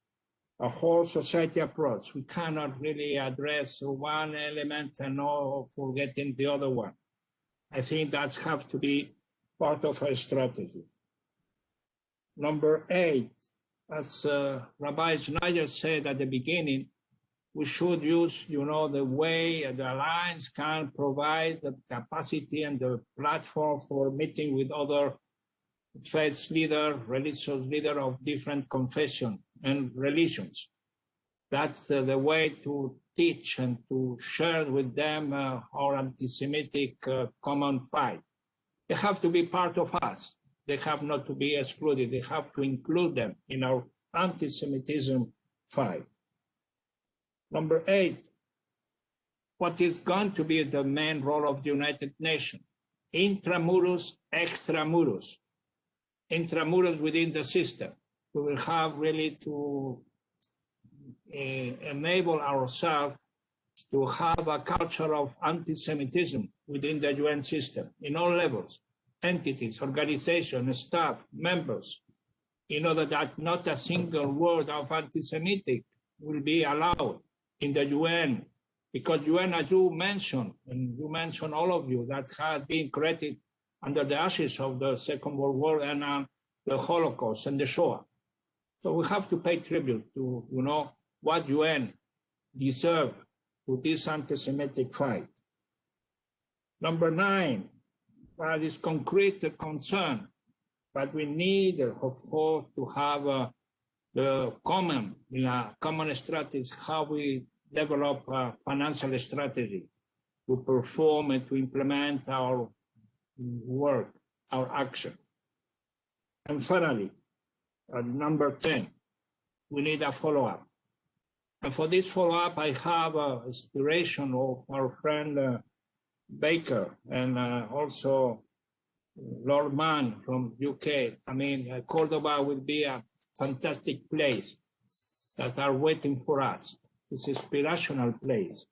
a whole society approach. We cannot really address one element and not forgetting the other one. I think that has to be part of our strategy. Number 8, as Rabbi Snyder said at the beginning, we should use, the way the Alliance can provide the capacity and the platform for meeting with other faith leaders, religious leaders of different confessions and religions. That's the way to teach and to share with them our anti-Semitic common fight. They have to be part of us. They have not to be excluded. They have to include them in our anti-Semitism fight. Number 8, what is going to be the main role of the United Nations? Intramuros, extramuros. Intramuros within the system. We will have really to enable ourselves to have a culture of anti-Semitism within the UN system in all levels, entities, organizations, staff, members, in order that not a single word of anti-Semitic will be allowed in the UN, because UN, as you mentioned, and you mentioned all of you, that has been created under the ashes of the Second World War and the Holocaust and the Shoah. So we have to pay tribute to, what UN deserve to this anti-Semitic fight. Number 9, that is concrete concern, but we need, of course, to have the common strategy, how we develop a financial strategy to perform and to implement our work, our action. And finally, number 10, we need a follow-up. And for this follow-up, I have an inspiration of our friend Baker and also Lord Mann from UK. I mean, Cordoba will be a fantastic place that are waiting for us. It's an inspirational place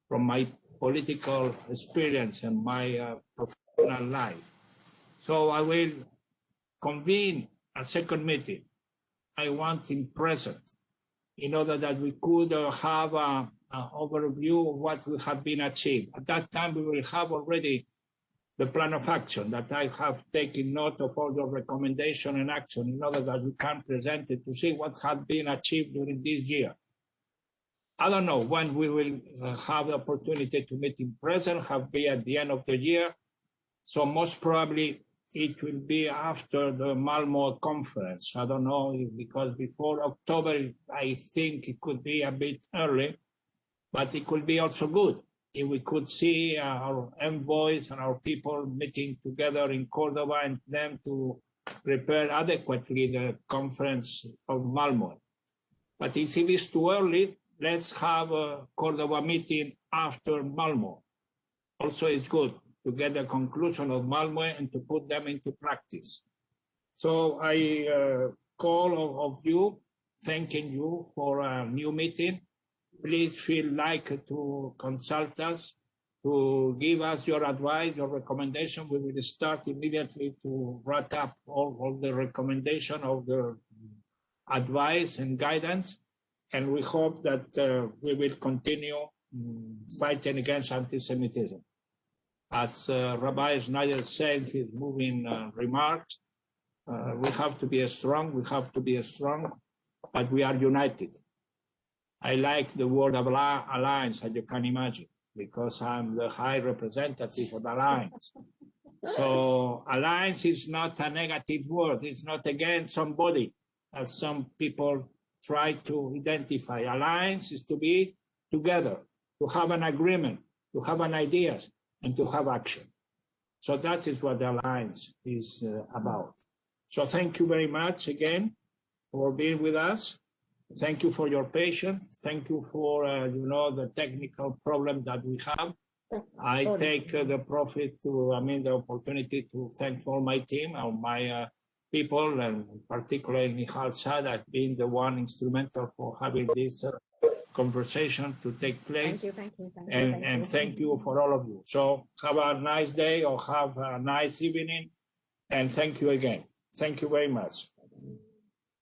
from my political experience and my professional life. So I will convene a second meeting. I want in present, in order that we could have an overview of what we have been achieved. At that time, we will have already the plan of action that I have taken note of all the recommendation and action in order that we can present it to see what has been achieved during this year. I don't know when we will have the opportunity to meet in present, have be at the end of the year. So most probably it will be after the Malmo conference. I don't know, because before October, I think it could be a bit early, but it could be also good if we could see our envoys and our people meeting together in Cordoba and them to prepare adequately the conference of Malmo. But if it is too early, let's have a Cordoba meeting after Malmo. Also, it's good to get the conclusion of Malmo and to put them into practice. So I call all of you, thanking you for a new meeting. please feel like to consult us, to give us your advice, your recommendation. We will start immediately to write up all the recommendation of the advice and guidance. And we hope that we will continue fighting against anti-Semitism. As Rabbi Schneider said in his moving remarks, we have to be strong, but we are united. I like the word of alliance, as you can imagine, because I'm the high representative of the alliance. So alliance is not a negative word. It's not against somebody, as some people try to identify. Alliance is to be together, to have an agreement, to have an ideas, and to have action. So that is what the alliance is about. So thank you very much again for being with us. Thank you for your patience. Thank you for the technical problem that we have. I take the opportunity to thank all my team and my people, and particularly Michal Sadat being the one instrumental for having this conversation to take place. Thank you. And thank you for all of you. So have a nice day or have a nice evening, and thank you again. Thank you very much.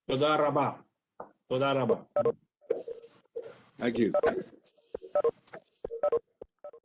Toda rabba. Toda rabba. Thank you.